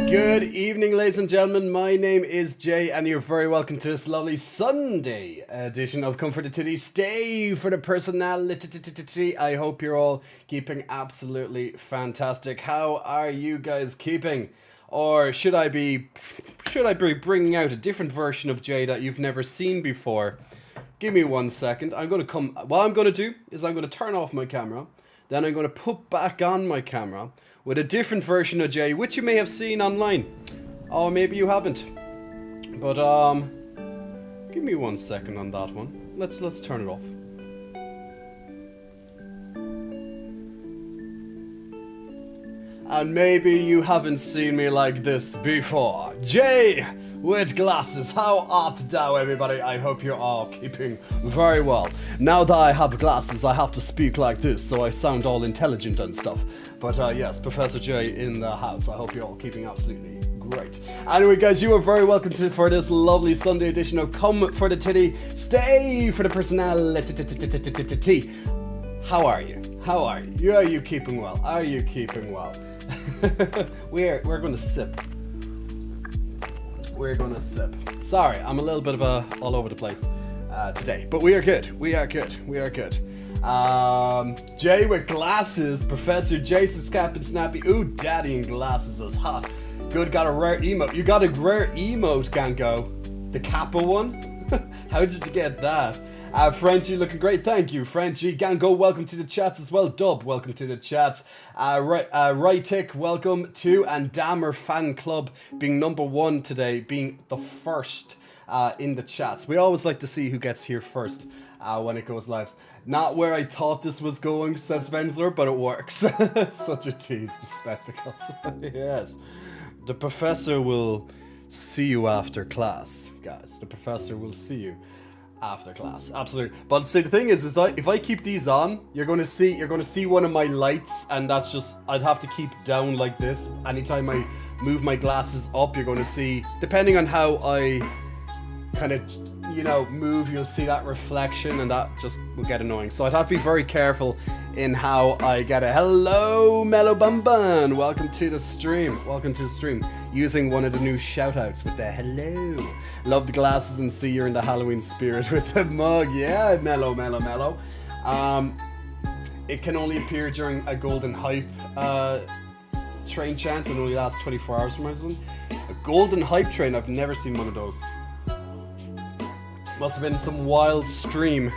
Good evening, ladies and gentlemen. My name is Jay, and you're very welcome to this lovely Sunday edition of Comfort to Tiddy. Stay for the personality. I hope you're all keeping absolutely fantastic. How are you guys keeping? Or should I be bringing out a different version of Jay that you've never seen before? Give me 1 second. What I'm going to do is I'm going to turn off my camera. Then I'm going to put back on my camera with a different version of Jay, which you may have seen online. Or maybe you haven't. But, give me 1 second on that one. Let's turn it off. And maybe you haven't seen me like this before. Jay with glasses. How art thou, everybody? I hope you're all keeping very well. Now that I have glasses, I have to speak like this, so I sound all intelligent and stuff. But yes, Professor J in the house. I hope you're all keeping absolutely great. Anyway, guys, you are very welcome for this lovely Sunday edition of Come for the Tiddy, Stay for the Personality. How are you? How are you? Are you keeping well? Are you keeping well? We're gonna sip. We're gonna sip. Sorry, I'm a little bit of all over the place today, but we are good. We are good. We are good. Jay with glasses, Professor Jason's cap and snappy. Ooh, daddy in glasses is hot. Good, got a rare emote. You got a rare emote, Gango. The Kappa one? How did you get that? Frenchie looking great. Thank you, Frenchie. Gango, welcome to the chats as well. Dub, welcome to the chats. Rightick, welcome to. And Dammer Fan Club being number one today, being the first in the chats. We always like to see who gets here first when it goes live. Not where I thought this was going, says Vensler, but it works. Such a tease, the spectacles. Yes. The professor will see you after class, guys. The professor will see you after class, absolutely. But see, the thing is if I keep these on, you're gonna see one of my lights, and that's just, I'd have to keep down like this. Anytime I move my glasses up, you're gonna see, depending on how I kind of, move, you'll see that reflection, and that just will get annoying. So I'd have to be very careful in how I get it. Hello, Mellow Bumban. Welcome to the stream. Welcome to the stream. Using one of the new shoutouts with the hello. Love the glasses and see you're in the Halloween spirit with the mug. Yeah, mellow. It can only appear during a golden hype train chance and only lasts 24 hours from something. A golden hype train, I've never seen one of those. Must have been some wild stream.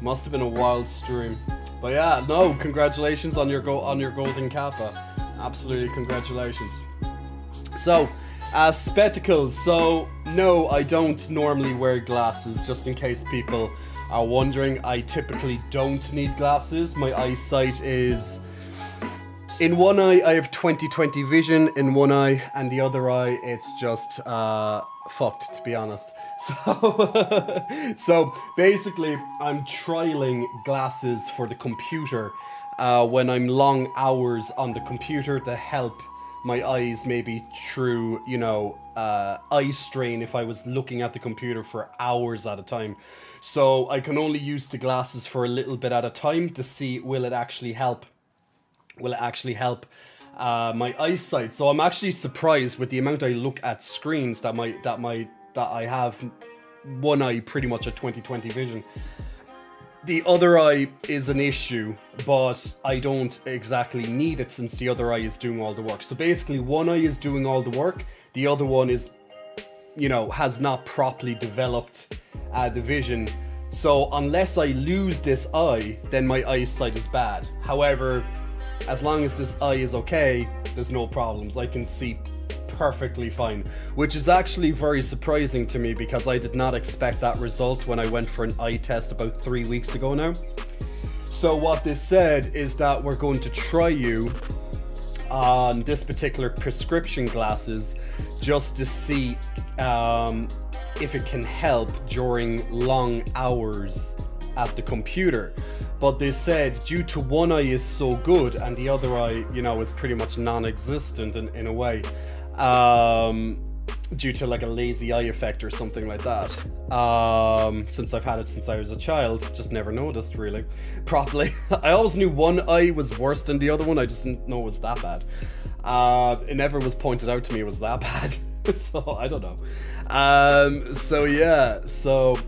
Must have been a wild stream. But yeah, no, congratulations on your golden kappa. Absolutely, congratulations. So, spectacles. So, no, I don't normally wear glasses, just in case people are wondering. I typically don't need glasses. My eyesight is... In one eye, I have 20/20 vision. In one eye, and the other eye, it's just fucked, to be honest. So basically, I'm trialing glasses for the computer when I'm long hours on the computer to help my eyes, maybe through, eye strain if I was looking at the computer for hours at a time. So I can only use the glasses for a little bit at a time to see, will it actually help my eyesight. So I'm actually surprised with the amount I look at screens that I have one eye pretty much at 20/20 vision. The other eye is an issue, but I don't exactly need it since the other eye is doing all the work. So basically one eye is doing all the work, the other one is, has not properly developed the vision. So unless I lose this eye, then my eyesight is bad. However, as long as this eye is okay, there's no problems. I can see perfectly fine, which is actually very surprising to me because I did not expect that result when I went for an eye test about 3 weeks ago now. So what they said is that we're going to try you on this particular prescription glasses just to see if it can help during long hours at the computer. But they said due to one eye is so good and the other eye, is pretty much non-existent in a way, due to like a lazy eye effect or something like that. Since I've had it since I was a child, just never noticed really properly. I always knew one eye was worse than the other one, I just didn't know it was that bad. It never was pointed out to me it was that bad. So I don't know. So yeah, so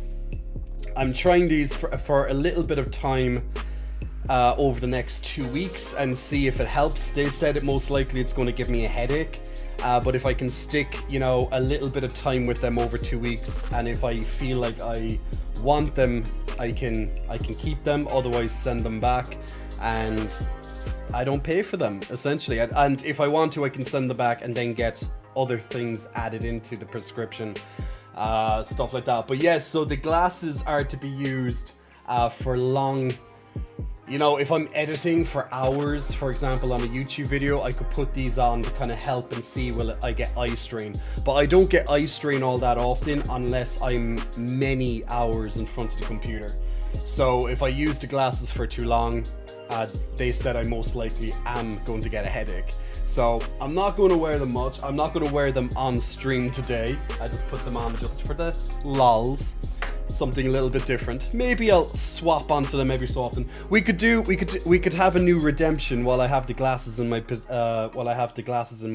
I'm trying these for a little bit of time over the next 2 weeks and see if it helps. They said it most likely it's going to give me a headache. But if I can stick, you know, a little bit of time with them over 2 weeks, and if I feel like I want them, I can keep them. Otherwise, send them back, and I don't pay for them essentially. And if I want to, I can send them back and then get other things added into the prescription, stuff like that. But yes, so the glasses are to be used for long. You know, if I'm editing for hours, for example, on a YouTube video, I could put these on to kind of help and see will I get eye strain. But I don't get eye strain all that often unless I'm many hours in front of the computer. So if I use the glasses for too long, they said I most likely am going to get a headache. So I'm not going to wear them much. I'm not going to wear them on stream today. I just put them on just for the lols. Something a little bit different. Maybe I'll swap onto them every so often. We could have a new redemption while I have the glasses in my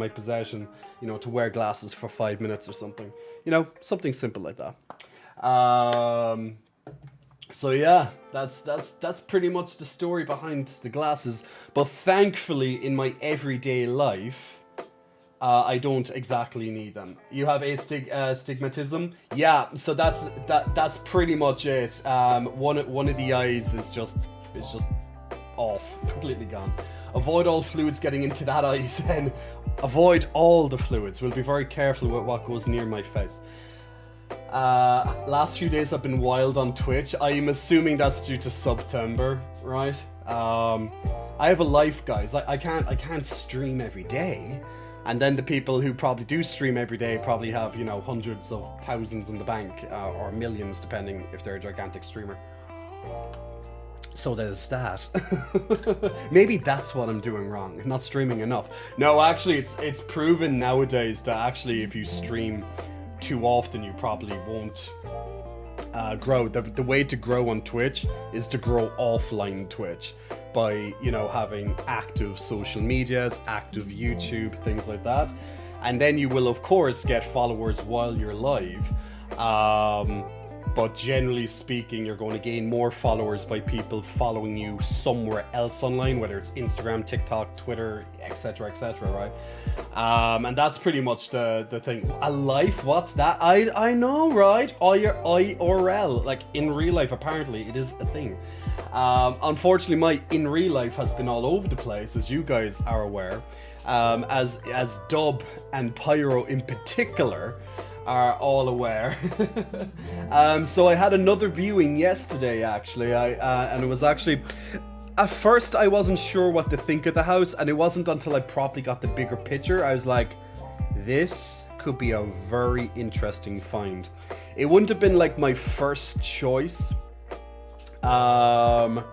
possession. You know, to wear glasses for 5 minutes or something. You know, something simple like that. So yeah, that's pretty much the story behind the glasses. But thankfully, in my everyday life, I don't exactly need them. You have astigmatism? Yeah, so that's pretty much it. One of the eyes is just off, completely gone. Avoid all fluids getting into that eye, then. Avoid all the fluids. We'll be very careful with what goes near my face. Last few days have been wild on Twitch. I'm assuming that's due to September, right? I have a life, guys. I can't stream every day. And then the people who probably do stream every day probably have, you know, hundreds of thousands in the bank, or millions, depending if they're a gigantic streamer. So there's that. Maybe that's what I'm doing wrong, not streaming enough. No, actually, it's proven nowadays that actually if you stream too often, you probably won't grow. The way to grow on Twitch is to grow offline Twitch by, you know, having active social medias, active YouTube, things like that. And then you will, of course, get followers while you're live. But generally speaking, you're going to gain more followers by people following you somewhere else online, whether it's Instagram, TikTok, Twitter, etc., right? And that's pretty much the thing. A life? What's that? I know, right? IRL, like in real life, apparently it is a thing. Unfortunately, my in real life has been all over the place, as you guys are aware, as Dub and Pyro in particular are all aware. So I had another viewing yesterday, actually. And it was actually, at first I wasn't sure what to think of the house, and it wasn't until I probably got the bigger picture I was like, this could be a very interesting find. It wouldn't have been like my first choice. But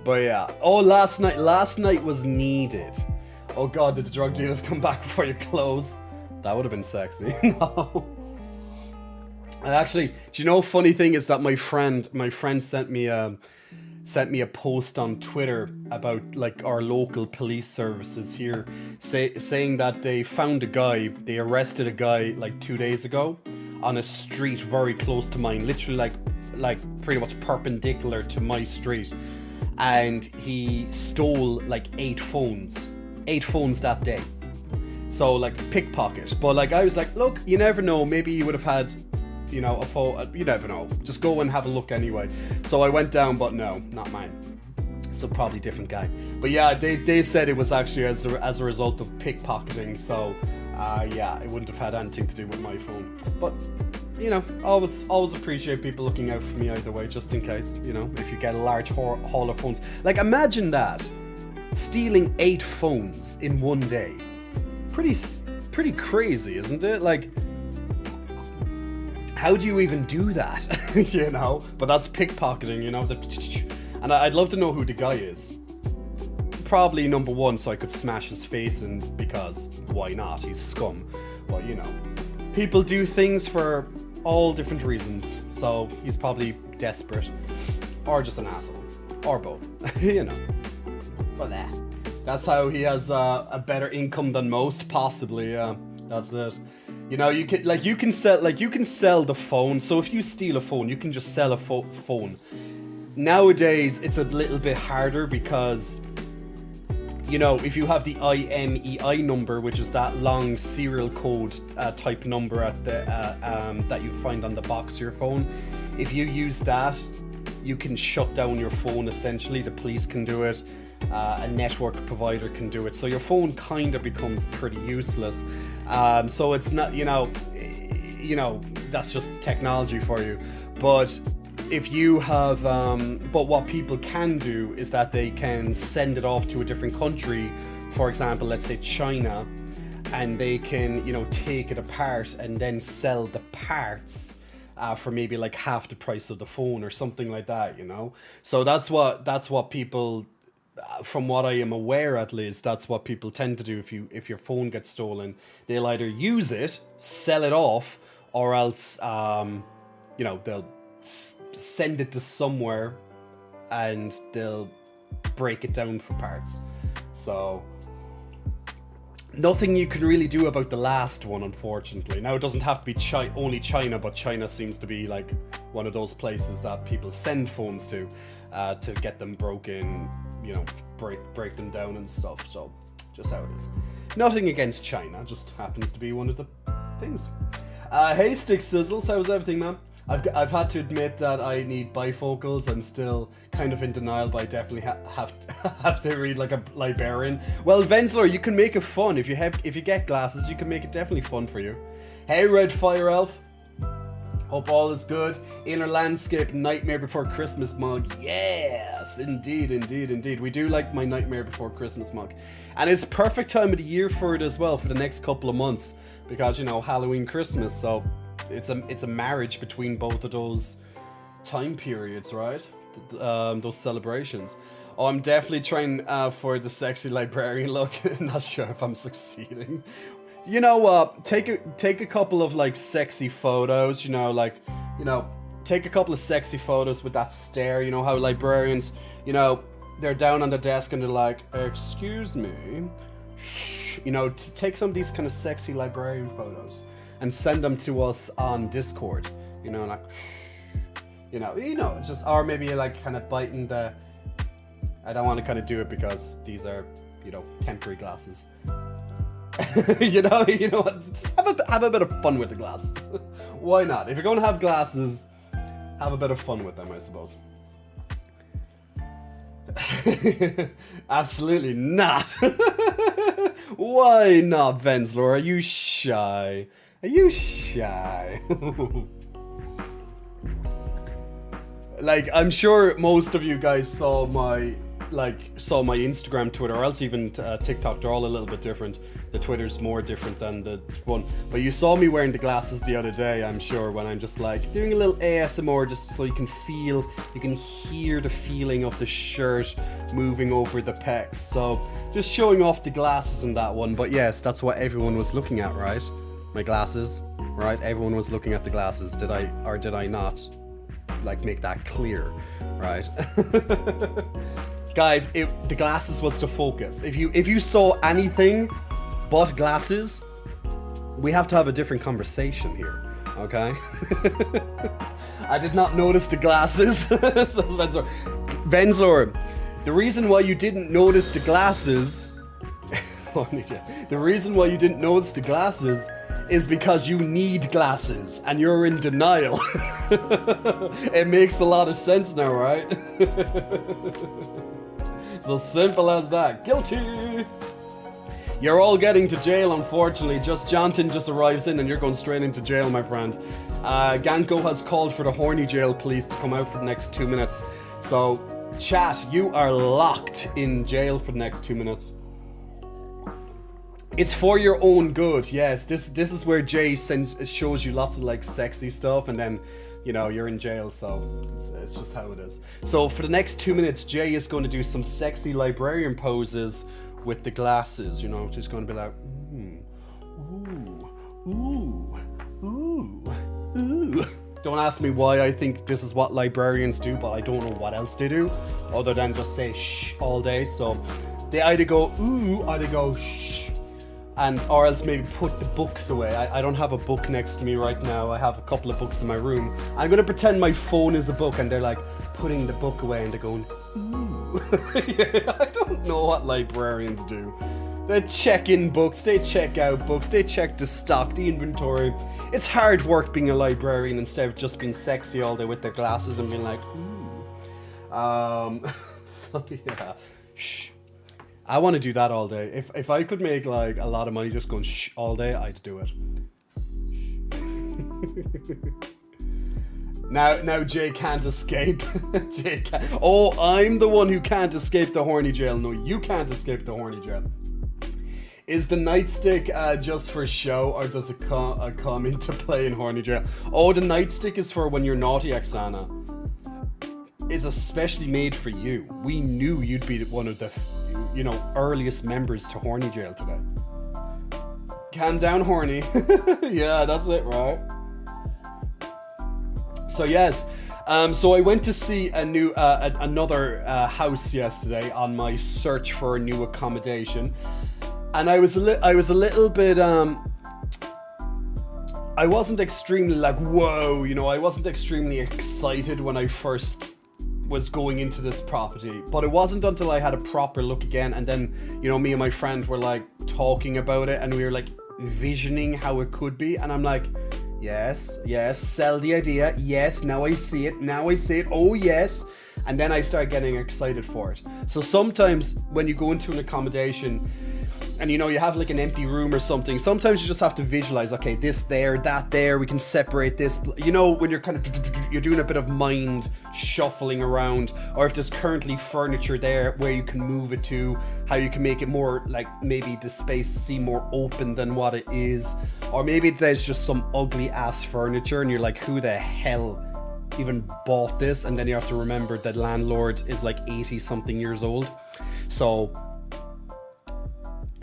yeah. Oh, last night was needed. Oh god, did the drug dealers come back before you close? That would have been sexy. No. And actually, do you know, funny thing is that my friend sent me a post on Twitter about like our local police services here, saying that they found a guy, they arrested a guy like 2 days ago on a street very close to mine, literally like pretty much perpendicular to my street, and he stole like 8 phones that day. So like pickpocket. But like I was like, look, you never know, maybe he would have had, you know, a phone. You never know, just go and have a look anyway. So I went down, but no, not mine. So probably different guy. But yeah, they said it was actually as a result of pickpocketing. So yeah, it wouldn't have had anything to do with my phone. But you know, always appreciate people looking out for me either way, just in case, you know, if you get a large haul of phones. Like imagine that, stealing 8 phones in one day. Pretty crazy, isn't it? Like, how do you even do that? You know? But that's pickpocketing, you know? And I'd love to know who the guy is. Probably number 1, so I could smash his face in, because why not? He's scum. But you know, people do things for all different reasons. So he's probably desperate, or just an asshole, or both. You know. But That's how he has a better income than most, possibly. Yeah, that's it. You know, you can sell the phone. So if you steal a phone, you can just sell a phone. Nowadays, it's a little bit harder because, you know, if you have the IMEI number, which is that long serial code type number at the that you find on the box of your phone, if you use that, you can shut down your phone. Essentially, the police can do it. A network provider can do it, so your phone kind of becomes pretty useless. So it's not, you know, that's just technology for you. But if you have, but what people can do is that they can send it off to a different country, for example, let's say China, and they can, you know, take it apart and then sell the parts for maybe like half the price of the phone or something like that, you know. So that's what people, from what I am aware at least, that's what people tend to do. If your phone gets stolen, they'll either use it, sell it off, or else you know, they'll send it to somewhere and they'll break it down for parts. So nothing you can really do about the last one, unfortunately. Now, it doesn't have to be only China, but China seems to be like one of those places that people send phones to get them broken, you know, break them down and stuff. So just how it is. Nothing against China, just happens to be one of the things. Hey Stick Sizzles, how's everything, man? I've had to admit that I need bifocals. I'm still kind of in denial, but I definitely have to read like a librarian. Well, Vensler, you can make it fun. If you get glasses, you can make it definitely fun for you. Hey Red Fire Elf, hope all is good. Inner Landscape Nightmare Before Christmas mug. Yes, indeed. We do like my Nightmare Before Christmas mug. And it's perfect time of the year for it as well, for the next couple of months. Because, you know, Halloween, Christmas, so it's a marriage between both of those time periods, right? Those celebrations. Oh, I'm definitely trying for the sexy librarian look. Not sure if I'm succeeding. You know what? Take a couple of like sexy photos. You know, take a couple of sexy photos with that stare. You know how librarians, you know, they're down on the desk and they're like, "Excuse me." Shh. You know, take some of these kind of sexy librarian photos and send them to us on Discord. You know, like, you know, just, or maybe like kind of biting the. I don't want to kind of do it because these are, you know, temporary glasses. you know, just have a bit of fun with the glasses. Why not? If you're going to have glasses, have a bit of fun with them, I suppose. Absolutely not. Why not, Vensler? Are you shy? Are you shy? Like, I'm sure most of you guys saw my Instagram, Twitter, or else even TikTok. They're all a little bit different. The Twitter's more different than the one. But you saw me wearing the glasses the other day, I'm sure, when I'm just like doing a little ASMR, just so you can hear the feeling of the shirt moving over the pecs. So just showing off the glasses in that one. But yes, that's what everyone was looking at, right? My glasses, right? Everyone was looking at the glasses. Did I not like make that clear, right? Guys, the glasses was the focus. If you saw anything but glasses, we have to have a different conversation here, okay? I did not notice the glasses. So Vensler, the reason why you didn't notice the glasses, the reason why you didn't notice the glasses is because you need glasses and you're in denial. It makes a lot of sense now, right? So simple as that. Guilty! You're all getting to jail, unfortunately. Just Jonathan just arrives in and you're going straight into jail, my friend. Ganko has called for the horny jail police to come out for the next 2 minutes. So, chat, you are locked in jail for the next 2 minutes. It's for your own good, yes. This is where Jay shows you lots of like sexy stuff, and then, you know, you're in jail, so it's just how it is. So for the next 2 minutes, Jay is going to do some sexy librarian poses with the glasses, you know, just going to be like, ooh. Don't ask me why I think this is what librarians do, but I don't know what else they do, other than just say shh all day, so They either go ooh or they go shh, and or else maybe put the books away. I don't have a book next to me right now. I have a couple of books in my room. I'm gonna pretend my phone is a book, and they're like putting the book away, and they're going ooh. Yeah, I don't know what librarians do. They check in books, they check out books, they check the stock, the inventory. It's hard work being a librarian instead of just being sexy all day with their glasses and being like ooh. So yeah, shh. I want to do that all day. If I could make like a lot of money just going shh all day, I'd do it. Now Jay can't escape. Jay can't. Oh, I'm the one who can't escape the horny jail. No, you can't escape the horny jail. Is the nightstick just for show, or does it come into play in horny jail? Oh, the nightstick is for when you're naughty, Oksana. It's especially made for you. We knew you'd be one of the earliest members to horny jail today. Calm down, horny. Yeah, that's it, right? So yes, so I went to see another house yesterday on my search for a new accommodation, and I was a little bit I wasn't extremely like whoa, I wasn't extremely excited when I first was going into this property, but it wasn't until I had a proper look again, and then me and my friend were like talking about it, and we were like visioning how it could be, and I'm like, yes, sell the idea, yes, now I see it, oh yes, and then I start getting excited for it. So sometimes when you go into an accommodation and you have like an empty room or something, sometimes you just have to visualize, okay, this there, that there, we can separate this, when you're you're doing a bit of mind shuffling around, or if there's currently furniture there, where you can move it to, how you can make it more like maybe the space seem more open than what it is, or maybe there's just some ugly ass furniture and you're like, who the hell even bought this? And then you have to remember that landlord is like 80 something years old. So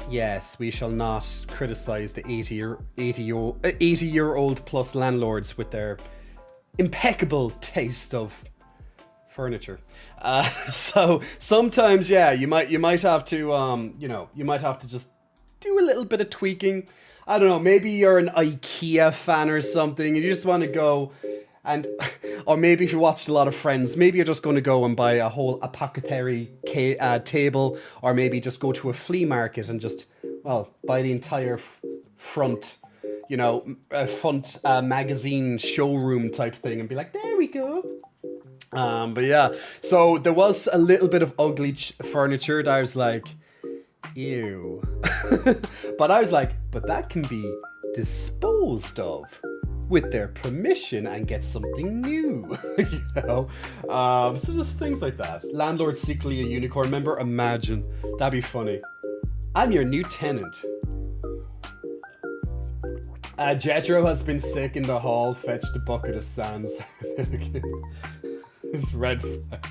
yes, we shall not criticize the 80-year-old plus landlords with their impeccable taste of furniture. So sometimes, yeah, you might have to, you might have to just do a little bit of tweaking. I don't know, maybe you're an IKEA fan or something, and you just want to go and, or maybe if you watched a lot of Friends, maybe you're just going to go and buy a whole apothecary table, or maybe just go to a flea market and just, buy the entire front magazine showroom type thing and be like, there we go. But yeah, so there was a little bit of ugly furniture that I was like, ew. But I was like, but that can be disposed of with their permission and get something new. So just things like that. Landlord secretly a unicorn member, imagine, that'd be funny. I'm your new tenant. Jethro has been sick in the hall, fetched a bucket of sand. It's red flag.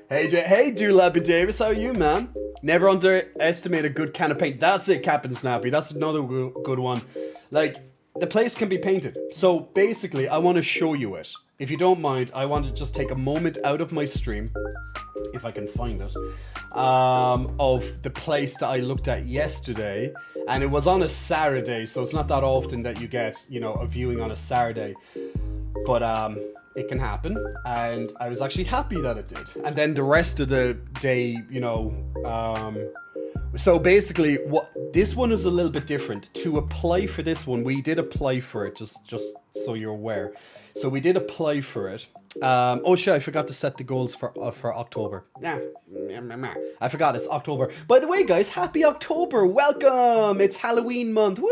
Hey Doolabby Davis, how are you, man? Never underestimate a good can of paint. That's it, Captain Snappy. That's another good one. Like, the place can be painted. So basically, I want to show you it. If you don't mind, I want to just take a moment out of my stream, if I can find it, of the place that I looked at yesterday. And it was on a Saturday, so it's not that often that you get, a viewing on a Saturday. But it can happen, and I was actually happy that it did. And then the rest of the day, so basically, this one was a little bit different. To apply for this one, we did apply for it, just so you're aware. So we did apply for it. Oh shit, I forgot to set the goals for October. I forgot, it's October. By the way, guys, happy October. Welcome. It's Halloween month. Woo!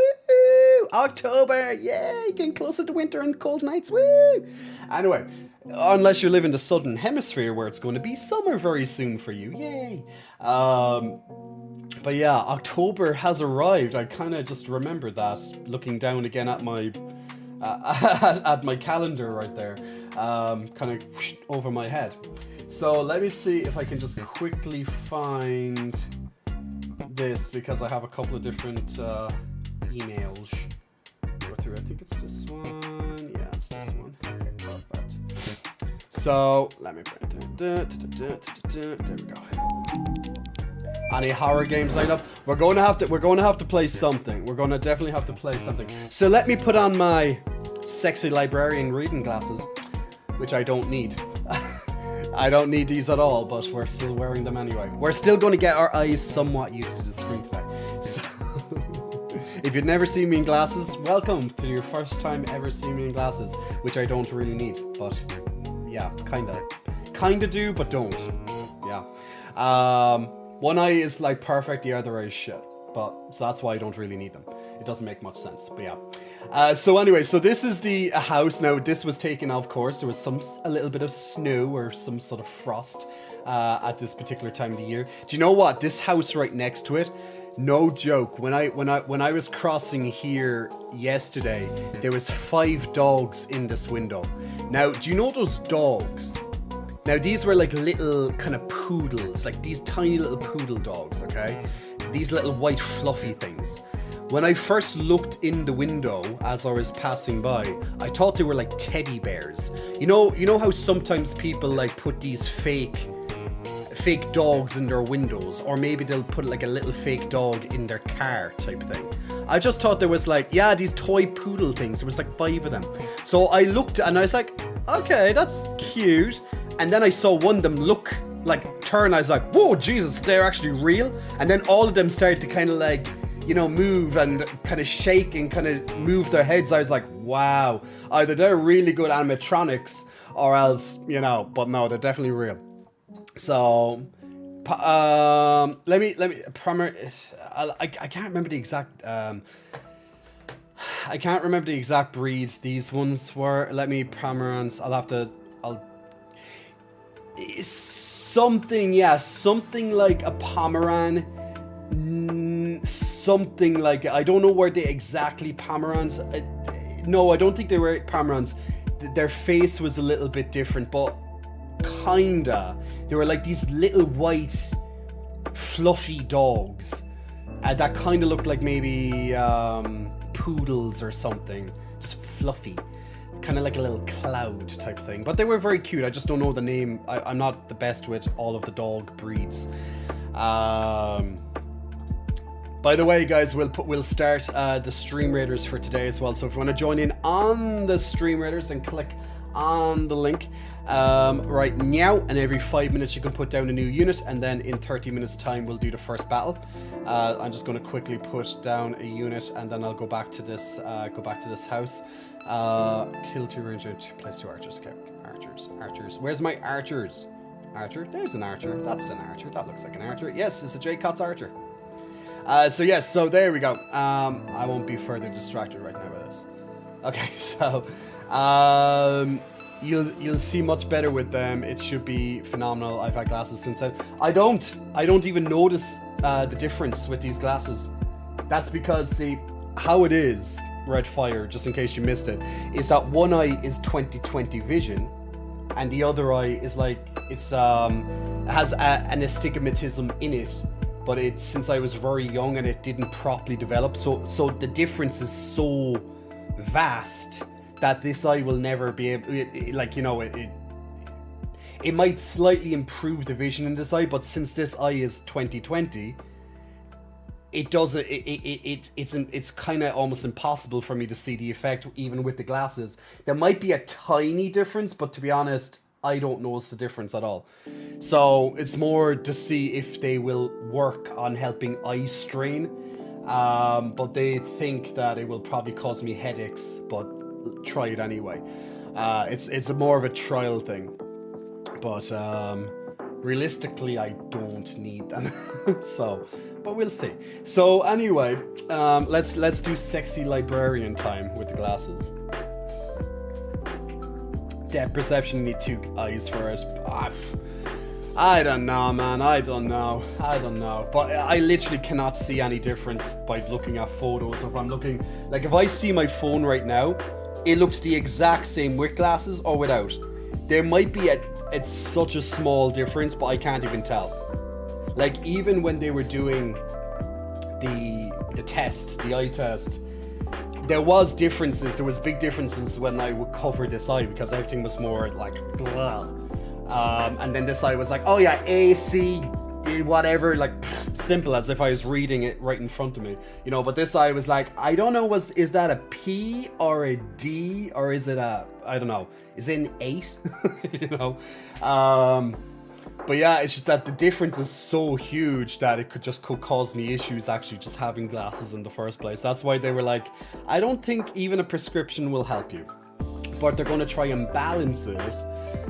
October. Yay, getting closer to winter and cold nights. Woo! Anyway, unless you live in the southern hemisphere where it's going to be summer very soon for you. Yay. But yeah, October has arrived. I kind of just remembered that looking down again at my at my calendar right there, kind of over my head. So let me see if I can just quickly find this, because I have a couple of different emails go through. I think it's this one. Yeah, it's this one. Okay, perfect. So let me print it. There we go. Any horror games lined up? We're going to have to play something. We're going to definitely have to play something. So let me put on my sexy librarian reading glasses, which I don't need. I don't need these at all, but we're still wearing them anyway. We're still going to get our eyes somewhat used to the screen today. So if you've never seen me in glasses, welcome to your first time ever seeing me in glasses, which I don't really need, but yeah, kinda do, but don't. Yeah. One eye is like perfect, the other eye is shit, but so that's why I don't really need them. It doesn't make much sense, but yeah. So anyway, so this is the house. Now this was taken, of course. There was a little bit of snow or some sort of frost at this particular time of the year. Do you know what? This house right next to it, no joke. When I was crossing here yesterday, there was 5 dogs in this window. Now, do you know those dogs? Now, these were like little kind of poodles, like these tiny little poodle dogs, okay? These little white fluffy things. When I first looked in the window as I was passing by, I thought they were like teddy bears. You know how sometimes people like put these fake dogs in their windows, or maybe they'll put like a little fake dog in their car type thing. I just thought there was like, yeah, these toy poodle things. There was like 5 of them. So I looked and I was like, okay, that's cute. And then I saw one of them turn. I was like, whoa, Jesus, they're actually real. And then all of them started to kind of like, move and kind of shake and kind of move their heads. I was like, wow, either they're really good animatronics or else, but no, they're definitely real. So, let me, I can't remember the exact, breeds these ones were. Let me, Pomerans, something like a Pomeran, something like, I don't know where they exactly Pomerans, no, I don't think they were Pomerans. Their face was a little bit different, but kinda. They were like these little white fluffy dogs that kind of looked like maybe poodles or something, just fluffy, kind of like a little cloud type thing, but they were very cute. I just don't know the name. I'm not the best with all of the dog breeds. By the way, guys, we'll start the Stream Raiders for today as well, so if you want to join in on the Stream Raiders, then click on the link right now, and every 5 minutes you can put down a new unit, and then in 30 minutes time we'll do the first battle. I'm just going to quickly put down a unit, and then I'll go back to this house. Kill 2 ranger, place 2 archers. Okay, archers. Where's my archers? Archer? There's an archer. That's an archer. That looks like an archer. Yes, it's a J Cots archer. So there we go. I won't be further distracted right now by this. Okay, so you'll see much better with them. It should be phenomenal. I've had glasses since then. I don't even notice the difference with these glasses. That's because, see, how it is, Red Fire, just in case you missed it, is that one eye is 20/20 vision, and the other eye is like, it's has an astigmatism in it, but it's since I was very young and it didn't properly develop, so the difference is so vast that this eye will never be able, it might slightly improve the vision in this eye, but since this eye is 20/20, it doesn't, it's kind of almost impossible for me to see the effect even with the glasses. There might be a tiny difference, but to be honest, I don't notice the difference at all. So it's more to see if they will work on helping eye strain, but they think that it will probably cause me headaches, but try it anyway. It's a more of a trial thing, but realistically I don't need them. So, but we'll see. So anyway, let's do sexy librarian time with the glasses. Depth perception, need 2 eyes for it. I don't know, man. I don't know. But I literally cannot see any difference by looking at photos. If I'm looking, like if I see my phone right now, it looks the exact same with glasses or without. There might be it's such a small difference, but I can't even tell. Like even when they were doing the test, the eye test, there was differences. There was big differences when I would cover this eye because everything was more like blah. And then this eye was like, oh yeah, AC whatever, like simple, as if I was reading it right in front of me, you know. But this eye was like, I don't know, is that a P or a D, or is it a, I don't know, is it an 8? You know. But yeah, it's just that the difference is so huge that it could cause me issues actually just having glasses in the first place. That's why they were like, I don't think even a prescription will help you, but they're going to try and balance it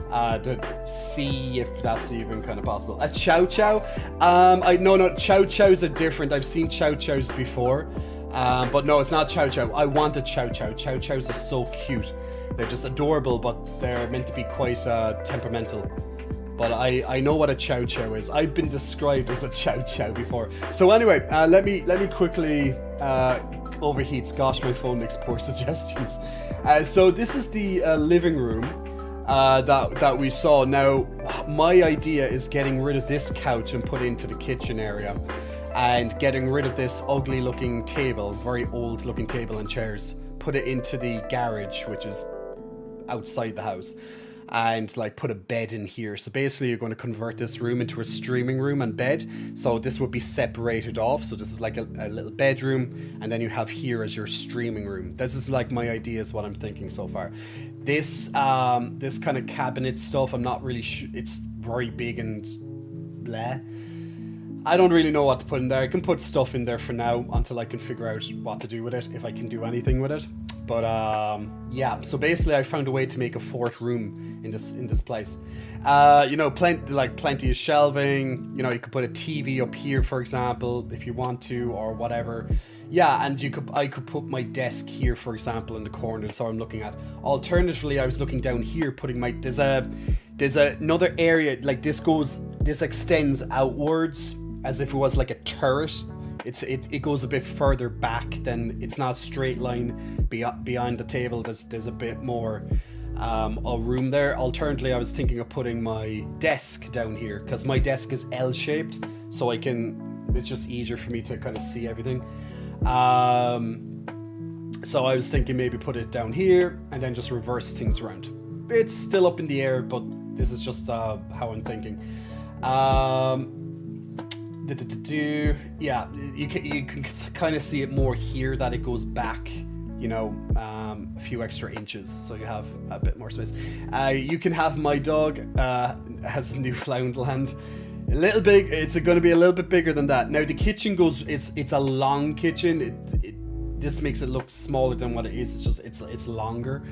to see if that's even kind of possible. A chow chow? No, chow chows are different. I've seen chow chows before, but no, it's not chow chow. I want a chow chow. Chow chows are so cute. They're just adorable, but they're meant to be quite temperamental. But I know what a chow chow is. I've been described as a chow chow before. So anyway, let me quickly overheats. Gosh, my phone makes poor suggestions. So this is the living room that we saw. Now, my idea is getting rid of this couch and put it into the kitchen area, and getting rid of this ugly looking table, very old looking table and chairs. Put it into the garage, which is outside the house. And like put a bed in here. So basically you're going to convert this room into a streaming room and bed. So this would be separated off. So this is like a little bedroom, and then you have here as your streaming room. This is like my idea, is what I'm thinking so far. This this kind of cabinet stuff, I'm not really sure. It's very big and bleh. I don't really know what to put in there. I can put stuff in there for now until I can figure out what to do with it, if I can do anything with it. But yeah, so basically I found a way to make a fourth room in this place. You know, plenty of shelving. You know, you could put a TV up here, for example, if you want to, or whatever. Yeah, and I could put my desk here, for example, in the corner. So I'm looking at. Alternatively, I was looking down here, putting my there's another area, like this extends outwards as if it was like a turret. It goes a bit further back, then it's not a straight line behind the table. There's a bit more a room there. Alternatively, I was thinking of putting my desk down here, because my desk is L-shaped, so it's just easier for me to kind of see everything. So I was thinking maybe put it down here and then just reverse things around. It's still up in the air, but this is just how I'm thinking. Yeah, you can kind of see it more here, that it goes back, you know, a few extra inches, so you have a bit more space. You can have my dog has a Newfoundland, a little big. It's going to be a little bit bigger than that. Now the kitchen it's a long kitchen. This makes it look smaller than what it is. It's just it's longer.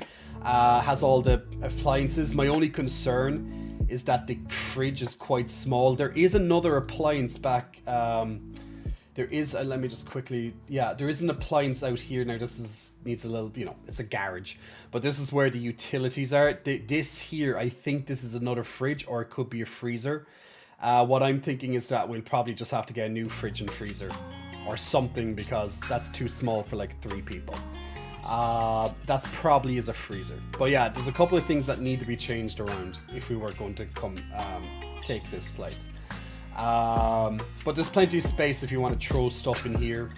Has all the appliances. My only concern is that the fridge is quite small. There is another appliance back. There is let me just quickly. Yeah, there is an appliance out here. Now this needs a little, you know, it's a garage, but this is where the utilities are. This here, I think this is another fridge, or it could be a freezer. What I'm thinking is that we'll probably just have to get a new fridge and freezer or something, because that's too small for like 3 people. That's probably is a freezer. But yeah, there's a couple of things that need to be changed around if we were going to come take this place. But there's plenty of space if you want to throw stuff in here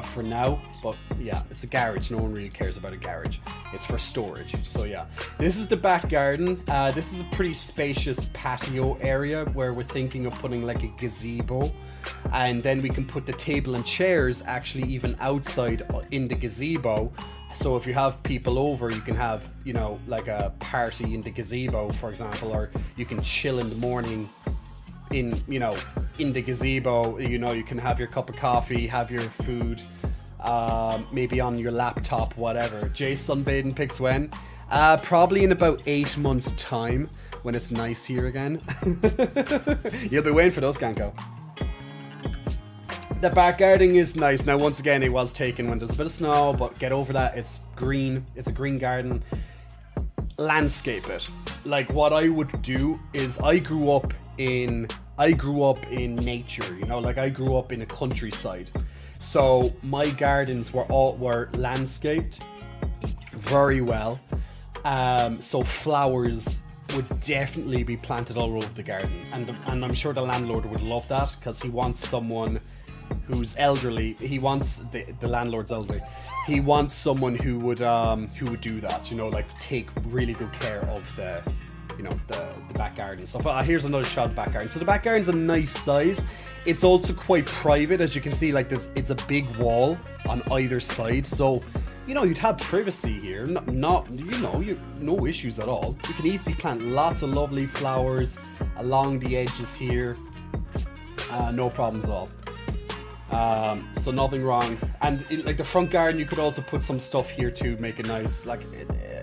for now. But yeah, it's a garage. No one really cares about a garage. It's for storage. So yeah, this is the back garden. This is a pretty spacious patio area where we're thinking of putting like a gazebo. And then we can put the table and chairs actually even outside in the gazebo. So if you have people over, you can have, you know, like a party in the gazebo, for example, or you can chill in the morning in the gazebo. You know, you can have your cup of coffee, have your food, maybe on your laptop, whatever. Jay sunbathing pics when? Probably in about 8 months time, when it's nice here again. You'll be waiting for those, Ganko. The back garden is nice. Now, once again, it was taken when there's a bit of snow, but get over that. It's green. It's a green garden. Landscape it. Like, what I would do is I grew up in nature, you know, like I grew up in a countryside. So my gardens were landscaped very well. So flowers would definitely be planted all over the garden, and I'm sure the landlord would love that, because he wants someone who's elderly. He wants the landlord's elderly. He wants someone who would do that, you know, like take really good care of the back garden. So here's another shot of the back garden. So the back garden's a nice size. It's also quite private, as you can see. Like this, it's a big wall on either side. So you'd have privacy here. No issues at all. You can easily plant lots of lovely flowers along the edges here. No problems at all. So nothing wrong. And like the front garden, you could also put some stuff here to make it nice. Like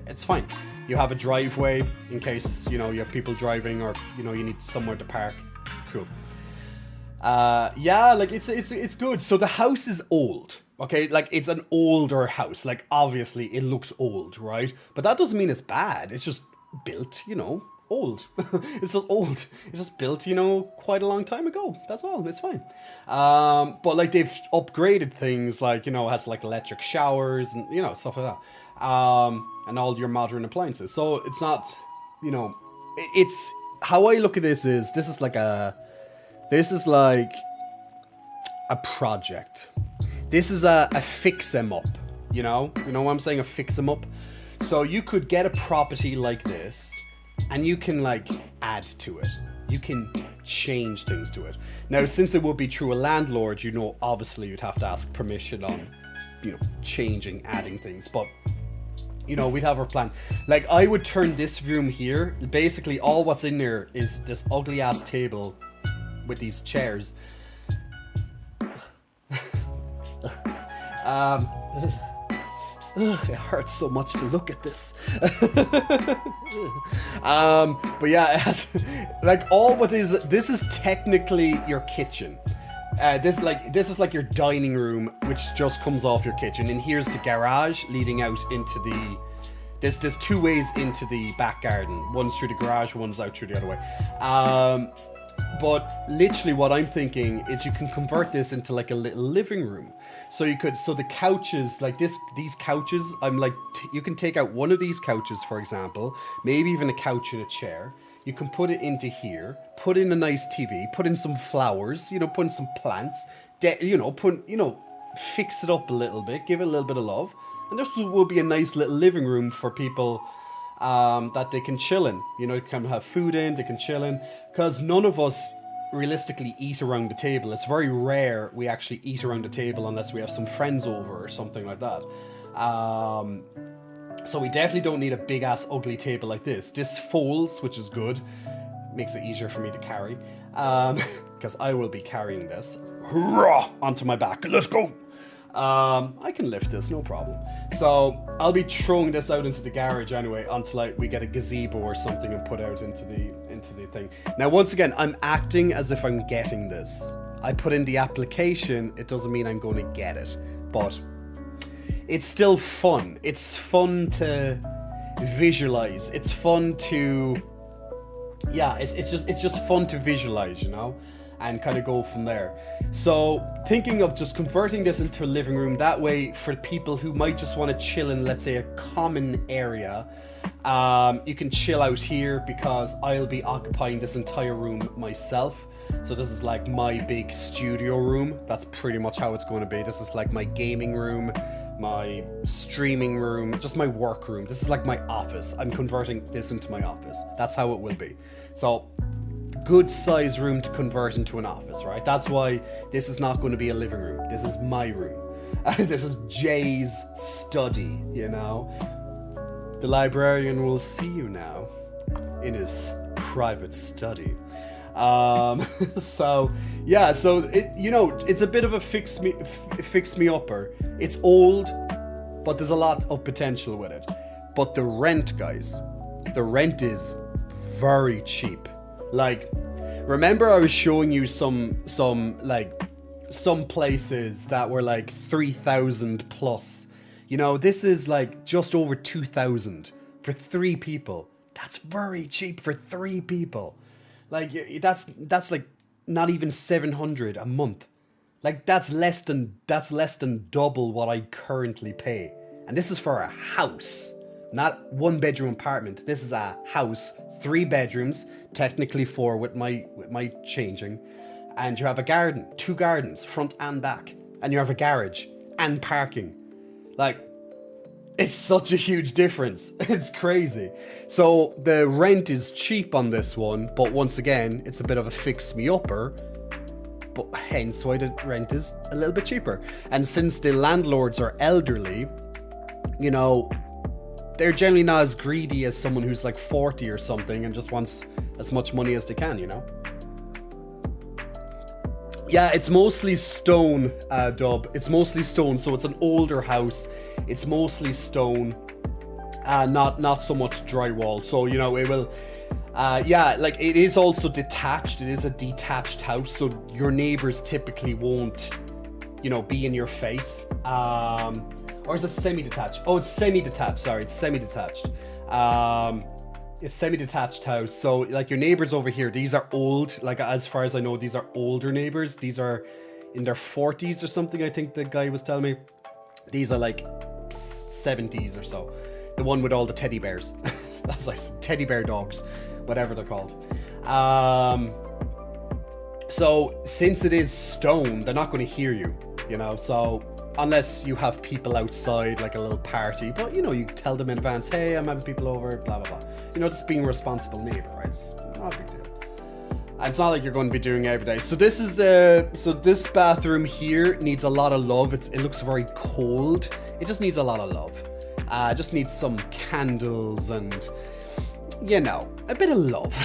it's fine. You have a driveway in case you have people driving, or you need somewhere to park. Cool. Yeah, like it's good. So the house is old. Okay, like it's an older house. Like obviously it looks old, right? But that doesn't mean it's bad. It's just built, old. It's just old. It's just built, quite a long time ago. That's all. It's fine. But like they've upgraded things, like it has like electric showers and stuff like that. And all your modern appliances. So it's not, it's how I look at this is like a project. This is a fix 'em up. You know what I'm saying? A fix 'em up. So you could get a property like this, and you can like add to it. You can change things to it. Now, since it would be through a landlord, obviously you'd have to ask permission on, changing, adding things. But, we'd have our plan. Like, I would turn this room here. Basically, all what's in there is this ugly ass table with these chairs. It hurts so much to look at this. But yeah, it has, like this is technically your kitchen. This is like your dining room, which just comes off your kitchen, and here's the garage leading out into the. There's 2 ways into the back garden. One's through the garage, one's out through the other way. But literally what I'm thinking is you can convert this into like a little living room. So the couches, like these couches, I'm like, you can take out one of these couches, for example, maybe even a couch and a chair. You can put it into here, put in a nice TV, put in some flowers, put in some plants, fix it up a little bit, give it a little bit of love. And this will be a nice little living room for people that they can chill in. You can have food in, they can chill in. Because none of us realistically eat around the table. It's very rare we actually eat around the table unless we have some friends over or something like that. So we definitely don't need a big ass ugly table like this. This folds, which is good. Makes it easier for me to carry. Because I will be carrying this onto my back. Let's go! I can lift this, no problem. So I'll be throwing this out into the garage anyway until we get a gazebo or something and put out into the thing. Now, once again, I'm acting as if I'm getting this. I put in the application, it doesn't mean I'm going to get it, but it's still fun. It's fun to visualize. It's fun to, it's just fun to visualize, and kind of go from there. So thinking of just converting this into a living room, that way for people who might just want to chill in, let's say, a common area, you can chill out here because I'll be occupying this entire room myself. So this is like my big studio room. That's pretty much how it's going to be. This is like my gaming room, my streaming room, just my work room. This is like my office. I'm converting this into my office. That's how it will be. So good size room to convert into an office, right? That's why this is not going to be a living room. This is my room. This is Jay's study, The librarian will see you now in his private study. So it's a bit of a fix me upper. It's old, but there's a lot of potential with it. But the rent, guys, the rent is very cheap. Like, remember I was showing you some places that were like 3,000 plus. This is like just over 2,000 for 3 people. That's very cheap for 3 people. Like, that's like not even 700 a month. Like, that's less than double what I currently pay. And this is for a house, not 1-bedroom apartment. This is a house, 3 bedrooms, technically 4 with my changing. And you have a garden, 2 gardens, front and back. And you have a garage and parking. Like, It's such a huge difference. It's crazy. So the rent is cheap on this one, but once again, it's a bit of a fix-me-upper, but hence why the rent is a little bit cheaper. And since the landlords are elderly, you know, they're generally not as greedy as someone who's like 40 or something and just wants as much money as they can, you know? Yeah, it's mostly stone, Dub. It's mostly stone, so it's an older house. It's mostly stone, not so much drywall. So, you know, it will... yeah, like it is also detached. It is a detached house, so your neighbors typically won't, you know, be in your face. Or is it semi-detached? Oh, it's semi-detached. Sorry, it's semi-detached. It's semi-detached house. So like your neighbors over here, these are old. Like as far as I know, these are older neighbors. These are in their 40s or something. I think the guy was telling me. These are like 70s or so. The one with all the teddy bears. That's like teddy bear dogs, whatever they're called. So since it is stone, they're not going to hear you, you know, so unless you have people outside, like a little party, but you know, you tell them in advance, hey, I'm having people over, blah, blah, blah. You know, just being a responsible neighbor, right? It's not a big deal. And it's not like you're going to be doing it every day. So this is this bathroom here needs a lot of love. It looks very cold. It just needs a lot of love. It just needs some candles and, you know, a bit of love.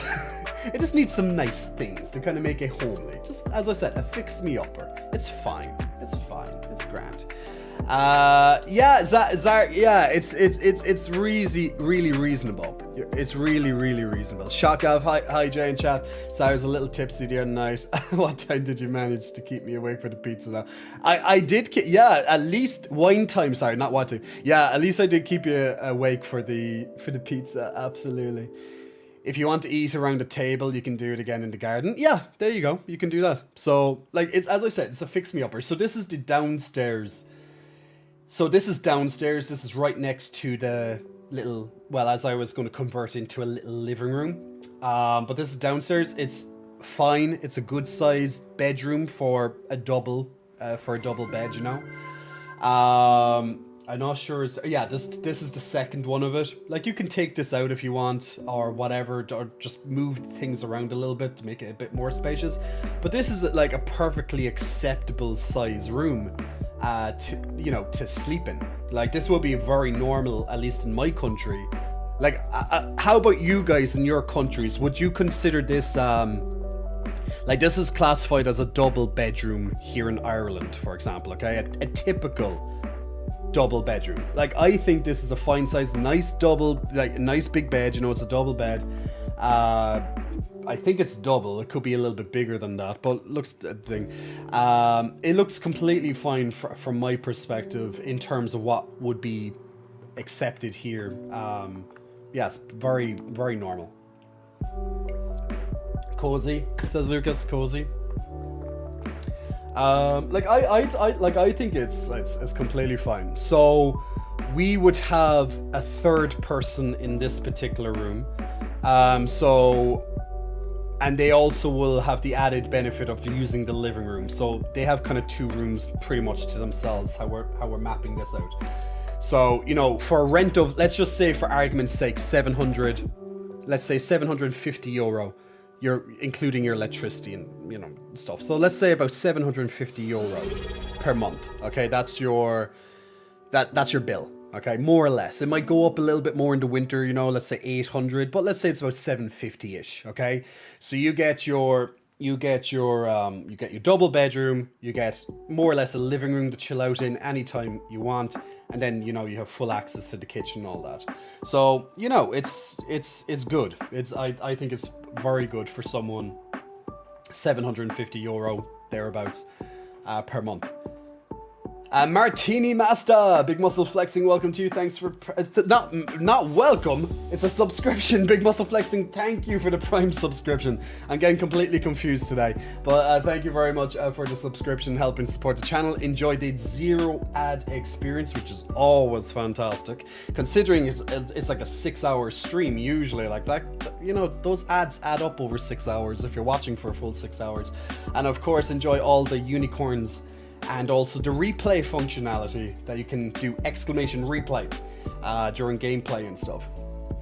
It just needs some nice things to kind of make it homely. Just, as I said, a fix-me-upper. It's fine. It's fine. It's grand. Yeah, yeah, it's really reasonable. It's really reasonable. Shotgav, hi Jay in chat. Sorry, I was a little tipsy the other night. What time did you manage to keep me awake for the pizza now? I did, yeah, at least wine time. Sorry, not what time. Yeah, at least I did keep you awake for the pizza. Absolutely. If you want to eat around the table, you can do it again in the garden. Yeah, there you go. You can do that. So, like, it's, as I said, it's a fix-me-upper. So this is the downstairs. So this is downstairs. This is right next to the little, well, as I was going to convert into a little living room. But this is downstairs. It's fine. It's a good sized bedroom for a double bed, you know. I'm not sure. Yeah, this is the second one of it. Like, you can take this out if you want, or whatever, or just move things around a little bit to make it a bit more spacious. But this is like a perfectly acceptable size room, to sleep in. Like, this will be very normal, at least in my country. Like, how about you guys in your countries? Would you consider this like, this is classified as a double bedroom here in Ireland, for example? Okay, a typical double bedroom. Like, I think this is a fine size, nice double, like a nice big bed, you know, it's a double bed. I think it's double. It could be a little bit bigger than that, but it looks completely fine from my perspective in terms of what would be accepted here. Yeah, it's very normal. Cozy, says Lucas. Cozy. I think it's completely fine. So we would have a third person in this particular room. And they also will have the added benefit of using the living room. So they have kind of two rooms pretty much to themselves, how we're mapping this out. So, you know, for a rent of, let's just say for argument's sake, 750 euro. You're including your electricity and, you know, stuff. So let's say about 750 euro per month. Okay, that's your bill. Okay, more or less. It might go up a little bit more in the winter, you know, let's say 800, but let's say it's about 750-ish. Okay, so you get your double bedroom, you get more or less a living room to chill out in anytime you want, and then, you know, you have full access to the kitchen and all that. So, you know, it's good. I think it's very good for someone. 750 euro thereabouts per month. Martini Master, Big Muscle Flexing, welcome to you. Thanks for not welcome. It's a subscription. Big Muscle Flexing, thank you for the Prime subscription. I'm getting completely confused today, but thank you very much for the subscription, helping support the channel. Enjoy the zero ad experience, which is always fantastic. Considering it's like a 6-hour stream usually, like that. You know, those ads add up over 6 hours if you're watching for a full 6 hours. And of course, enjoy all the unicorns. And also the replay functionality that you can do exclamation replay. during gameplay and stuff.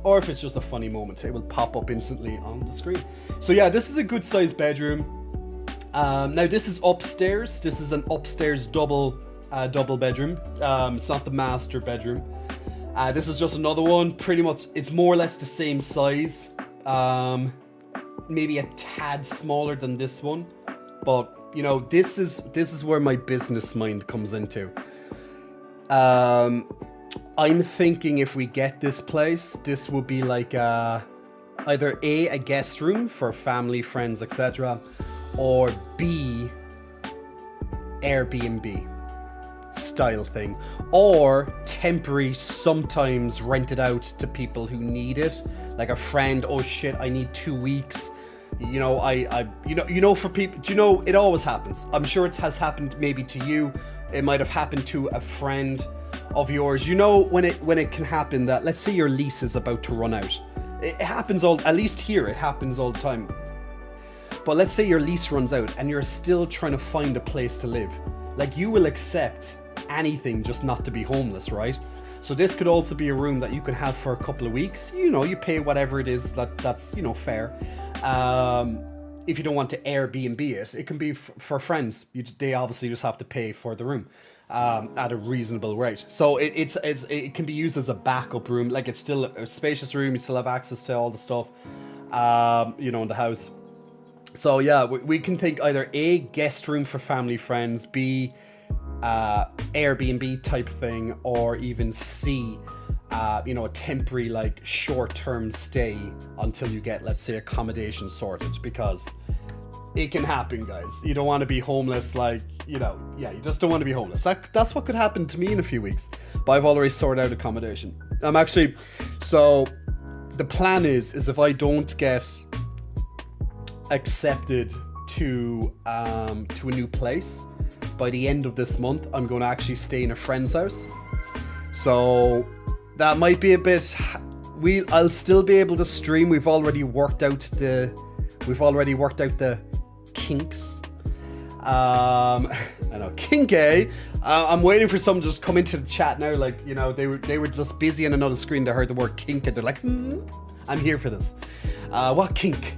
Or if it's just a funny moment, it will pop up instantly on the screen. So yeah, this is a good sized bedroom. Now this is upstairs. This is an upstairs double bedroom. It's not the master bedroom. This is just another one. Pretty much, it's more or less the same size. Maybe a tad smaller than this one, but you know, this is where my business mind comes into. I'm thinking if we get this place, this will be like either a guest room for family, friends, etc., or B, Airbnb style thing, or temporary, sometimes rented out to people who need it, like a friend. Oh shit, I need 2 weeks. You know, you know, for people, do you know, it always happens. I'm sure it has happened maybe to you. It might have happened to a friend of yours. You know, when it can happen that, let's say your lease is about to run out. It happens at least here, it happens all the time. But let's say your lease runs out and you're still trying to find a place to live. Like, you will accept anything just not to be homeless, right? So this could also be a room that you can have for a couple of weeks. You know, you pay whatever it is that's, you know, fair. If you don't want to Airbnb it can be for friends. They obviously just have to pay for the room at a reasonable rate. So it can be used as a backup room. Like, it's still a spacious room. You still have access to all the stuff, you know, in the house. So yeah, we can think either A, guest room for family, friends, B, Airbnb type thing, or even C, you know, a temporary, like, short-term stay until you get, let's say, accommodation sorted, because it can happen, guys. You don't want to be homeless, like, you know, yeah, you just don't want to be homeless. That's what could happen to me in a few weeks, but I've already sorted out accommodation. I'm actually, so the plan is if I don't get accepted to a new place by the end of this month, I'm going to actually stay in a friend's house. So that might be a bit. I'll still be able to stream. We've already worked out the kinks. I know, kink, eh? I'm waiting for someone to just come into the chat now. Like, you know, they were just busy on another screen. They heard the word kink and they're like, I'm here for this. What kink?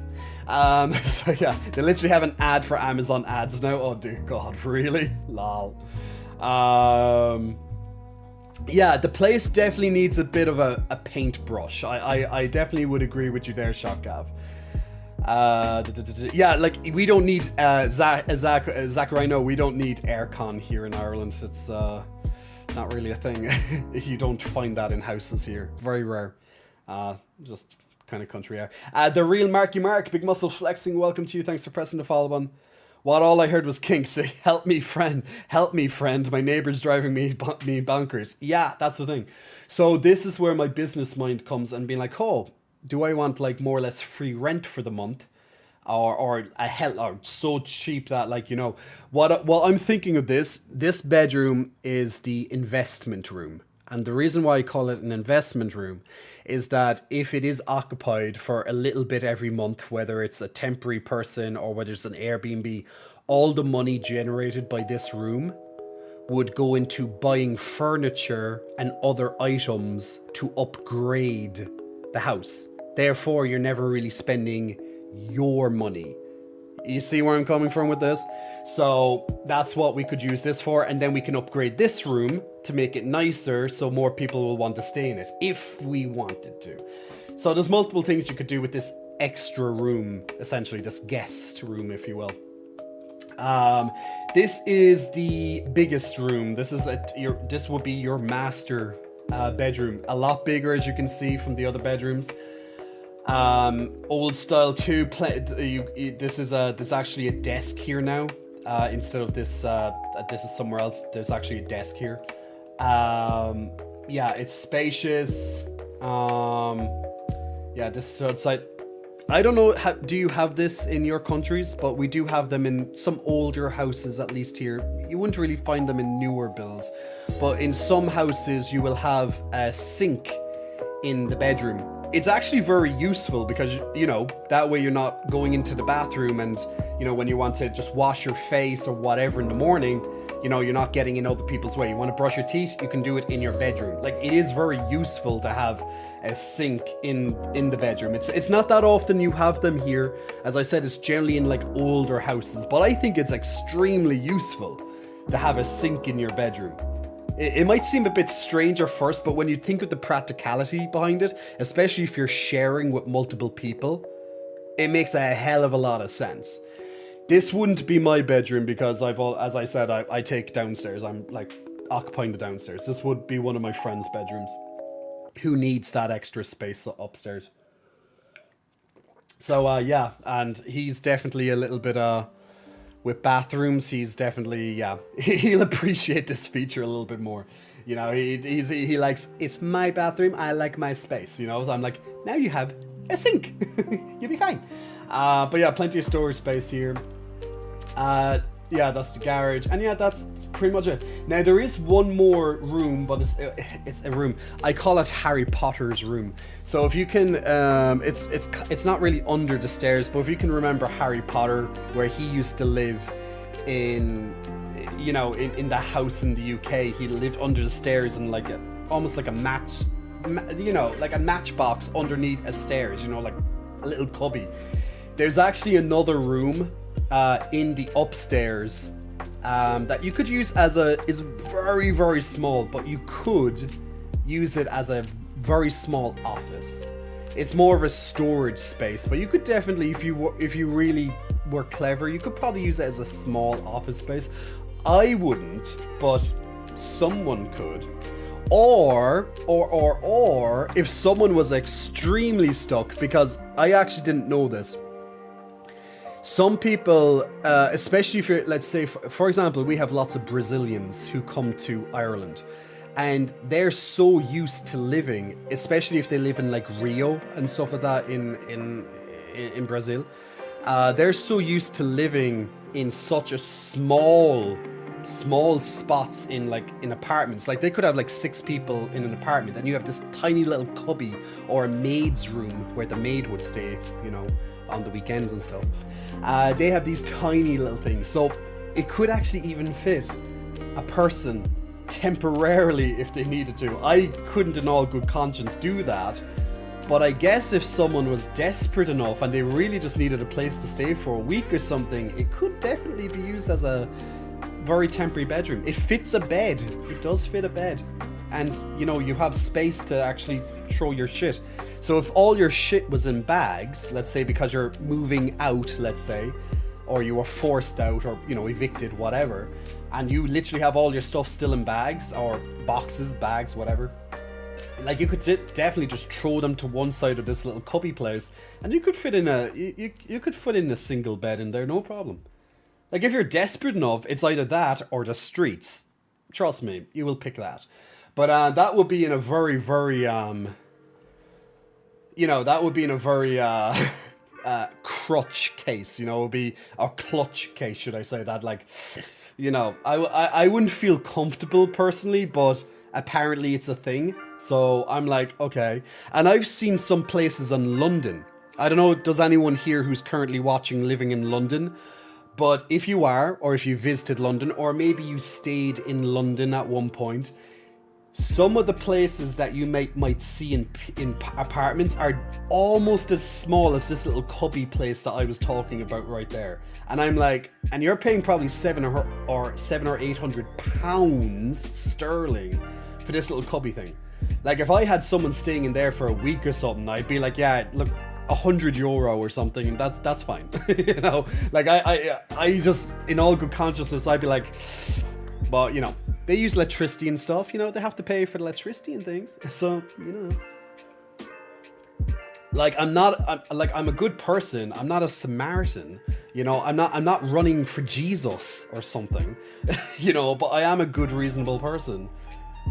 So yeah, they literally have an ad for Amazon ads now. Oh dear God, really? Lol. Yeah, the place definitely needs a bit of a paintbrush. I definitely would agree with you there, Shotgav. Yeah, like, we don't need Zachary, no, we don't need aircon here in Ireland. It's not really a thing. You don't find that in houses here. Very rare. Just kind of country air. The real Marky Mark, big muscle flexing, welcome to you. Thanks for pressing the follow button. What all I heard was King say, help me friend, my neighbor's driving me bonkers. Yeah, that's the thing. So this is where my business mind comes and being like, oh, do I want, like, more or less free rent for the month, or so cheap that, like, you know, what I'm thinking of this bedroom is the investment room. And the reason why I call it an investment room is that if it is occupied for a little bit every month, whether it's a temporary person or whether it's an Airbnb, all the money generated by this room would go into buying furniture and other items to upgrade the house. Therefore, you're never really spending your money. You see where I'm coming from with this? So that's what we could use this for, and then we can upgrade this room to make it nicer so more people will want to stay in it, if we wanted to. So there's multiple things you could do with this extra room, essentially, this guest room, if you will. This is the biggest room. This would be your master bedroom. A lot bigger, as you can see from the other bedrooms. Old style too. There's actually a desk here now. Instead of this is somewhere else. There's actually a desk here. Yeah, it's spacious. Yeah, this is outside. I don't know, do you have this in your countries? But we do have them in some older houses, at least here. You wouldn't really find them in newer builds. But in some houses, you will have a sink in the bedroom. It's actually very useful because, you know, that way you're not going into the bathroom and, you know, when you want to just wash your face or whatever in the morning, you know, you're not getting in other people's way. You want to brush your teeth, you can do it in your bedroom. Like, it is very useful to have a sink in the bedroom. It's not that often you have them here. As I said, it's generally in like older houses, but I think it's extremely useful to have a sink in your bedroom. It might seem a bit strange at first, but when you think of the practicality behind it, especially if you're sharing with multiple people, it makes a hell of a lot of sense. This wouldn't be my bedroom because as I said, I take downstairs. I'm like occupying the downstairs. This would be one of my friend's bedrooms who needs that extra space upstairs. So yeah, and he's definitely a little bit with bathrooms, he's definitely, yeah, he'll appreciate this feature a little bit more. You know, he likes, it's my bathroom, I like my space, you know, so I'm like, now you have a sink, you'll be fine. But yeah, plenty of storage space here. Yeah, that's the garage, and yeah, that's pretty much it. Now there is one more room, but it's a room. I call it Harry Potter's room. So if you can, it's not really under the stairs, but if you can remember Harry Potter, where he used to live in, you know, in the house in the UK, he lived under the stairs in like almost like a like a matchbox underneath a stairs, you know, like a little cubby. There's actually another room in the upstairs that you could use as is very, very small, but you could use it as a very small office. It's more of a storage space, but you could definitely, if you really were clever, you could probably use it as a small office space. I wouldn't, but someone could. Or if someone was extremely stuck, because I actually didn't know this. Some people, especially if you're, let's say, for example, we have lots of Brazilians who come to Ireland, and they're so used to living, especially if they live in like Rio and stuff like that in Brazil. They're so used to living in such a small spots in apartments. Like, they could have like 6 people in an apartment, and you have this tiny little cubby or a maid's room where the maid would stay, you know, on the weekends and stuff. They have these tiny little things, so it could actually even fit a person temporarily if they needed to. I couldn't in all good conscience do that, but I guess if someone was desperate enough and they really just needed a place to stay for a week or something, it could definitely be used as a very temporary bedroom. It fits a bed. It does fit a bed. And, you know, you have space to actually throw your shit. So if all your shit was in bags, let's say because you're moving out, let's say, or you were forced out, or, you know, evicted, whatever, and you literally have all your stuff still in bags or boxes, bags, whatever, like, you could definitely just throw them to one side of this little cubby place, and you could fit in you could fit in a single bed in there, no problem. Like, if you're desperate enough, it's either that or the streets. Trust me, you will pick that. But that would be in a very, very, you know, that would be in a very crutch case, you know, it would be a clutch case, should I say that? Like, you know, I wouldn't feel comfortable personally, but apparently it's a thing. So I'm like, okay. And I've seen some places in London. I don't know, does anyone here who's currently watching living in London? But if you are, or if you visited London, or maybe you stayed in London at one point, some of the places that you might see in apartments are almost as small as this little cubby place that I was talking about right there. And I'm like, and you're paying probably £700 or £800 sterling for this little cubby thing. Like, if I had someone staying in there for a week or something, I'd be like, yeah, look, €100 or something, and that's fine. You know, like, I just, in all good consciousness, I'd be like, but, you know, they use electricity and stuff, you know, they have to pay for the electricity and things. So, you know, like, I'm a good person. I'm not a Samaritan, you know, I'm not running for Jesus or something, you know, but I am a good, reasonable person.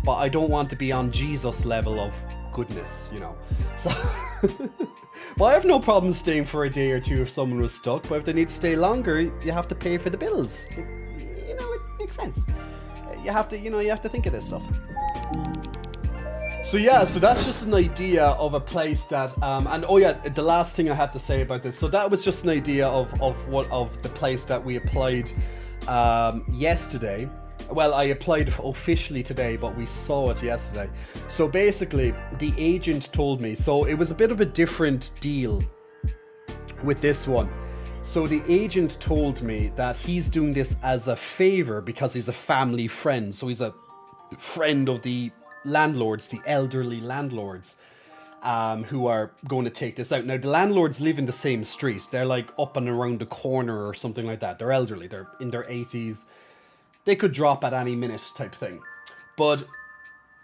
But I don't want to be on Jesus level of goodness, you know. So, well, I have no problem staying for a day or two if someone was stuck. But if they need to stay longer, you have to pay for the bills. You know, it makes sense. You have to think of this stuff. So yeah, so that's just an idea of a place that, and oh yeah, the last thing I had to say about this. So that was just an idea of the place that we applied yesterday. well, I applied officially today, but we saw it yesterday. So basically, the agent told me, so it was a bit of a different deal with this one. So the agent told me that he's doing this as a favor because he's a family friend. So he's a friend of the landlords, the elderly landlords, who are going to take this out. Now, the landlords live in the same street. They're like up and around the corner or something like that. They're elderly. They're in their 80s. They could drop at any minute type thing. But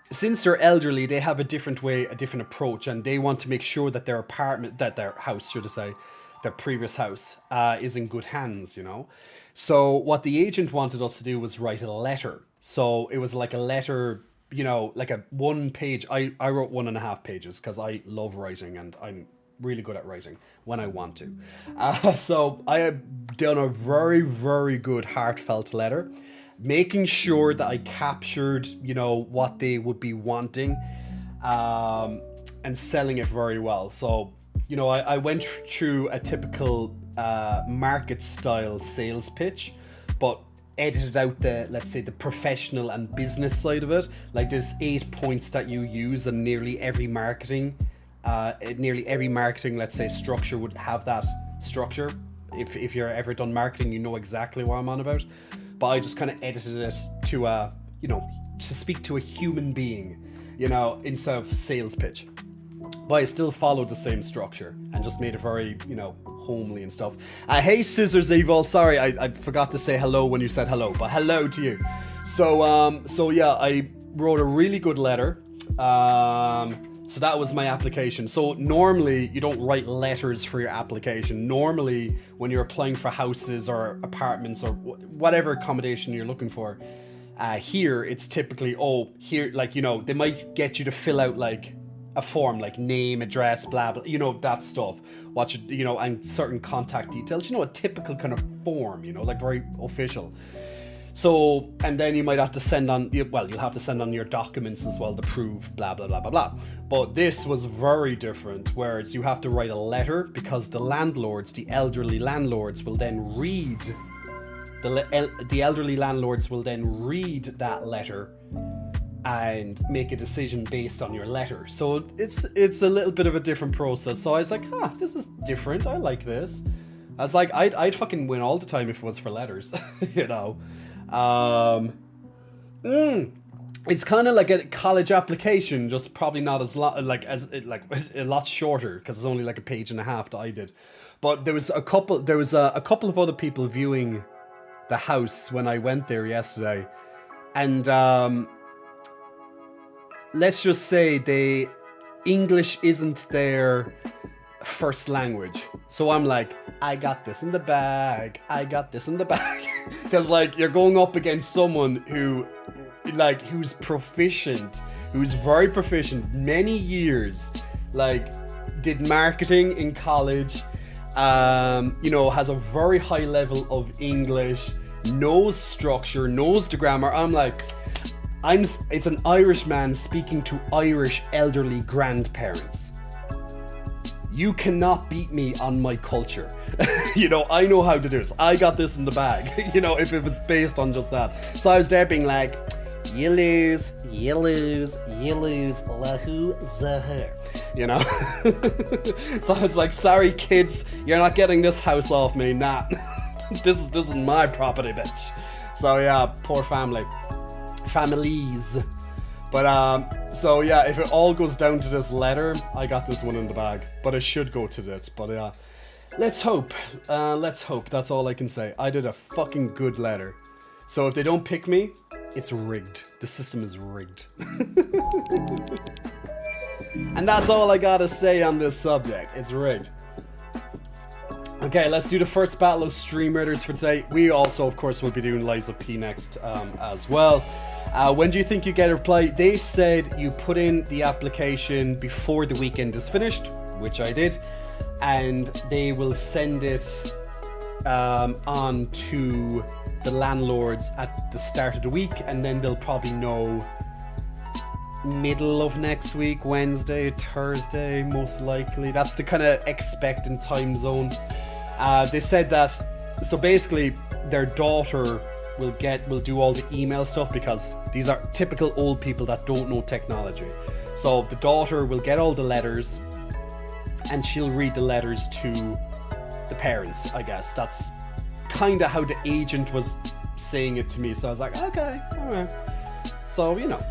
since they're elderly, they have a different way, a different approach, and they want to make sure that their apartment, that their house, should I say, their previous house, is in good hands, you know? So what the agent wanted us to do was write a letter. So it was like a letter, you know, like a 1 page. I wrote 1.5 pages because I love writing and I'm really good at writing when I want to. So I have done a very, very good heartfelt letter, making sure that I captured, you know, what they would be wanting, and selling it very well. So, you know, I went through a typical market style sales pitch, but edited out the, let's say, the professional and business side of it. Like there's 8 points that you use, and nearly every marketing, let's say, structure would have that structure. If you're ever done marketing, you know exactly what I'm on about. But I just kind of edited it to, you know, to speak to a human being, you know, instead of a sales pitch. But I still followed the same structure and just made it very, you know, homely and stuff. Hey, Scissors Evil, sorry, I forgot to say hello when you said hello, but hello to you. So yeah, I wrote a really good letter. So that was my application. So normally you don't write letters for your application. Normally when you're applying for houses or apartments or whatever accommodation you're looking for, here it's typically, here, like, you know, they might get you to fill out like a form, like name, address, blah, blah, you know, that stuff. What you know, and certain contact details, you know, a typical kind of form, you know, like very official. So, and then you might have to send on, well, you'll have to send on your documents as well to prove blah, blah, blah, blah, blah. But this was very different, whereas you have to write a letter because the landlords, the elderly landlords will then read, the elderly landlords will then read that letter and make a decision based on your letter. So it's a little bit of a different process. So I was like, this is different. I like this. I was like, I'd fucking win all the time if it was for letters, you know. It's kind of like a college application, just probably not as long, like a lot shorter because it's only like 1.5 pages that I did. But there was a couple of other people viewing the house when I went there yesterday, and let's just say English isn't their first language. So I'm like, I got this in the bag. Because like you're going up against someone who's proficient, who's very proficient, many years, like did marketing in college, you know, has a very high level of English, knows structure, knows the grammar. I'm like, it's an Irish man speaking to Irish elderly grandparents. You cannot beat me on my culture. You know, I know how to do this. I got this in the bag, you know, if it was based on just that. So I was there being like, you lose, lahu, zahar. You know? So it's like, sorry kids, you're not getting this house off me, nah. This isn't my property, bitch. So yeah, poor families. But so yeah, if it all goes down to this letter, I got this one in the bag. But it should go to it. But yeah, let's hope. That's all I can say. I did a fucking good letter. So if they don't pick me, it's rigged. The system is rigged. And that's all I gotta say on this subject. It's rigged. Okay, let's do the first battle of Stream Raiders for today. We also, of course, will be doing Liza P next as well. When do you think you get a reply? They said you put in the application before the weekend is finished, which I did, and they will send it on to the landlords at the start of the week, and then they'll probably know middle of next week, Wednesday, Thursday, most likely. That's the kind of expectant time zone. They said that, so basically their daughter will do all the email stuff, because these are typical old people that don't know technology. So the daughter will get all the letters, and she'll read the letters to the parents, I guess. That's kind of how the agent was saying it to me. So I was like, okay, alright. So, you know,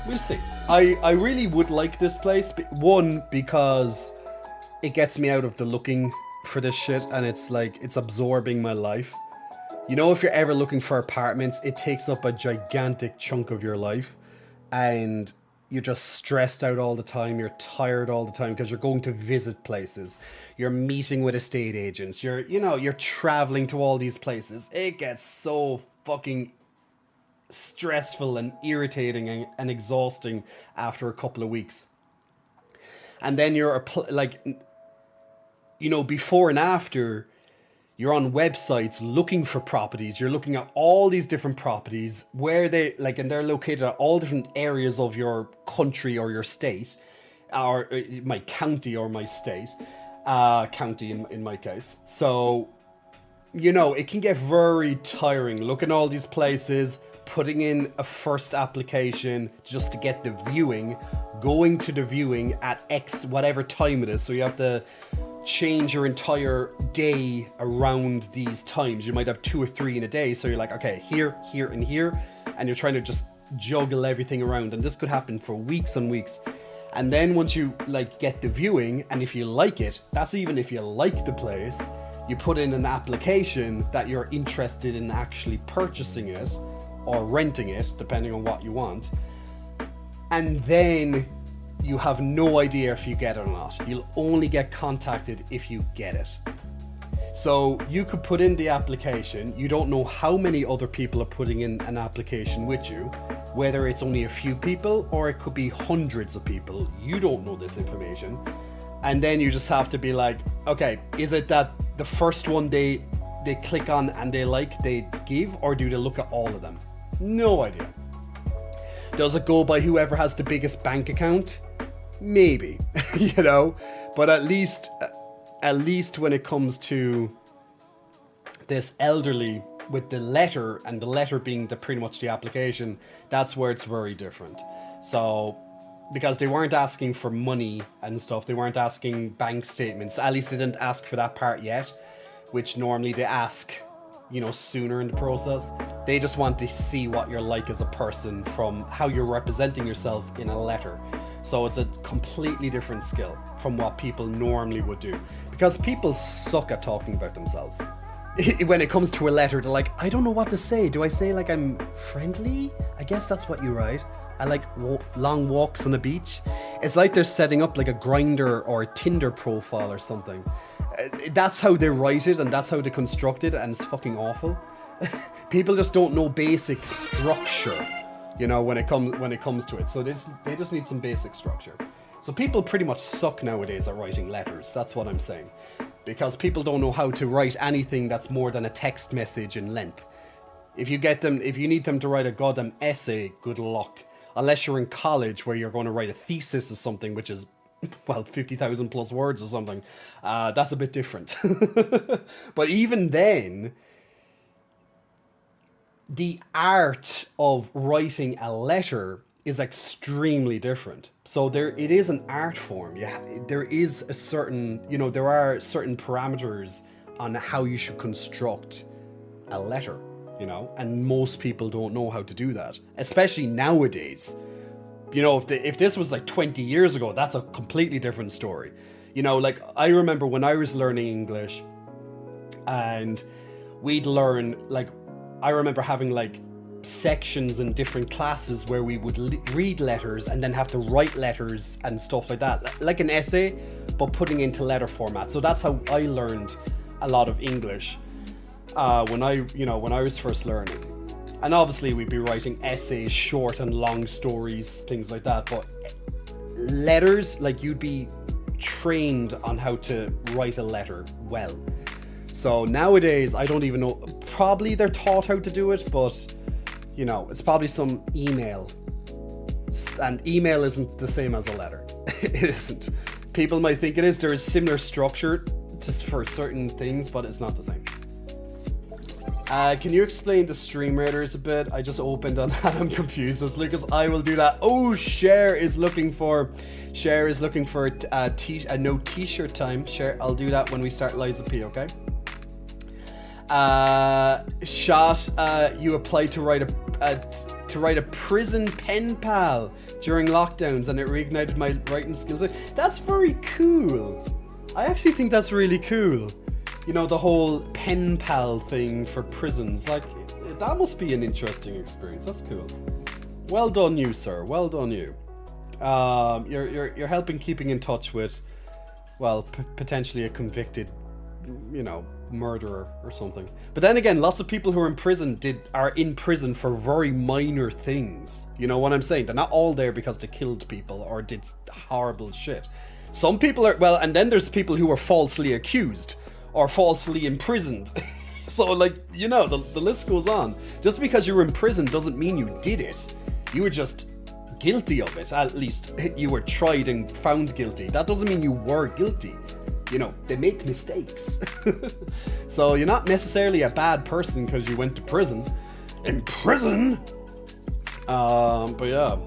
we'll see. I really would like this place. One, because it gets me out of the looking for this shit, and it's like, it's absorbing my life. You know, if you're ever looking for apartments, it takes up a gigantic chunk of your life, and you're just stressed out all the time. You're tired all the time because you're going to visit places. You're meeting with estate agents. You're traveling to all these places. It gets so fucking stressful and irritating and exhausting after a couple of weeks. And then you're like, you know, before and after, you're on websites looking for properties. You're looking at all these different properties where they like, and they're located at all different areas of your country or your state, or my county or my state, county in my case. So, you know, it can get very tiring looking at all these places, putting in a first application just to get the viewing, going to the viewing at X whatever time it is. So you have to change your entire day around these times. You might have 2 or 3 in a day, so you're like, okay, here, and here, and you're trying to just juggle everything around, and this could happen for weeks and weeks. And then once you like get the viewing, and if you like it, that's even if you like the place, you put in an application that you're interested in actually purchasing it or renting it, depending on what you want, and then you have no idea if you get it or not. You'll only get contacted if you get it. So you could put in the application. You don't know how many other people are putting in an application with you, whether it's only a few people or it could be hundreds of people. You don't know this information. And then you just have to be like, okay, is it that the first one they click on and they give, or do they look at all of them? No idea. Does it go by whoever has the biggest bank account? Maybe, you know, but at least when it comes to this elderly with the letter, and the letter being pretty much the application, that's where it's very different. So, because they weren't asking for money and stuff, they weren't asking bank statements, at least they didn't ask for that part yet, which normally they ask, you know, sooner in the process. They just want to see what you're like as a person from how you're representing yourself in a letter. So it's a completely different skill from what people normally would do, because people suck at talking about themselves. When it comes to a letter, they're like, I don't know what to say. Do I say like I'm friendly? I guess that's what you write. I like long walks on the beach. It's like they're setting up like a Grindr or a Tinder profile or something. That's how they write it, and that's how they construct it, and it's fucking awful. People just don't know basic structure, you know, when it comes to it. So they just need some basic structure. So people pretty much suck nowadays at writing letters. That's what I'm saying. Because people don't know how to write anything that's more than a text message in length. If you need them to write a goddamn essay, good luck. Unless you're in college where you're going to write a thesis or something, which is, well, 50,000 plus words or something. That's a bit different. But even then, the art of writing a letter is extremely different. So it is an art form. There is a certain, you know, there are certain parameters on how you should construct a letter, you know, and most people don't know how to do that, especially nowadays. You know, if this was like 20 years ago, that's a completely different story. You know, like I remember when I was learning English, and we'd learn, like, I remember having like sections in different classes where we would read letters and then have to write letters and stuff like that, like an essay, but putting into letter format. So that's how I learned a lot of English when I was first learning. And obviously we'd be writing essays, short and long stories, things like that. But letters, like, you'd be trained on how to write a letter well. So nowadays, I don't even know, probably they're taught how to do it, but, you know, it's probably some email. And email isn't the same as a letter. It isn't. People might think it is. There is similar structure just for certain things, but it's not the same. Can you explain the stream raiders a bit? I just opened on that. I'm confused. As Lucas, I will do that. Oh, Cher is looking for a no t-shirt time. Cher, I'll do that when we start Liza P. Okay. Shot. You applied to write a prison pen pal during lockdowns, and it reignited my writing skills. That's very cool. I actually think that's really cool. You know, the whole pen pal thing for prisons, like, that must be an interesting experience. That's cool. Well done you, sir. Well done you. You're helping keeping in touch with, well, potentially a convicted, you know, murderer or something. But then again, lots of people who are in prison for very minor things. You know what I'm saying? They're not all there because they killed people or did horrible shit. Some people are, well, and then there's people who are falsely accused or falsely imprisoned. So, like, you know, the list goes on. Just because you were in prison doesn't mean you did it. You were just guilty of it. At least you were tried and found guilty. That doesn't mean you were guilty. You know, they make mistakes. So you're not necessarily a bad person because you went to prison. In prison? But yeah.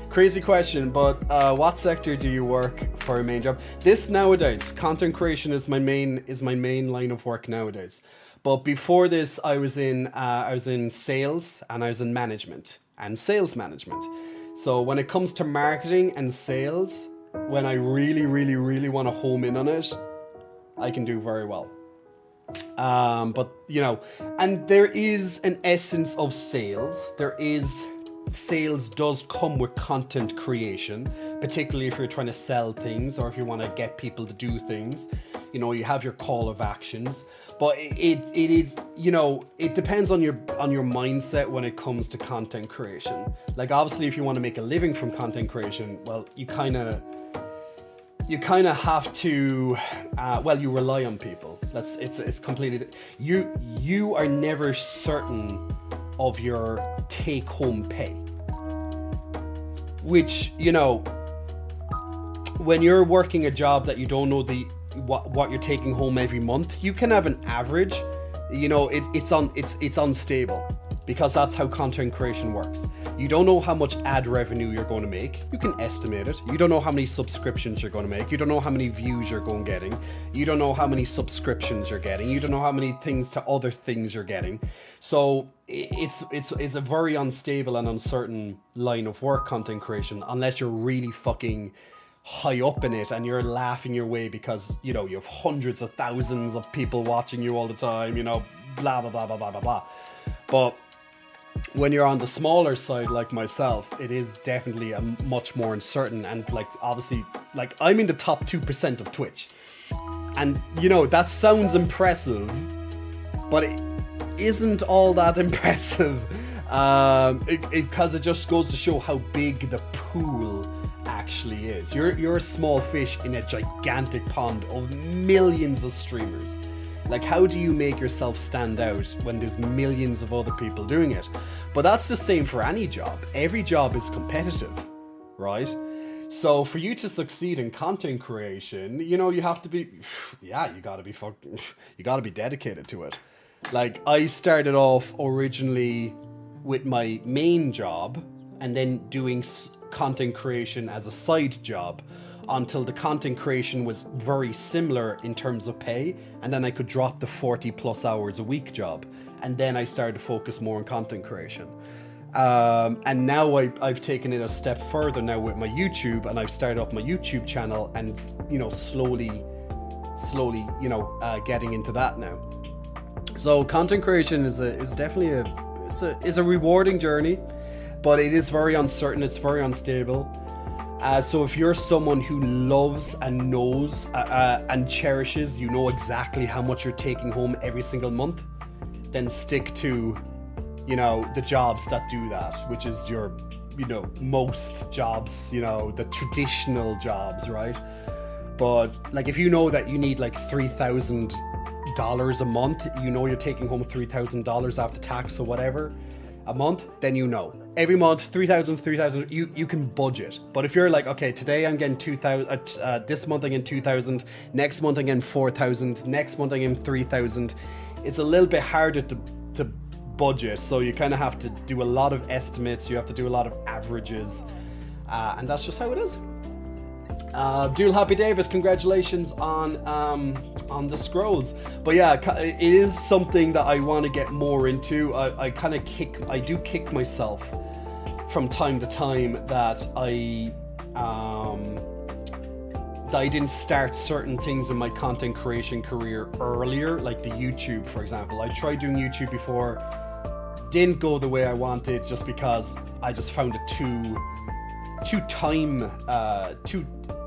Crazy question, but what sector do you work for your main job? This nowadays, content creation is my main line of work nowadays. But before this, I was in sales and I was in management and sales management. So when it comes to marketing and sales, when I really, really, really want to home in on it, I can do very well. But you know, and there is an essence of sales. Sales does come with content creation, particularly if you're trying to sell things or if you want to get people to do things. You know, you have your call of actions, but it is, you know, it depends on your mindset when it comes to content creation. Like, obviously, if you want to make a living from content creation, well, you kind of have to, you rely on people. It's completely, you are never certain of your take-home pay, which, you know, when you're working a job that you don't know what you're taking home every month, you can have an average. You know, it's unstable, because that's how content creation works. You don't know how much ad revenue you're going to make. You can estimate it. You don't know how many subscriptions you're going to make. You don't know how many views you're going getting. You don't know how many subscriptions you're getting. You don't know how many things to other things you're getting. So it's a very unstable and uncertain line of work, content creation, unless you're really fucking high up in it and you're laughing your way because, you know, you have hundreds of thousands of people watching you all the time, you know, blah, blah, blah, blah, blah, blah, blah. But when you're on the smaller side like myself, it is definitely a much more uncertain, and like, obviously, like, I'm in the top 2% of Twitch. And, you know, that sounds impressive, but it isn't all that impressive. Because it just goes to show how big the pool actually is. You're a small fish in a gigantic pond of millions of streamers. Like, how do you make yourself stand out when there's millions of other people doing it? But that's the same for any job. Every job is competitive, right? So for you to succeed in content creation, you know, you have to be, yeah, you gotta be dedicated to it. Like, I started off originally with my main job and then doing content creation as a side job, until the content creation was very similar in terms of pay, and then I could drop the 40 plus hours a week job, and then I started to focus more on content creation. And now I've taken it a step further now with my YouTube, and I've started up my YouTube channel, and, you know, slowly, you know, getting into that now. So content creation is definitely a rewarding journey, but it is very uncertain. It's very unstable. So if you're someone who loves and knows and cherishes, you know exactly how much you're taking home every single month, then stick to, you know, the jobs that do that, which is your, you know, most jobs, you know, the traditional jobs, right? But like, if you know that you need like $3,000 a month, you know you're taking home $3,000 after tax or whatever a month, then you know. Every month, 3,000, you can budget. But if you're like, okay, today I'm getting 2,000, this month I'm getting 2,000, next month I'm getting 4,000, next month I'm getting 3,000, it's a little bit harder to budget, so you kind of have to do a lot of estimates, you have to do a lot of averages, and that's just how it is. Abdul Happy Davis, congratulations on the scrolls. But yeah, it is something that I want to get more into. I do kick myself from time to time that I didn't start certain things in my content creation career earlier, like the YouTube, for example. I tried doing YouTube before, didn't go the way I wanted, just because I just found it too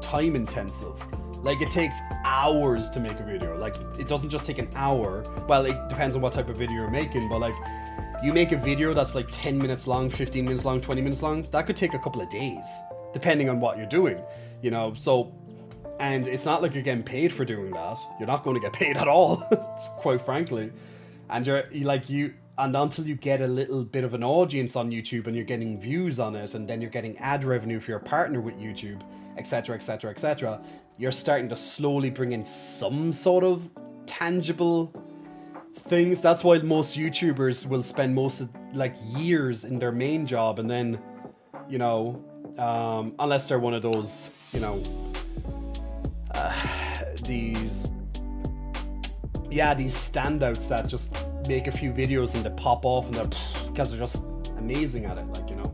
time intensive. Like, it takes hours to make a video. Like, it doesn't just take an hour. Well, it depends on what type of video you're making, but like, you make a video that's like 10 minutes long, 15 minutes long, 20 minutes long, that could take a couple of days, depending on what you're doing, you know. So, and it's not like you're getting paid for doing that. You're not going to get paid at all, quite frankly. And and until you get a little bit of an audience on YouTube and you're getting views on it, and then you're getting ad revenue if you're a partner with YouTube, etc., etc., etc., you're starting to slowly bring in some sort of tangible things. That's why most YouTubers will spend most of years in their main job, and then, you know, unless they're one of those, you know, these standouts that just make a few videos and they pop off and because they're just amazing at it, like, you know.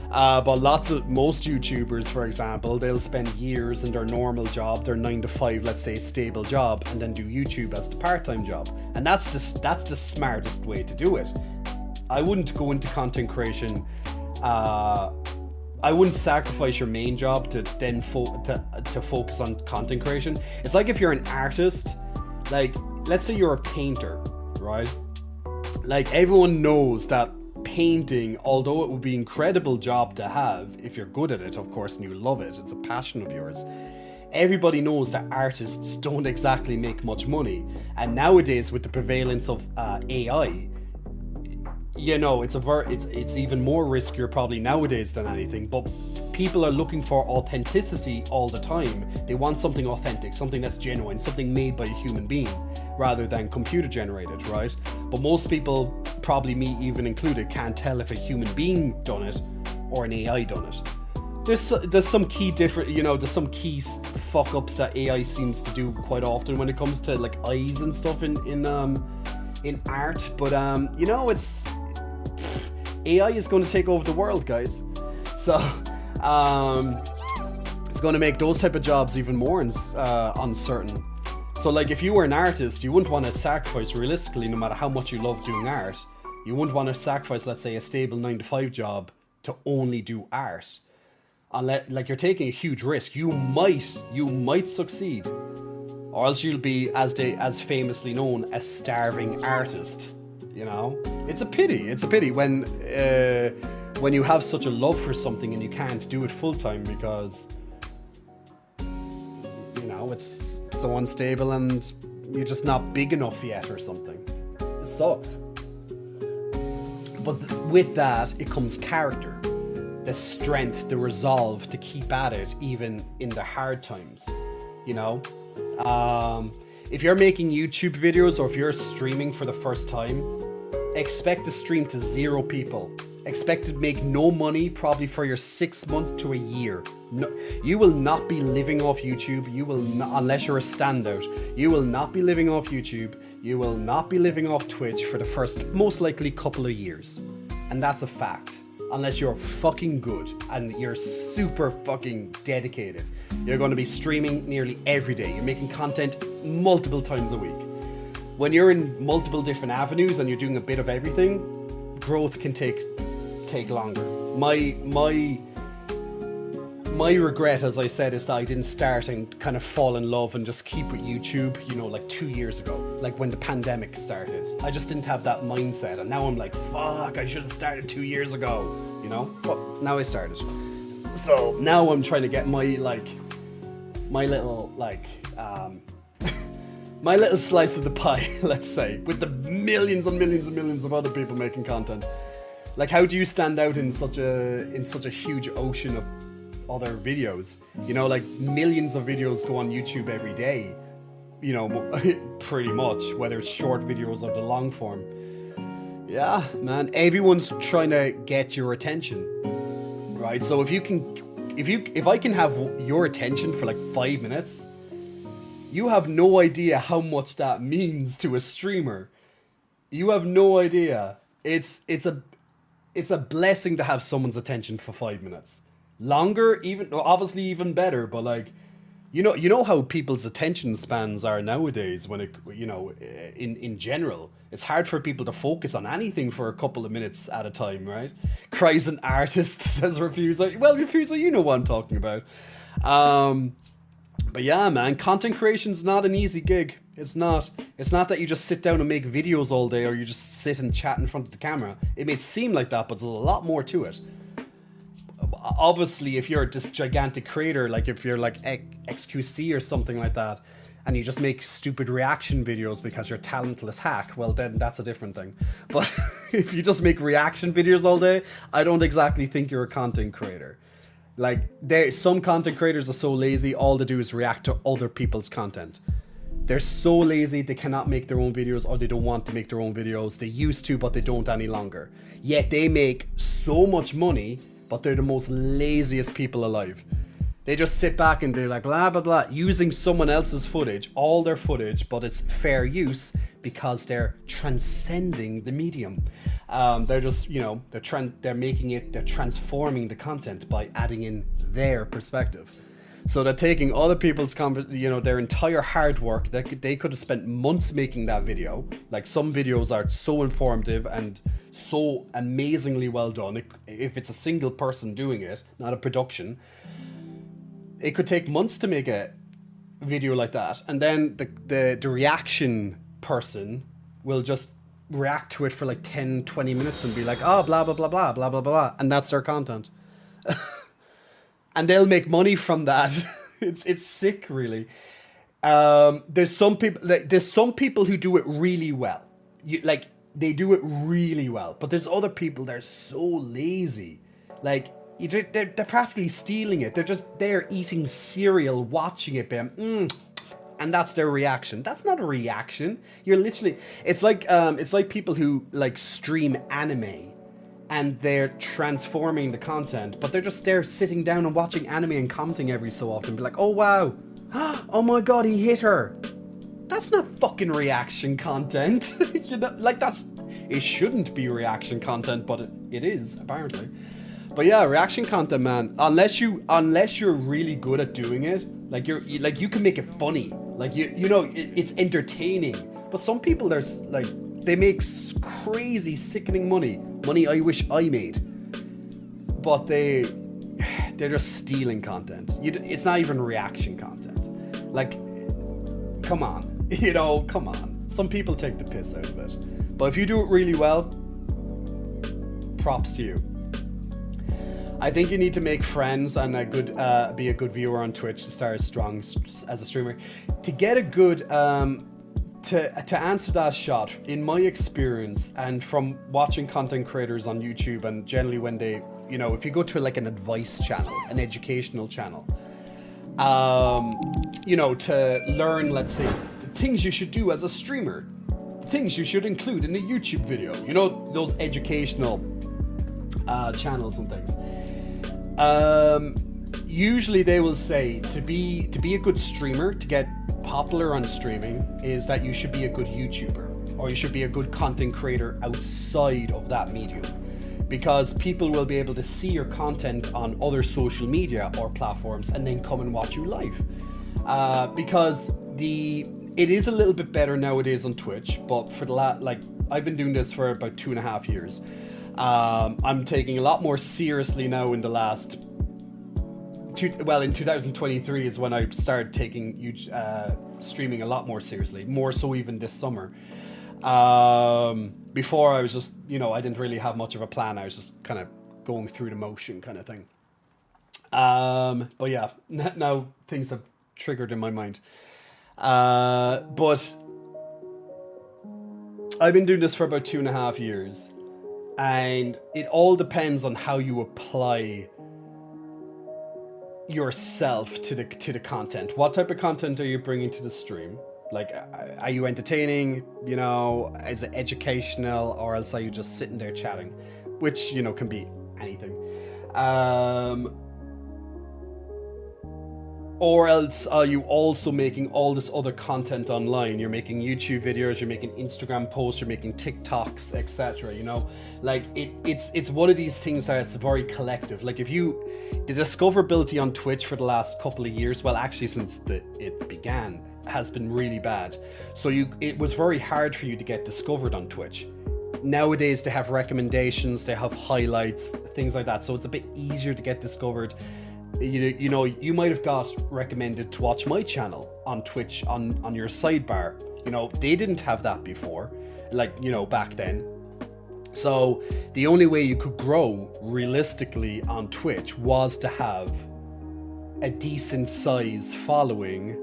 But most YouTubers, for example, they'll spend years in their normal job, their 9 to 5, let's say, stable job, and then do YouTube as the part-time job. And that's the smartest way to do it. I wouldn't go into content creation. I wouldn't sacrifice your main job to then to focus on content creation. It's like if you're an artist, like, let's say you're a painter, right? Like, everyone knows that painting, although it would be an incredible job to have if you're good at it, of course, and you love it, it's a passion of yours, everybody knows that artists don't exactly make much money. And nowadays, with the prevalence of AI, you know, it's even more riskier probably nowadays than anything. But people are looking for authenticity all the time. They want something authentic, something that's genuine, something made by a human being rather than computer generated, right? But most people, probably me even included, can't tell if a human being done it or an AI done it. There's some key different, you know, there's some key fuck ups that AI seems to do quite often when it comes to like eyes and stuff in art. But you know, AI is going to take over the world, guys. So it's going to make those type of jobs even more uncertain. So like, if you were an artist, you wouldn't want to sacrifice, realistically, no matter how much you love doing art, you wouldn't want to sacrifice, let's say, a stable 9 to 5 job to only do art. Unless, like, you're taking a huge risk. You might succeed, or else you'll be, as famously known, a starving artist. You know, it's a pity when you have such a love for something and you can't do it full time because, you know, it's so unstable and you're just not big enough yet or something. It sucks. But with that, it comes character, the strength, the resolve to keep at it even in the hard times. You know, if you're making YouTube videos or if you're streaming for the first time, expect to stream to 0 people. Expect to make no money probably for your 6 months to a year. No, you will not be living off YouTube. You will not, unless you're a standout. You will not be living off YouTube. You will not be living off Twitch for the first, most likely, couple of years. And that's a fact. Unless you're fucking good and you're super fucking dedicated. You're going to be streaming nearly every day. You're making content multiple times a week. When you're in multiple different avenues and you're doing a bit of everything, growth can take longer. My regret, as I said, is that I didn't start and kind of fall in love and just keep with YouTube, you know, like 2 years ago, like when the pandemic started. I just didn't have that mindset, and now I'm like, fuck, I should have started 2 years ago, you know? But now I started. So now I'm trying to get my little my little slice of the pie, let's say, with the millions and millions and millions of other people making content. Like, how do you stand out in such a huge ocean of other videos? You know, like, millions of videos go on YouTube every day, you know, pretty much, whether it's short videos or the long form. Yeah, man. Everyone's trying to get your attention, right? So if I can have your attention for like 5 minutes, you have no idea how much that means to a streamer. You have no idea. It's a blessing to have someone's attention for 5 minutes. Longer, even obviously even better. But like, you know how people's attention spans are nowadays. When in general, it's hard for people to focus on anything for a couple of minutes at a time, right? Cries an artist, says Refuser. Well, Refuser, you know what I'm talking about. But yeah, man, content creation's not an easy gig. It's not. It's not that you just sit down and make videos all day, or you just sit and chat in front of the camera. It may seem like that, but there's a lot more to it. Obviously, if you're this gigantic creator, like if you're like XQC or something like that, and you just make stupid reaction videos because you're talentless hack, well then that's a different thing. But if you just make reaction videos all day, I don't exactly think you're a content creator. Like, some content creators are so lazy, all they do is react to other people's content. They're so lazy, they cannot make their own videos, or they don't want to make their own videos. They used to, but they don't any longer. Yet they make so much money, but they're the most laziest people alive. They just sit back and they're like, blah, blah, blah, using someone else's footage, all their footage, but it's fair use because they're transcending the medium. They're just, they're making it, they're transforming the content by adding in their perspective. So they're taking other people's, their entire hard work. They could have spent months making that video. Like, some videos are so informative and so amazingly well done. If it's a single person doing it, not a production, it could take months to make a video like that. And then the reaction person will just react to it for like 10-20 minutes and be like, oh, blah blah blah blah blah blah blah, and that's their content. And they'll make money from that. It's sick, really. There's some people who do it really well. They do it really well, but there's other people that are so lazy. Like, they're practically stealing it. They're eating cereal, watching it, and that's their reaction. That's not a reaction. You're literally, it's like people who like stream anime, and they're transforming the content, but they're just there sitting down and watching anime and commenting every so often, be like, oh wow, oh my god, he hit her. That's not fucking reaction content. It shouldn't be reaction content, but it is, apparently. But yeah, reaction content, man. Unless you're really good at doing it, you can make it funny. It's entertaining. But some people, they make crazy, sickening money. Money I wish I made. But they're just stealing content. It's not even reaction content. Like, come on, come on. Some people take the piss out of it. But if you do it really well, props to you. I think you need to make friends and be a good viewer on Twitch to start strong as a streamer. To get a good, to answer that shot, in my experience and from watching content creators on YouTube, and generally when they, if you go to like an advice channel, an educational channel, to learn, let's say, the things you should do as a streamer, the things you should include in a YouTube video, those educational channels and things. Usually they will say to be a good streamer, to get popular on streaming, is that you should be a good YouTuber, or you should be a good content creator outside of that medium, because people will be able to see your content on other social media or platforms and then come and watch you live. Because it is a little bit better nowadays on Twitch, but for I've been doing this for about 2.5 years. I'm taking a lot more seriously now in the last in 2023 is when I started taking streaming a lot more seriously, more so even this summer. Before I was just, I didn't really have much of a plan. I was just kind of going through the motion kind of thing. But yeah, now things have triggered in my mind. But I've been doing this for about 2.5 years. And it all depends on how you apply yourself to the content. What type of content are you bringing to the stream? Like, are you entertaining? You know, is it educational, or else are you just sitting there chatting, which, you know, can be anything. Or else are you also making all this other content online? You're making YouTube videos, you're making Instagram posts, you're making TikToks, etc. You know, like it's one of these things that it's very collective. Like the discoverability on Twitch for the last couple of years, well, actually since it began, has been really bad. So it was very hard for you to get discovered on Twitch. Nowadays they have recommendations, they have highlights, things like that. So it's a bit easier to get discovered. You know, you might have got recommended to watch my channel on Twitch on your sidebar. You know, they didn't have that before, like, you know, back then. So the only way you could grow realistically on Twitch was to have a decent size following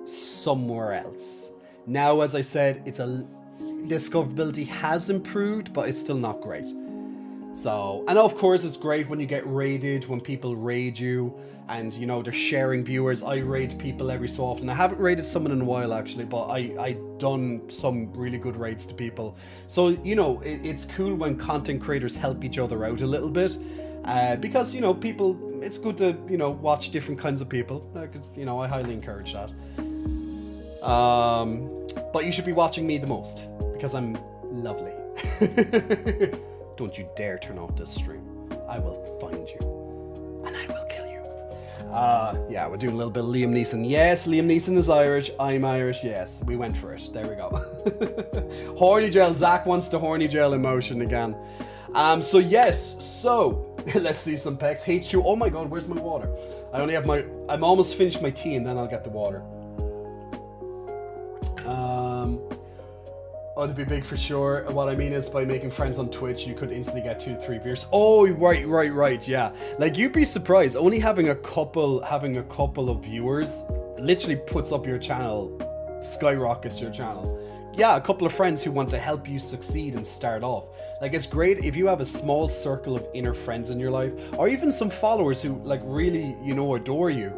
somewhere else. Now, as I said, discoverability has improved, but it's still not great. So, and of course it's great when you get raided, when people raid you, and, you know, they're sharing viewers. I raid people every so often. I haven't raided someone in a while, actually, but I done some really good raids to people. So, you know, it's cool when content creators help each other out a little bit, because, you know, it's good to, you know, watch different kinds of people. You know, I highly encourage that. But you should be watching me the most, because I'm lovely. Don't you dare turn off this stream. I will find you. And I will kill you. Yeah, we're doing a little bit of Liam Neeson. Yes, Liam Neeson is Irish. I'm Irish. Yes, we went for it. There we go. Horny gel. Zach wants the horny gel emotion again. So yes. So, let's see some pecs. H2. Oh my god, where's my water? I'm almost finished my tea, and then I'll get the water. Oh, to be big for sure. What I mean is, by making friends on Twitch, you could instantly get 2 to 3 viewers. Oh, right, yeah. Like, you'd be surprised. Only having a couple of viewers literally puts up your channel, skyrockets your channel. Yeah, a couple of friends who want to help you succeed and start off. Like, it's great if you have a small circle of inner friends in your life, or even some followers who, like, really, you know, adore you.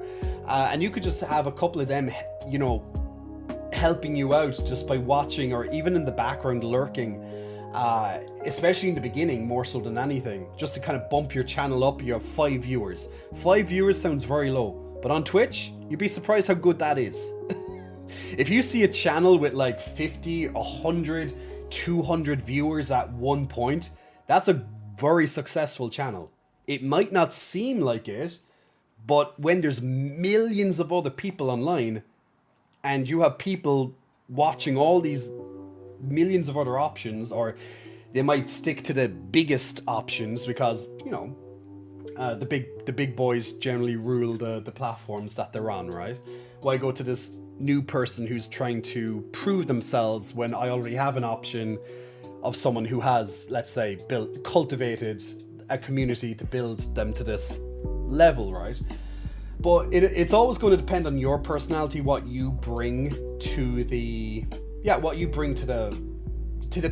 And you could just have a couple of them, you know, helping you out just by watching, or even in the background lurking, especially in the beginning, more so than anything, just to kind of bump your channel up. You have 5 viewers. 5 viewers sounds very low, but on Twitch, you'd be surprised how good that is. If you see a channel with like 50, 100, 200 viewers at one point, that's a very successful channel. It might not seem like it, but when there's millions of other people online, and you have people watching all these millions of other options, or they might stick to the biggest options because, you know, the big boys generally rule the platforms that they're on, right? Why go to this new person who's trying to prove themselves when I already have an option of someone who has, let's say, cultivated a community to build them to this level, right? But it's always going to depend on your personality, what you bring to the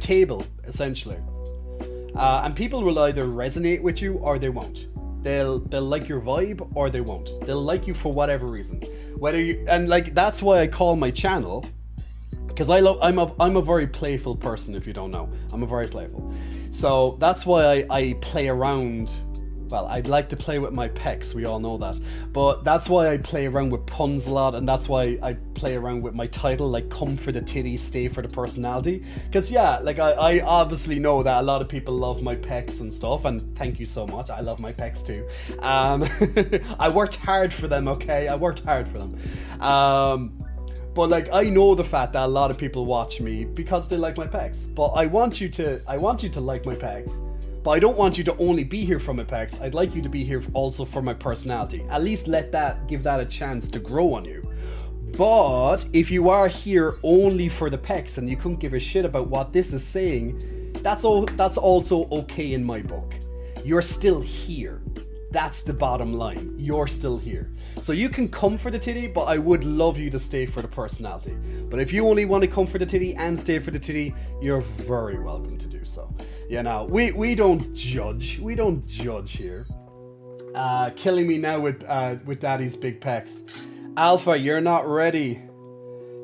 table, essentially. And people will either resonate with you or they won't. They'll like your vibe or they won't. They'll like you for whatever reason. That's why I call my channel, because I'm a very playful person. If you don't know, I'm a very playful. So that's why I play around. Well, I'd like to play with my pecs, we all know that. But that's why I play around with puns a lot, and that's why I play around with my title, like, come for the titty, stay for the personality. Because, yeah, like, I obviously know that a lot of people love my pecs and stuff, and thank you so much, I love my pecs too. I worked hard for them, okay? I worked hard for them. But, like, I know the fact that a lot of people watch me because they like my pecs. But I want you to like my pecs. But I don't want you to only be here for my pecs. I'd like you to be here also for my personality. At least give that a chance to grow on you. But if you are here only for the pecs and you couldn't give a shit about what this is saying, that's also okay in my book. You're still here. That's the bottom line. You're still here. So you can come for the titty, but I would love you to stay for the personality. But if you only want to come for the titty and stay for the titty, you're very welcome to do so. You know, we don't judge. We don't judge here. Killing me now with Daddy's big pecs. Alpha, you're not ready.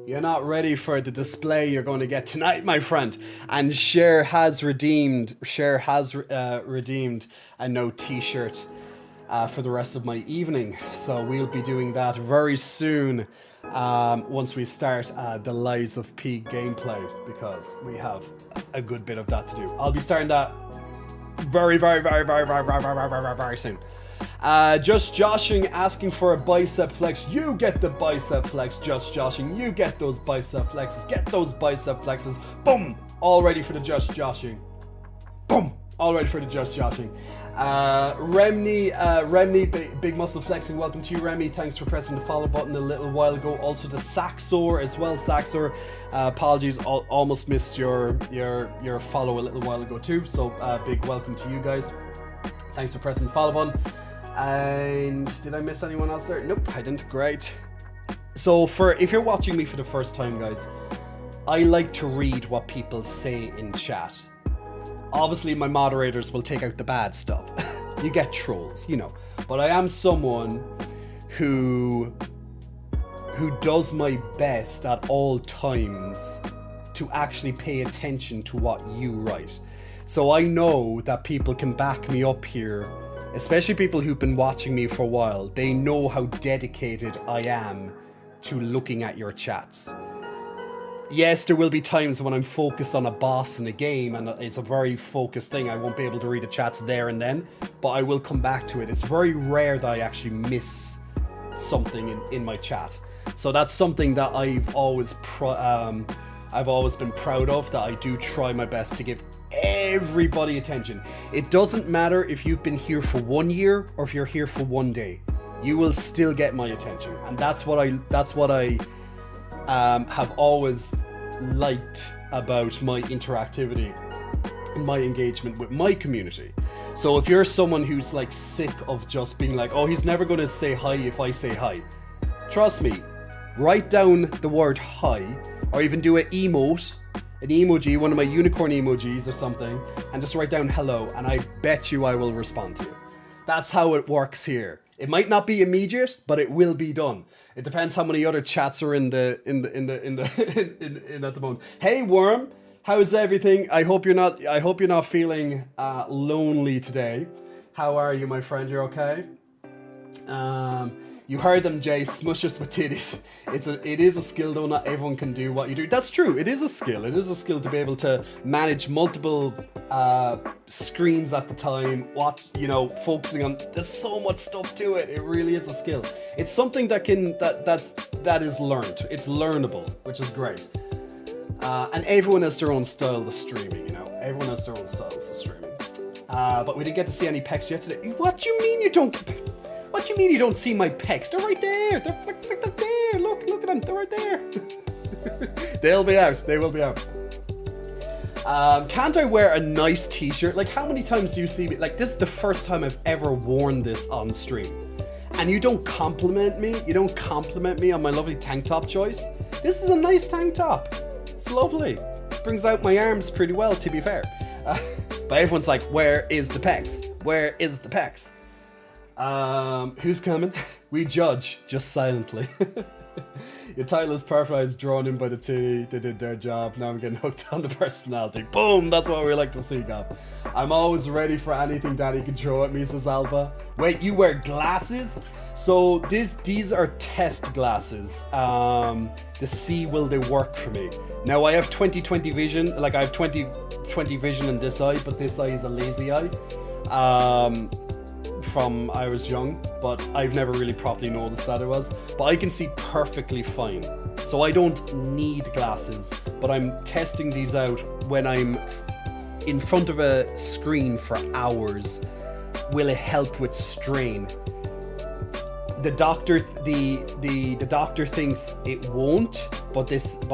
You're not ready for the display you're going to get tonight, my friend. And Cher has redeemed a no t-shirt for the rest of my evening. So we'll be doing that very soon once we start the Lies of P gameplay, because we have a good bit of that to do. I'll be starting that very soon. Just joshing, asking for a bicep flex. You get the bicep flex. Just joshing, you get those bicep flexes. Get those bicep flexes. Boom! All ready for the just joshing. Boom! All ready for the just joshing. Remney, big muscle flexing. Welcome to you, Remy. Thanks for pressing the follow button a little while ago. Also to Saxor as well. Saxor, apologies, almost missed your follow a little while ago too. So big welcome to you guys. Thanks for pressing the follow button. And did I miss anyone else there? Nope, I didn't. Great. So if you're watching me for the first time, guys, I like to read what people say in chat. Obviously, my moderators will take out the bad stuff. You get trolls, you know. But I am someone who does my best at all times to actually pay attention to what you write. So I know that people can back me up here, especially people who've been watching me for a while. They know how dedicated I am to looking at your chats. Yes, there will be times when I'm focused on a boss in a game and it's a very focused thing. I won't be able to read the chats there and then, but I will come back to it. It's very rare that I actually miss something in my chat. So that's something that I've always been proud of, that I do try my best to give everybody attention. It doesn't matter if you've been here for 1 year or if you're here for 1 day. You will still get my attention, and that's what I have always liked about my interactivity and my engagement with my community. So if you're someone who's like sick of just being like, oh, he's never going to say hi if I say hi, trust me, write down the word hi, or even do an emoji, one of my unicorn emojis or something, and just write down hello, and I bet you I will respond to you. That's how it works here. It might not be immediate, but it will be done. It depends how many other chats are in at the moment. Hey Worm, how's everything? I hope you're not feeling lonely today. How are you, my friend? You're okay? You heard them, Jay. Smush us with titties. It is a skill, though. Not everyone can do what you do. That's true. It is a skill. It is a skill to be able to manage multiple screens at the time. Focusing on. There's so much stuff to it. It really is a skill. It's something that is learned. It's learnable, which is great. And everyone has their own style of streaming. You know, everyone has their own styles of streaming. But we didn't get to see any pecs yet today. What do you mean you don't? What do you mean you don't see my pecs? They're right there. They're there. Look at them. They're right there. They'll be out. They will be out. Can't I wear a nice t-shirt? Like, how many times do you see me? Like, this is the first time I've ever worn this on stream. And you don't compliment me? You don't compliment me on my lovely tank top choice? This is a nice tank top. It's lovely. Brings out my arms pretty well, to be fair. But everyone's like, where is the pecs? Where is the pecs? Who's coming? We judge, just silently. Your title is perfect. I was drawn in by the Tiddy. They did their job. Now I'm getting hooked on the personality. Boom! That's what we like to see, Gab. I'm always ready for anything Daddy can throw at me, says Alba. Wait, you wear glasses? So these are test glasses. To see will they work for me. Now I have 20/20 vision. Like I have 20/20 vision in this eye, but this eye is a lazy eye. From I was young, but I've never really properly noticed that it was. But I can see perfectly fine, so I don't need glasses. But I'm testing these out when I'm in front of a screen for hours. Will it help with strain? The doctor thinks it won't, but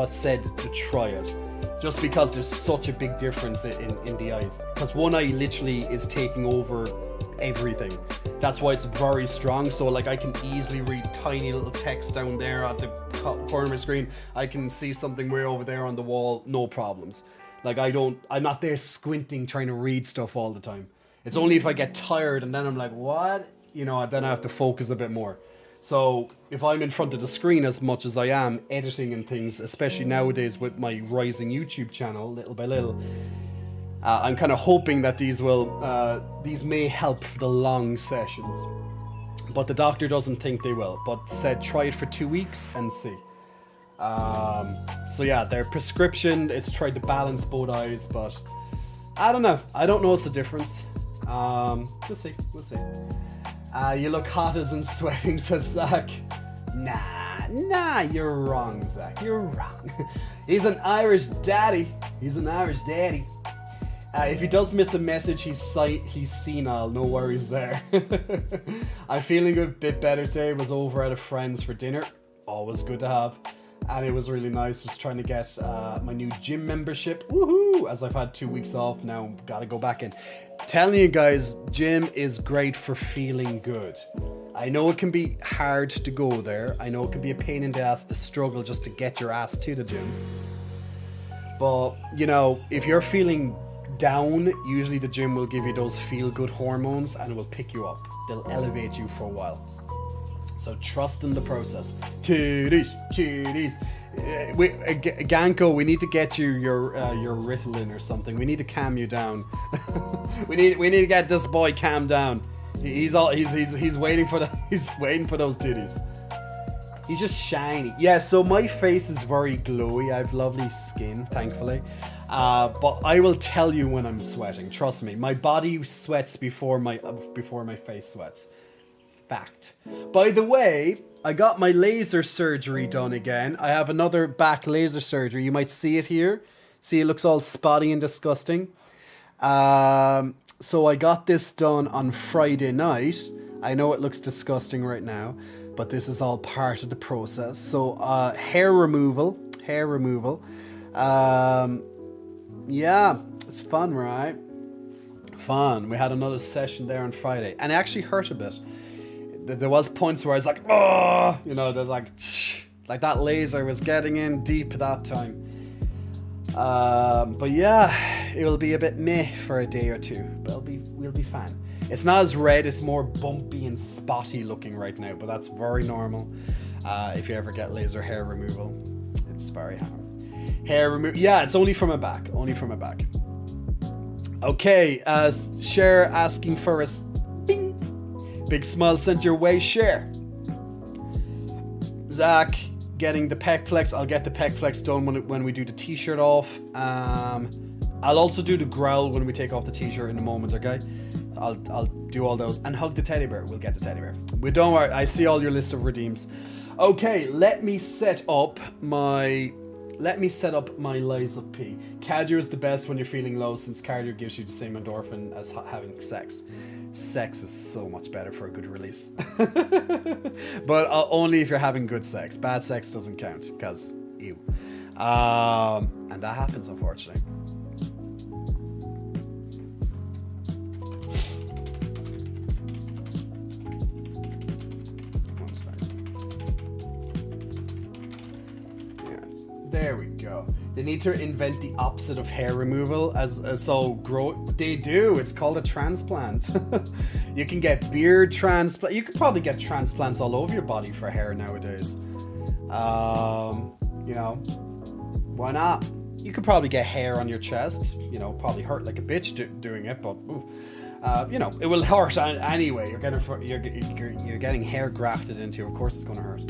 said to try it. Just because there's such a big difference in the eyes. Because one eye literally is taking over everything. That's why it's very strong. So like I can easily read tiny little text down there at the corner of my screen. I can see something way over there on the wall, no problems. Like I'm not there squinting trying to read stuff all the time. It's only if I get tired and then I'm like, what? Then I have to focus a bit more. So if I'm in front of the screen as much as I am editing and things, especially nowadays with my rising YouTube channel, little by little, I'm kind of hoping that these may help for the long sessions. But the doctor doesn't think they will, but said try it for 2 weeks and see. So yeah, their prescription is tried to balance both eyes, but I don't know. I don't notice a difference. We'll see. You look hot as in sweating, says Zach. Nah, you're wrong, Zach. You're wrong. He's an Irish daddy. If he does miss a message, he's senile. No worries there. I'm feeling a bit better today. Was over at a friend's for dinner. Always good to have. And it was really nice just trying to get my new gym membership. Woohoo! As I've had 2 weeks off, now gotta go back in. Telling you guys, gym is great for feeling good. I know it can be hard to go there. I know it can be a pain in the ass to struggle just to get your ass to the gym. But, you know, if you're feeling down, usually the gym will give you those feel-good hormones and it will pick you up. They'll elevate you for a while. So trust in the process. Tiddies. Ganko, we need to get you your Ritalin or something. We need to calm you down. we need to get this boy calmed down. He's waiting for he's waiting for those titties. He's just shiny. Yeah, so my face is very glowy. I have lovely skin, thankfully. But I will tell you when I'm sweating. Trust me, my body sweats before my face sweats. Fact. By the way, I got my laser surgery done again. I have another back laser surgery. You might see it here. See, it looks all spotty and disgusting. So I got this done on Friday night. I know it looks disgusting right now, but this is all part of the process. So hair removal. Yeah, it's fun, right? Fun. We had another session there on Friday, and it actually hurt a bit. There was points where I was like, oh, you know, they're like that laser was getting in deep that time. But yeah, it will be a bit meh for a day or two, but we'll be fine. It's not as red, it's more bumpy and spotty looking right now, but that's very normal. If you ever get laser hair removal, it's very harm. Hair removal, yeah, it's only from my back. Okay, Cher asking for us. Bing. Big smile sent your way, Cher. Zach getting the pec flex. I'll get the pec flex done when we do the t-shirt off. I'll also do the growl when we take off the t-shirt in a moment, okay? I'll do all those. And hug the teddy bear. We'll get the teddy bear. But don't worry, I see all your list of redeems. Okay, let me set up my lies of pee. Cardio is the best when you're feeling low, since cardio gives you the same endorphin as having sex. Sex is so much better for a good release. But only if you're having good sex. Bad sex doesn't count, because ew. And that happens, unfortunately. One second. Yeah, there we go. They need to invent the opposite of hair removal they do. It's called a transplant. You can get beard transplant. You could probably get transplants all over your body for hair nowadays. You know, why not? You could probably get hair on your chest. You know, probably hurt like a bitch doing it, but you know, it will hurt anyway. You're getting hair grafted into you. Of course, it's going to hurt.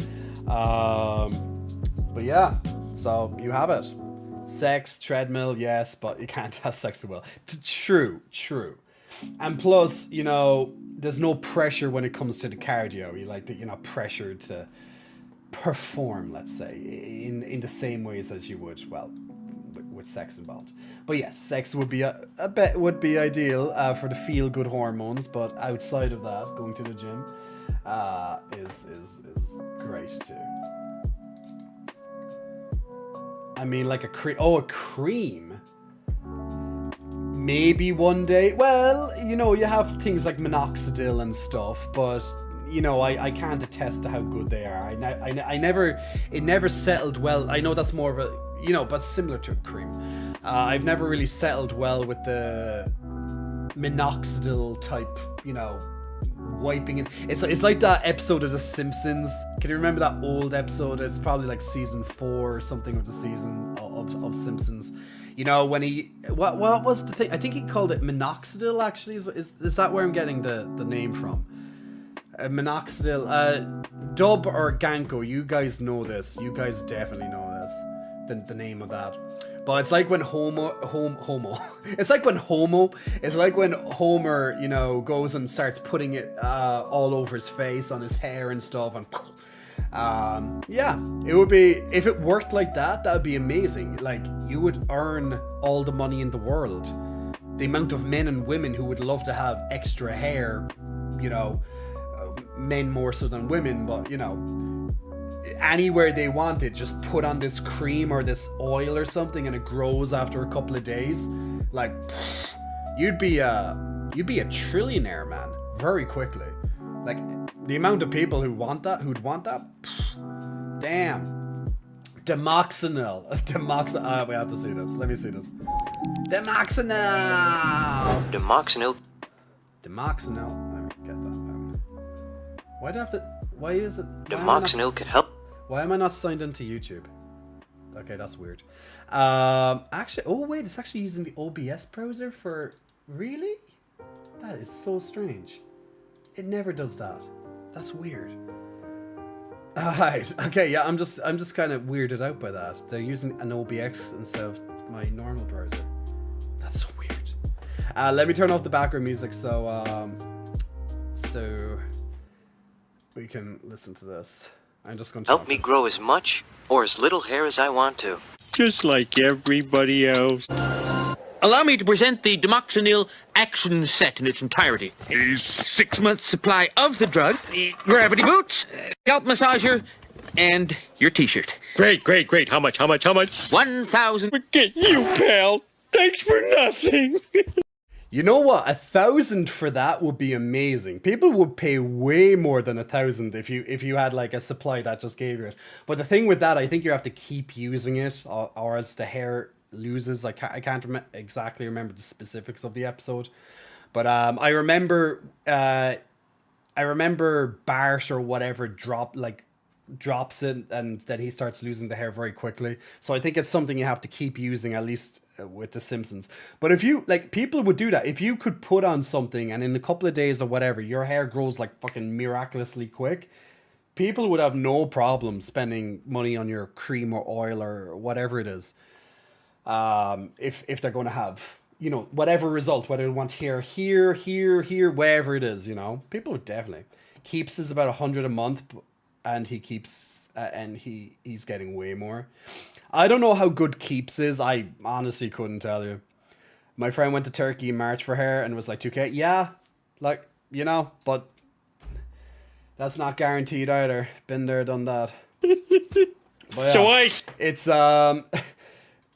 But yeah, so you have it. Sex, treadmill, yes, but you can't have sex at will. True. And plus, you know, there's no pressure when it comes to the cardio. You're not pressured to perform, let's say, in the same ways as you would, well, with sex involved. But yes, sex would be would be ideal for the feel-good hormones. But outside of that, going to the gym is great too. I mean, like a cream. Maybe one day. Well, you know, you have things like minoxidil and stuff, but you know, I can't attest to how good they are. It never settled well. I know that's more of a, you know, but similar to a cream. I've never really settled well with the minoxidil type, you know, wiping it. It's like that episode of The Simpsons. Can you remember that old episode? It's probably like season 4 or something of the season of Simpsons. You know, when he what was the thing? I think he called it minoxidil. Actually, is that where I'm getting the name from? Minoxidil. Dub or Ganko, you guys know this. You guys definitely know this. The name of that. But it's like when it's like when Homer, you know, goes and starts putting it all over his face, on his hair and stuff, and yeah, it would be, if it worked like that, that would be amazing. Like, you would earn all the money in the world. The amount of men and women who would love to have extra hair, you know, men more so than women, but you know, anywhere they want it, just put on this cream or this oil or something and it grows after a couple of days. Like, you'd be a trillionaire, man, very quickly. Like, the amount of people who'd want that, damn. Demoxinil. We have to see this. Let me see this. Demoxinil. Let me get that. Why do I have to? Why is it? Demoxinil could help. Why am I not signed into YouTube? Okay, that's weird. Actually, oh wait, it's actually using the OBS browser for. Really? That is so strange. It never does that. That's weird. Alright, okay, yeah, I'm just kind of weirded out by that. They're using an OBS instead of my normal browser. That's so weird. Let me turn off the background music so we can listen to this. I'm just going to help me grow as much or as little hair as I want to. Just like everybody else. Allow me to present the Demoxinil action set in its entirety. A 6-month supply of the drug, the gravity boots, scalp massager, and your t-shirt. Great. How much? 1,000. Forget you, pal. Thanks for nothing. You know what? 1,000 for that would be amazing. People would pay way more than 1,000 if you had like a supply that just gave you it. But the thing with that, I think you have to keep using it, or else the hair loses. I can't exactly remember the specifics of the episode, but I remember Bart or whatever drops it, and then he starts losing the hair very quickly. So I think it's something you have to keep using, at least with The Simpsons. But if you, like, people would do that. If you could put on something and in a couple of days or whatever, your hair grows like fucking miraculously quick, people would have no problem spending money on your cream or oil or whatever it is. If they're going to have, you know, whatever result, whether they want here, wherever it is, you know, people would definitely. Keeps is about 100 a month, and he keeps, and he's getting way more. I don't know how good Keeps is. I honestly couldn't tell you. My friend went to Turkey in March for hair and was like, 2K. Yeah, like, you know, but that's not guaranteed either. Been there, done that. But yeah,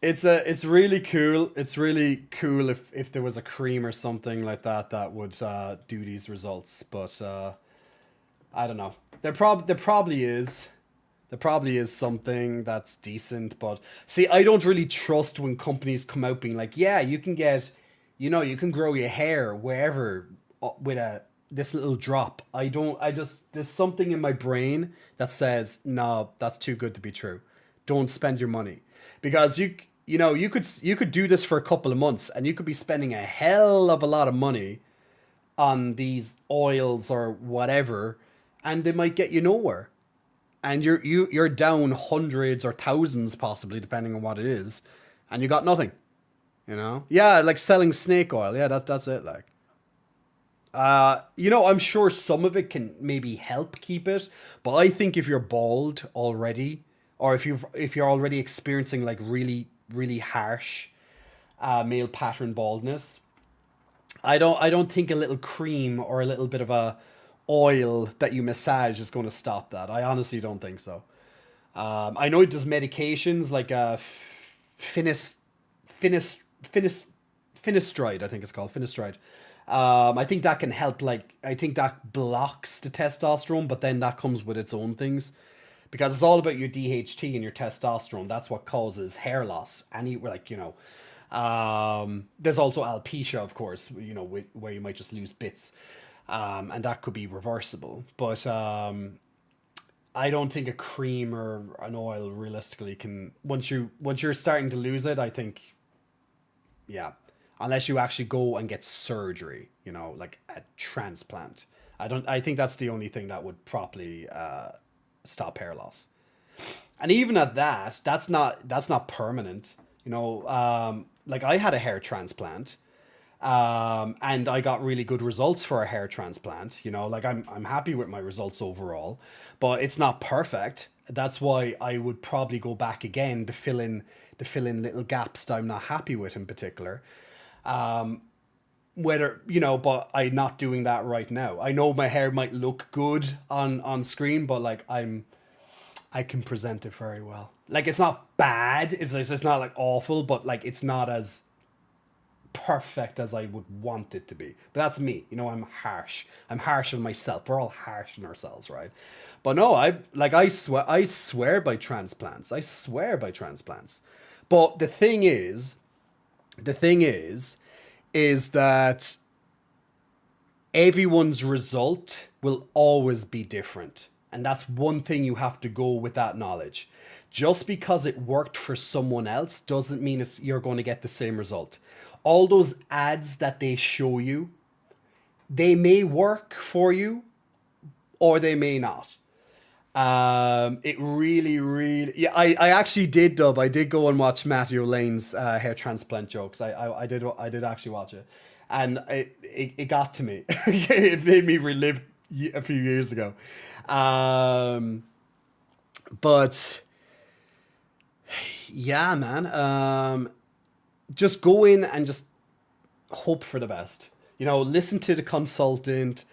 it's really cool. It's really cool if there was a cream or something like that would do these results. But I don't know. There probably is. There probably is something that's decent, but see, I don't really trust when companies come out being like, yeah, you can get, you know, you can grow your hair wherever with this little drop. There's something in my brain that says, no, that's too good to be true. Don't spend your money, because you know, you could do this for a couple of months and you could be spending a hell of a lot of money on these oils or whatever, and they might get you nowhere. And you're down hundreds or thousands possibly, depending on what it is, and you got nothing. You know? Yeah, like selling snake oil. Yeah, that's it. Like, you know, I'm sure some of it can maybe help keep it, but I think if you're bald already, or if you're already experiencing like really harsh male pattern baldness, I don't think a little cream or a little bit of a oil that you massage is going to stop that. I honestly don't think so. I know there's medications like finasteride, I think it's called finasteride. I think that can help. Like, I think that blocks the testosterone, but then that comes with its own things, because it's all about your DHT and your testosterone. That's what causes hair loss. And there's also alopecia, of course, you know, where you might just lose bits. and that could be reversible. But I don't think a cream or an oil realistically can, once you're starting to lose it, I think, yeah, unless you actually go and get surgery, like a transplant. I think that's the only thing that would properly stop hair loss. And even at that, that's not permanent. Like I had a hair transplant, and I got really good results for a hair transplant. Like I'm happy with my results overall, but it's not perfect. That's why I would probably go back again to fill in little gaps that I'm not happy with in particular. But I'm not doing that right now. I know my hair might look good on screen, but like I can present it very well. Like it's not bad. It's not like awful, but like it's not as perfect as I would want it to be. But that's me. I'm harsh. I'm harsh on myself. We're all harsh on ourselves, right? But no, I swear by transplants. I swear by transplants. But the thing is that everyone's result will always be different. And that's one thing you have to go with that knowledge. Just because it worked for someone else doesn't mean you're going to get the same result. All those ads that they show you, they may work for you or they may not. It really, really, yeah. I actually did dub. I did go and watch Matthew Lane's hair transplant jokes. I did actually watch it, and it got to me. It made me relive a few years ago. But yeah, man. Just go in and just hope for the best. Listen to the consultant.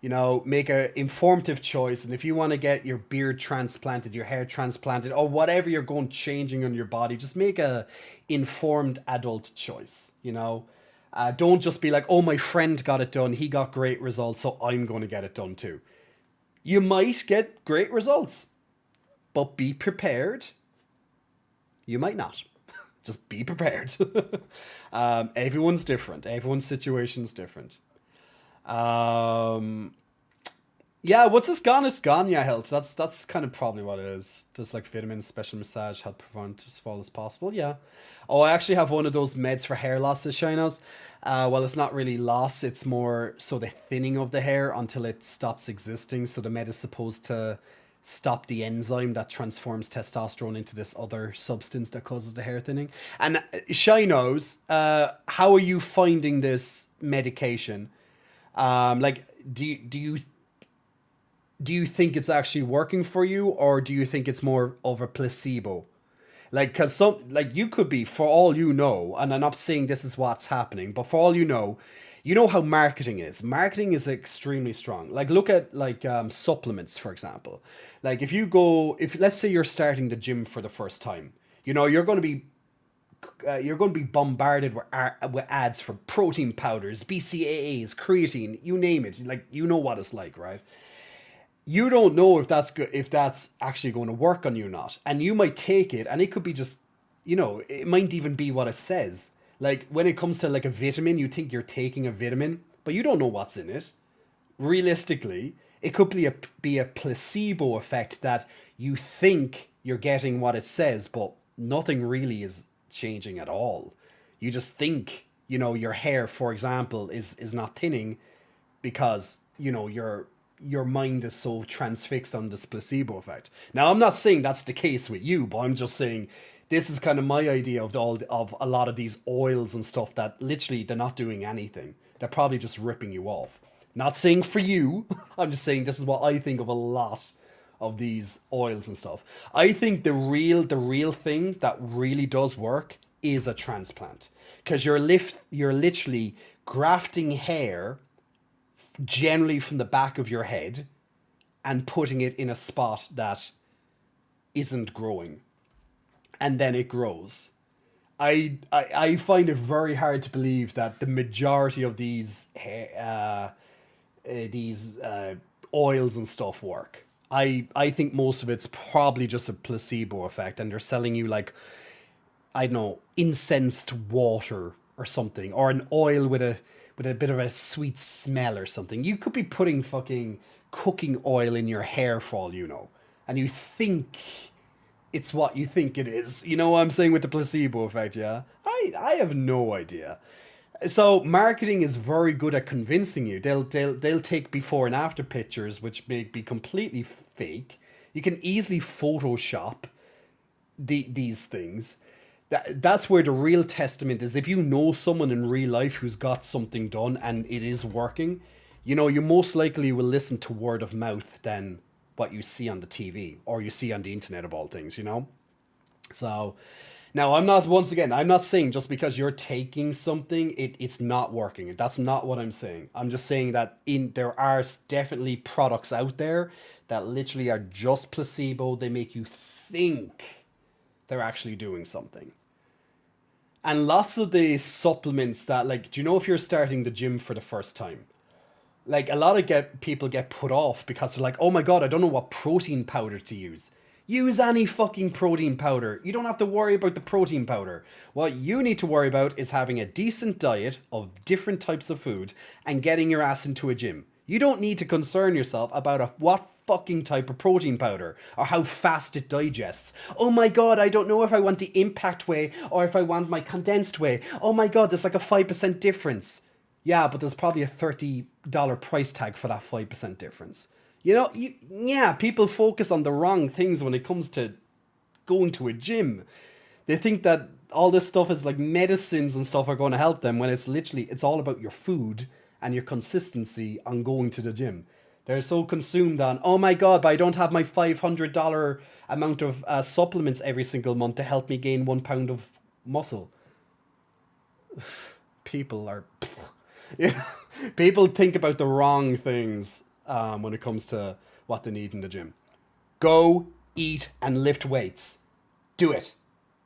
Make a informative choice. And if you want to get your beard transplanted, your hair transplanted, or whatever you're going changing on your body, just make a informed adult choice. Don't just be like, oh, my friend got it done. He got great results, so I'm going to get it done too. You might get great results, but be prepared. You might not. Just be prepared. Everyone's different. Everyone's situation's different. Yeah, what's this gone? It's gone. Yeah, health. That's kind of probably what it is. Just like vitamins, special massage, help prevent as fall as possible. Yeah. Oh, I actually have one of those meds for hair loss, Shinos. Well, it's not really loss. It's more so the thinning of the hair until it stops existing. So the med is supposed to stop the enzyme that transforms testosterone into this other substance that causes the hair thinning. And Shinos, how are you finding this medication? Like, do you think it's actually working for you, or do you think it's more of a placebo? Like, cause you could be, for all you know, and I'm not saying this is what's happening, but for all you know how marketing is. Marketing is extremely strong. Like, look at supplements, for example. Like, if let's say you're starting the gym for the first time, you're going to be bombarded with ads for protein powders, BCAAs, creatine, you name it. Like, what it's like, right? You don't know if that's good, if that's actually going to work on you or not. And you might take it, and it could be just, it might even be what it says. Like, when it comes to like a vitamin, you think you're taking a vitamin, but you don't know what's in it. Realistically, it could be a placebo effect that you think you're getting what it says, but nothing really is changing at all. You just think, your hair, for example, is not thinning because, your mind is so transfixed on this placebo effect. Now, I'm not saying that's the case with you, but I'm just saying this is kind of my idea of a lot of these oils and stuff that literally they're not doing anything. They're probably just ripping you off. Not saying for you. I'm just saying this is what I think of a lot of these oils and stuff. I think the real thing that really does work is a transplant, because you're literally grafting hair generally from the back of your head and putting it in a spot that isn't growing, and then it grows. I find it very hard to believe that the majority of these oils and stuff work. I think most of it's probably just a placebo effect, and they're selling you like, I don't know, incensed water or something, or an oil with with a bit of a sweet smell or something. You could be putting fucking cooking oil in your hair for all you know. And you think it's what you think it is. You know what I'm saying with the placebo effect, yeah? I have no idea. So marketing is very good at convincing you. They'll take before and after pictures, which may be completely fake. You can easily Photoshop these things. That's where the real testament is. If you know someone in real life who's got something done and it is working, you know, you most likely will listen to word of mouth than what you see on the TV or you see on the internet of all things, you know? So now I'm not saying just because you're taking something, it's not working. That's not what I'm saying. I'm just saying that there are definitely products out there that literally are just placebo. They make you think they're actually doing something. And lots of the supplements that, like, do you know if you're starting the gym for the first time? Like, a lot of people get put off because they're like, oh my god, I don't know what protein powder to use. Use any fucking protein powder. You don't have to worry about the protein powder. What you need to worry about is having a decent diet of different types of food and getting your ass into a gym. You don't need to concern yourself about what fucking type of protein powder or how fast it digests. Oh my god, I don't know if I want the impact whey or if I want my condensed whey. Oh my god, there's like a 5% difference. Yeah, but there's probably a $30 price tag for that 5% difference. You know, people focus on the wrong things when it comes to going to a gym. They think that all this stuff is like medicines and stuff are going to help them when it's all about your food and your consistency on going to the gym. They're so consumed on, oh my god, but I don't have my $500 amount of supplements every single month to help me gain 1 pound of muscle. People are... Yeah, people think about the wrong things when it comes to what they need in the gym. Go, eat, and lift weights. Do it.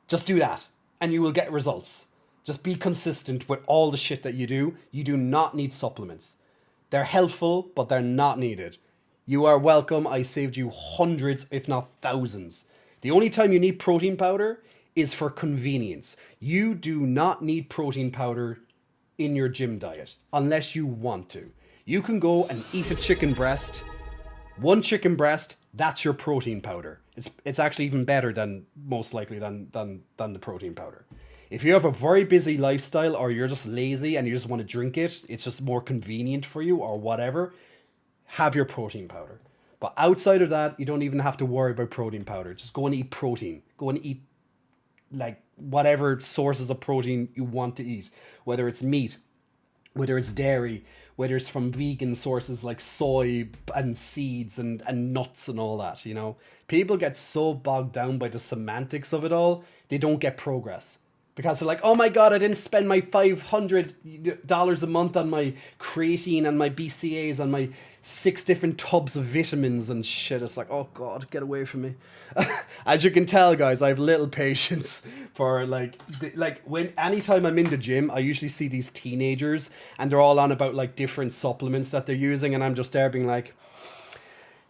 Just do that, and you will get results. Just be consistent with all the shit that you do. You do not need supplements. They're helpful, but they're not needed. You are welcome. I saved you hundreds, if not thousands. The only time you need protein powder is for convenience. You do not need protein powder in your gym diet unless you want to. You can go and eat a chicken breast. One chicken breast, that's your protein powder. It's actually even better than most likely than the protein powder. If you have a very busy lifestyle or you're just lazy and you just want to drink it, it's just more convenient for you or whatever, have your protein powder. But outside of that, you don't even have to worry about protein powder. Just go and eat protein. Go and eat like whatever sources of protein you want to eat, whether it's meat, whether it's dairy, whether it's from vegan sources like soy and seeds and nuts and all that, you know. People get so bogged down by the semantics of it all, they don't get progress. Because they're like, oh my god, I didn't spend my $500 a month on my creatine and my BCAAs and my 6 different tubs of vitamins and shit. It's like, oh god, get away from me. As you can tell, guys, I have little patience for anytime I'm in the gym, I usually see these teenagers and they're all on about like different supplements that they're using, and I'm just there being like,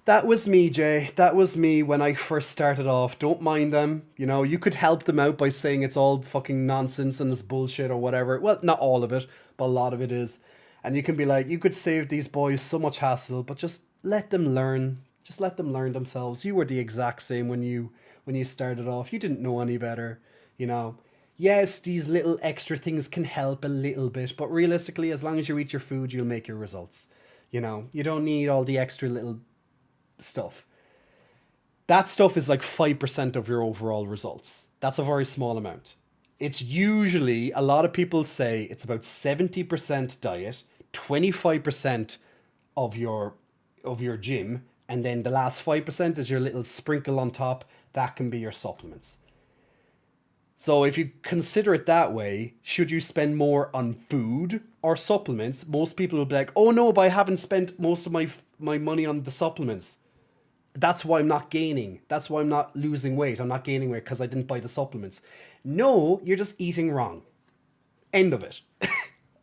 that was me, Jay. That was me when I first started off. Don't mind them. You know, you could help them out by saying it's all fucking nonsense and it's bullshit or whatever. Well, not all of it, but a lot of it is. And you can be like, you could save these boys so much hassle, but just let them learn. Just let them learn themselves. You were the exact same when you started off. You didn't know any better, you know. Yes, these little extra things can help a little bit, but realistically, as long as you eat your food, you'll make your results. You know, you don't need all the extra little stuff. That stuff is like 5% of your overall results. That's a very small amount. It's usually, a lot of people say it's about 70% diet, 25% of your gym, and then the last 5% is your little sprinkle on top. That can be your supplements. So if you consider it that way, should you spend more on food or supplements? Most people will be like, oh no, but I haven't spent most of my money on the supplements. That's why I'm not gaining. That's why I'm not losing weight. I'm not gaining weight because I didn't buy the supplements. No, you're just eating wrong. End of it.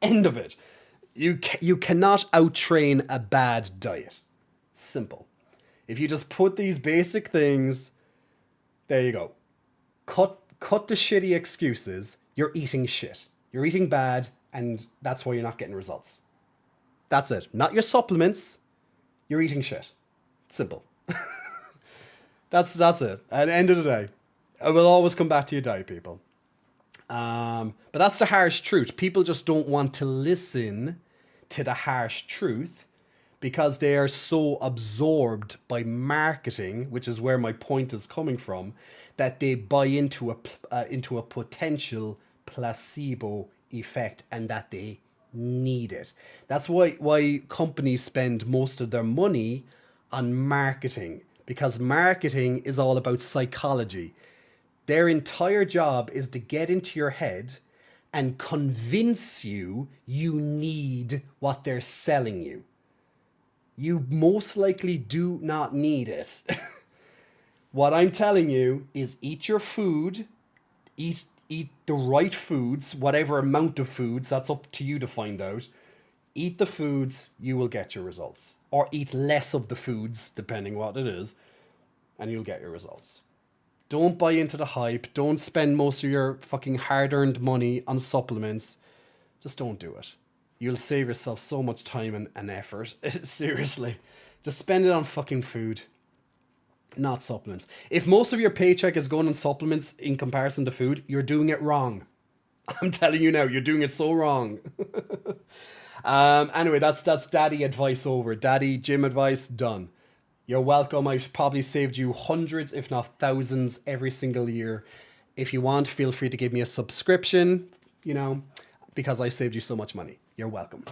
End of it. You cannot out-train a bad diet. Simple. If you just put these basic things, there you go. Cut the shitty excuses. You're eating shit. You're eating bad And that's why you're not getting results. That's it. Not your supplements. You're eating shit. Simple. That's it. At the end of the day, I will always come back to your diet, people. But that's the harsh truth. People just don't want to listen to the harsh truth because they are so absorbed by marketing, which is where my point is coming from, that they buy into a potential placebo effect and that they need it. That's why companies spend most of their money on marketing, because marketing is all about psychology. Their entire job is to get into your head and convince you need what they're selling you. You most likely do not need it. What I'm telling you is eat your food, eat the right foods, whatever amount of foods, that's up to you to find out. Eat the foods, you will get your results. Or eat less of the foods, depending what it is, and you'll get your results. Don't buy into the hype. Don't spend most of your fucking hard-earned money on supplements. Just don't do it. You'll save yourself so much time and effort. Seriously. Just spend it on fucking food, not supplements. If most of your paycheck is going on supplements in comparison to food, you're doing it wrong. I'm telling you now, you're doing it so wrong. Anyway, that's daddy advice over. Daddy gym advice done. You're welcome. I've probably saved you hundreds, if not thousands, every single year. If you want, feel free to give me a subscription, because I saved you so much money. You're welcome.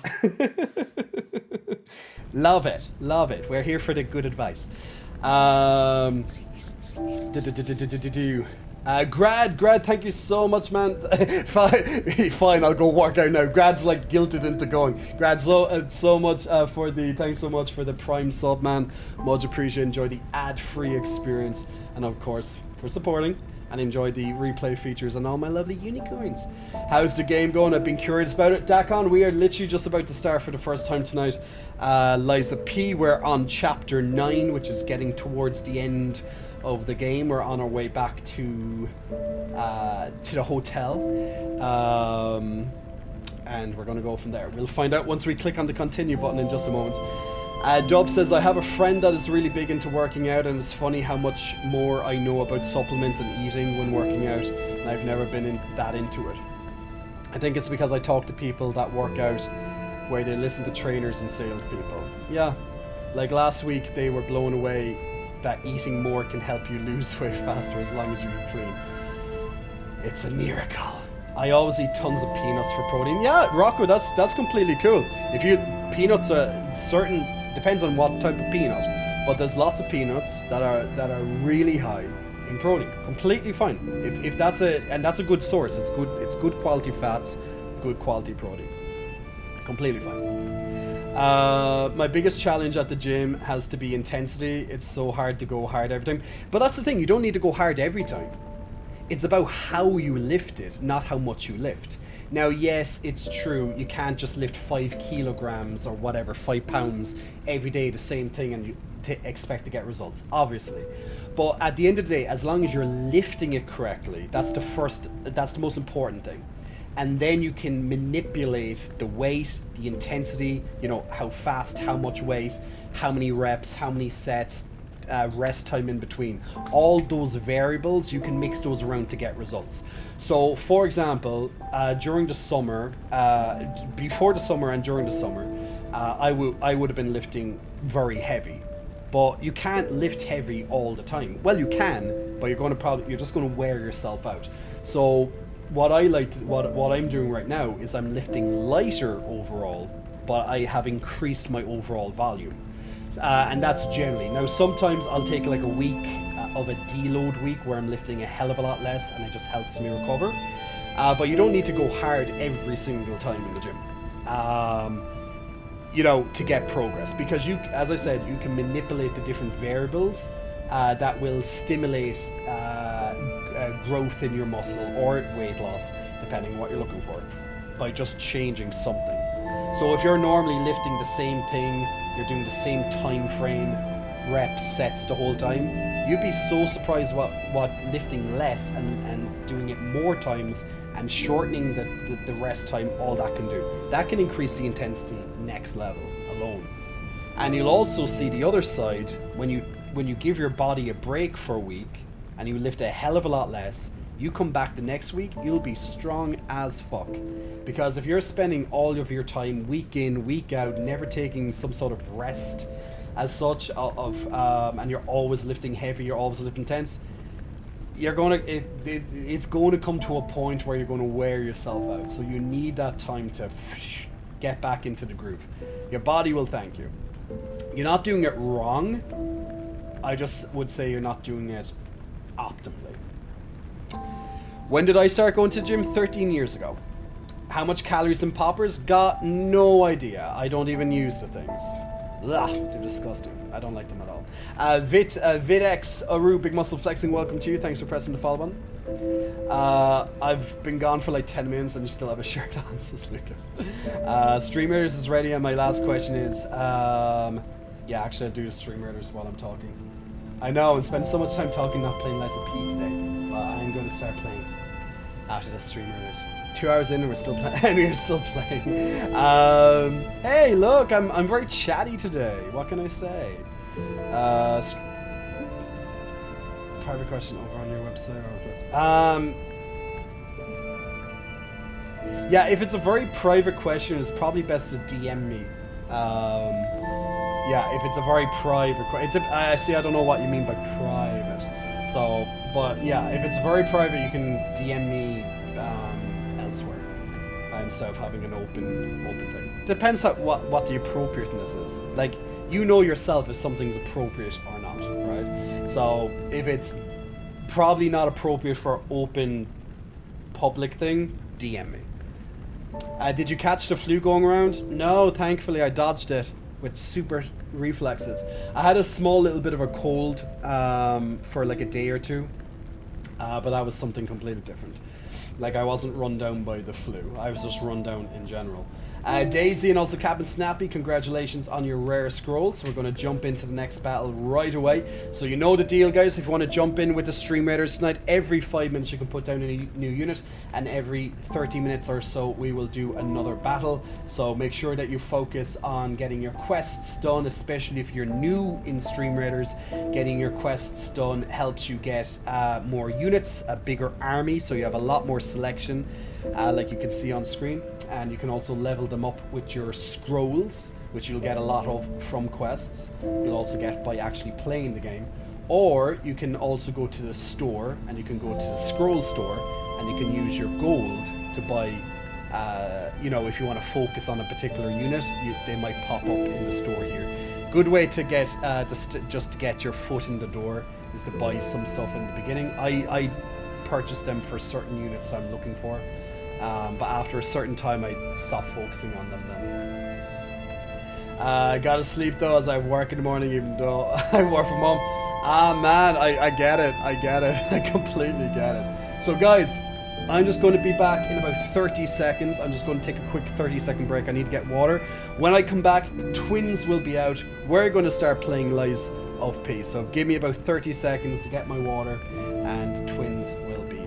Love it. Love it. We're here for the good advice. Grad, thank you so much, man. Fine, I'll go work out now. Grad's like guilted into going. Grad, so much thanks so much for the Prime sub, man. Much appreciated. Enjoy the ad-free experience, and of course for supporting and enjoy the replay features and all my lovely unicorns. How's the game going? I've been curious about it. Dakon, we are literally just about to start for the first time tonight. Liza P, we're on chapter 9, which is getting towards the end of the game. We're on our way back to the hotel, and we're gonna go from there. We'll find out once we click on the continue button in just a moment. Dub says, I have a friend that is really big into working out, and it's funny how much more I know about supplements and eating when working out, and I've never been that into it. I think it's because I talk to people that work out where they listen to trainers and salespeople. Yeah, like last week they were blown away that eating more can help you lose weight faster as long as you eat clean. It's a miracle. I always eat tons of peanuts for protein. Yeah, Rocco, that's completely cool. If you peanuts are certain, depends on what type of peanut, but there's lots of peanuts that are really high in protein. Completely fine. If that's a good source. It's good quality fats, good quality protein. Completely fine. My biggest challenge at the gym has to be intensity. It's so hard to go hard every time. But that's the thing, you don't need to go hard every time. It's about how you lift it, not how much you lift. Now, yes, it's true, you can't just lift 5 kilograms or whatever, 5 pounds every day, the same thing, and to expect to get results, obviously. But at the end of the day, as long as you're lifting it correctly, that's the most important thing. And then you can manipulate the weight, the intensity, how fast, how much weight, how many reps, how many sets, rest time in between. All those variables, you can mix those around to get results. So, for example, during the summer, before the summer and during the summer, I would have been lifting very heavy. But you can't lift heavy all the time. Well, you can, but you're just going to wear yourself out. So what I'm doing right now is I'm lifting lighter overall, but I have increased my overall volume. And that's generally. Now, sometimes I'll take like a week of a deload week where I'm lifting a hell of a lot less and it just helps me recover. But you don't need to go hard every single time in the gym, to get progress. Because as I said, you can manipulate the different variables that will stimulate growth in your muscle or weight loss, depending on what you're looking for, by just changing something. So if you're normally lifting the same thing, you're doing the same time frame, reps, sets the whole time, you'd be so surprised what lifting less and doing it more times and shortening the rest time, all that can do. That can increase the intensity next level alone. And you'll also see the other side, when you give your body a break for a week and you lift a hell of a lot less, you come back the next week, you'll be strong as fuck. Because if you're spending all of your time week in, week out, never taking some sort of rest as such, and you're always lifting heavy, you're always lifting tense, it's going to come to a point where you're going to wear yourself out. So you need that time to get back into the groove. Your body will thank you. You're not doing it wrong. I just would say you're not doing it optimally. When did I start going to the gym? 13 years ago. How much calories in poppers? Got no idea. I don't even use the things. Ugh, they're disgusting. I don't like them at all. Videx Aru, Big Muscle Flexing, welcome to you. Thanks for pressing the follow button. I've been gone for like 10 minutes and you still have a shirt on, says Lucas. Stream Raiders is ready, and my last question is, yeah, actually I'll do the Stream Raiders while I'm talking. I know, and spend so much time talking, not playing less of P today, but I'm going to start playing after the Stream Raiders. 2 hours in and we're still playing. And we're still playing. Hey, look, I'm very chatty today. What can I say? Private question over on your website or yeah, if it's a very private question, it's probably best to DM me. Yeah, if it's a very private question, see, I don't know what you mean by private. So, but yeah, if it's very private, you can DM me elsewhere instead of having an open thing. Depends on what the appropriateness is. Like, you know yourself if something's appropriate or not, right? So if it's probably not appropriate for open public thing, DM me. Did you catch the flu going around? No, thankfully I dodged it with super reflexes. I had a small little bit of a cold for like a day or two, but that was something completely different. Like, I wasn't run down by the flu, I was just run down in general. Daisy and also Captain Snappy, congratulations on your rare scrolls. We're going to jump into the next battle right away. So you know the deal, guys. If you want to jump in with the Stream Raiders tonight, every 5 minutes you can put down a new unit, and every 30 minutes or so we will do another battle. So make sure that you focus on getting your quests done, especially if you're new in Stream Raiders. Getting your quests done helps you get more units, a bigger army, so you have a lot more selection, like you can see on screen. And you can also level them up with your scrolls, which you'll get a lot of from quests. You'll also get by actually playing the game. Or you can also go to the store, and you can go to the scroll store, and you can use your gold to buy, you know, if you want to focus on a particular unit, they might pop up in the store here. Good way to get, just to get your foot in the door is to buy some stuff in the beginning. I purchased them for certain units I'm looking for. But after a certain time I stopped focusing on them then. I gotta sleep though, as I have work in the morning, even though I work from home. Ah man, I get it, I completely get it. So guys, I'm just going to be back in about 30 seconds. I'm just going to take a quick 30-second break. I need to get water. When I come back, the twins will be out. We're going to start playing Lies of P. So give me about 30 seconds to get my water, and the twins will be here.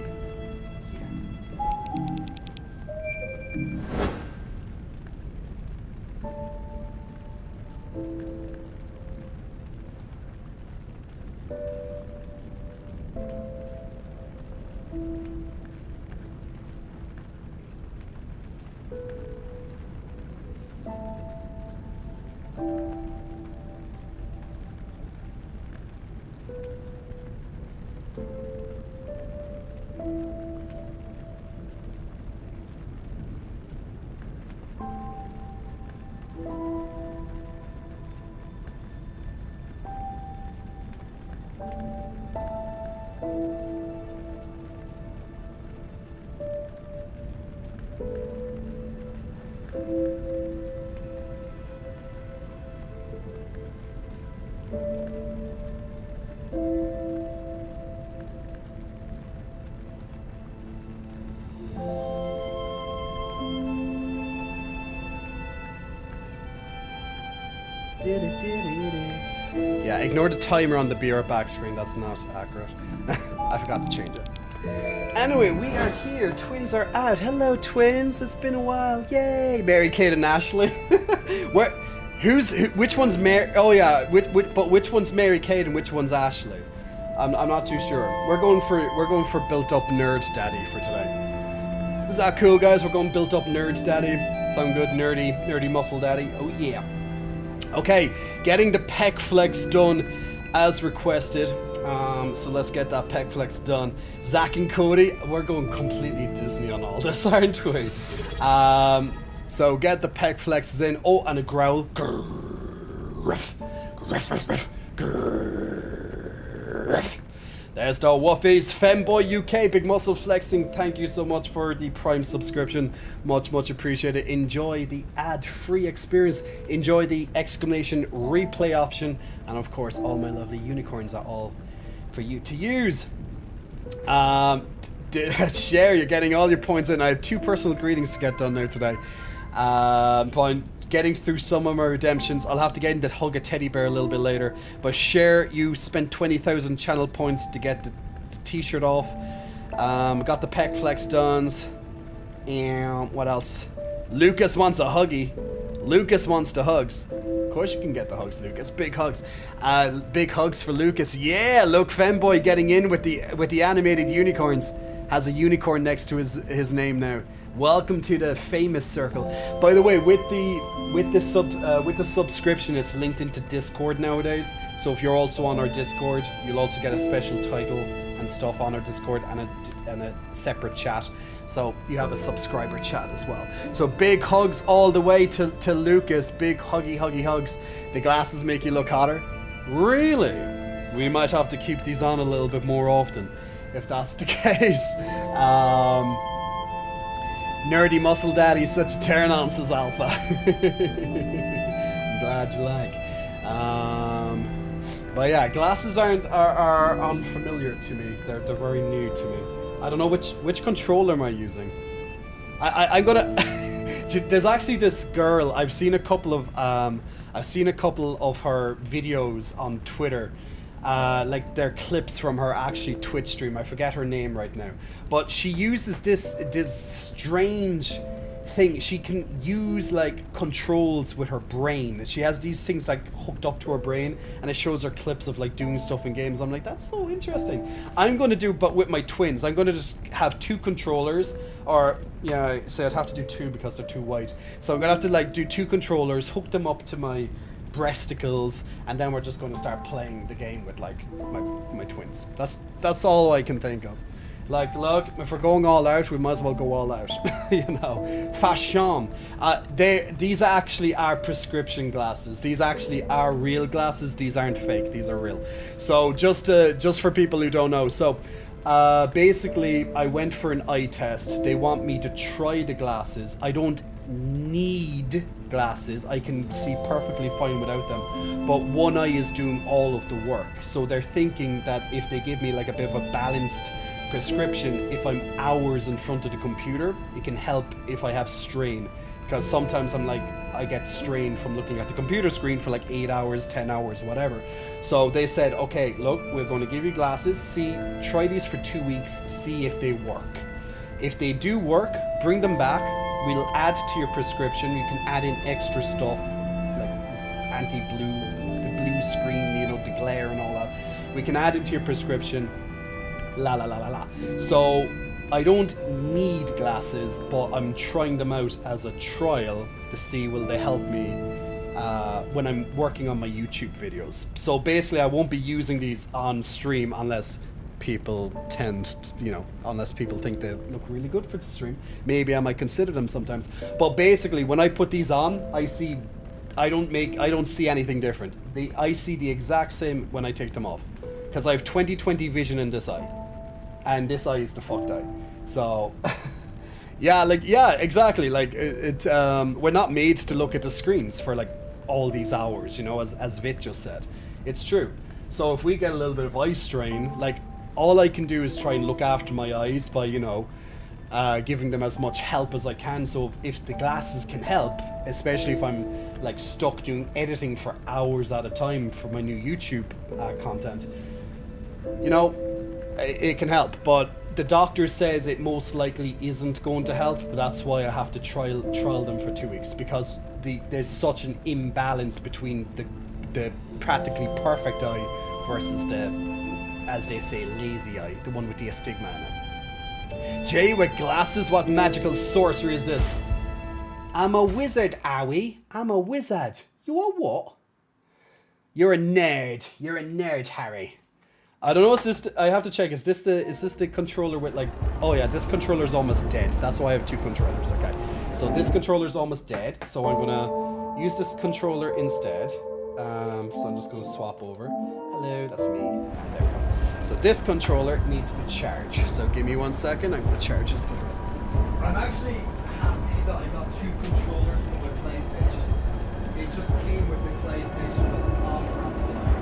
Yeah, ignore the timer on the BR back screen, that's not accurate. I forgot to change it. Anyway, we are here. Twins are out. Hello, twins. It's been a while. Yay. Mary Kate and Ashley. Where? Which one's Mary? Oh yeah. But which one's Mary Kate and which one's Ashley? I'm not too sure. We're going for built up nerd daddy for today. Is that cool, guys? We're going built up nerd daddy. Sound good? Nerdy muscle daddy. Oh yeah. Okay, getting the pec flex done as requested. So let's get that pec flex done. Zach and Cody, we're going completely Disney on all this, aren't we? So get the pec flexes in. Oh, and a growl. There's the Woofies. Femboy UK, big muscle flexing. Thank you so much for the Prime subscription. Much appreciated. Enjoy the ad-free experience. Enjoy the exclamation replay option. And of course, all my lovely unicorns are all for you to use. Share, you're getting all your points in. I have 2 personal greetings to get done now today. Fine. Getting through some of my redemptions. I'll have to get in that hug a teddy bear a little bit later. But Share, you spent 20,000 channel points to get the t-shirt off. Got the pec flex done. And what else? Lucas wants a huggy. Lucas wants the hugs. Of course you can get the hugs, Lucas. Big hugs. Big hugs for Lucas. Yeah, look, Femboy getting in with the animated unicorns. Has a unicorn next to his name now. Welcome to the famous circle. By the way, with the subscription, it's linked into Discord nowadays. So if you're also on our Discord, you'll also get a special title and stuff on our Discord and a separate chat. So you have a subscriber chat as well. So big hugs all the way to Lucas. Big huggy hugs. The glasses make you look hotter. Really? We might have to keep these on a little bit more often if that's the case. Nerdy muscle daddy, such a turn on, says Alpha. I'm glad you like. But yeah, glasses are unfamiliar to me. They're very new to me. I don't know which controller am I using. I'm gonna. There's actually this girl. I've seen a couple of her videos on Twitter. Like they're clips from her actually Twitch stream. I forget her name right now, but she uses this strange thing. She can use like controls with her brain. She has these things like hooked up to her brain, and it shows her clips of like doing stuff in games. I'm like, that's so interesting. I'm gonna do, but with my twins, I'm gonna just have 2 controllers, or yeah, so I'd have to do 2 because they're too wide. So I'm gonna have to like do 2 controllers, hook them up to my breasticles, and then we're just going to start playing the game with like my twins. That's all I can think of. Like, look, if we're going all out, we might as well go all out. You know, fashion. These actually are prescription glasses. These actually are real glasses. These aren't fake. These are real. So just for people who don't know, so basically I went for an eye test. They want me to try the glasses. I don't need glasses. I can see perfectly fine without them, but one eye is doing all of the work. So they're thinking that if they give me like a bit of a balanced prescription, if I'm hours in front of the computer, it can help if I have strain, because sometimes I get strained from looking at the computer screen for like 8 hours, 10 hours, whatever. So they said, okay, look, we're going to give you glasses, try these for 2 weeks, see if they work. If they do work, bring them back. We'll add to your prescription. You can add in extra stuff like anti-blue, the blue screen, you know, the glare and all that. We can add into your prescription. La la la la la. So I don't need glasses, but I'm trying them out as a trial to see will they help me when I'm working on my YouTube videos. So basically I won't be using these on stream unless people unless people think they look really good for the stream. Maybe I might consider them sometimes. But basically when I put these on, I don't see anything different. I see the exact same when I take them off, because I have 20/20 vision in this eye, and this eye is the fucked eye. So yeah, exactly. Like we're not made to look at the screens for like all these hours, you know, as Vit just said. It's true. So if we get a little bit of eye strain, like all I can do is try and look after my eyes by, you know, giving them as much help as I can. So if the glasses can help, especially if I'm like stuck doing editing for hours at a time for my new YouTube content, you know, it can help. But the doctor says it most likely isn't going to help, but that's why I have to trial them for 2 weeks, because there's such an imbalance between the practically perfect eye versus the, as they say, lazy eye, the one with the astigma in it. Jay with glasses, what magical sorcery is this? I'm a wizard, Owie. I'm a wizard. You are what? You're a nerd. You're a nerd, Harry. I don't know. Is this? I have to check. Is this the controller with like? Oh yeah, this controller's almost dead. That's why I have 2 controllers. Okay, so this controller's almost dead. So I'm gonna use this controller instead. So I'm just gonna swap over. Hello, that's me. And there we go. So this controller needs to charge. So give me 1 second. I'm gonna charge this controller. I'm actually happy that I got 2 controllers for my PlayStation. It just came with the PlayStation. It was an offer at the time.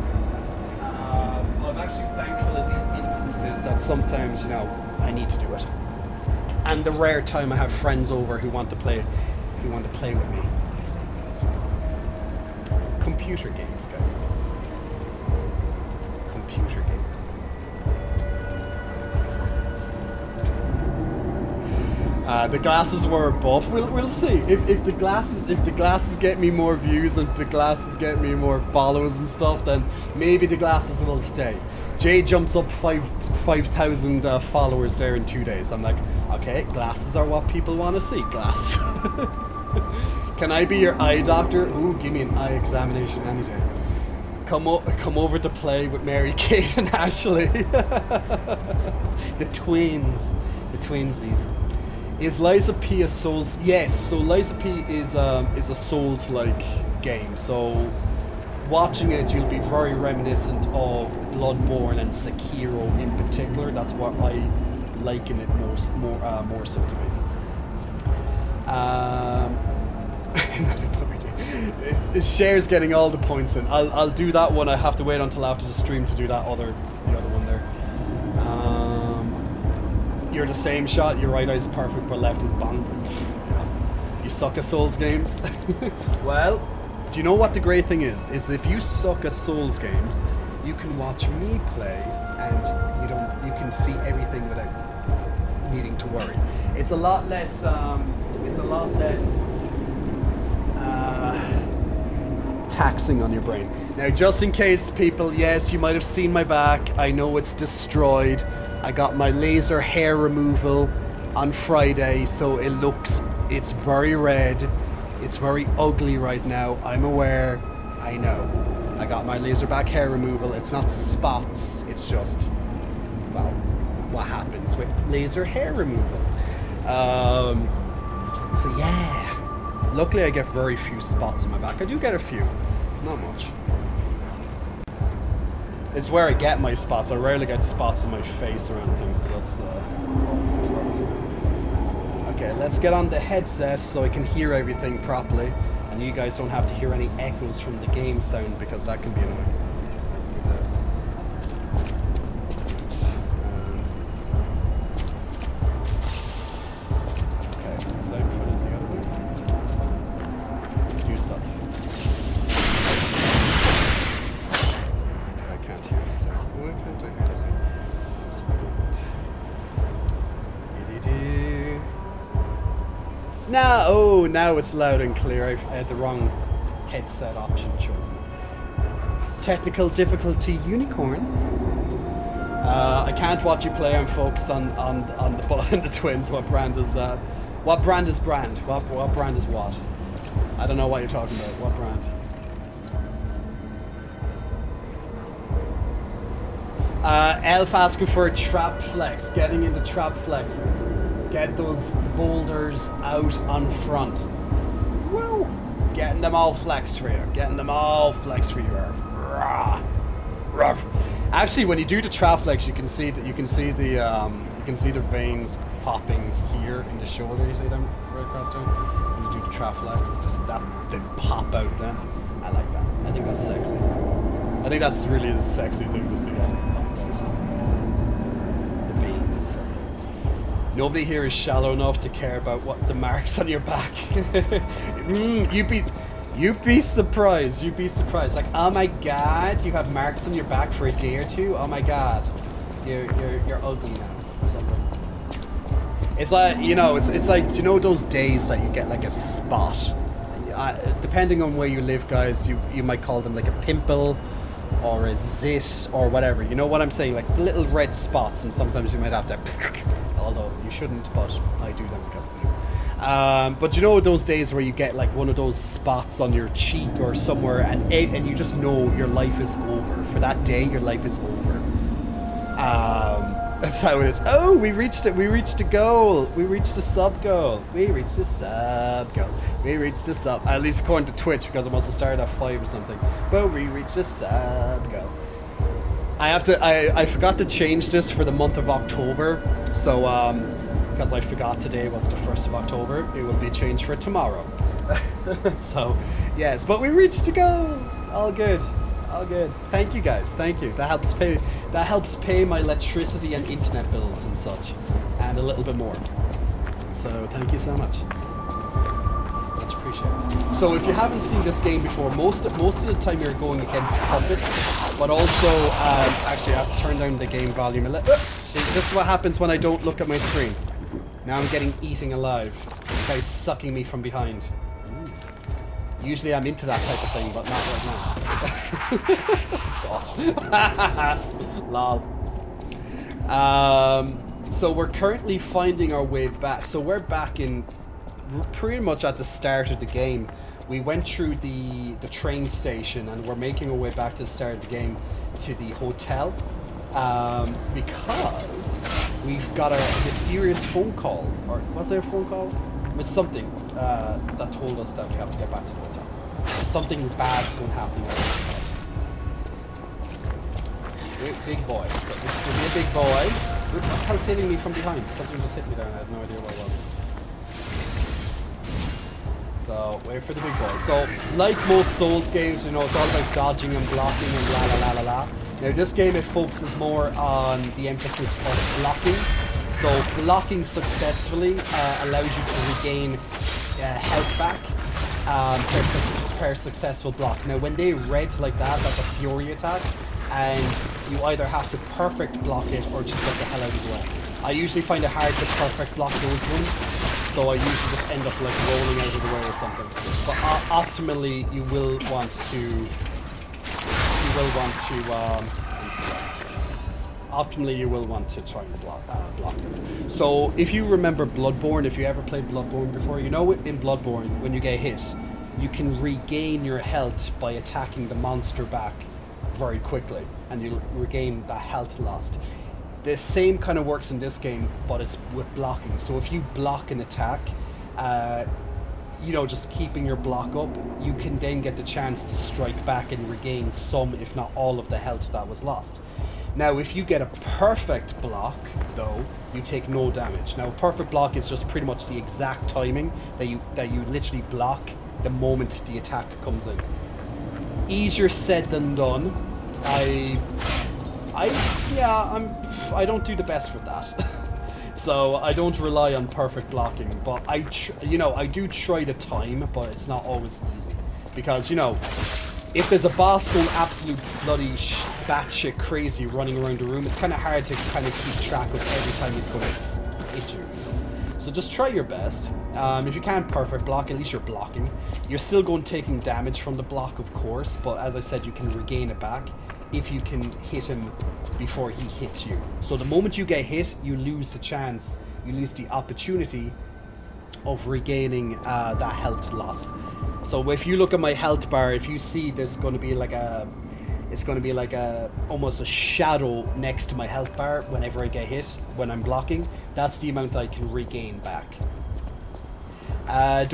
I'm actually thankful in these instances that sometimes, you know, I need to do it. And the rare time I have friends over who want to play with me. Computer games, guys. Computer games. The glasses were a buff. We'll see if the glasses get me more views and if the glasses get me more followers and stuff, then maybe the glasses will stay. Jay jumps up 5,000 followers there in 2 days. I'm like, okay, glasses are what people want to see. Glasses. Can I be your eye doctor? Ooh, give me an eye examination any day. Come over to play with Mary Kate and Ashley. The twinsies. Is Lies of P a Souls? Yes, so Lies of P is a Souls-like game. So watching it, you'll be very reminiscent of Bloodborne and Sekiro in particular. That's what I liken it more so to be. Cher's getting all the points in. I'll do that one. I have to wait until after the stream to do the other one there. You're the same shot. Your right eye's perfect, but left is bang. You suck at Souls games. Well, do you know what the great thing is? Is if you suck at Souls games, you can watch me play, and you can see everything without needing to worry. It's a lot less. Taxing on your brain. Now, just in case people, yes, you might have seen my back. I know it's destroyed. I got my laser hair removal on Friday, so it's very red. It's very ugly right now. I'm aware. I know. I got my laser back hair removal. It's not spots. It's just, well, what happens with laser hair removal. So yeah. Luckily, I get very few spots on my back. I do get a few. Not much. It's where I get my spots. I rarely get spots on my face or anything, so that's always a plus. Okay, let's get on the headset so I can hear everything properly, and you guys don't have to hear any echoes from the game sound, because that can be annoying. Okay, did I put it the other way? Do stuff. I can't hear the sound. Why can't I hear the sound? That's weird. Now it's loud and clear. I had the wrong headset option chosen. Technical difficulty unicorn. I can't watch you play. I'm focused on the twins. What brand is that? What brand is brand? What brand is what? I don't know what you're talking about. What brand? Elf asking for a trap flex. Getting into trap flexes. Get those boulders out on front. Woo! Getting them all flexed for you. Ruff. Actually, when you do the trap flex, you can see the veins popping here in the shoulder. You see them right across there. When you do the trap flex, just that they pop out. Then I like that. I think that's sexy. I think that's really the sexy thing to see. It's just the veins. Nobody here is shallow enough to care about what the marks on your back. You'd be surprised. Like, oh my god, you have marks on your back for a day or two. Oh my god, you're ugly now. or something. It's like, you know, it's like, do you know those days that you get like a spot? Depending on where you live, guys, you might call them like a pimple or a zit or whatever. You know what I'm saying? Like little red spots, and sometimes you might have to, although you shouldn't, but I do them because of you. But you know those days where you get like one of those spots on your cheek or somewhere, and you just know your life is over. For that day, your life is over. That's how it is. Oh, we reached it. We reached a goal. We reached a sub goal. We reached a sub goal. We reached a sub. At least according to Twitch, because I must have started at 5 or something. But we reached a sub goal. I forgot to change this for the month of October. So, because I forgot today was the 1st of October, it will be changed for tomorrow. So, yes, but we reached a goal. All good. All good. Thank you guys. Thank you. That helps pay my electricity and internet bills and such, and a little bit more. So thank you so much. Much appreciated. So if you haven't seen this game before, most of the time you're going against puppets, but also actually I have to turn down the game volume a little. See, this is what happens when I don't look at my screen. Now I'm getting eaten alive. The guy's sucking me from behind. Usually I'm into that type of thing, but not right now. God. Lol. So we're currently finding our way back. So we're back in pretty much at the start of the game. We went through the train station and we're making our way back to the start of the game to the hotel. Because we've got a mysterious phone call. Or was there a phone call? It was something that told us that we have to get back to the hotel. Something bad's been happening at the hotel. Big boy. So this is going to be a big boy. What the hell's hitting me from behind? Something just hit me there and I had no idea what it was. So, wait for the big boy. So, like most Souls games, you know, it's all about dodging and blocking and la la la la la. Now, this game, it focuses more on the emphasis of blocking. So, blocking successfully allows you to regain health back per successful block. Now, when they red like that, that's a fury attack, and you either have to perfect block it or just get the hell out of the way. I usually find it hard to perfect block those ones, so I usually just end up like rolling out of the way or something. But optimally, you will want to. Optimally, you will want to try and block them. So, if you remember Bloodborne, if you ever played Bloodborne before, you know in Bloodborne, when you get hit, you can regain your health by attacking the monster back very quickly, and you'll regain that health lost. The same kind of works in this game, but it's with blocking. So if you block an attack, you know, just keeping your block up, you can then get the chance to strike back and regain some, if not all, of the health that was lost. Now, if you get a perfect block, though, you take no damage. Now, a perfect block is just pretty much the exact timing that you literally block the moment the attack comes in. Easier said than done. I don't do the best with that. So I don't rely on perfect blocking, but I do try to time, but it's not always easy. Because, you know, if there's a boss going absolute bloody batshit crazy running around the room, it's kind of hard to kind of keep track of every time he's going to hit you. So just try your best. If you can't perfect block, at least you're blocking. You're still taking damage from the block, of course, but as I said, you can regain it back if you can hit him before he hits you. So the moment you get hit, you lose the chance, you lose the opportunity of regaining that health loss. So if you look at my health bar, if you see there's going to be like almost a shadow next to my health bar whenever I get hit, when I'm blocking, that's the amount I can regain back. Hi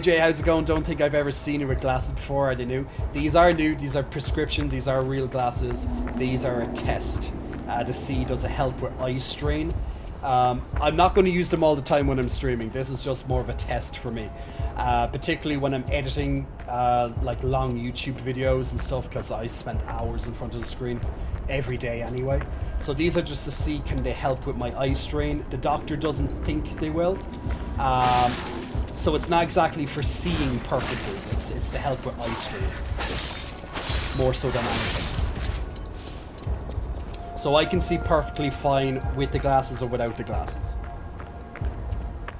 Jay, how's it going? Don't think I've ever seen you with glasses before. Are they new? These are new, these are prescription, these are real glasses. These are a test to see does it help with eye strain. I'm not going to use them all the time when I'm streaming. This is just more of a test for me, particularly when I'm editing like long YouTube videos and stuff, because I spend hours in front of the screen every day anyway. So these are just to see can they help with my eye strain. The doctor doesn't think they will, so it's not exactly for seeing purposes. It's to help with eye strain more so than anything. So I can see perfectly fine with the glasses or without the glasses.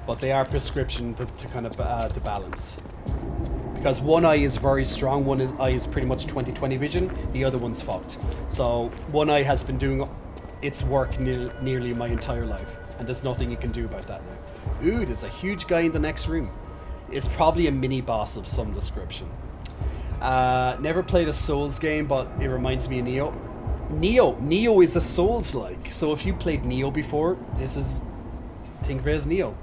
But they are prescription to kind of to balance. Because one eye is very strong, eye is pretty much 20/20 vision, the other one's fucked. So one eye has been doing its work nearly my entire life, and there's nothing you can do about that now. Ooh, there's a huge guy in the next room. It's probably a mini boss of some description. Never played a Souls game, but it reminds me of Neo. Neo is a Souls-like. So if you played Neo before, think of it as Neo.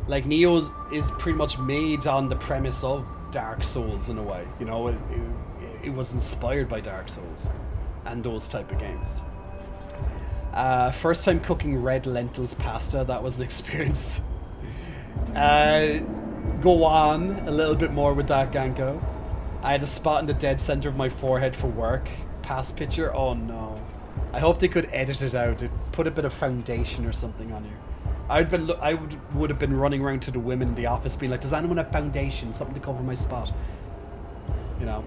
Like, Neo is pretty much made on the premise of Dark Souls in a way. You know, it was inspired by Dark Souls and those type of games. First time cooking red lentils pasta, that was an experience. Go on a little bit more with that, Ganko. I had a spot in the dead center of my forehead for work. Past picture, oh no. I hope they could edit it out. Put a bit of foundation or something on here. I would have been running around to the women in the office being like, does anyone have foundation? Something to cover my spot. You know?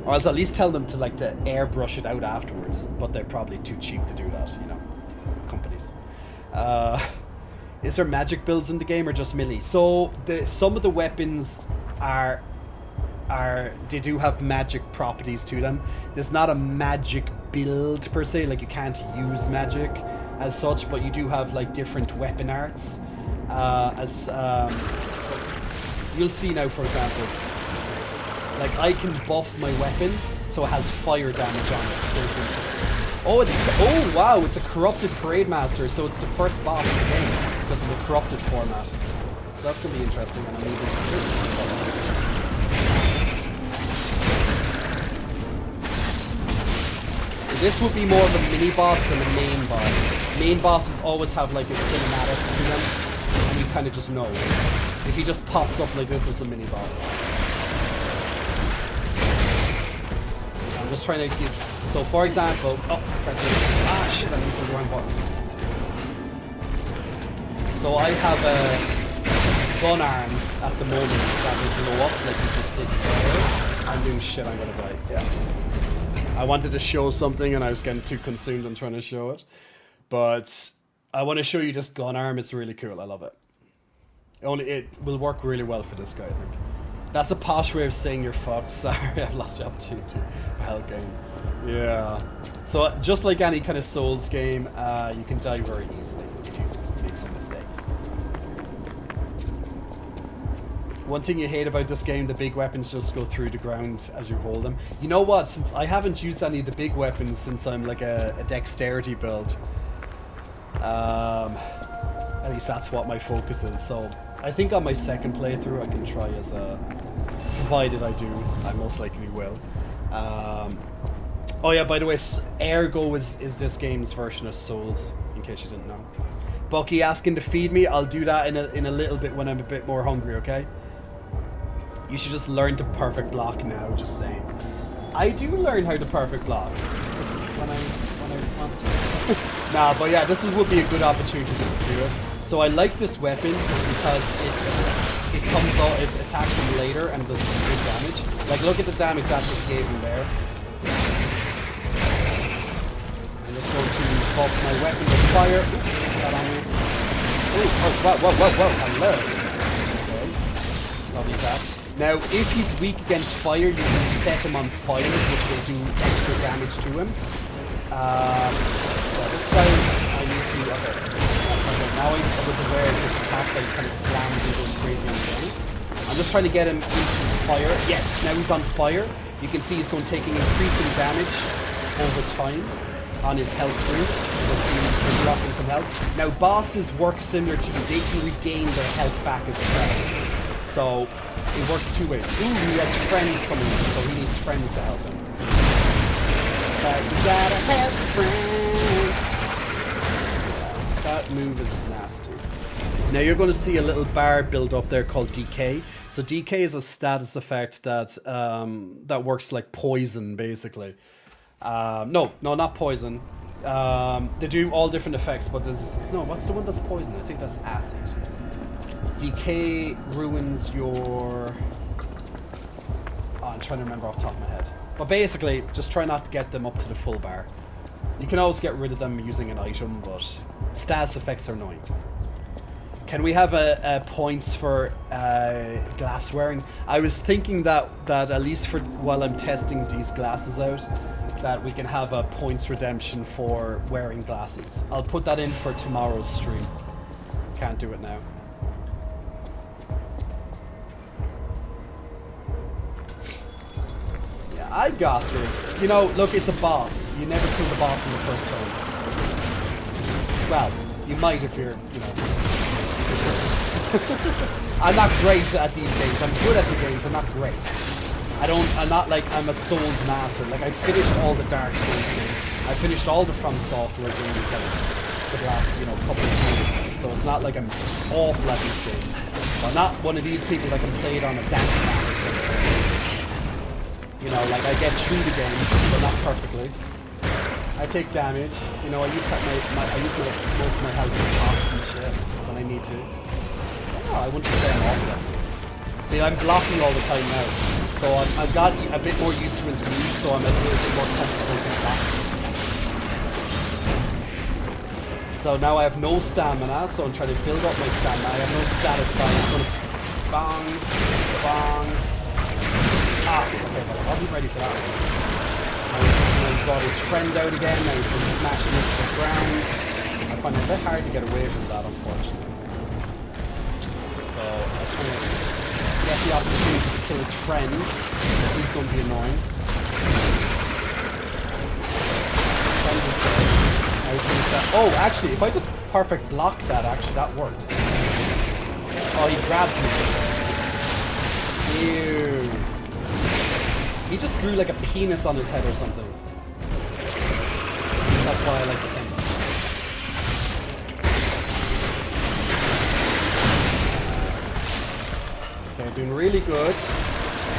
Or else at least tell them to airbrush it out afterwards. But they're probably too cheap to do that, you know. Companies. Is there magic builds in the game or just melee? So some of the weapons they do have magic properties to them. There's not a magic build per se, like you can't use magic as such, but you do have like different weapon arts. You'll see now, for example, like I can buff my weapon so it has fire damage on it built into it. Oh wow, it's a corrupted parade master, so it's the first boss of the game because of the corrupted format. So that's gonna be interesting, and I'm using it. This would be more of a mini-boss than a main boss. Main bosses always have like a cinematic to them, and you kind of just know. If he just pops up like this as a mini-boss. I'm just trying to give... So for example... Oh, pressing... Ah, shit, I'm using the wrong button. So I have a gun arm at the moment that will blow up like you just did there. I'm doing shit, I'm gonna die. Yeah. I wanted to show something and I was getting too consumed on trying to show it. But I want to show you this gun arm. It's really cool. I love it. It will work really well for this guy, I think. That's a posh way of saying you're fucked. Sorry, I've lost the opportunity. Hell game. Yeah. So just like any kind of Souls game, you can die very easily if you make some mistakes. One thing you hate about this game, the big weapons just go through the ground as you hold them. You know what? Since I haven't used any of the big weapons since I'm like a dexterity build, at least that's what my focus is. So I think on my second playthrough I can try as a... Provided I do, I most likely will. Oh yeah, by the way, Ergo is this game's version of Souls, in case you didn't know. Bucky asking to feed me, I'll do that in a little bit when I'm a bit more hungry, okay? You should just learn to perfect block now, just saying. I do learn how to perfect block. Just when I want to. Nah, but yeah, this would be a good opportunity to do it. So I like this weapon because it comes out, it attacks him later and does some good damage. Like, look at the damage that just gave him there. I'm just going to buff my weapon with fire. Ooh, that on me. Ooh, oh, whoa, hello. Okay. Lovely that. Now, if he's weak against fire, you can set him on fire, which will do extra damage to him. Yeah, this guy, I need to... Okay, now I was aware of this attack that he kind of slams and goes crazy on the ground. I'm just trying to get him into fire. Yes, now he's on fire. You can see he's going taking increasing damage over time on his health screen. You can see he's been blocking some health. Now, bosses work similar to you. They can regain their health back as well. So, it works two ways. Ooh, he has friends coming in, so he needs friends to help him. But you gotta have friends. That move is nasty. Now you're going to see a little bar build up there called DK. So DK is a status effect that that works like poison, basically. No, not poison. They do all different effects, but there's... No, what's the one that's poison? I think that's acid. Decay ruins your... Oh, I'm trying to remember off the top of my head. But basically, just try not to get them up to the full bar. You can always get rid of them using an item, but status effects are annoying. Can we have a points for glass wearing? I was thinking that at least for while I'm testing these glasses out, that we can have a points redemption for wearing glasses. I'll put that in for tomorrow's stream. Can't do it now. Yeah, I got this. You know, look, it's a boss. You never kill the boss in the first turn. Well, you might if you're, you know. I'm not great at these games. I'm good at the games. I'm not great. I'm not like I'm a Souls master. Like I finished all the Dark Souls games. I finished all the From Software games like for the last, you know, couple of years now. So it's not like I'm awful at these games. I'm not one of these people that can play it on a dance mat or something. You know, like I get through the game, but not perfectly. I take damage. You know, I use most of my health in pots and shit when I need to. Oh, I wouldn't say I'm awful at this. See, I'm blocking all the time now. So I've got a bit more used to his move, so I'm a little bit more comfortable with that. So now I have no stamina, so I'm trying to build up my stamina. I have no status bar. I'm just going to bang, bang. Ah, okay, but I wasn't ready for that. Now he's brought his friend out again. Now he's been smashing into the ground. I find it a bit hard to get away from that, unfortunately. So I was trying to get the opportunity to kill his friend, because he's going to be annoying. His friend is dead. Now he's going to say, oh, actually, if I just perfect block that, actually, that works. Oh, he grabbed me. Ew. He just grew like a penis on his head or something. That's why I like the thing. Okay, doing really good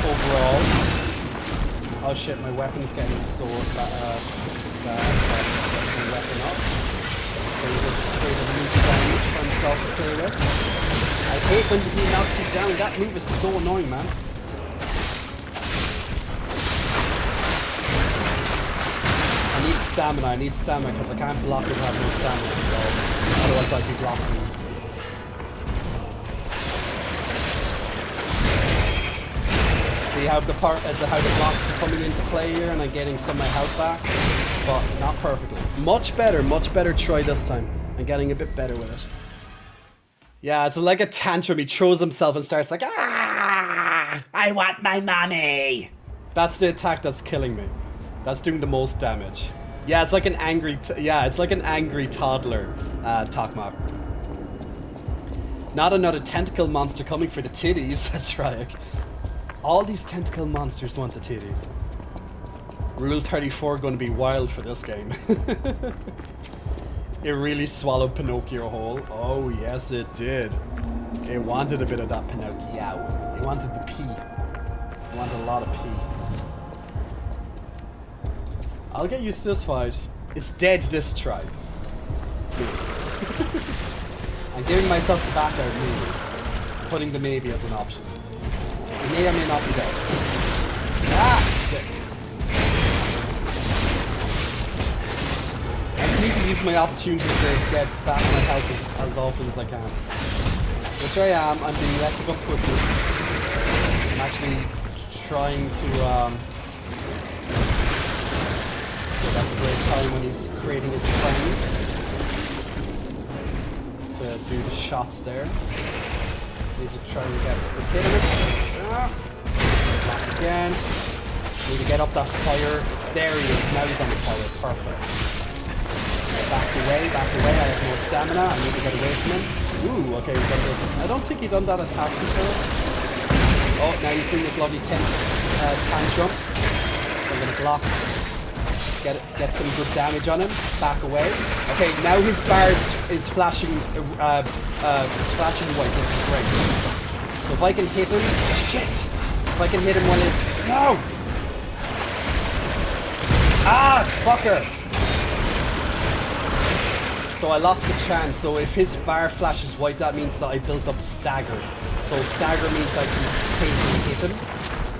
overall. Oh shit, my weapon's getting so bad, so I have to get my weapon up. Okay, just created a new friend for himself to play with. I hate when he knocks you down. That move is so annoying, man. I need stamina because I can't block if I have no stamina, so otherwise I'd be blocking. See how the blocks are coming into play here and I'm getting some of my health back, but not perfectly. Much better try this time. I'm getting a bit better with it. Yeah, it's like a tantrum. He throws himself and starts like, ah, I want my mommy. That's the attack that's killing me. That's doing the most damage. Yeah, it's like an angry toddler, Tokmak. Not another tentacle monster coming for the titties, that's right. All these tentacle monsters want the titties. Rule 34 going to be wild for this game. It really swallowed Pinocchio whole. Oh yes it did. It wanted a bit of that Pinocchio. It wanted the pee. It wanted a lot of pee. I'll get used to this fight. It's dead this try. I'm giving myself the back out maybe. Putting the maybe as an option. It may or may not be dead. Ah! Shit. I just need to use my opportunity to get back my health as often as I can. Which I am. I'm being less of a pussy. I'm actually trying to that's a great time when he's creating his friend to do the shots there. Need to try and get the hit on it. Back again. Need to get up that fire. There he is. Now he's on fire. Perfect. Back away. I have no stamina. I need to get away from him. Ooh, okay, we've done this. I don't think he'd done that attack before. Oh, now he's doing this lovely tantrum. So I'm gonna block. Get some good damage on him. Back away. Okay, now his bar is flashing. It's flashing white. This is great. So if I can hit him, shit! If I can hit him while his no. Ah, fucker! So I lost the chance. So if his bar flashes white, that means that I built up stagger. So stagger means I can occasionally hit him.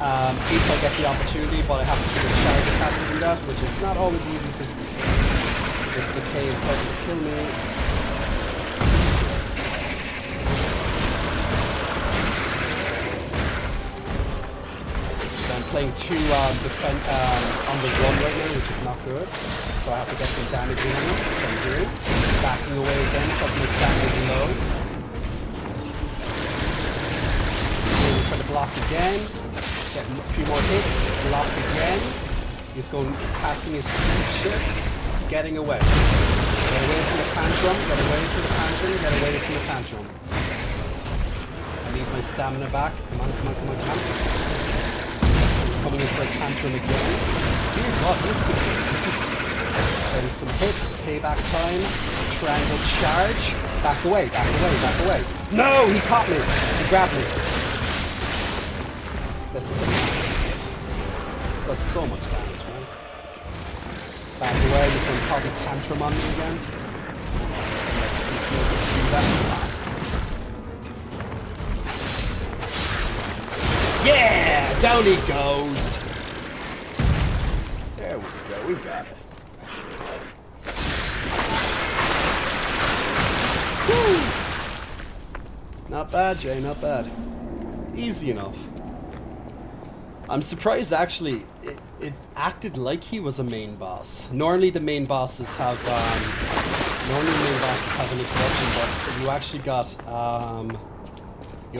if I get the opportunity, but I have to do a charge attack to do that, which is not always easy to do. This decay is starting to kill me. So I'm playing too on the run right now, which is not good. So I have to get some damage in on it, which I'm doing. Backing away again because my stamina is low. Aiming for the block again. Getting a few more hits. Block again. He's going passing his stupid shit. Getting away. Get away from the tantrum. Get away from the tantrum. Get away from the tantrum. I need my stamina back. Come on, come on, come on, come on. He's coming in for a tantrum again. Dear God, this could be easy. Getting some hits. Payback time. Triangle charge. Back away, back away, back away. No! He caught me. He grabbed me. This is a massive hit. Does so much damage, man. Back away, he's going to probably tantrum on me again. Let's see if he can do that. Yeah! Down he goes! There we go, we got it. Woo! Not bad, Jay, not bad. Easy enough. I'm surprised actually it acted like he was a main boss. Normally the main bosses have an introduction, but you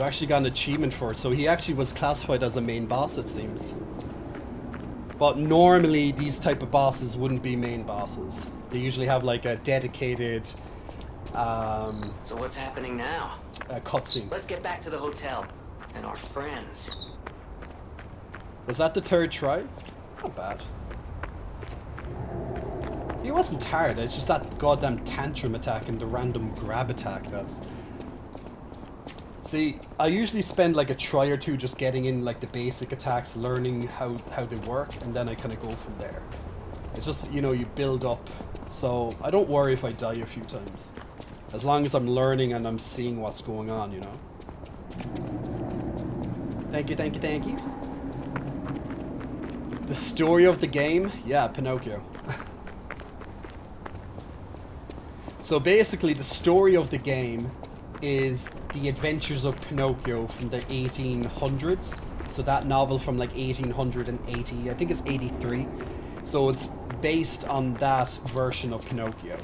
actually got an achievement for it. So he actually was classified as a main boss, it seems. But normally these type of bosses wouldn't be main bosses. They usually have like a dedicated So what's happening now? cutscene. Let's get back to the hotel and our friends. Was that the third try? Not bad. He wasn't hard, it's just that goddamn tantrum attack and the random grab attack that... See, I usually spend like a try or two just getting in like the basic attacks, learning how they work, and then I kind of go from there. It's just, you know, you build up. So I don't worry if I die a few times. As long as I'm learning and I'm seeing what's going on, you know. Thank you, thank you, thank you. The story of the game? Yeah, Pinocchio. So basically the story of the game is the adventures of Pinocchio from the 1800s. So that novel from like 1880, I think it's 83. So it's based on that version of Pinocchio,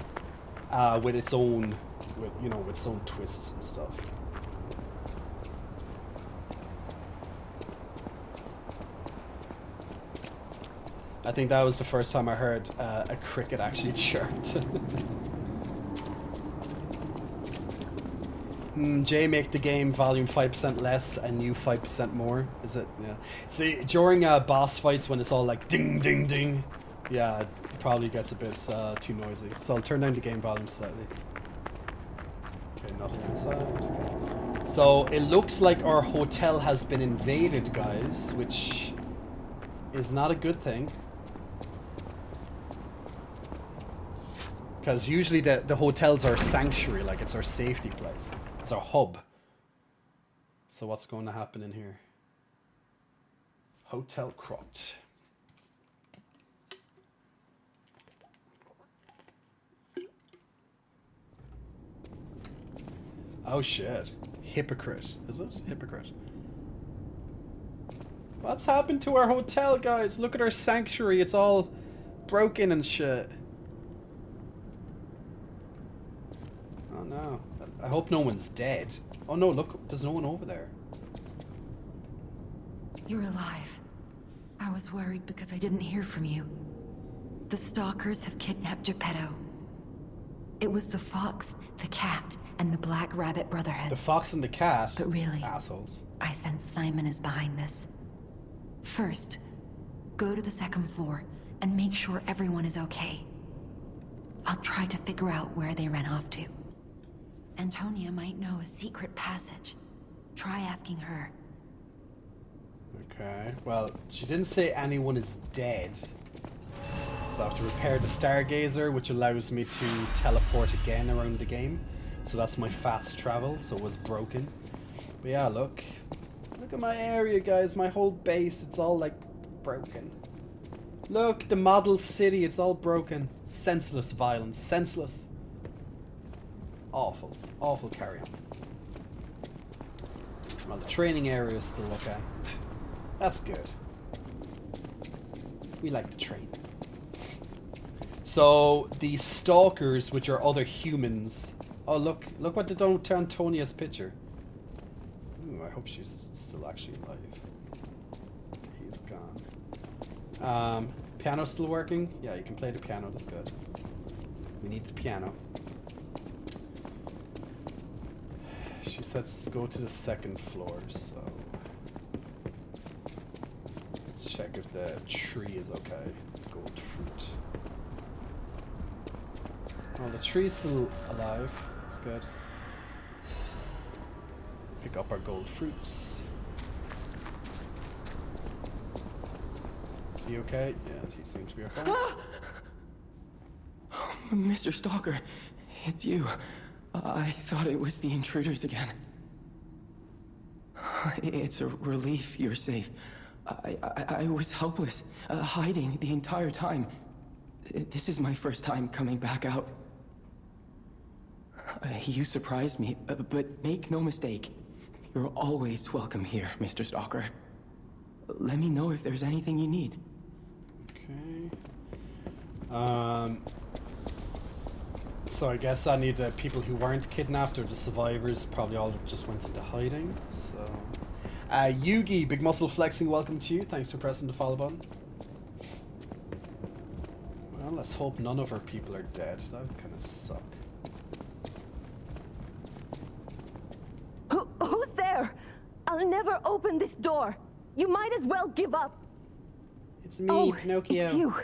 with its own twists and stuff. I think that was the first time I heard a cricket actually chirped. Jay, make the game volume 5% less and you 5% more. Is it? Yeah. See, during boss fights when it's all like ding ding ding, yeah, it probably gets a bit too noisy. So I'll turn down the game volume slightly. Okay, nothing inside. So it looks like our hotel has been invaded, guys, which is not a good thing. Because usually the hotels are sanctuary, like it's our safety place. It's our hub. So what's going to happen in here? Hotel Crocked. Oh shit. Hypocrite. Is it? Hypocrite. What's happened to our hotel, guys? Look at our sanctuary. It's all broken and shit. Oh no. I hope no one's dead. Oh no, look, there's no one over there. You're alive. I was worried because I didn't hear from you. The stalkers have kidnapped Geppetto. It was the fox, the cat, and the Black Rabbit Brotherhood. The fox and the cat? But really, assholes. I sense Simon is behind this. First, go to the second floor and make sure everyone is okay. I'll try to figure out where they ran off to. Antonia might know a secret passage. Try asking her. Okay, well, she didn't say anyone is dead. So I have to repair the Stargazer, which allows me to teleport again around the game. So that's my fast travel, so it was broken. But yeah, look. Look at my area, guys. My whole base, it's all like broken. Look, the model city, it's all broken. Senseless violence. Senseless. Awful. Awful carry on. Well, the training area is still okay. That's good. We like to train. So, the stalkers, which are other humans... Oh, look what they done to Antonia's picture. Ooh, I hope she's still actually alive. He's gone. Piano still working? Yeah, you can play the piano, that's good. We need the piano. She says go to the 2nd floor, so... Let's check if the tree is okay. Gold fruit. Oh, the tree's still alive. That's good. Pick up our gold fruits. Is he okay? Yeah, he seems to be okay. Mr. Stalker, it's you. I thought it was the intruders again. It's a relief you're safe. I was helpless, hiding the entire time. This is my first time coming back out. You surprised me, but make no mistake. You're always welcome here, Mr. Stalker. Let me know if there's anything you need. Okay. So I guess I need the people who weren't kidnapped or the survivors probably all just went into hiding. So, Yugi, Big Muscle Flexing, welcome to you. Thanks for pressing the follow button. Well, let's hope none of our people are dead. That would kind of suck. Who's there? I'll never open this door. You might as well give up. It's me, Pinocchio. It's you.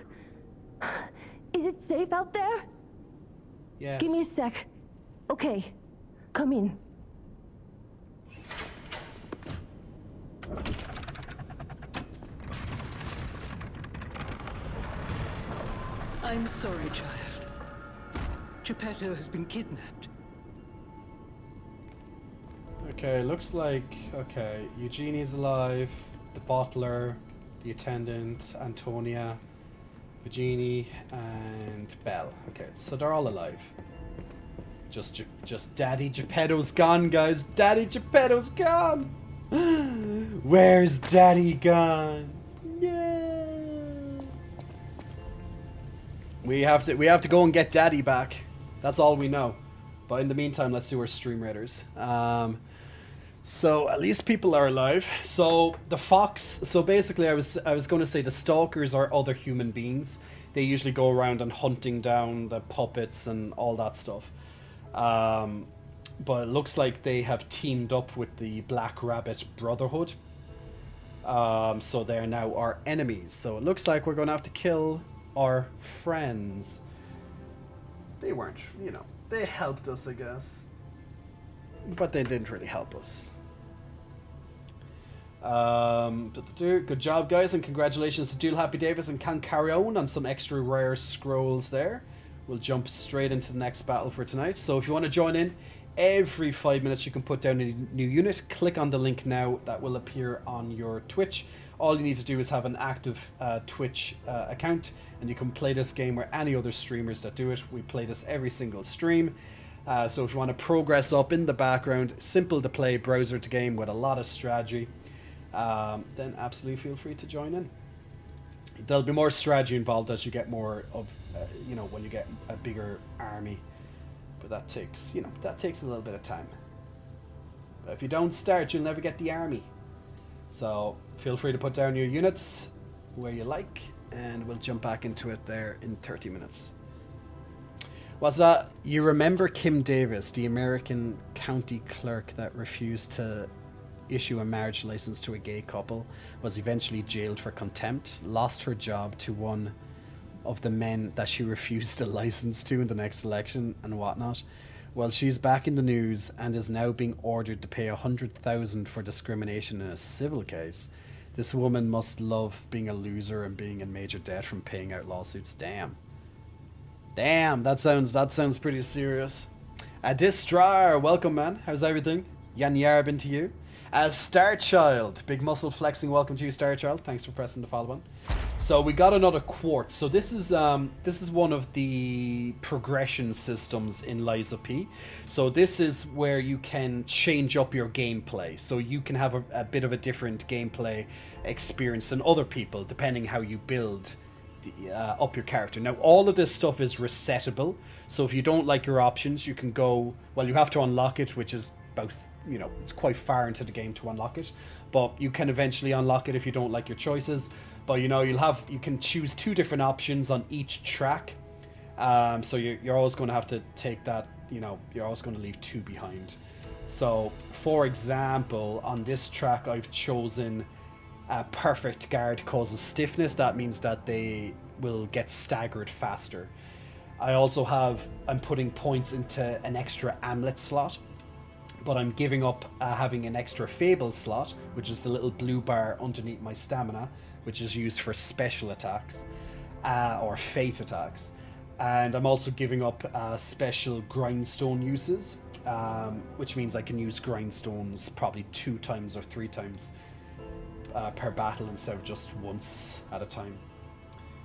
Is it safe out there? Yes. Give me a sec. Okay, come in. I'm sorry, child. Geppetto has been kidnapped. Okay, looks like... Okay, Eugenie's alive, the bottler, the attendant, Antonia, Virginie, and Belle. Okay, so they're all alive. Just Daddy Geppetto's gone, guys. Daddy Geppetto's gone! Where's Daddy gone? Yeah. We have to go and get Daddy back. That's all we know. But in the meantime, let's do our stream raiders. So at least people are alive. So the fox. So basically, I was going to say the stalkers are other human beings. They usually go around and hunting down the puppets and all that stuff. But it looks like they have teamed up with the Black Rabbit Brotherhood. So they're now our enemies. So it looks like we're going to have to kill our friends. They weren't, you know, they helped us, I guess. But they didn't really help us. Good job, guys, and congratulations to Dual Happy Davis and Can Carry on some extra rare scrolls there. We'll jump straight into the next battle for tonight. So if you want to join in, every 5 minutes you can put down a new unit. Click on the link now that will appear on your Twitch. All you need to do is have an active Twitch account, and you can play this game or any other streamers that do it. We play this every single stream. So if you want to progress up in the background, simple to play browser to game with a lot of strategy, then absolutely feel free to join in. There'll be more strategy involved as you get more of, you know, when you get a bigger army. But that takes, you know, that takes a little bit of time. But if you don't start, you'll never get the army. So feel free to put down your units where you like, and we'll jump back into it there in 30 minutes. What's that? You remember Kim Davis, the American county clerk that refused to issue a marriage license to a gay couple, was eventually jailed for contempt, lost her job to one of the men that she refused a license to in the next election and whatnot. Well, she's back in the news and is now being ordered to pay $100,000 for discrimination in a civil case. This woman must love being a loser and being in major debt from paying out lawsuits. Damn, that sounds pretty serious. Distrar, welcome, man. How's everything? Yan Yarbin to you. Star Child, big muscle flexing. Welcome to you, Star Child. Thanks for pressing the follow button. So we got another quartz. So this is one of the progression systems in Lies of P. So this is where you can change up your gameplay. So you can have a bit of a different gameplay experience than other people, depending how you build up your character. Now all of this stuff is resettable. So if you don't like your options, you can go. Well, you have to unlock it, which is about, you know, it's quite far into the game to unlock it. But you can eventually unlock it if you don't like your choices. But you know, you can choose 2 different options on each track. So you're always going to have to take that, you know, you're always going to leave 2 behind. So for example, on this track I've chosen perfect guard causes stiffness. That means that they will get staggered faster. I'm putting points into an extra amulet slot, but I'm giving up having an extra fable slot, which is the little blue bar underneath my stamina, which is used for special attacks or fate attacks. And I'm also giving up special grindstone uses, which means I can use grindstones probably 2 times or 3 times per battle instead of just once at a time.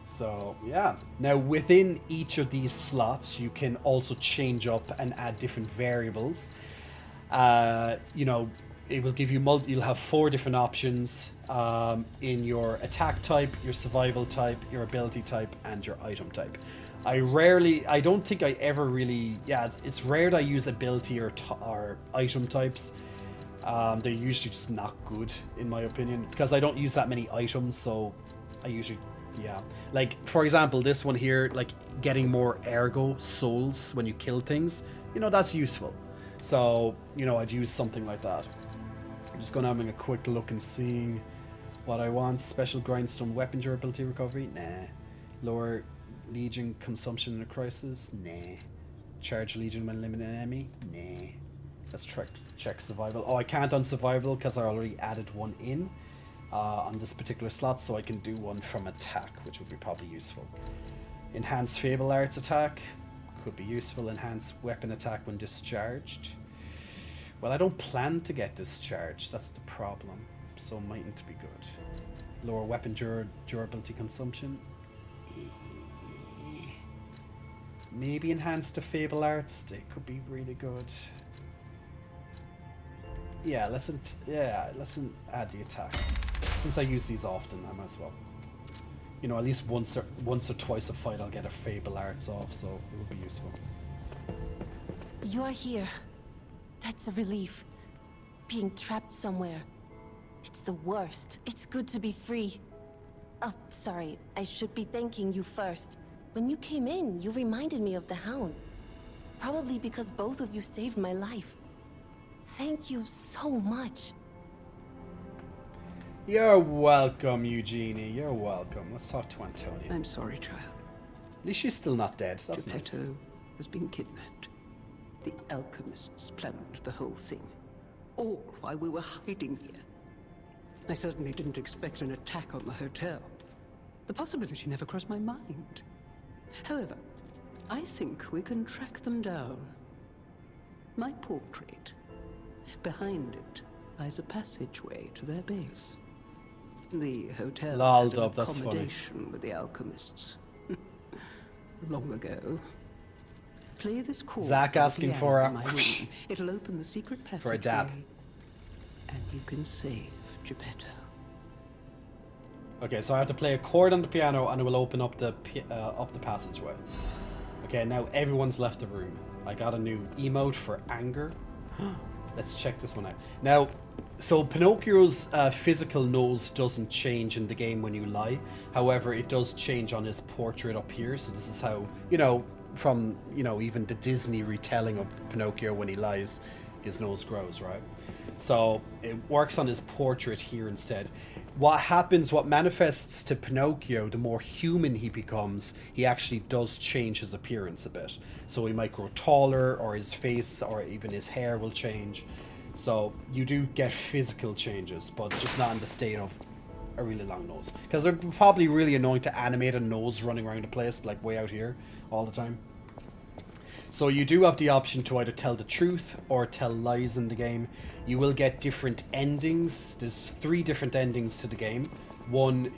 So yeah, now within each of these slots you can also change up and add different variables. You know, it will give you you'll have 4 different options in your attack type, your survival type, your ability type, and your item type. I don't think I ever really, it's rare that I use ability or item types. They're usually just not good in my opinion, because I don't use that many items, so I usually, like for example this one here, like getting more ergo souls when you kill things, you know, that's useful. So, you know, I'd use something like that. I'm just going to having a quick look and seeing what I want. Special grindstone weapon durability recovery? Nah. Lower legion consumption in a crisis? Nah. Charge legion when eliminating an enemy? Nah. Let's check survival. Oh, I can't on survival because I already added one in on this particular slot, so I can do one from attack, which would be probably useful. Enhanced Fable Arts attack. Could be useful. Enhanced weapon attack when discharged. Well, I don't plan to get discharged. That's the problem. So mightn't be good. Lower weapon durability consumption. Maybe enhanced to Fable Arts. They could be really good. Yeah, let's add the attack. Since I use these often, I might as well. You know, at least once or twice a fight I'll get a Fable Arts off, so it would be useful. You're here. That's a relief. Being trapped somewhere. It's the worst. It's good to be free. Oh, sorry. I should be thanking you first. When you came in, you reminded me of the Hound. Probably because both of you saved my life. Thank you so much. You're welcome, Eugenie. You're welcome. Let's talk to Antonia. I'm sorry, child. At least she's still not dead. That's nice. Geppetto has been kidnapped. The alchemists planned the whole thing. All while we were hiding here. I certainly didn't expect an attack on the hotel. The possibility never crossed my mind. However, I think we can track them down. My portrait. Behind it lies a passageway to their base. The hotel had an accommodation with the alchemists. Long ago. Play this chord. Zach asking for a It'll open the secret passageway. For a dab. And you can save Geppetto. Okay, so I have to play a chord on the piano and it will open up the passageway. Okay, now everyone's left the room. I got a new emote for anger. Let's check this one out. Now, so Pinocchio's physical nose doesn't change in the game when you lie. However, it does change on his portrait up here. So this is how, you know, from, you know, even the Disney retelling of Pinocchio when he lies, his nose grows, right? So it works on his portrait here instead. What happens, what manifests to Pinocchio, the more human he becomes, he actually does change his appearance a bit. So he might grow taller, or his face or even his hair will change. So you do get physical changes, but just not in the state of a really long nose. Because they're probably really annoying to animate a nose running around the place, like way out here, all the time. So you do have the option to either tell the truth or tell lies in the game. You will get different endings. There's 3 different endings to the game. One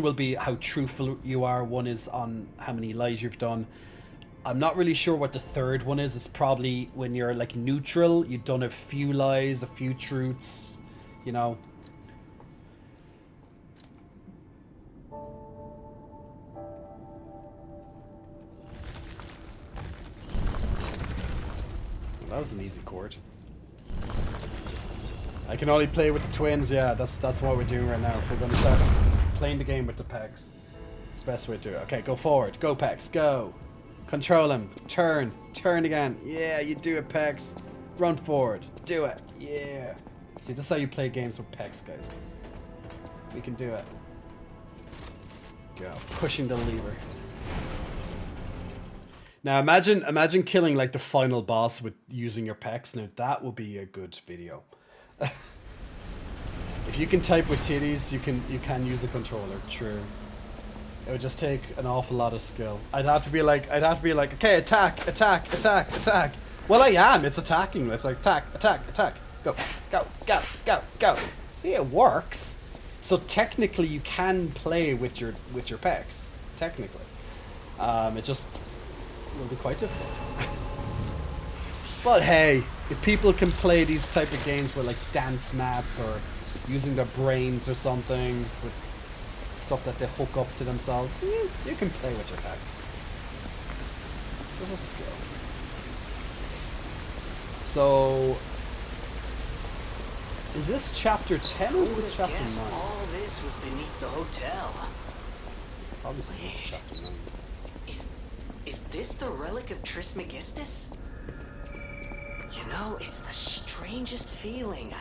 will be how truthful you are. One is on how many lies you've done. I'm not really sure what the third one is. It's probably when you're like neutral. You've done a few lies, a few truths, you know. That was an easy chord. I can only play with the twins. Yeah, that's what we're doing right now. We're going to start playing the game with the pegs. It's the best way to do it. Okay, go forward. Go, pegs. Go. Control him. Turn. Turn again. Yeah, you do it, pegs. Run forward. Do it. Yeah. See, this is how you play games with pegs, guys. We can do it. Go. Pushing the lever. Now imagine killing like the final boss with using your pecs. Now that would be a good video. If you can type with titties, you can use a controller. True. It would just take an awful lot of skill. I'd have to be like, okay, attack, attack, attack, attack. Well, I am. It's attacking. It's like attack, attack, attack. Go, go, go, go, go. See, it works. So technically, you can play with your pecs. Technically, it just will be quite difficult. But hey, if people can play these type of games with like dance mats or using their brains or something with stuff that they hook up to themselves, you can play with your pecs. There's a skill. So, is this chapter 10 or is this chapter 9? All this was beneath the hotel. Probably still chapter 9. Is this the relic of Trismegistus? You know, it's the strangest feeling.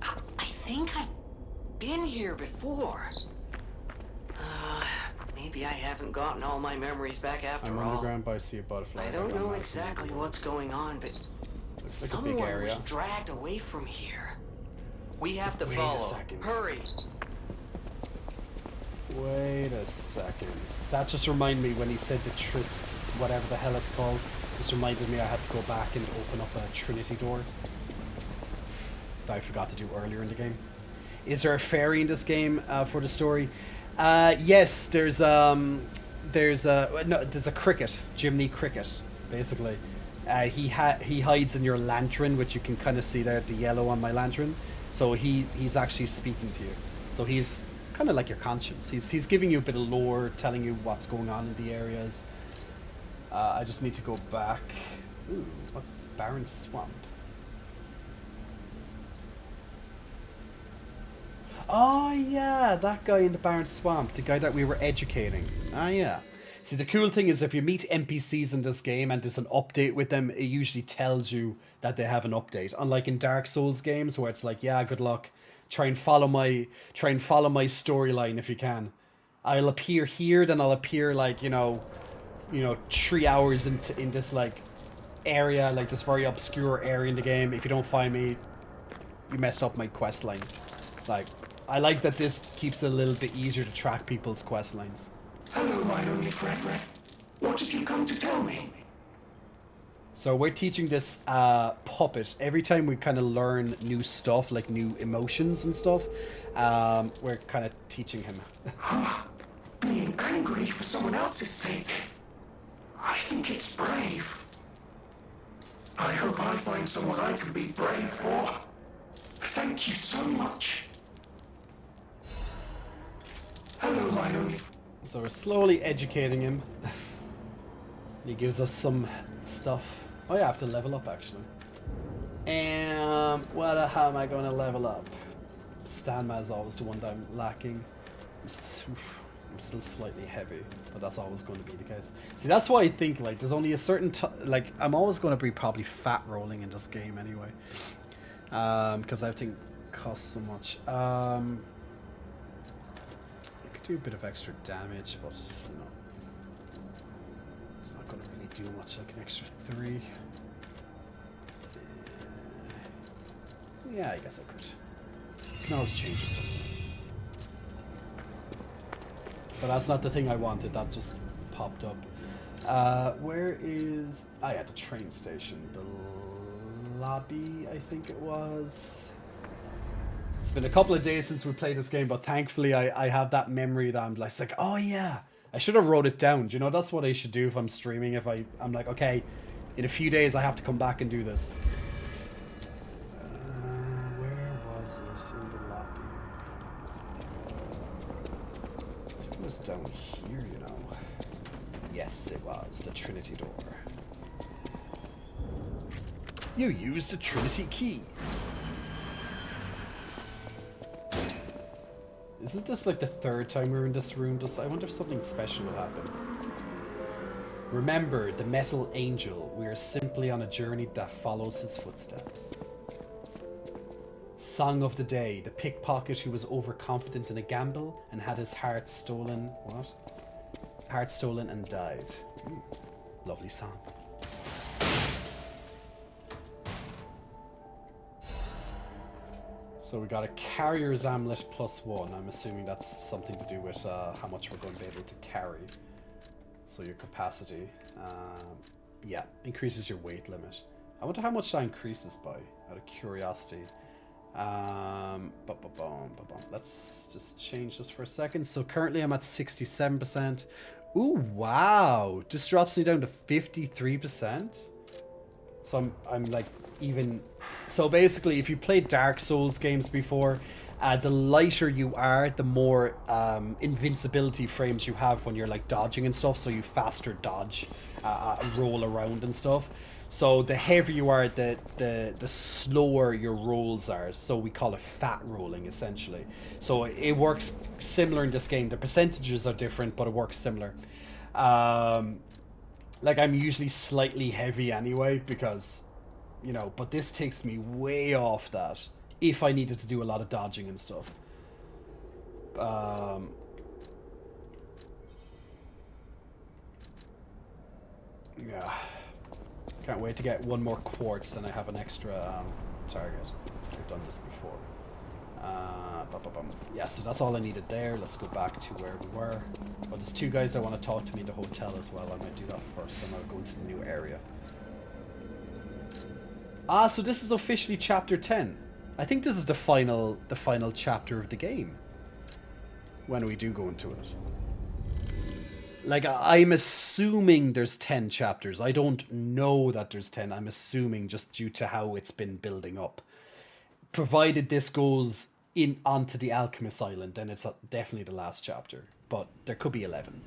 I think I've been here before. Maybe I haven't gotten all my memories back after all. I'm underground, but I see a butterfly. I don't know exactly what's going on, but it's like a big area. Someone was dragged away from here. We have to Wait follow. a second. Hurry. Wait a second. That just reminded me when he said the whatever the hell it's called. Just reminded me I had to go back and open up a Trinity door that I forgot to do earlier in the game. Is there a fairy in this game for the story? Yes, there's a cricket, Jiminy Cricket, basically. He hides in your lantern, which you can kind of see there, the yellow on my lantern. So he's actually speaking to you. So he's kind of like your conscience. He's giving you a bit of lore, telling you what's going on in the areas. I just need to go back. Ooh, what's Barren Swamp? Oh yeah, that guy in the Barren Swamp, the guy that we were educating. Ah yeah. See, the cool thing is if you meet NPCs in this game and there's an update with them, it usually tells you that they have an update. Unlike in Dark Souls games where it's like, yeah, good luck. Try and follow my storyline if you can. I'll appear here, then I'll appear like, you know, 3 hours in this like area, like this very obscure area in the game. If you don't find me, you messed up my quest line. Like, I like that this keeps it a little bit easier to track people's quest lines. Hello, my only friend. What have you come to tell me? So we're teaching this puppet. Every time we kind of learn new stuff, like new emotions and stuff, we're kind of teaching him. Being angry for someone else's sake. I think it's brave. I hope I find someone I can be brave for. Thank you so much. Hello, my only... So we're slowly educating him. He gives us some stuff. Oh yeah, I have to level up actually. How am I going to level up? Stanma is always the one that I'm lacking. I'm still slightly heavy, but that's always going to be the case. See, that's why I think like there's only a certain like I'm always going to be probably fat rolling in this game anyway, because everything costs so much. I could do a bit of extra damage, but you know, it's not going to really do much. Like an extra 3. Yeah, I guess I could. I can always change it something. But that's not the thing I wanted. That just popped up. Where is... Ah, yeah, the train station. The lobby, I think it was. It's been a couple of days since we played this game, but thankfully I have that memory that I'm like, oh yeah, I should have wrote it down. Do you know, that's what I should do if I'm streaming. If I'm like, okay, in a few days I have to come back and do this. Where was it in the lobby? It was down here, you know. Yes, it was the Trinity door. You used the Trinity key. Isn't this like the third time we're in this room? I wonder if something special will happen. Remember the metal angel. We are simply on a journey that follows his footsteps. Song of the day. The pickpocket who was overconfident in a gamble and had his heart stolen. What? Heart stolen and died. Ooh, lovely song. So we got a carrier's amulet +1. I'm assuming that's something to do with how much we're going to be able to carry. So your capacity. Yeah, increases your weight limit. I wonder how much that increases by, out of curiosity. Let's just change this for a second. So currently I'm at 67%. Ooh, wow. This drops me down to 53%. So I'm like even... So basically, if you played Dark Souls games before, the lighter you are, the more invincibility frames you have when you're like dodging and stuff, so you faster dodge, roll around and stuff. So the heavier you are, the slower your rolls are. So we call it fat rolling, essentially. So it works similar in this game. The percentages are different, but it works similar. Like I'm usually slightly heavy anyway, because... You know, but this takes me way off that if I needed to do a lot of dodging and stuff. Yeah. Can't wait to get one more quartz, then I have an extra target. I've done this before. Yeah, so that's all I needed there. Let's go back to where we were. But there's two guys that want to talk to me in the hotel as well. I might do that first, and I'll go into the new area. Ah, so this is officially chapter 10. I think this is the final chapter of the game. When we do go into it. Like, I'm assuming there's 10 chapters. I don't know that there's 10. I'm assuming just due to how it's been building up. Provided this goes onto the Alchemist Island, then it's definitely the last chapter. But there could be 11.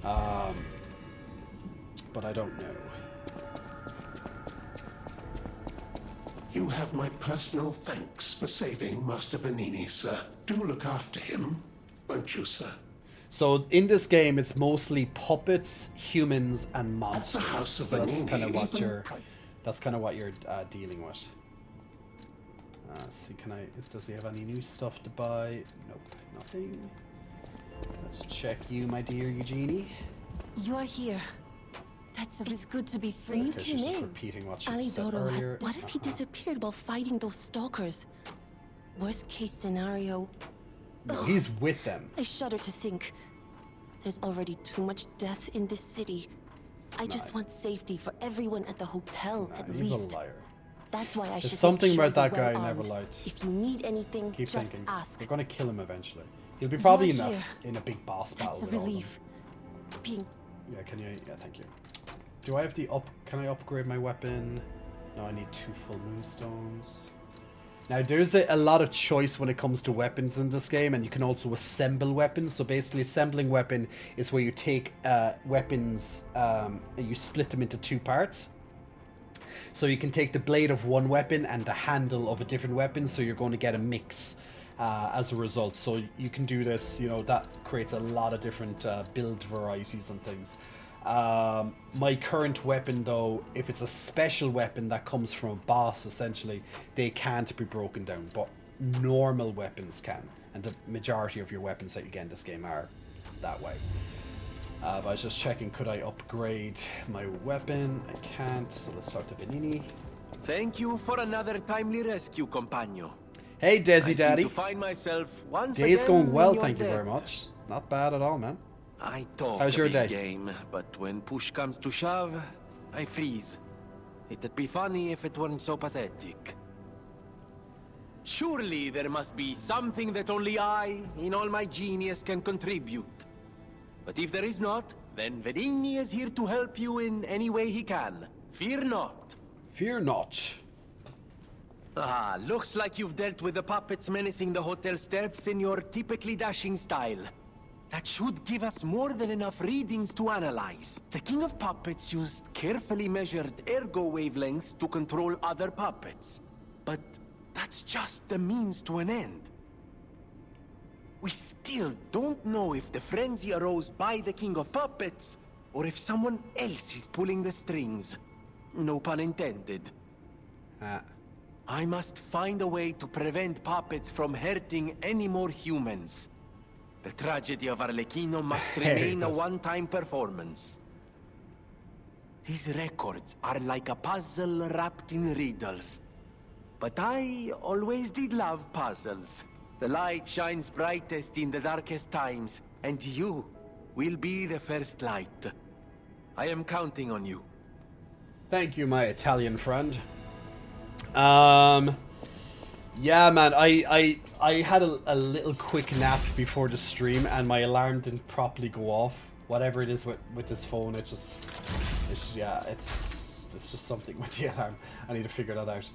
But I don't know. You have my personal thanks for saving Master Vanini, sir. Do look after him, won't you, sir? So in this game, it's mostly puppets, humans, and monsters. So that's kind of what you're dealing with. See, does he have any new stuff to buy? Nope, nothing. Let's check you, my dear Eugenie. You're here. It's good to be free. Okay, she's just repeating what she said earlier. What if he disappeared while fighting those stalkers? Worst case scenario. No, he's with them. I shudder to think. There's already too much death in this city. I just want safety for everyone at the hotel, at he's least. a liar. That's why I should There's something make sure about that you're guy well never armed. lied. If you need anything, Keep just thinking. ask. We're gonna kill him eventually. He'll be probably You're enough here. in a big boss battle. That's a with all of them. relief. Being Yeah, can you? Yeah, thank you. Do I have the Can I upgrade my weapon? No, I need 2 full moonstones. Now, there's a lot of choice when it comes to weapons in this game, and you can also assemble weapons. So basically, assembling weapon is where you take weapons and you split them into 2 parts. So you can take the blade of one weapon and the handle of a different weapon, so you're going to get a mix as a result. So you can do this, you know, that creates a lot of different build varieties and things. My current weapon, though, if it's a special weapon that comes from a boss, essentially, they can't be broken down, but normal weapons can. And the majority of your weapons that you get in this game are that way. But I was just checking, could I upgrade my weapon? I can't, so let's start the Vanini. Thank you for another timely rescue, companion. Hey, Desi I Daddy. seem to find myself once Day's again going well, in your thank you debt. very much. Not bad at all, man. I talk How's a your big day? game, but when push comes to shove, I freeze. It'd be funny if it weren't so pathetic. Surely there must be something that only I, in all my genius, can contribute. But if there is not, then Verini is here to help you in any way he can. Fear not. Fear not. Ah, looks like you've dealt with the puppets menacing the hotel steps in your typically dashing style. That should give us more than enough readings to analyze. The King of Puppets used carefully measured ergo wavelengths to control other puppets. But that's just the means to an end. We still don't know if the frenzy arose by the King of Puppets, or if someone else is pulling the strings. No pun intended. I must find a way to prevent puppets from hurting any more humans. The tragedy of Arlecchino must remain a one-time performance. These records are like a puzzle wrapped in riddles. But I always did love puzzles. The light shines brightest in the darkest times, and you will be the first light. I am counting on you. Thank you, my Italian friend. Yeah, man, I had a little quick nap before the stream, and my alarm didn't properly go off. Whatever it is with this phone, it's just something with the alarm. I need to figure that out.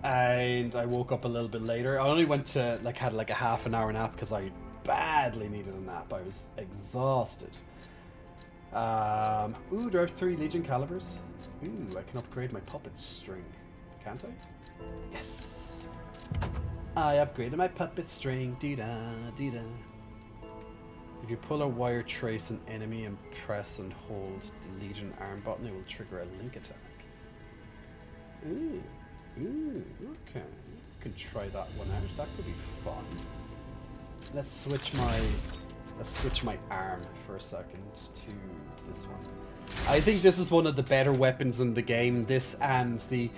And I woke up a little bit later. I only went to had a half an hour nap because I badly needed a nap. I was exhausted. Ooh, do I have 3 Legion calibers? Ooh, I can upgrade my puppet string. Can't I? Yes. I upgraded my puppet string. Dee-da, dee-da. If you pull a wire trace an enemy and press and hold the Legion arm button, it will trigger a link attack. Ooh. Ooh, okay. Can try that one out. That could be fun. Let's switch my arm for a second to this one. I think this is one of the better weapons in the game. This and the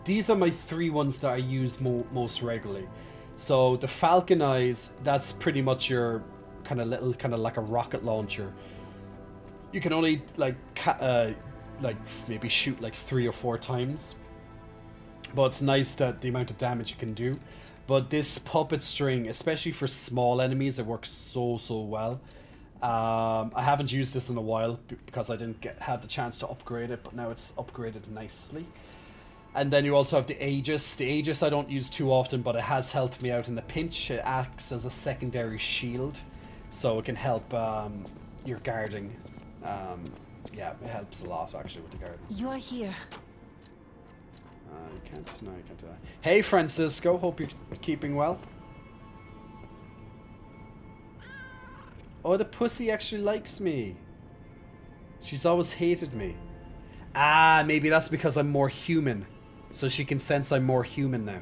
these are my 3 ones that I use most regularly. So the Falcon Eyes, that's pretty much your kind of like a rocket launcher. You can only maybe shoot 3 or 4 times, but it's nice that the amount of damage you can do. But this puppet string, especially for small enemies, it works so well. I haven't used this in a while because I didn't have the chance to upgrade it, but now it's upgraded nicely. And then you also have the Aegis. The Aegis I don't use too often, but it has helped me out in the pinch. It acts as a secondary shield, so it can help your guarding. Yeah, it helps a lot actually with the guarding. You're here. You can't do that. Hey Francisco, hope you're keeping well. Oh, the pussy actually likes me. She's always hated me. Ah, maybe that's because I'm more human. So she can sense I'm more human now.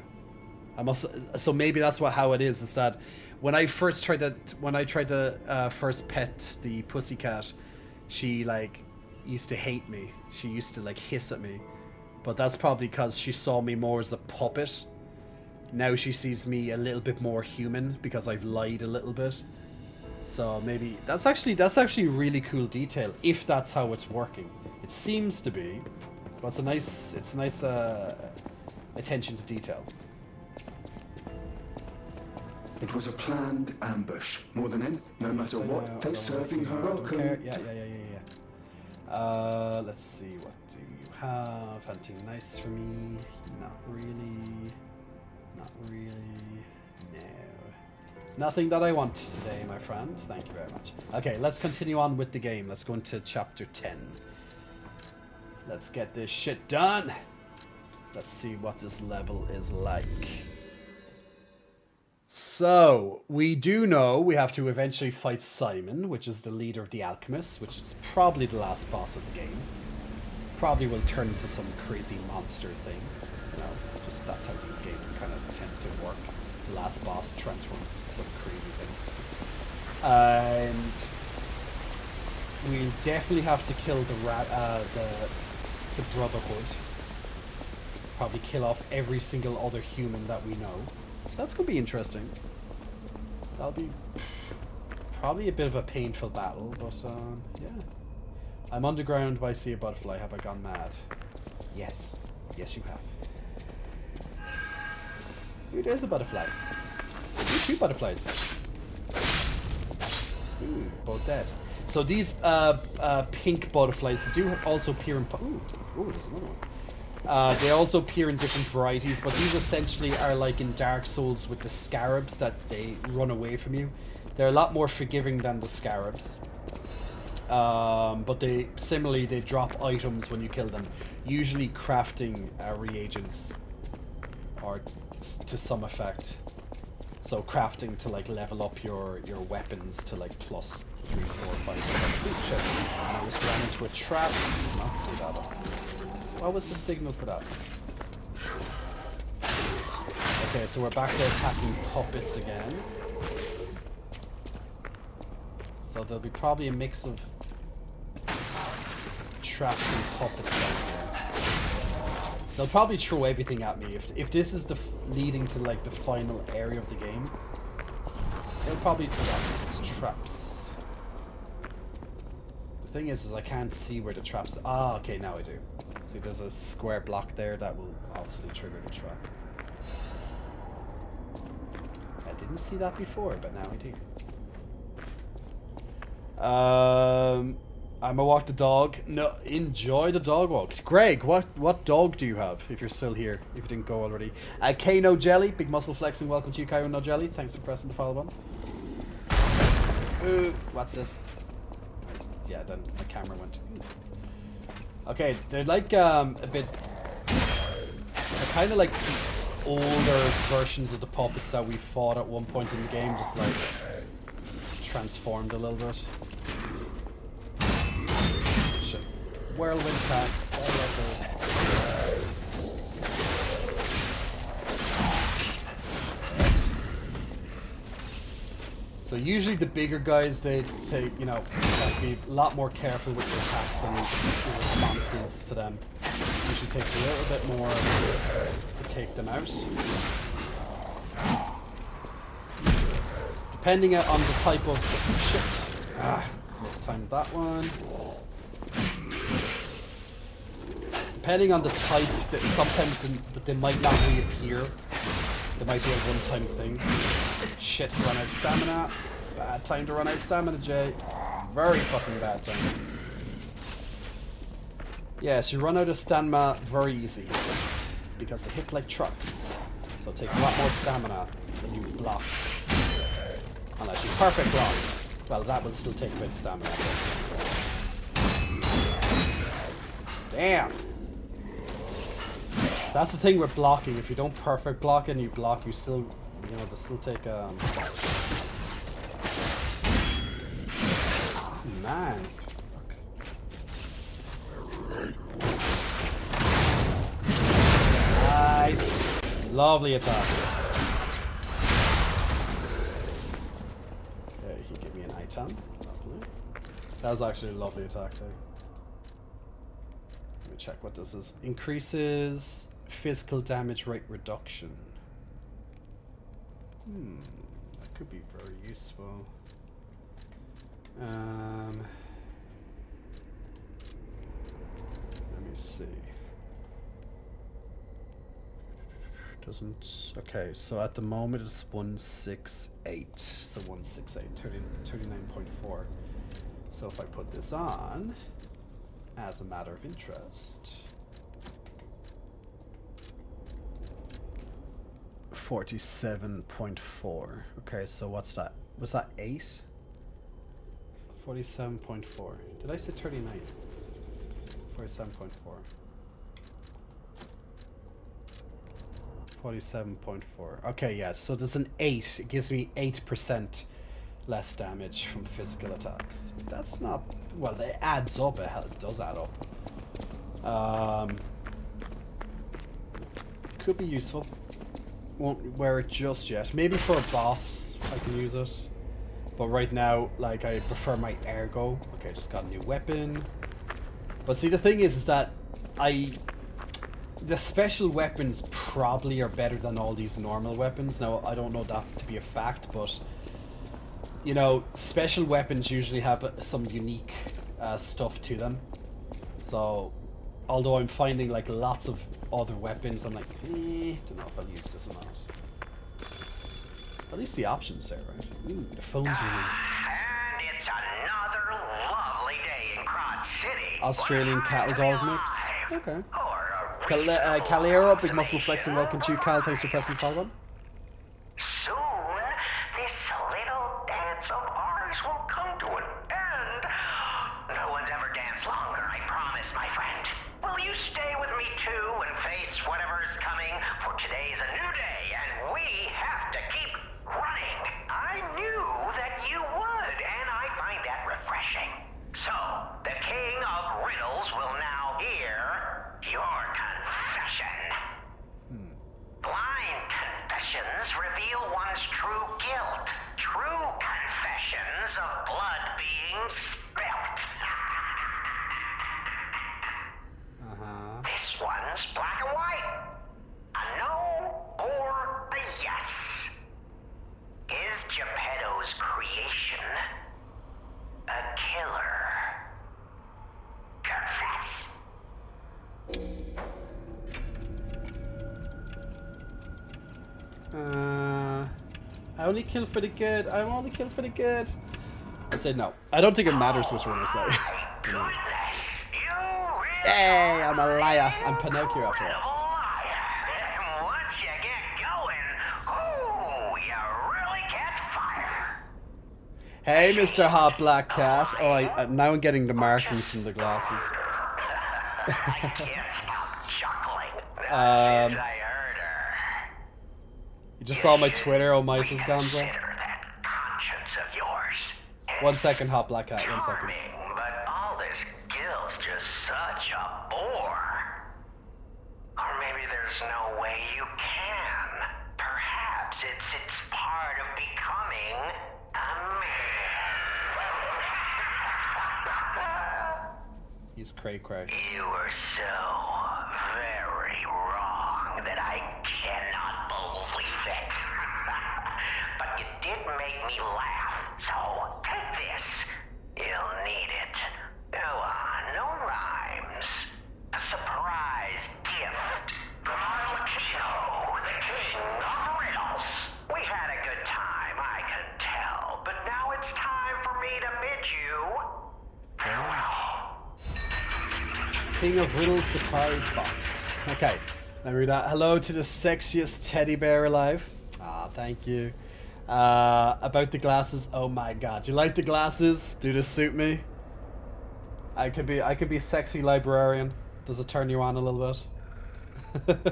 So maybe that's how it is that when I first tried to first pet the pussycat, she used to hate me. She used to hiss at me. But that's probably because she saw me more as a puppet. Now she sees me a little bit more human because I've lied a little bit. So maybe that's actually a really cool detail if that's how it's working. It seems to be, but it's a nice attention to detail. It was a planned ambush. More than anything, no matter what, they're serving her welcome. Yeah. Let's see, what do you have? Anything nice for me? Not really. No. Nothing that I want today, my friend. Thank you very much. Okay, let's continue on with the game. Let's go into chapter 10. Let's get this shit done. Let's see what this level is like. So, we do know we have to eventually fight Simon, which is the leader of the alchemists, which is probably the last boss of the game. Probably will turn into some crazy monster thing. You know, just that's how these games kind of tend to work. The last boss transforms into some crazy thing. And we definitely have to kill the Brotherhood. Probably kill off every single other human that we know. So that's going to be interesting. That'll be probably a bit of a painful battle, but yeah. I'm underground, but I see a butterfly. Have I gone mad? Yes. Yes, you have. Ooh, there's a butterfly. Ooh, 2 butterflies. Ooh, both dead. So these pink butterflies do also appear in... Ooh, there's another one. They also appear in different varieties, but these essentially are like in Dark Souls with the scarabs that they run away from you. They're a lot more forgiving than the scarabs. But they drop items when you kill them. Usually crafting reagents, or to some effect. So crafting to like level up your weapons to like plus 3, 4, 5, 6. Ooh, shit. And I just ran into a trap. Did not see that. What was the signal for that? Okay, so we're back to attacking puppets again. So there'll be probably a mix of traps and puppets down here. They'll probably throw everything at me. If this is the leading to like the final area of the game, they'll probably throw traps. The thing is I can't see where the traps. Ah, okay, now I do. See, there's a square block there that will obviously trigger the trap. I didn't see that before, but now I do. I'm gonna walk the dog. No, enjoy the dog walk. Greg, what dog do you have? If you're still here, if you didn't go already. K No Jelly, big muscle flexing. Welcome to you, Kyro No Jelly. Thanks for pressing the follow button. Ooh, what's this? Yeah, then my camera went. Okay, they're like a bit. They're kind of like the older versions of the puppets that we fought at one point in the game, just like transformed a little bit. Shit. Whirlwind attacks. I love those. So usually the bigger guys, they say, you know, be a lot more careful with your attacks and the responses to them. Usually takes a little bit more to take them out. Depending on the type of shit. Mistimed that one. Depending on the type, that sometimes they might not reappear. There might be a one-time thing. Shit, run out of stamina. Bad time to run out of stamina, Jay. Very fucking bad time. Yes, you run out of stamina very easy. Because they hit like trucks. So it takes a lot more stamina when you block. Unless you perfect block. Well, that will still take a bit of stamina. Damn! So that's the thing with blocking. If you don't perfect block and you block, you still, you know, they still take oh, man. Nice. Lovely attack. Okay, he gave me an item. Lovely. That was actually a lovely attack though. Let me check what this is. Increases physical damage rate reduction. That could be very useful. Let me see. Doesn't. Okay, so at the moment it's 168. So 168, 39.4. So if I put this on as a matter of interest. 47.4. Okay, so what's that? Was that 8? 47.4. Did I say 39? 47.4. 47.4. Okay, yeah, so there's an 8. It gives me 8% less damage from physical attacks. That's not... Well, it adds up. It does add up. Could be useful. Won't wear it just yet. Maybe for a boss I can use it. But right now, like, I prefer my Ergo. Okay, just got a new weapon. But see, the thing is that the special weapons probably are better than all these normal weapons. Now, I don't know that to be a fact, but you know, special weapons usually have some unique stuff to them. So, although I'm finding like lots of other weapons, I'm like, don't know if I'll use this or not. At least the options there, right? Ooh, the phone's ringing. And it's another lovely day in Crod City. Australian cattle dog mix. Okay. Calero, big muscle flexing. Welcome to you, Cal. Thanks for pressing follow on. Soon, this little dance of ours will come to an end. No one's ever danced longer, I promise, my friend. Will you stay with me too and face whatever is coming? For today's a new day, and we have to keep running. I knew that you would, and I find that refreshing. So, the king of riddles will now hear your confession. Blind confessions reveal one's true guilt. True confessions of blood being spilt. This one's black and white. A no or a yes. Is Geppetto's creation a killer? Confess. I only kill for the good. I only kill for the good. I said no. I don't think it matters which one I say. Hey, I'm a liar. I'm Pinocchio after all. Once you get going, ooh, you really catch fire. Hey, Mr. Hot Black Cat. Oh, now I'm getting the markings from the glasses. I can't stop chuckling. Since I heard her. You just saw my Twitter, oh my says Gonzo. That conscience of yours. 1 second, Hot Black Cat, 1 second. But all this guilt's just such a bore. Or maybe there's no way you can. Perhaps it's part of becoming a man. He's cray-cray. You were so very wrong that I cannot believe it. But you did make me laugh, so take this. You'll need it. Go on, no rhymes. A surprise gift from Arlecchino, the king of riddles. We had a good time, I can tell, but now it's time for me to bid you farewell. King of Riddles surprise box. Okay, let me read that. Hello to the sexiest teddy bear alive. Ah, thank you. About the glasses. Oh my god, do you like the glasses? Do they suit me? I could be a sexy librarian. Does it turn you on a little bit?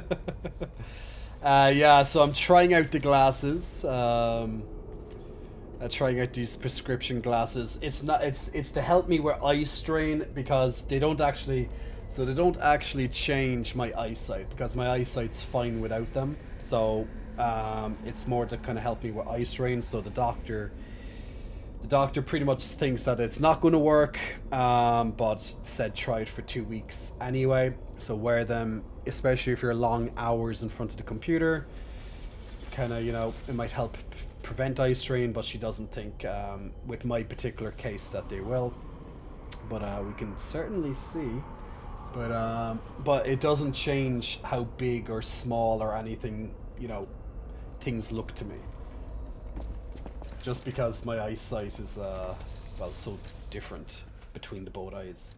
Yeah, so I'm trying out the glasses. Trying out these prescription glasses. It's to help me with eye strain because they don't actually change my eyesight because my eyesight's fine without them. So it's more to kind of help me with eye strain. So the doctor pretty much thinks that it's not going to work, but said try it for 2 weeks anyway. So wear them, especially if you're long hours in front of the computer. Kind of, you know, it might help prevent eye strain, but she doesn't think with my particular case that they will. But we can certainly see. But it doesn't change how big or small or anything, you know, things look to me. Just because my eyesight is well, so different between the both eyes.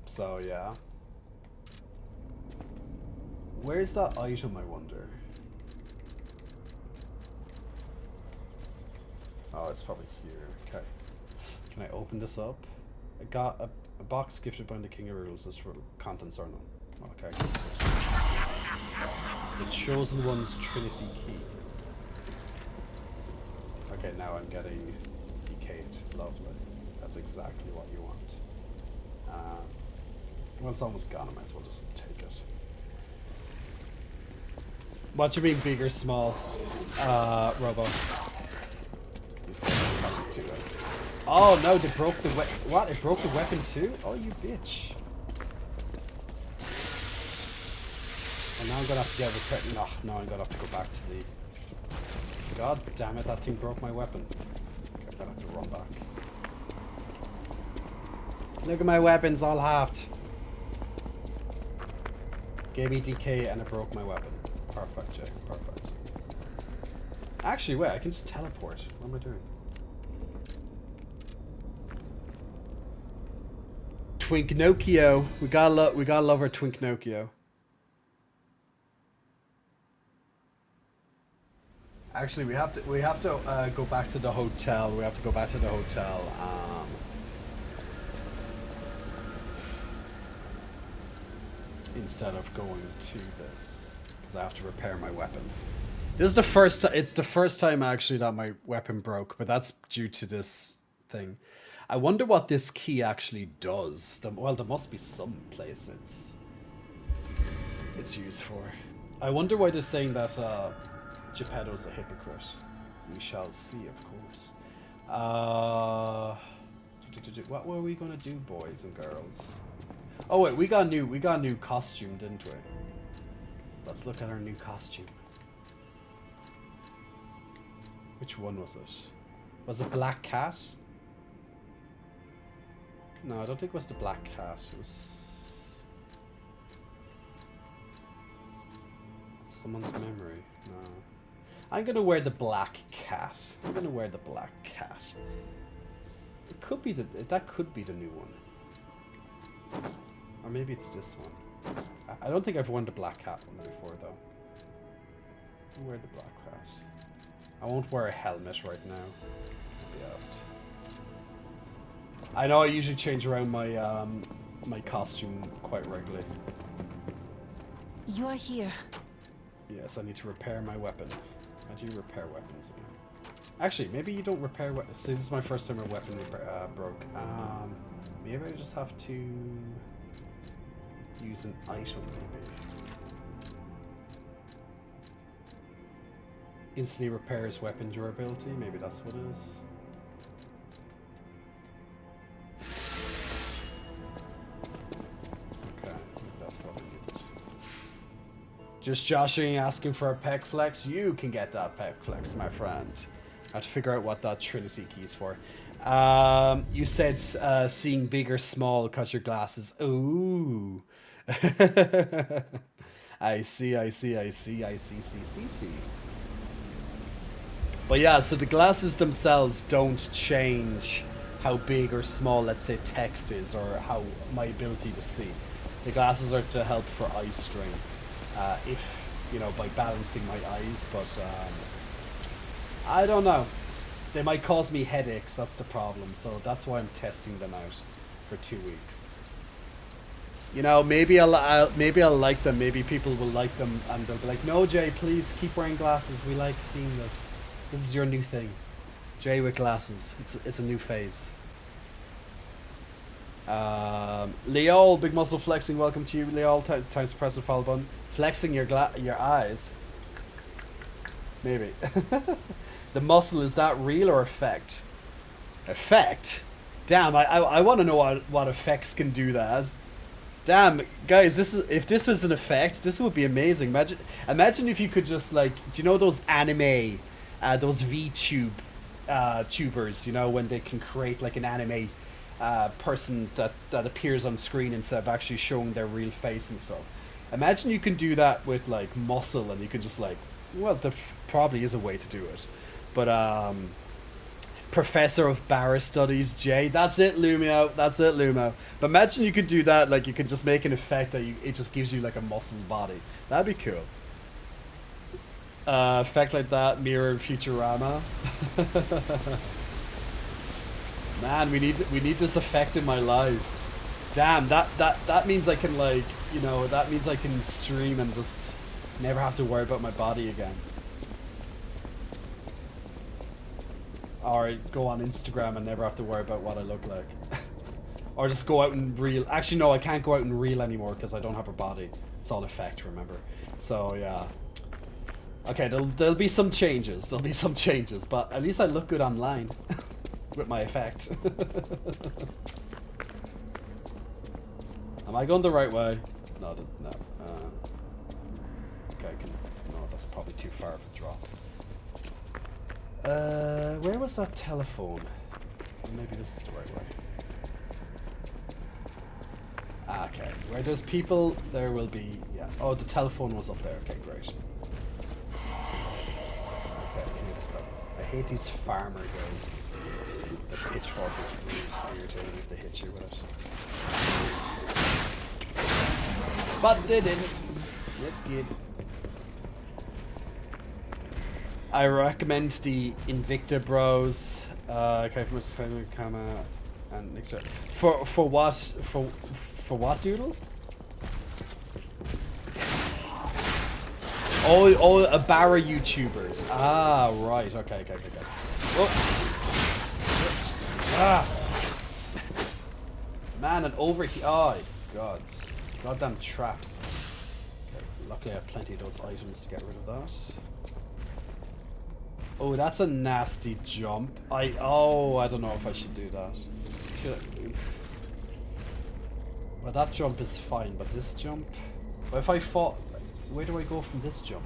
So yeah. Where's that item, I wonder? Oh, it's probably here. Okay. Can I open this up? I got a box gifted by the King of Riddles. This for contents are none. Okay. The Chosen One's Trinity Key. Okay, now I'm getting decayed. Lovely. That's exactly what you want. Well, it's almost gone. I might as well just take it. What do you mean big or small, Robo? Oh no, they broke the what? It broke the weapon too? Oh, you bitch. And now I'm gonna have to get a no, I'm gonna have to go back to the God damn it, that thing broke my weapon. Okay, I'm gonna have to run back. Look at my weapons all halved. Gave me DK and it broke my weapon. Perfect, Jay. Perfect. Actually, wait, I can just teleport. What am I doing? Twinknocchio. We gotta love our Twinknocchio. Actually, we have to go back to the hotel. We have to go back to the hotel. Instead of going to this, because I have to repair my weapon. This is the first. It's the first time actually that my weapon broke, but that's due to this thing. I wonder what this key actually does. Well, there must be some place it's used for. I wonder why they're saying that Geppetto's a hypocrite. We shall see, of course. What were we gonna do, boys and girls? Oh wait, we got a new costume, didn't we? Let's look at our new costume. Which one was it? Was it Black Cat? No, I don't think it was the Black Cat. It was someone's memory. No. I'm gonna wear the Black Cat. I'm gonna wear the Black Cat. It could be that could be the new one. Or maybe it's this one. I don't think I've worn the Black Cat one before though. I'll wear the Black Cat. I won't wear a helmet right now. I'll be honest. I know I usually change around my my costume quite regularly. You're here. Yes, I need to repair my weapon. How do you repair weapons again? Actually, maybe you don't repair weapons. So this is my first time a weapon broke. Maybe I just have to use an item, maybe. Instantly repairs weapon durability. Maybe that's what it is. Okay, that's what I needed. Just joshing, asking for a pec flex. You can get that pec flex, my friend. I have to figure out what that Trinity key is for. You said seeing big or small because your glasses. Ooh. I see. But yeah, so the glasses themselves don't change how big or small, let's say, text is, or how my ability to see. The glasses are to help for eye strain, if, you know, by balancing my eyes, but I don't know. They might cause me headaches, that's the problem, so that's why I'm testing them out for 2 weeks. You know, maybe I'll like them, maybe people will like them, and they'll be like, no, Jay, please keep wearing glasses, we like seeing this. This is your new thing. Jay with glasses. It's a new phase. Leol, big muscle flexing. Welcome to you, Leol. Time to press the follow button. Flexing your eyes. Maybe. The muscle, is that real or effect? Effect? Damn, I want to know what effects can do that. Damn, guys, if this was an effect, this would be amazing. Imagine if you could just, like, do you know those anime, those VTube tubers, you know, when they can create like an anime person that appears on screen instead of actually showing their real face and stuff. Imagine you can do that with like muscle, and you can just like, well, there probably is a way to do it, but Professor of Barra Studies, Jay, that's it, Lumio, that's it, Lumo. But imagine you could do that, like you could just make an effect that it just gives you like a muscle body. That'd be cool. Effect like that, mirror Futurama. Man, we need this effect in my life. Damn, that means I can, like, you know, that means I can stream and just never have to worry about my body again. Or go on Instagram and never have to worry about what I look like. Or just go out and reel. Actually, no, I can't go out and reel anymore because I don't have a body. It's all effect, remember? So yeah. Okay, there'll be some changes. There'll be some changes, but at least I look good online with my effect. Am I going the right way? No. Okay, no, that's probably too far of a drop. Where was that telephone? Maybe this is the right way. Okay, where there's people, there will be... Yeah. Oh, the telephone was up there. Okay, great. Okay, I hate these farmer guys. The pitchfork is really irritating if they hit you with it. But they didn't. That's good. I recommend the Invicta Bros. Okay, from a camera and next for what for what, Doodle? Oh, a Barra YouTubers. Ah, right. Okay. Oh. Ah. Man, and over here. Oh, God. Goddamn traps. Okay, luckily I have plenty of those items to get rid of that. Oh, that's a nasty jump. I don't know if I should do that. Well, that jump is fine, but this jump... Well, if I fall... Where do I go from this jump?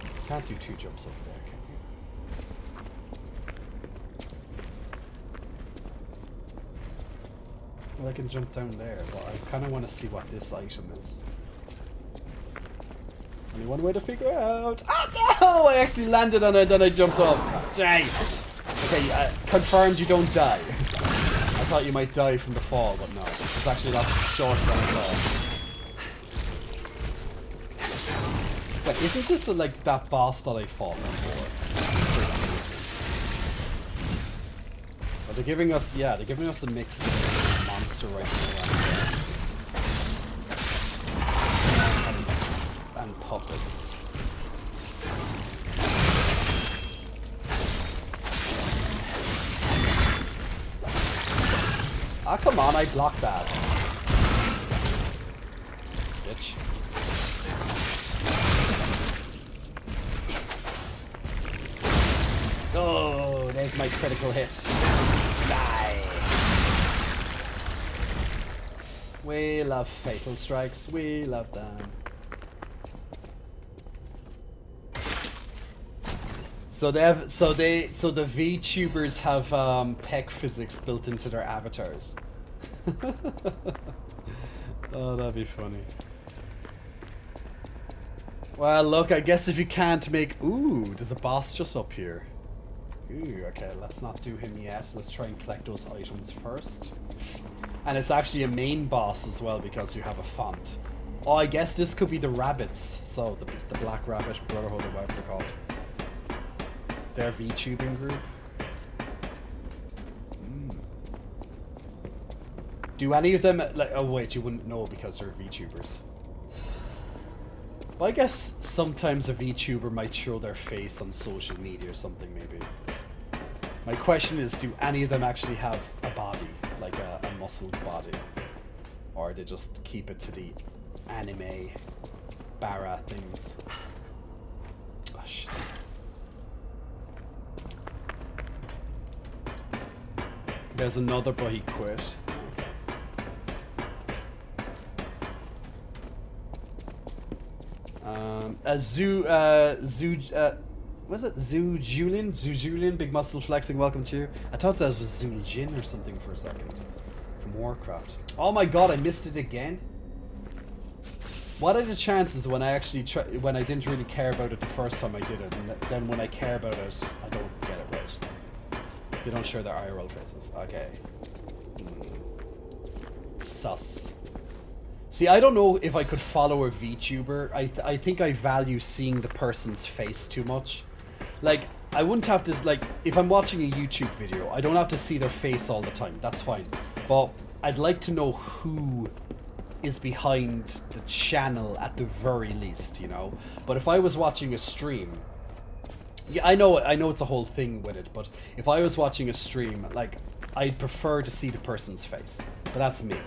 You can't do 2 jumps over there, can you? Well, I can jump down there, but I kind of want to see what this item is. Only one way to figure out. Ah, no! I actually landed on it, then I jumped off. Jay! Okay, confirmed you don't die. I thought you might die from the fall, but no. It's actually a lot shorter than I thought. Wait, isn't this like that boss that I fought before? But they're giving us, yeah, they're giving us a mix of monster right now. And puppets. Ah, come on, I blocked that. Bitch. Oh, there's my critical hit. Die. We love fatal strikes. We love them. So they have, so the VTubers have peg physics built into their avatars. Oh, that'd be funny. Well, look, I guess if you can't make... Ooh, there's a boss just up here. Ooh, okay, let's not do him yet. Let's try and collect those items first. And it's actually a main boss as well because you have a font. Oh, I guess this could be the rabbits. So, the Black Rabbit Brotherhood or whatever they're called. Their VTubing group. Do any of them... like? Oh wait, you wouldn't know because they're VTubers. Well, I guess sometimes a VTuber might show their face on social media or something, maybe. My question is, do any of them actually have a body? Like a muscled body? Or they just keep it to the anime Barra things? Oh, shit. There's another, but he quit. Was it Zoo Julian? Zoo Julian, big muscle flexing, welcome to you. I thought that was Zoo Jin or something for a second. From Warcraft. Oh my god, I missed it again? What are the chances when I actually when I didn't really care about it the first time I did it, and then when I care about it, I don't get it right? They don't share their IRL faces. Okay. Sus. See, I don't know if I could follow a VTuber. I think I value seeing the person's face too much. Like, I wouldn't have to, like, if I'm watching a YouTube video, I don't have to see their face all the time. That's fine. But I'd like to know who is behind the channel at the very least, you know? But if I was watching a stream... Yeah, I know it's a whole thing with it, but if I was watching a stream, like, I'd prefer to see the person's face. But that's me.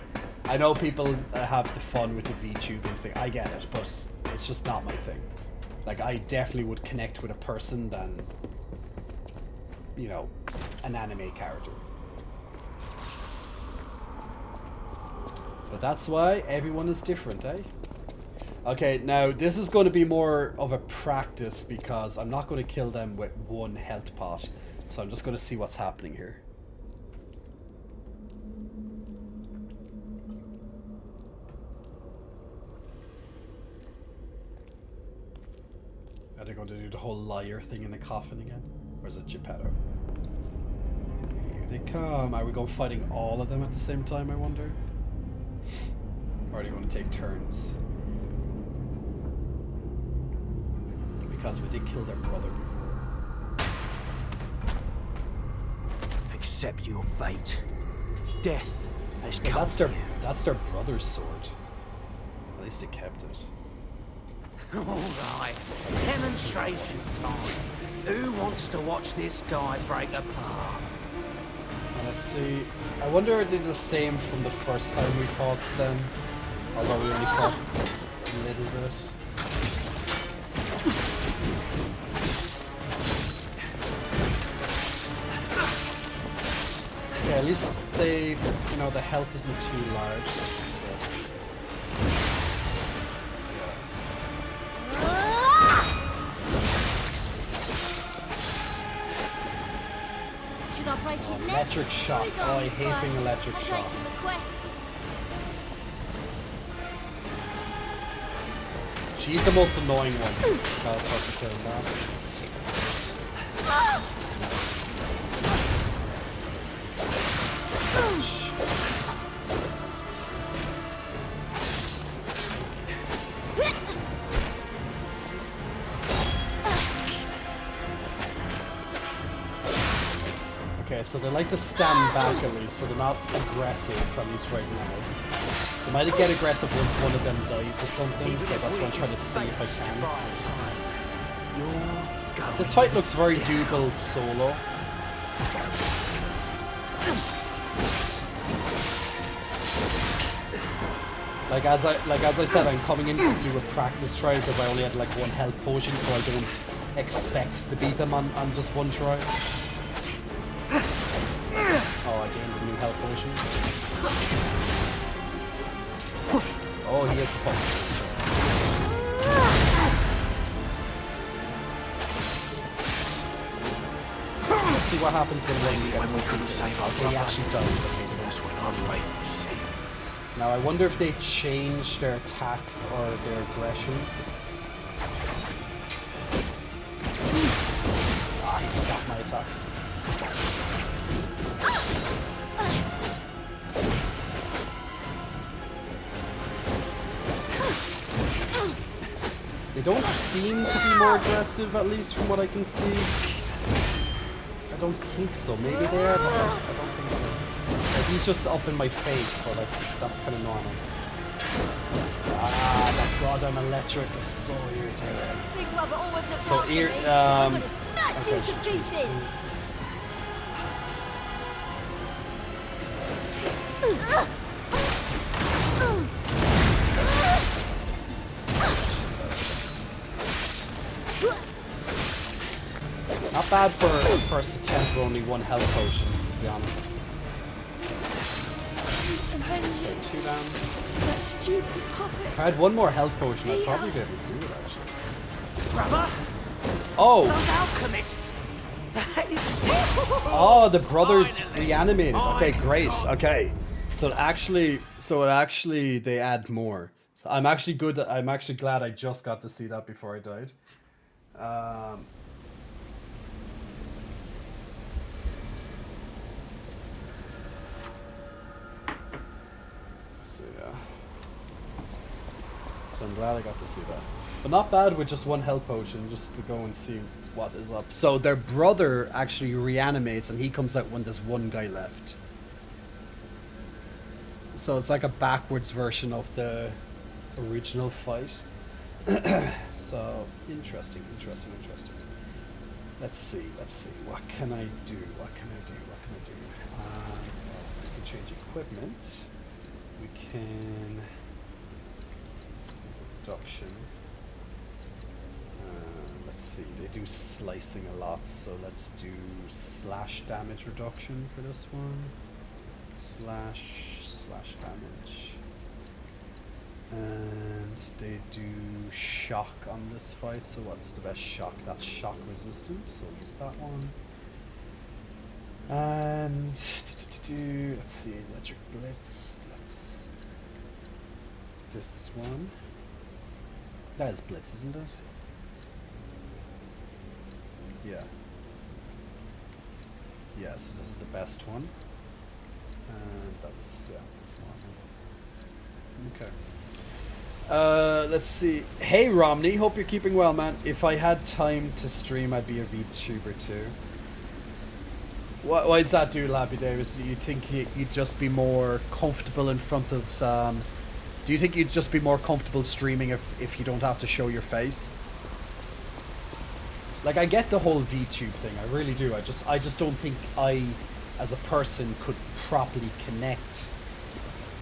I know people have the fun with the VTubing thing, I get it, but it's just not my thing. Like, I definitely would connect with a person than, you know, an anime character. But that's why everyone is different, eh? Okay, now this is going to be more of a practice because I'm not going to kill them with one health pot. So I'm just going to see what's happening here. Are they going to do the whole liar thing in the coffin again? Or is it Geppetto? Here they come. Are we going fighting all of them at the same time, I wonder? Or are they going to take turns? Because we did kill their brother before. Accept your fate. Death has Yeah, come. that's their brother's sword. At least they kept it. All right, demonstration time. Who wants to watch this guy break apart? Let's see. I wonder if they did the same from the first time we fought them. Although we only fought a little bit. Okay, at least they, you know, the health isn't too large. Should I break his neck? Electric shock. Oh, I hate being electric shock. She's the most annoying one. Okay, so they like to stand back at least, so they're not aggressive, at least right now. They might get aggressive once one of them dies or something, so that's what I'm trying to see if I can. This fight looks very doable solo. Like as I said, I'm coming in to do a practice try because I only had like one health potion, so I don't expect to beat them on just one try. Oh, I gained a new health potion. Oh, he is supposed to. Let's see what happens when one gets defeated. Okay, he actually does. Now I wonder if they change their attacks or their aggression. Ah, he stopped my attack. They don't seem to be more aggressive, at least from what I can see. I don't think so. Maybe they are, but I don't think so. Like, he's just up in my face, but like, that's kind of normal. Ah, that goddamn electric is so irritating. So okay. Not bad for a first attempt with only one health potion, to be honest. Okay, 2 down. If I had one more health potion, I'd probably be able to do it, actually. Brother? Oh! Those alchemists! Oh, the brothers reanimated. Okay, great. Okay. So actually they add more. So I'm actually glad I just got to see that before I died. So yeah. So I'm glad I got to see that. But not bad with just one health potion, just to go and see what is up. So their brother actually reanimates and he comes out when there's one guy left. So it's like a backwards version of the original fight. So interesting. Let's see. What can I do? We can change equipment. We can reduction. Let's see. They do slicing a lot, so let's do slash damage reduction for this one. Slash damage. And they do shock on this fight, so what's the best shock? That's shock resistant, so use that one. And let's see, electric blitz. That's this one. That is blitz, isn't it? Yeah. Yeah, so this is the best one. And that's normal. Okay. Let's see. Hey Romney, hope you're keeping well, man. If I had time to stream, I'd be a VTuber too. Why does that do, Lappy Davis? Do you think you'd just be more comfortable in front of... do you think you'd just be more comfortable streaming if you don't have to show your face? Like, I get the whole VTube thing, I really do. I just don't think I, as a person, could properly connect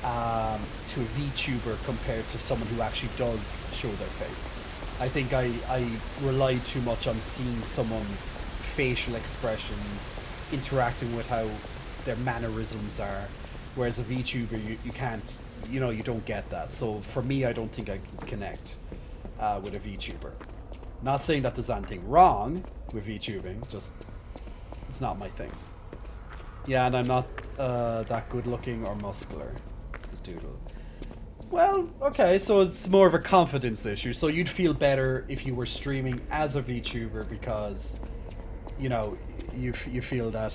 to a VTuber compared to someone who actually does show their face. I think I rely too much on seeing someone's facial expressions, interacting with how their mannerisms are, whereas a VTuber you can't, you know, you don't get that. So for me, I don't think I can connect with a VTuber. Not saying that there's anything wrong with VTubing, just it's not my thing. Yeah, and I'm not that good looking or muscular. This doodle. Well, okay, so it's more of a confidence issue. So you'd feel better if you were streaming as a VTuber because, you know, you feel that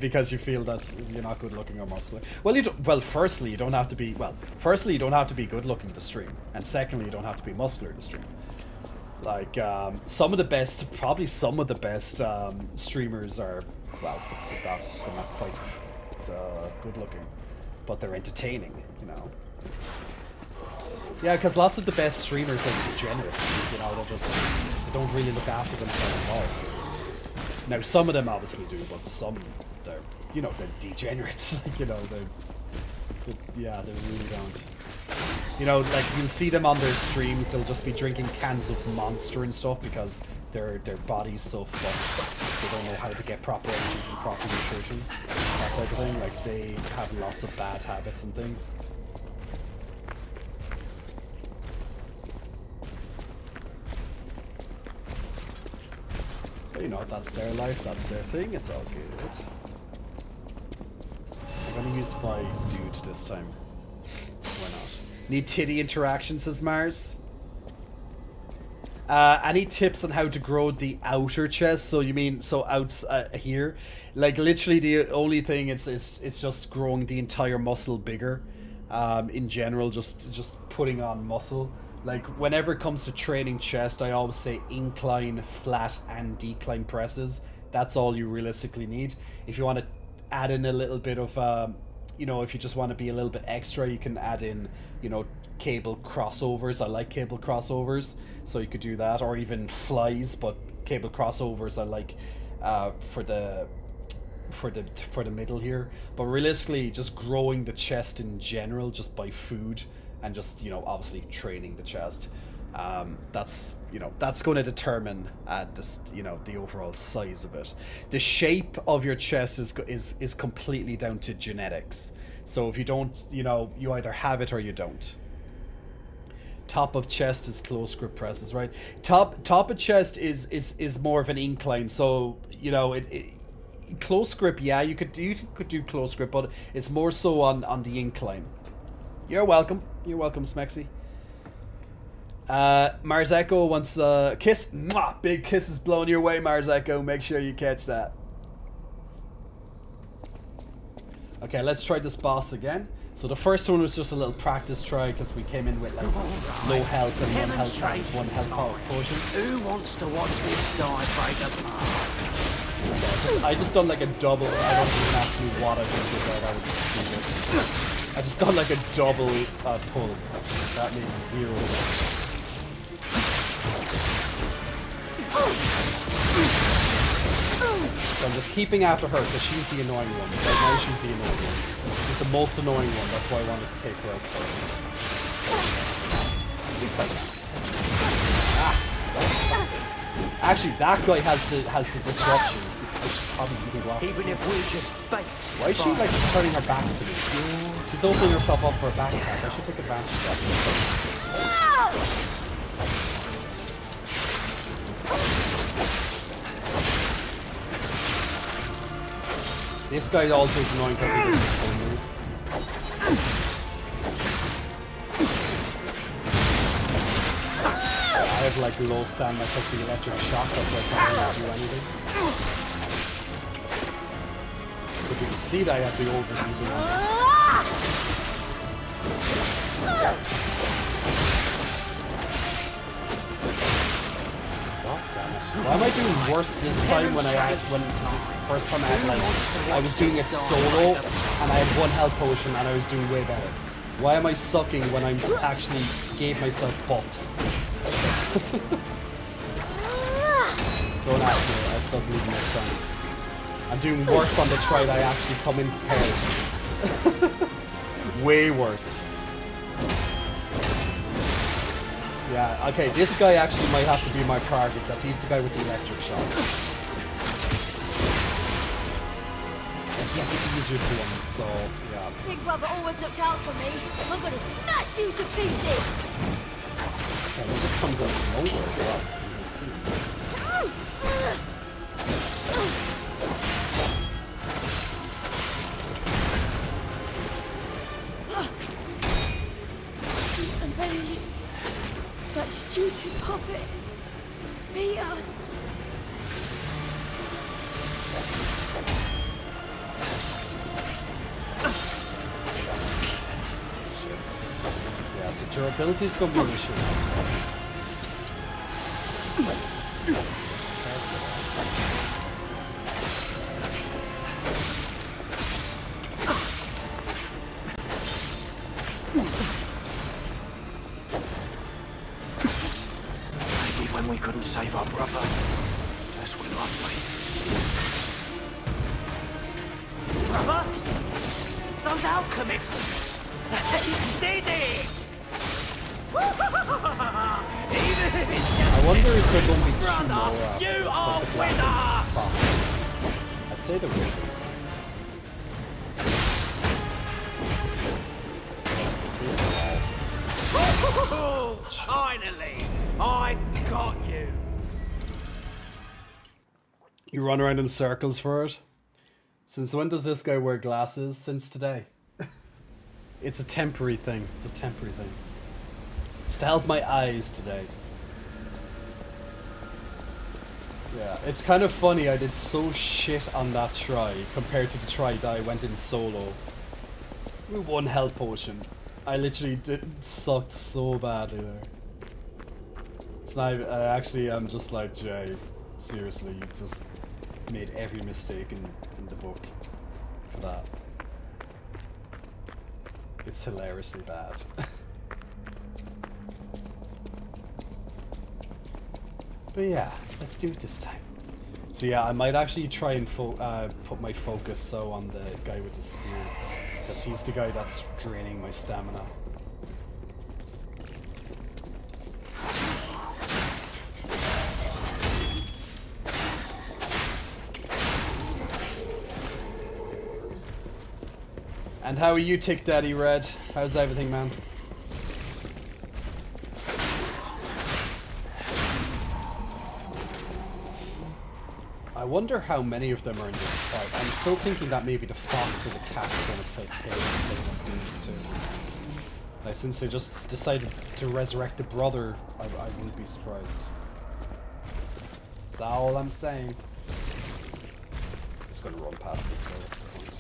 because you feel that you're not good looking or muscular. Well, firstly, you don't have to be good looking to stream, and secondly, you don't have to be muscular to stream. Like some of the best streamers are, well, they're not quite good looking, but they're entertaining, you know. Yeah, because lots of the best streamers are degenerates, you know. They don't really look after themselves at all. Now, some of them obviously do, but some, they're degenerates. Like, you know, they really don't. You know, like, you'll see them on their streams, they'll just be drinking cans of Monster and stuff because their body's so fucked. They don't know how to get proper energy from proper nutrition, that type of thing. Like, they have lots of bad habits and things. But you know, that's their life, that's their thing, it's all good. I'm gonna use my dude this time. Why not? Need titty interaction, says Mars. Any tips on how to grow the outer chest? So you mean, so out here? Like, literally the only thing it's just growing the entire muscle bigger. In general, just putting on muscle. Like, whenever it comes to training chest, I always say incline, flat, and decline presses. That's all you realistically need. If you want to add in a little bit of, you know, if you just want to be a little bit extra, you can add in, you know, cable crossovers. I like cable crossovers, so you could do that, or even flies. But cable crossovers I like for the middle here. But realistically, just growing the chest in general, just by food. And just, you know, obviously training the chest. That's, you know, that's going to determine just, you know, the overall size of it. The shape of your chest is completely down to genetics. So if you don't, you know, you either have it or you don't. Top of chest is close grip presses, right? Top of chest is more of an incline. So, you know, close grip, yeah, you could do close grip, but it's more so on the incline. You're welcome. You're welcome, Smexy. Mars Echo wants a kiss. Mwah! Big kisses blown your way, Mars Echo. Make sure you catch that. Okay, let's try this boss again. So the first one was just a little practice try because we came in with like low health and one health potion. Who wants to watch this guy break up? I just done like a double. I don't even ask me what I just did there. That was stupid. I just done like a double pull. That made 0 sense. So I'm just keeping after her because she's the annoying one. Right now she's the annoying one. She's the most annoying one. That's why I wanted to take her out first. Actually, that guy has the disruption. I probably even go after Even me. if we just fight. Why is she like turning her back to me? She's opening herself up for a back attack. I should take advantage of that. This guy also is annoying because he doesn't full move. I have like low stamina because the electric shock, that's why I can't really do anything. But you can see that I have the overheating on. God damn it. Why am I doing worse this time when first time I was doing it solo and I had 1 health potion and I was doing way better? Why am I sucking when I actually gave myself buffs? Don't ask me, that doesn't even make sense. I'm doing worse on the try that I actually come in prepared. Way worse. Yeah, okay, this guy actually might have to be my target because he's the guy with the electric shock. And he's the easiest one, so yeah. Big brother always looked out for me. I'm gonna smash you to pieces! Okay, well, this comes out of nowhere as well. You can see. Avenge that stupid puppet. Beat us. Yeah, so durability is going to be an issue in this one. Maybe when we couldn't save our brother, that's when love wins. Brother? Those alchemists! Tiddy! I wonder if they're going to be two more after you this, are like the black and fox. I'd say they will be. That's a big guy. Finally! I got you! You run around in circles for it? Since when does this guy wear glasses? Since today. It's a temporary thing. It's a temporary thing. It's to help my eyes today. Yeah, it's kind of funny I did so shit on that try compared to the try that I went in solo. With 1 health potion. I literally sucked so badly there. It's not even, I'm just like, Jay, seriously, you just made every mistake in the book for that. It's hilariously bad. But yeah, let's do it this time. So yeah, I might actually try and put my focus on the guy with the spear, because he's the guy that's draining my stamina. And how are you, Tick Daddy Red? How's everything, man? I wonder how many of them are in this fight. I'm still thinking that maybe the fox or the cat's going to play these too. Like, since they just decided to resurrect the brother, I wouldn't be surprised. That's all I'm saying. Just going to run past this guy, what's the point?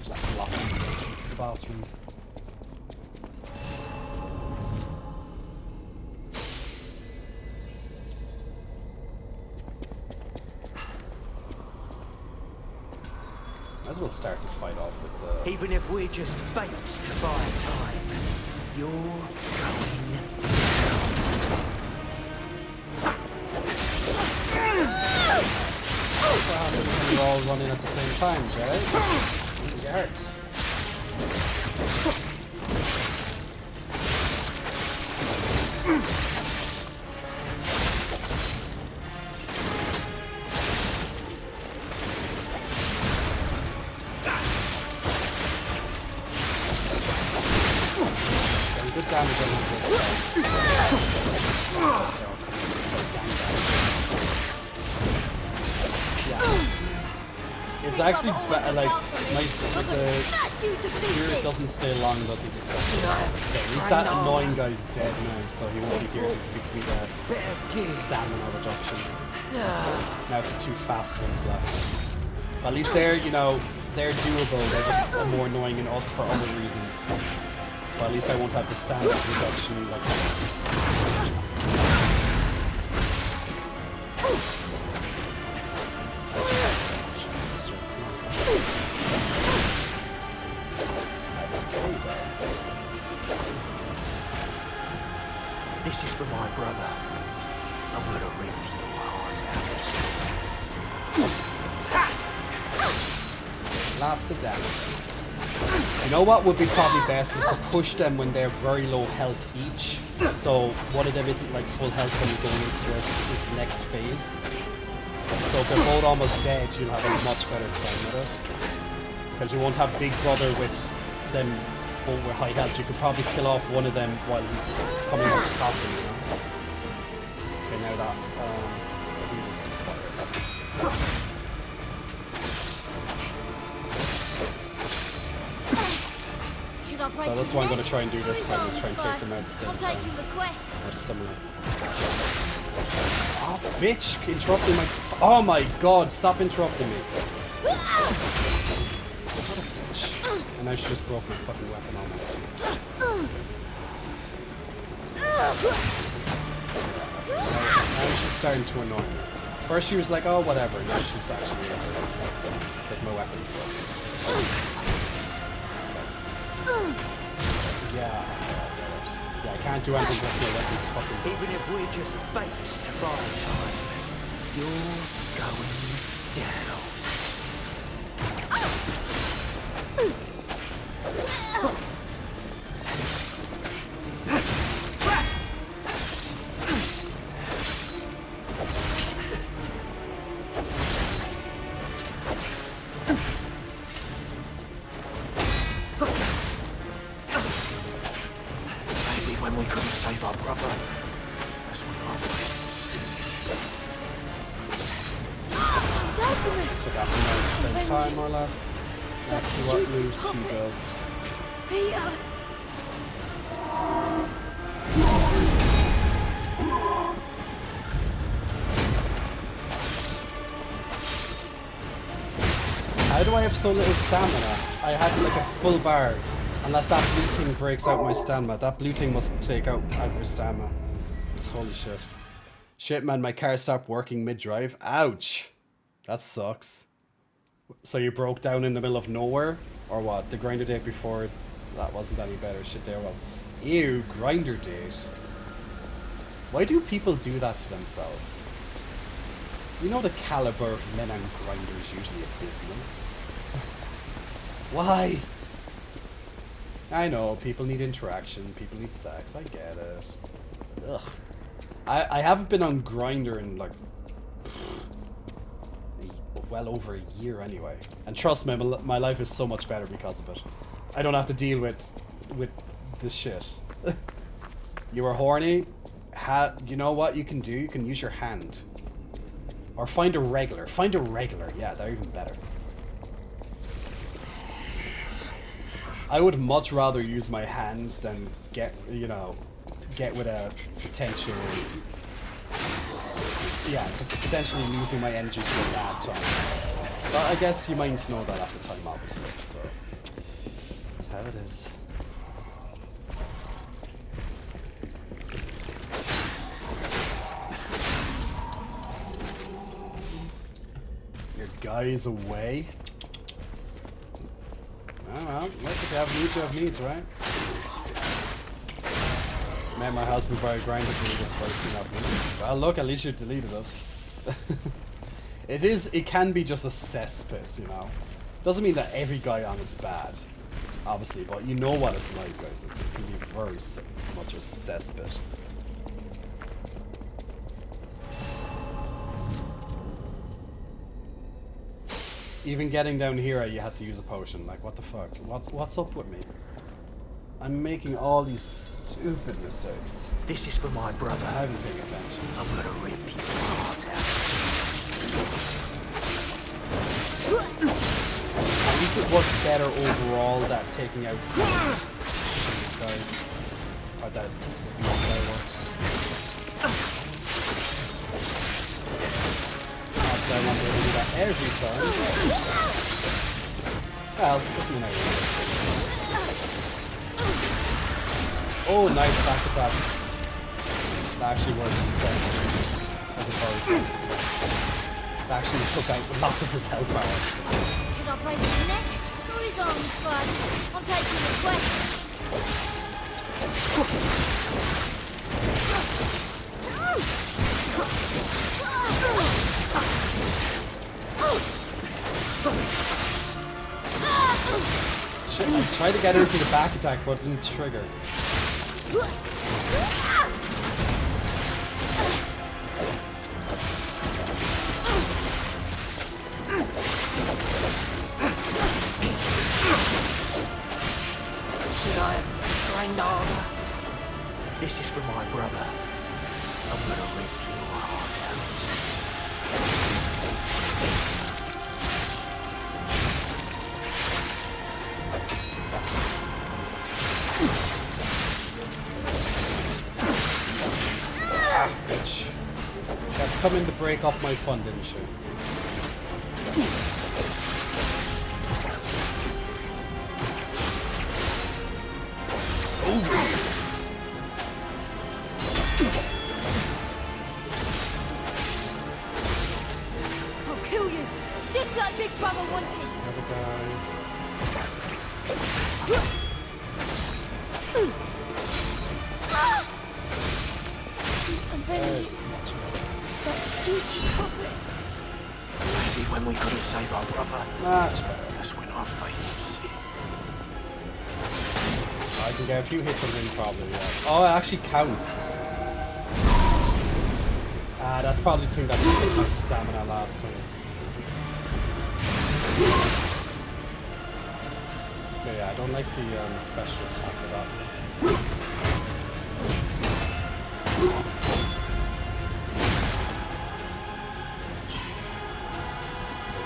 Just blocking the entrance to the bathroom. Might as well start the fight off with the... Even if we're just fakes to buy time, you're going What happens when you're all running at the same time, Jay? It hurts. good damage on this. Yeah. It's actually better, like, nice, like the spirit doesn't stay long, does he? Okay, at least that annoying guy's dead now, so he won't be here to give me the stamina reduction. Now it's the 2 fast ones left. But at least they're, you know, they're doable, they're just more annoying and for other reasons. But at least I won't have the stamina reduction like that. This is for my brother. I'm gonna rip your heart out. Lots of damage. You know what would be probably best is to push them when they're very low health each. So one of them isn't like full health when you're going into the next phase. So if they're both almost dead, you'll have a much better time with it. Because you won't have Big Brother with them both with high health. You could probably kill off one of them while he's coming out of the coffin, you know? Okay, now that he was the fire. So that's what I'm going to try and do this time, is try and take them out at the same time. Or similar. Oh, bitch! Interrupting my... Oh my god, stop interrupting me. What a bitch. And now she just broke my fucking weapon almost. Now she's starting to annoy me. First she was like, oh whatever, now she's actually irritated. Because my weapon's broken. Yeah, I can't do anything because my weapon's fucking broken. Even if we're just baits to buy time, you're going down. When we couldn't save our brother, as we are friends. So that we know at the same time, more or less. Let's see what moves he does. How do I have so little stamina? I had like a full bar. Unless that blue thing breaks out my stamina. That blue thing must take out my stamina. It's holy shit. Shit, man, my car stopped working mid-drive. Ouch! That sucks. So you broke down in the middle of nowhere? Or what? The grinder date before, that wasn't any better. Shit, there, well. Ew, grinder date. Why do people do that to themselves? You know the caliber of men on Grindr is usually abysmal. Why? I know, people need interaction, people need sex, I get it. Ugh. I haven't been on Grindr in like... well over a year anyway. And trust me, my life is so much better because of it. I don't have to deal with this shit. You are horny? You know what you can do? You can use your hand. Or find a regular. Find a regular. Yeah, they're even better. I would much rather use my hands than get with a potential... yeah, just potentially losing my energy to a bad time. But I guess you might know that at the time, obviously, so... that's how it is. Your guy is away? Oh well, look, if you have needs, you have needs, right? Man, my husband very grinded me this first up. Well, look, at least you deleted it. It can be just a cesspit, you know. Doesn't mean that every guy on it's bad, obviously, but you know what it's like, guys. It can be very much a cesspit. Even getting down here, you had to use a potion. Like, what the fuck? What's up with me? I'm making all these stupid mistakes. This is for my brother. I haven't paid attention. I'm gonna rip your heart out. At least it worked better overall, that taking out guys. Or that speed guy works. Obviously I won't be able to do that every time. Well, doesn't mean I will. Oh, nice back attack. That actually was sexy. As opposed to... That actually took out lots of his health power. Should I break his neck? Or his arms first? I'm taking the question. Shit, I tried to get her to the back attack, but it didn't trigger. Should I have trained harder? This is for my brother. I'm gonna rip your heart out. Ah, bitch. Kept coming to break up my fun, didn't she? Over here. I'll kill you, just like Big Brother wanted. Another guy. I'm begging you. That's much better. But you stop it. Maybe when we couldn't save our brother, Much better. that's when our fate was sealed. I can get a few hits on him probably, yeah. Oh, it actually counts. That's probably the thing that hit my stamina last time. Okay, yeah, I don't like the special attack of that.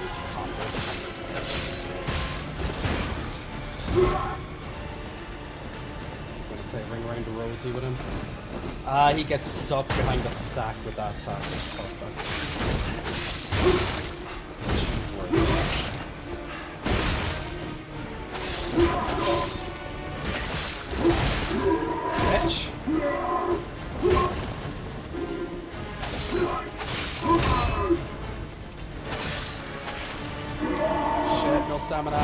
These combos. Gonna play Ring Around the Rosie with him. He gets stuck behind the sack with that attack. That's perfect. Jeez, bitch. Shit, no stamina.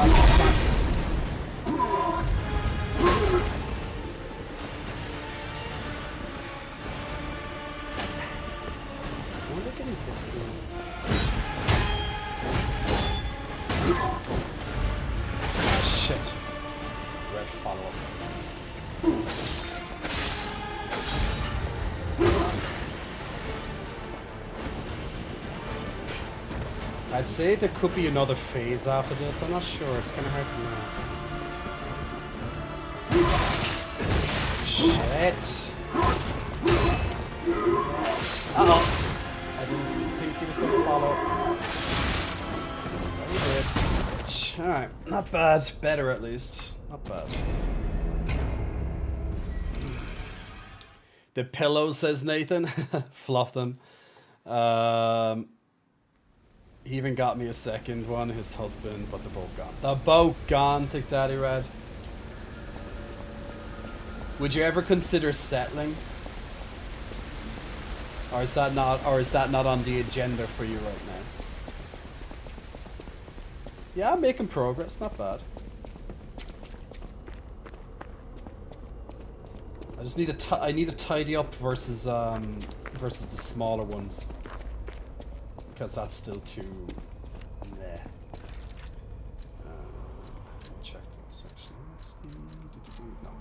Shit. Red follow-up. I'd say there could be another phase after this. I'm not sure. It's kind of hard to know. Shit. Uh-oh. I didn't think he was going to follow. Alright, not bad. Better at least. Not bad. The pillows, says Nathan. Fluff them. He even got me a second one, his husband, but they're both gone. They're both gone, Thick Daddy Red. Would you ever consider settling? Or is that not on the agenda for you right now? Yeah, I'm making progress, not bad. I just need I need to tidy up versus versus the smaller ones. Because that's still too meh. Check the section. What's the no.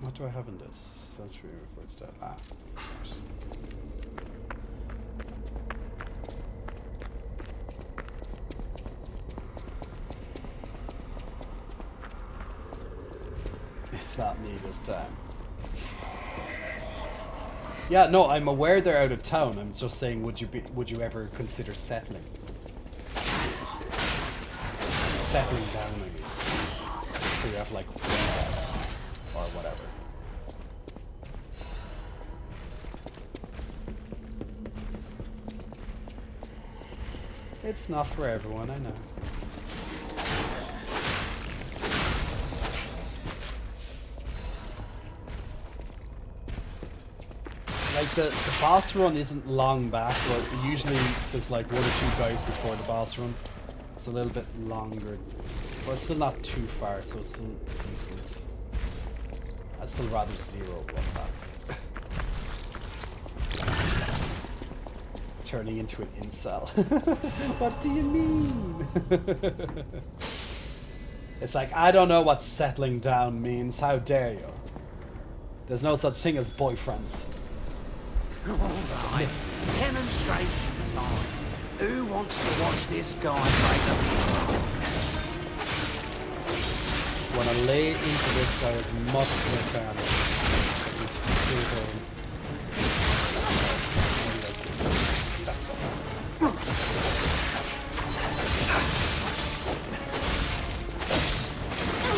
What do I have in this? Sounds familiar before it's dead. Ah. It's not me this time. Yeah, no, I'm aware they're out of town. I'm just saying, would you ever consider settling? Settling down, I mean. So you have like, or whatever. It's not for everyone, I know. Like the boss run isn't long back, but usually there's like 1 or 2 guys before the boss run. It's a little bit longer, but it's still not too far, so it's still decent. I'd still rather 0 one back. Turning into an incel. What do you mean? It's like, I don't know what settling down means. How dare you? There's no such thing as boyfriends. Alright, demonstration time. Who wants to watch this guy break a... Just want to lay into this guy as much as I can. Because he's still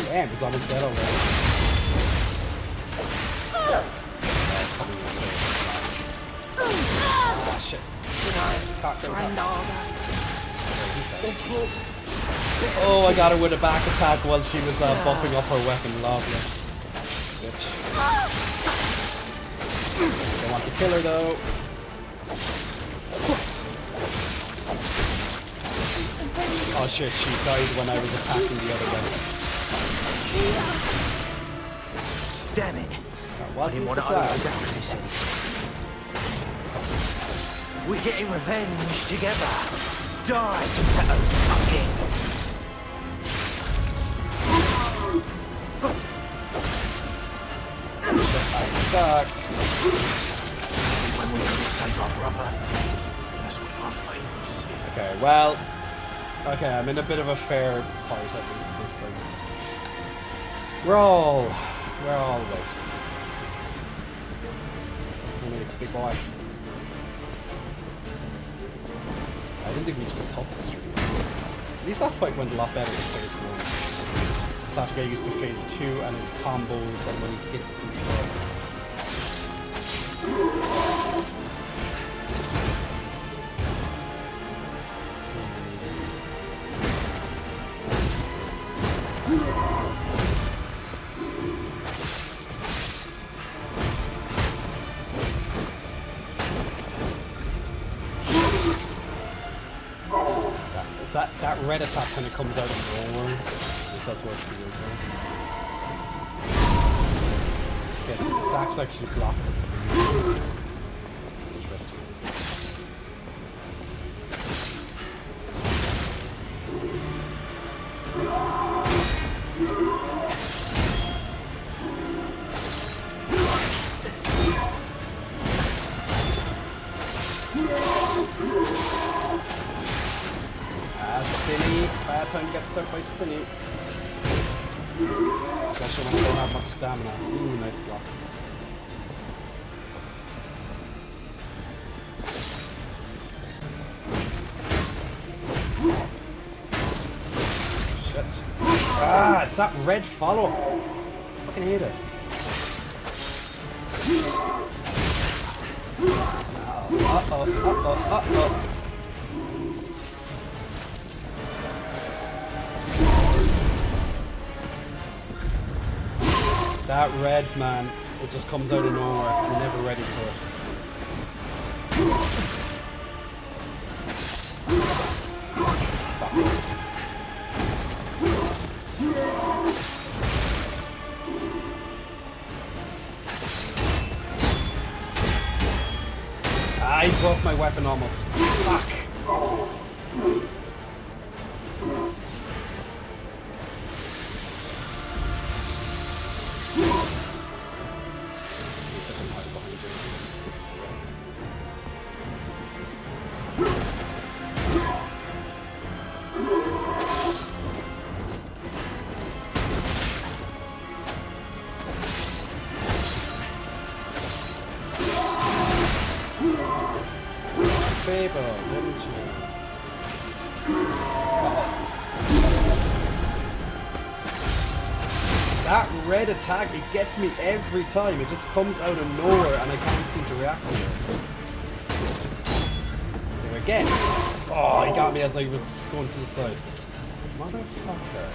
Damn, he's on his bed already. Ah, shit. Oh, I got her with a back attack while she was buffing up her weapon. Lovely. Bitch. Don't want to kill her though. Oh shit, she died when I was attacking the other guy. Damn it. I didn't want to overdown this anything. We're getting revenge together. Die to those fucking... I'm stuck. When we can save our brother, that's what our fate was. Okay, well... Okay, I'm in a bit of a fair fight at least this time. We're all right. Big boy. I didn't think we just had puppetry. At least that fight went a lot better in phase 1. Just have to get used to phase 2 and his combos and when he hits and stuff. That red attack kind of comes out of nowhere. At least that's what it feels like. Okay, so the sacks actually block it. Interesting. Spinny. Bad time to get stuck by Spinny. Especially when I don't have much stamina. Ooh, nice block. Shit. Ah, it's that red follow-up. I fucking hate it. Uh-oh. That red, man, it just comes out of nowhere. We're never ready for it. Ah, he broke my weapon almost. Fuck. table, didn't you? That red attack, it gets me every time. It just comes out of nowhere and I can't seem to react to it. There again. Oh, he got me as I was going to the side. Motherfucker.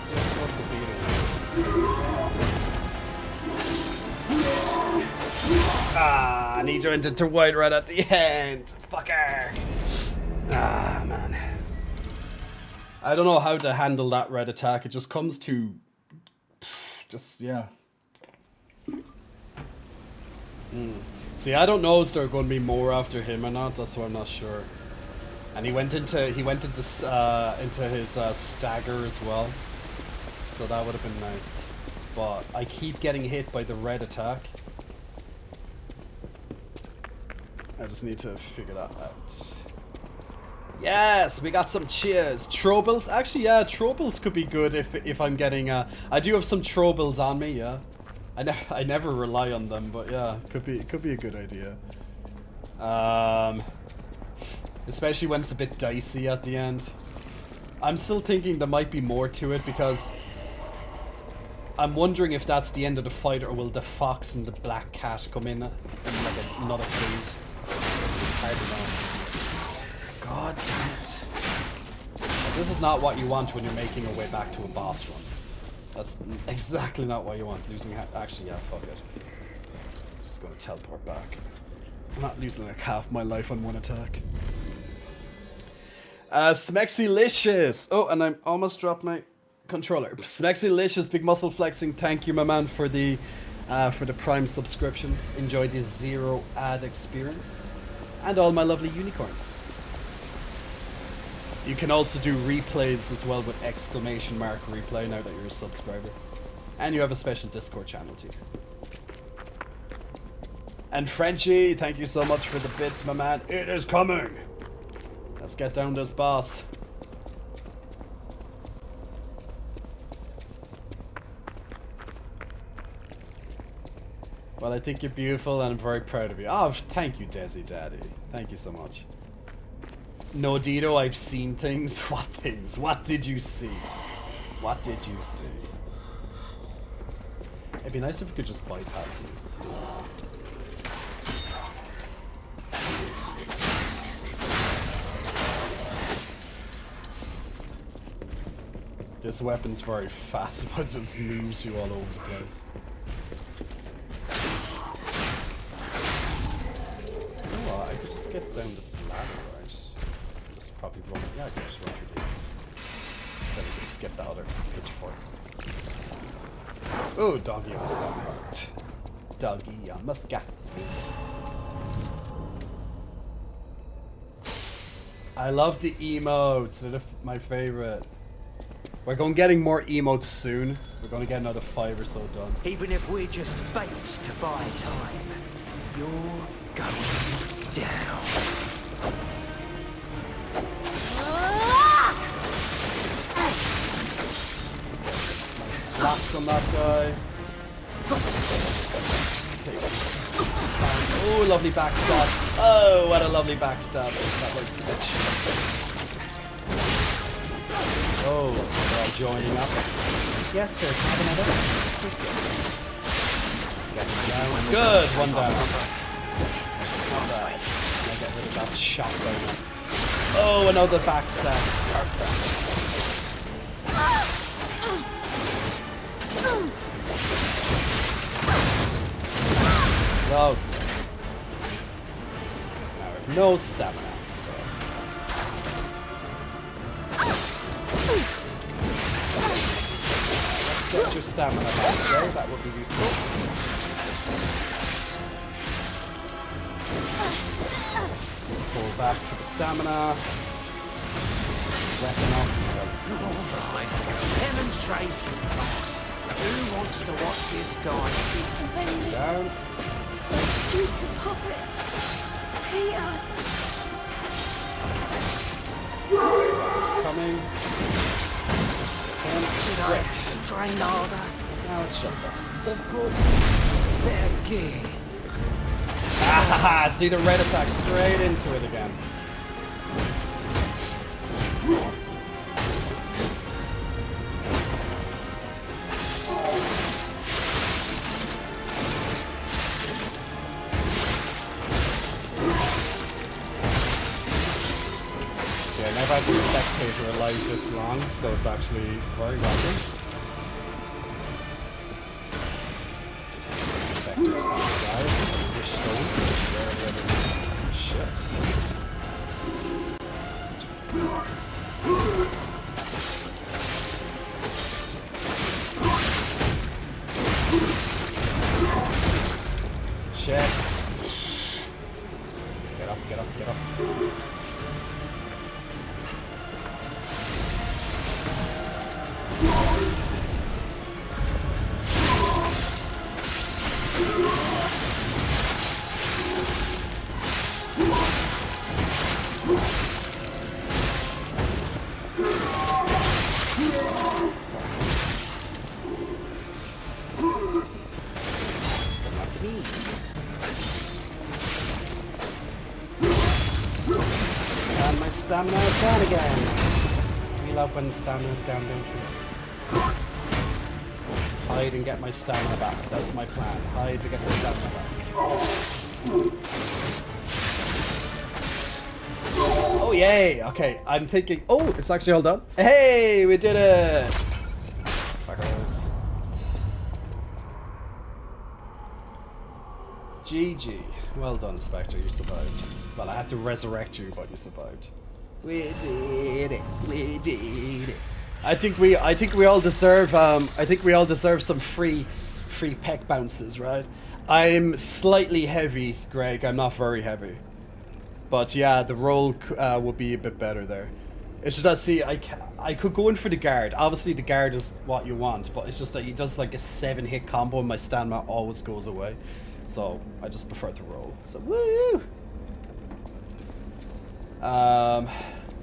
So close to beating him. Ah, I need to enter to white right at the end. Fucker. Ah, man. I don't know how to handle that red attack. It just comes to... Just, yeah. See, I don't know if there are going to be more after him or not. That's why I'm not sure. And he went into his stagger as well. So that would have been nice. But I keep getting hit by the red attack. I just need to figure that out. Yes, we got some cheers. Troubles? Actually, yeah, troubles could be good if I'm getting I do have some troubles on me, yeah. I never rely on them, but yeah, could be a good idea. Especially when it's a bit dicey at the end. I'm still thinking there might be more to it because I'm wondering if that's the end of the fight or will the fox and the black cat come in like another phase. Hard to know. God damn it. This is not what you want when you're making your way back to a boss run. That's exactly not what you want. Losing actually, yeah, fuck it. Just gonna teleport back. I'm not losing like half my life on one attack. Smexylicious! Oh, and I almost dropped my controller. Smexylicious, big muscle flexing. Thank you, my man, for the Prime subscription. Enjoy the 0 ad experience. And all my lovely unicorns. You can also do replays as well with ! replay now that you're a subscriber. And you have a special Discord channel too. And Frenchie, thank you so much for the bits, my man. It is coming! Let's get down to this boss. Well, I think you're beautiful and I'm very proud of you. Oh, thank you, Desi Daddy. Thank you so much. No, Dito, I've seen things. What things? What did you see? What did you see? It'd be nice if we could just bypass these. This weapon's very fast, but it just moves you all over the place. You know what? I could just get down the slab, right? Just probably run. Yeah, I can just run through the. Then we can skip the other pitchfork. Oh, doggy almost got me. Doggy almost got me. I love the emotes. They're my favorite. We're going getting more emotes soon. We're going to get another 5 or so done. Even if we're just fakes to buy time, you're going down. Nice slaps on that guy. Takes his time. Oh, lovely backstab. Oh, what a lovely backstab. That like bitch. Oh, they're all joining up. Yes, sir. Have another. Get down. Good. One down. Not bad. I'll get rid of that shotgun next. Oh, another backstab. Perfect. Lovely. Now we have no stamina. Get your stamina back, Joe. That would be useful. Just pull back for the stamina. Weapon up because. Alright, demonstration time. Who wants to watch this guy? Down. Stupid puppet. Peter. It's coming. And Train harder. now it's just us. Ah, see the red attack straight into it again. See, I never had the spectator alive this long, so it's actually very welcome. Spectre's gonna die. Your stone. Wherever it is. Shit. Shit. Get up, get up, get up. And my stamina is down again. We love when stamina is down, don't we? Hide and get my stamina back. That's my plan. Hide to get the stamina back. Oh yay! Okay, I'm thinking. Oh, it's actually all done. Hey, we did it! Fuckers. GG. Well done, Spectre. You survived. Well, I had to resurrect you, but you survived. We did it. We did it. I think we all deserve. I think we all deserve some free peck bounces, right? I'm slightly heavy, Greg. I'm not very heavy. But yeah, the roll would be a bit better there. It's just that, see, I could go in for the guard. Obviously, the guard is what you want, but it's just that he does like a 7-hit combo and my stamina always goes away. So I just prefer to roll. So woo!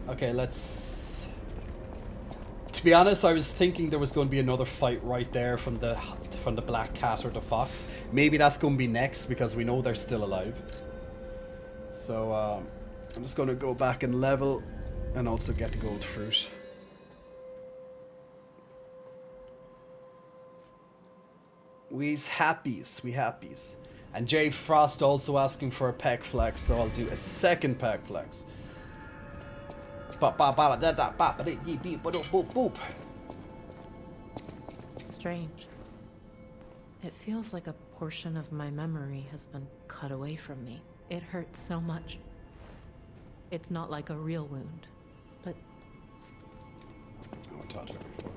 Okay, let's... To be honest, I was thinking there was going to be another fight right there from the black cat or the fox. Maybe that's going to be next because we know they're still alive. So I'm just going to go back and level and also get the gold fruit. We's happies, we happies. And Jay Frost also asking for a peg flex, so I'll do a second peg flex. Strange. It feels like a portion of my memory has been cut away from me. It hurts so much. It's not like a real wound, but... I taught her before.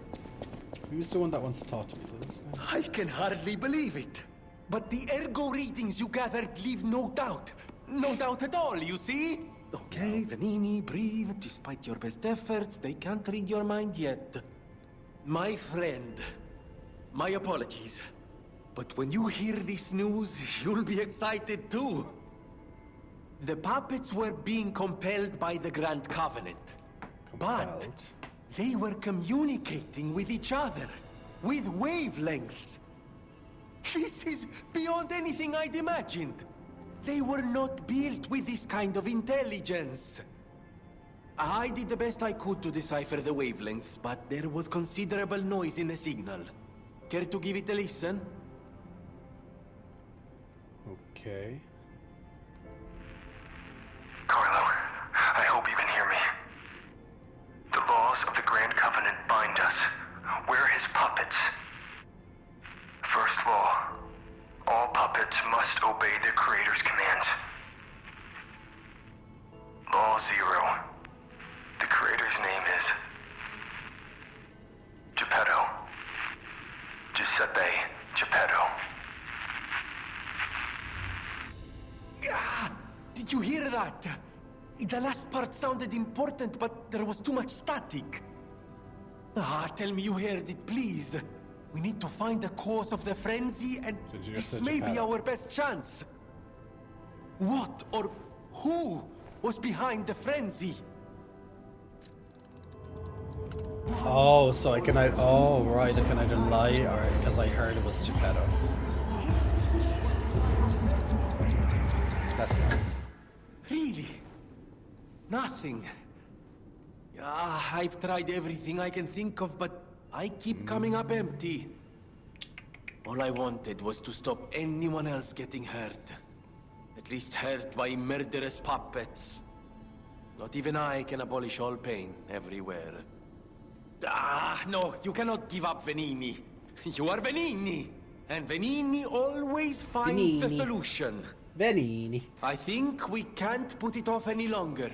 Who's the one that wants to talk to me, please? I can hardly believe it. But the ergo readings you gathered leave no doubt. No doubt at all, you see? Okay, Vanini, breathe. Despite your best efforts, they can't read your mind yet. My friend, my apologies. But when you hear this news, you'll be excited too. The puppets were being compelled by the Grand Covenant. But they were communicating with each other, with wavelengths. This is beyond anything I'd imagined. They were not built with this kind of intelligence. I did the best I could to decipher the wavelengths, but there was considerable noise in the signal. Care to give it a listen? Okay. Carlo, I hope you can hear me. The laws of the Grand Covenant bind us. We're his puppets. First law, all puppets must obey their creator's commands. Law 0, the creator's name is Geppetto. Giuseppe Geppetto. Ah, did you hear that? The last part sounded important, but there was too much static. Ah, tell me you heard it, please. We need to find the cause of the frenzy, and this may be our best chance. What or who was behind the frenzy? Oh, so I can oh right, I can either lie or because I heard it was Geppetto. That's it. Really? Nothing. I've tried everything I can think of, but I keep coming up empty. All I wanted was to stop anyone else getting hurt. At least hurt by murderous puppets. Not even I can abolish all pain everywhere. No, you cannot give up Venini. You are Venini. And Venini always finds the solution. Venini. I think we can't put it off any longer.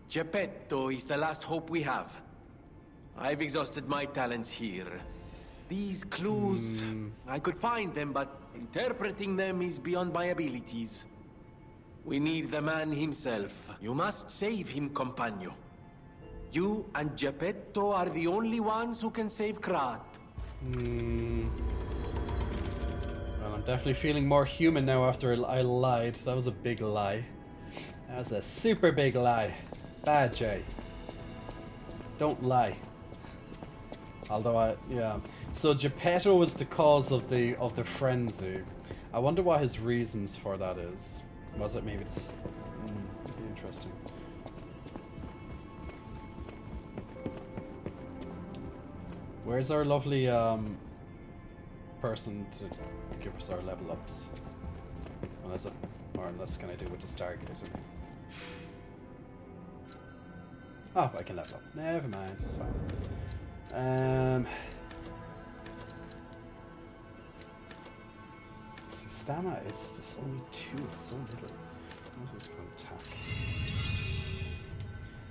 Geppetto is the last hope we have. I've exhausted my talents here. These clues, I could find them, but interpreting them is beyond my abilities. We need the man himself. You must save him, Compagno. You and Geppetto are the only ones who can save Krat. Well, I'm definitely feeling more human now after I lied. That was a big lie. That was a super big lie. Bad, Jay. Don't lie. Although yeah. So Geppetto was the cause of the frenzy. I wonder what his reasons for that is. Was it maybe just... it'd be interesting. Where's our lovely person to give us our level ups? Unless can I do with the Stargazer? Oh, I can level up. Never mind, it's fine. See, stamina is just only 2, it's so little. I'm just going to attack.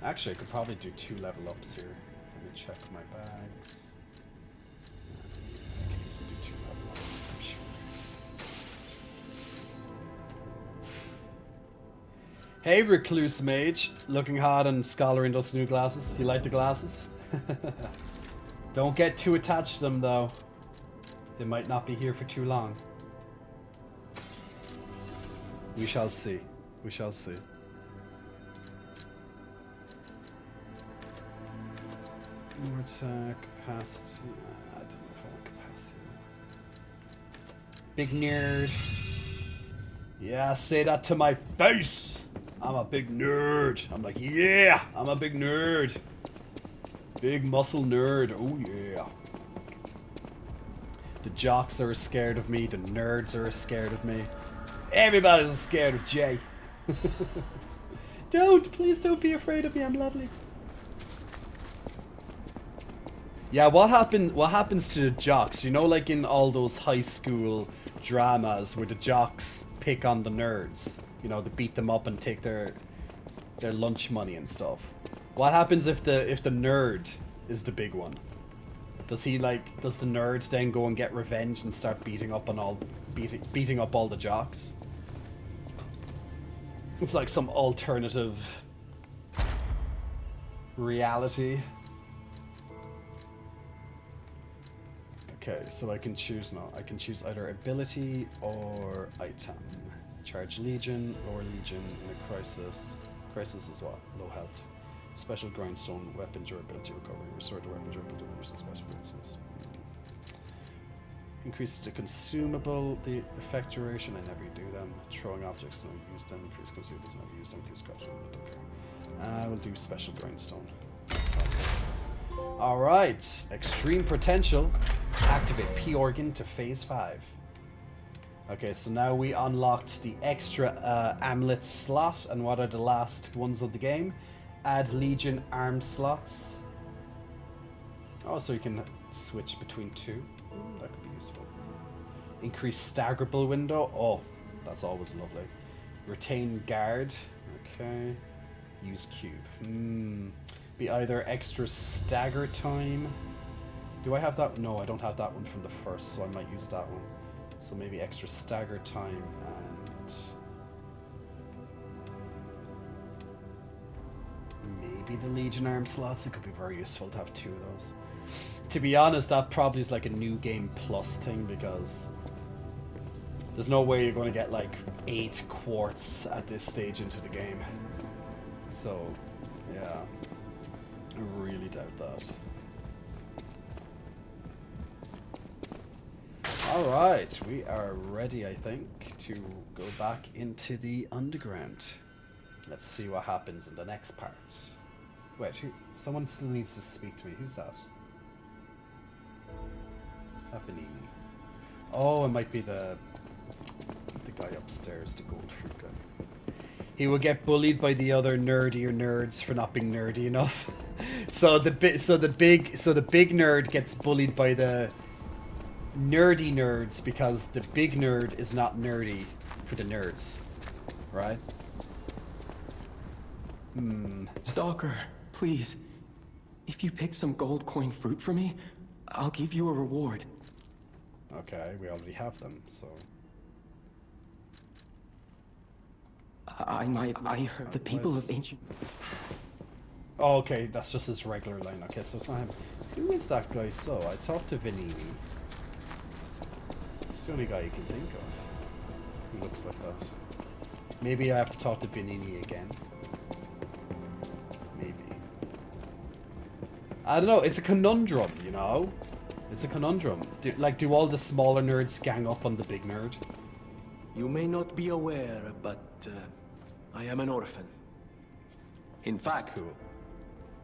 Actually, I could probably do 2 level ups here. Let me check my bags. I can easily do 2 level ups, I'm sure. Hey, Recluse Mage. Looking hot and scholar in those new glasses. You like the glasses? Don't get too attached to them, though. They might not be here for too long. We shall see. We shall see. More attack, capacity. I don't know if I want capacity. Big nerd. Yeah, say that to my face! I'm a big nerd. I'm like, yeah, I'm a big nerd. Big muscle nerd. Oh, yeah. The jocks are scared of me. The nerds are scared of me. Everybody's scared of Jay. Please don't be afraid of me. I'm lovely. Yeah, what happens to the jocks? You know, like in all those high school dramas where the jocks pick on the nerds. You know, they beat them up and take their lunch money and stuff. What happens if the nerd is the big one? Does the nerd then go and get revenge and start beating up all the jocks? It's like some alternative reality. Okay, so I can choose now. I can choose either ability or item. Charge Legion, lower Legion in a crisis. Crisis is what? Low health. Special grindstone, weapon durability recovery. Restore the weapon durability when using special grindstones. Increase the consumable, the effect duration. I never do them. Throwing objects, no use them. Increase consumables, never use them. Increase cost, I don't care. I will do special grindstone. Alright, extreme potential. Activate P organ to phase 5. Okay, so now we unlocked the extra amulet slot, and what are the last ones of the game? Add Legion arm slots. Oh, so you can switch between 2. That could be useful. Increase staggerable window. Oh, that's always lovely. Retain guard. Okay. Use cube. Be either extra stagger time. Do I have that? No, I don't have that one from the first, so I might use that one. So maybe extra stagger time and maybe the Legion arm slots. It could be very useful to have 2 of those. To be honest, that probably is like a new game plus thing, because there's no way you're going to get like 8 quartz at this stage into the game. So, yeah. I really doubt that. Alright, we are ready, I think, to go back into the underground. Let's see what happens in the next part. Wait, who? Someone still needs to speak to me. Who's that? Is that Vanini? Oh, it might be the guy upstairs, the gold fruit guy. He will get bullied by the other nerdier nerds for not being nerdy enough. So the big nerd gets bullied by the nerdy nerds because the big nerd is not nerdy for the nerds, right? Stalker, please. If you pick some gold coin fruit for me, I'll give you a reward. Okay, we already have them, so. I heard the people of ancient. Oh, okay, that's just his regular line. Okay, so it's not him. Who is that guy? So I talked to Vanini. It's the only guy you can think of who looks like that. Maybe I have to talk to Vanini again. Maybe. I don't know. It's a conundrum, you know. It's a conundrum. Do all the smaller nerds gang up on the big nerd? You may not be aware, but I am an orphan. In fact, cool.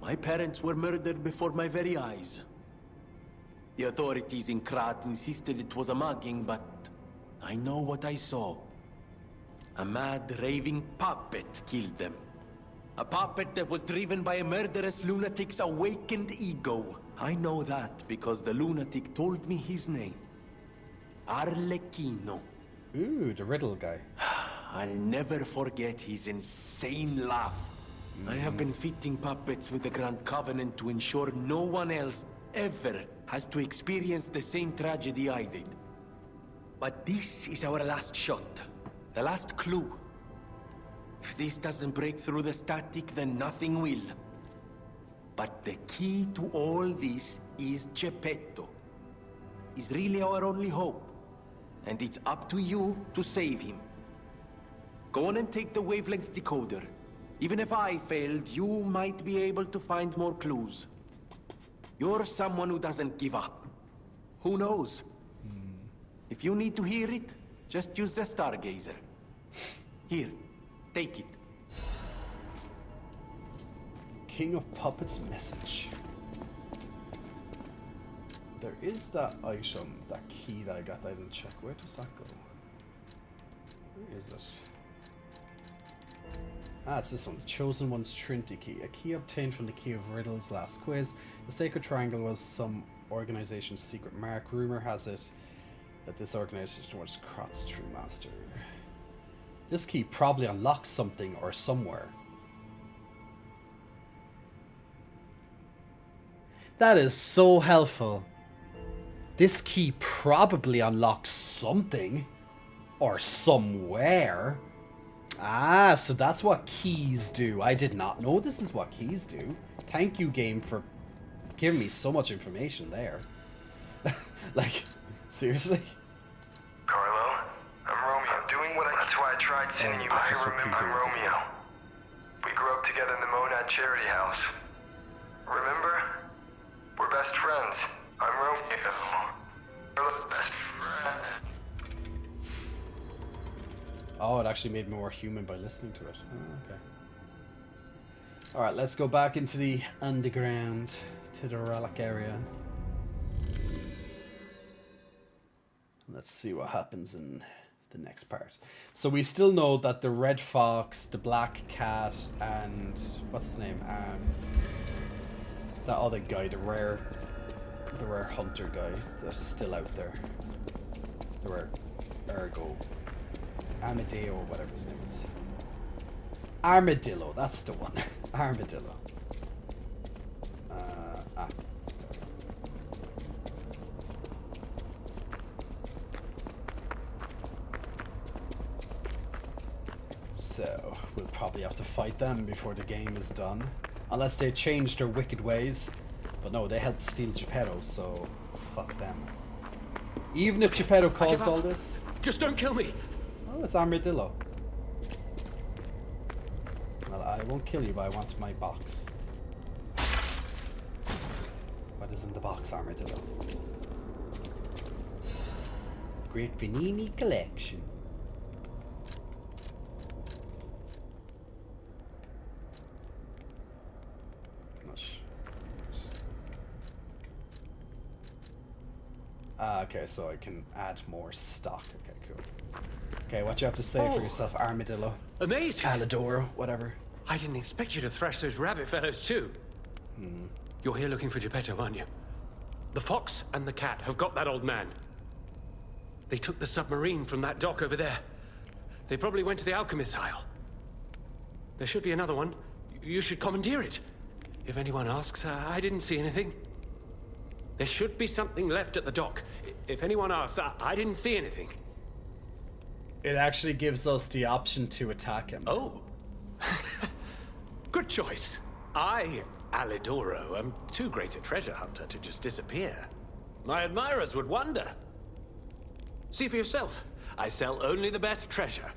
My parents were murdered before my very eyes. The authorities in Krat insisted it was a mugging, but I know what I saw. A mad, raving puppet killed them. A puppet that was driven by a murderous lunatic's awakened ego. I know that because the lunatic told me his name. Arlecchino. Ooh, the riddle guy. I'll never forget his insane laugh. I have been fitting puppets with the Grand Covenant to ensure no one else ever has to experience the same tragedy I did. But this is our last shot. The last clue. If this doesn't break through the static, then nothing will. But the key to all this is Geppetto. He's really our only hope. And it's up to you to save him. Go on and take the wavelength decoder. Even if I failed, you might be able to find more clues. You're someone who doesn't give up. Who knows? If you need to hear it, just use the Stargazer. Here, take it. King of Puppets message. There is that item, that key that I got that I didn't check. Where does that go? Where is it? Ah, it's this one. The Chosen One's Trinity Key. A key obtained from the key of Riddle's last quiz. The Sacred Triangle was some organization's secret mark. Rumor has it that this organization was Krat's true master. This key probably unlocks something or somewhere. That is so helpful. This key probably unlocks something or somewhere. Ah, so that's what keys do. I did not know this is what keys do. Thank you, game, for giving me so much information there. Like, seriously? Carlo, I'm Romeo. Doing what I... That's why I tried seeing you. I remember I'm Romeo. We grew up together in the Monad Charity House. Remember? We're best friends. I'm Romeo. We're best friends. Oh, it actually made me more human by listening to it. Oh, okay. Alright, let's go back into the underground, to the relic area. Let's see what happens in the next part. So we still know that the red fox, the black cat, and what's his name? That other guy, the rare hunter guy, that's still out there. The rare Ergo. Amadeo, or whatever his name is. Armadillo, that's the one. Armadillo. So, we'll probably have to fight them before the game is done. Unless they change their wicked ways. But no, they helped steal Geppetto, so fuck them. Even if Geppetto caused all this. Just don't kill me. Oh, it's Armadillo. Well, I won't kill you, but I want my box. What is in the box, Armadillo? Great Vanini collection. Okay, so I can add more stock. Okay, cool. Okay, what you have to say for yourself, Armadillo? Amazing! Alidoro, whatever. I didn't expect you to thrash those rabbit fellows too. You're here looking for Geppetto, aren't you? The fox and the cat have got that old man. They took the submarine from that dock over there. They probably went to the alchemist's aisle. There should be another one. You should commandeer it. If anyone asks, I didn't see anything. There should be something left at the dock. If anyone asks, I didn't see anything. It actually gives us the option to attack him. Oh. Good choice. I, Alidoro, am too great a treasure hunter to just disappear. My admirers would wonder. See for yourself. I sell only the best treasure.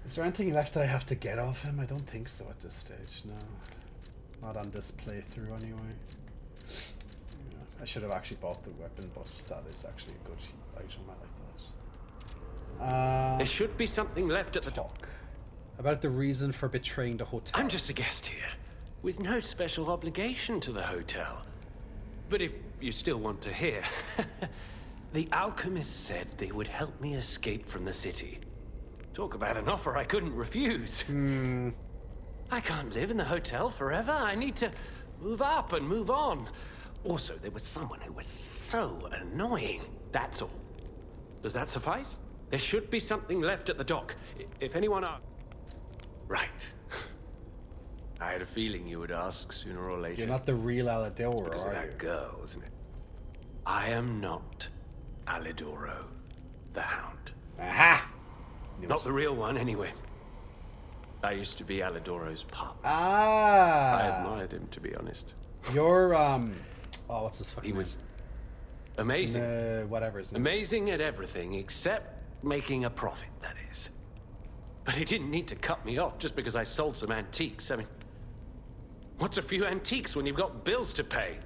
Is there anything left I have to get off him? I don't think so at this stage, no. Not on this playthrough anyway. Yeah, I should have actually bought the weapon, but that is actually a good item. I like that. There should be something left at the dock. About the reason for betraying the hotel. I'm just a guest here, with no special obligation to the hotel. But if you still want to hear, the alchemist said they would help me escape from the city. Talk about an offer I couldn't refuse. I can't live in the hotel forever. I need to move up and move on. Also, there was someone who was so annoying. That's all. Does that suffice? There should be something left at the dock. If anyone asks... Right. I had a feeling you would ask sooner or later. You're not the real Alidoro, Because of are that you? girl, isn't it? I am not Alidoro, the Hound. Aha! Not the real one, anyway. I used to be Alidoro's pup. Ah! I admired him, to be honest. You're, oh, what's this fucking He was amazing. Whatever his name Amazing at everything, except making a profit, that is. But he didn't need to cut me off just because I sold some antiques. I mean, what's a few antiques when you've got bills to pay?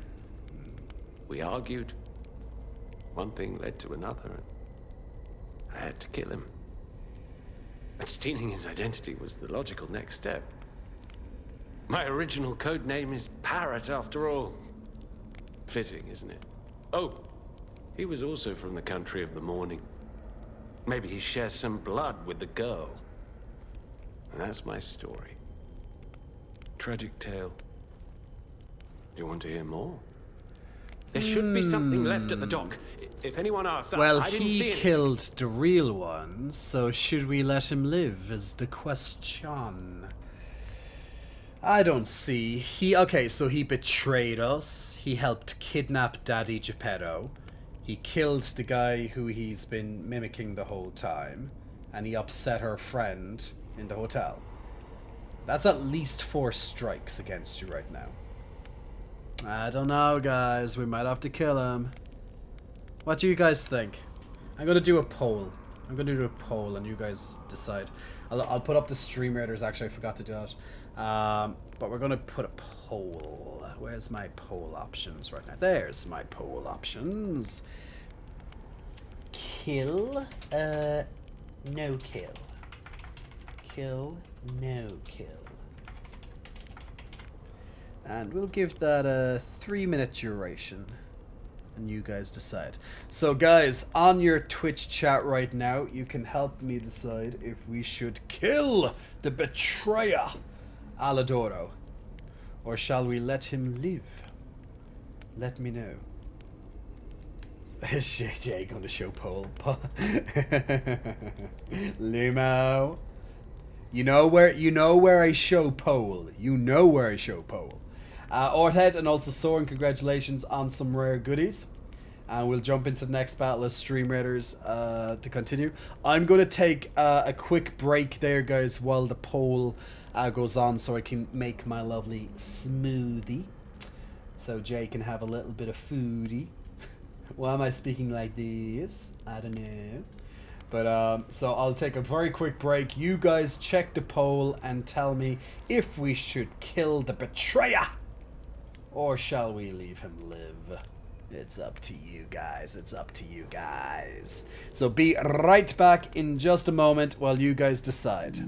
We argued. One thing led to another. I had to kill him. But stealing his identity was the logical next step. My original code name is Parrot, after all. Fitting, isn't it? Oh, he was also from the country of the morning. Maybe he shares some blood with the girl. And that's my story. Tragic tale. Do you want to hear more? There should be something left at the dock. If anyone asks, Well, I didn't see he anything. killed the real one, so should we let him live is the question. I don't see. Okay, so he betrayed us. He helped kidnap Daddy Geppetto. He killed the guy who he's been mimicking the whole time. And he upset her friend in the hotel. That's at least 4 strikes against you right now. I don't know, guys. We might have to kill him. What do you guys think? I'm gonna do a poll. I'm gonna do a poll and you guys decide. I'll put up the stream raiders. Actually, I forgot to do that. But we're gonna put a poll. Where's my poll options right now? There's my poll options. Kill, no kill. Kill, no kill. And we'll give that a 3-minute duration. And you guys decide. So guys, on your Twitch chat right now, you can help me decide if we should kill the betrayer, Alidoro. Or shall we let him live? Let me know. Is JJ going to show poll? Limo. You know where I show poll. You know where I show poll. Orthead and also Soren, congratulations on some rare goodies. And we'll jump into the next battle as Stream Raiders to continue. I'm going to take a quick break there, guys, while the poll goes on so I can make my lovely smoothie. So Jay can have a little bit of foodie. Why am I speaking like this? I don't know. But so I'll take a very quick break. You guys check the poll and tell me if we should kill the betrayer. Or shall we leave him live? It's up to you guys. It's up to you guys. So be right back in just a moment while you guys decide.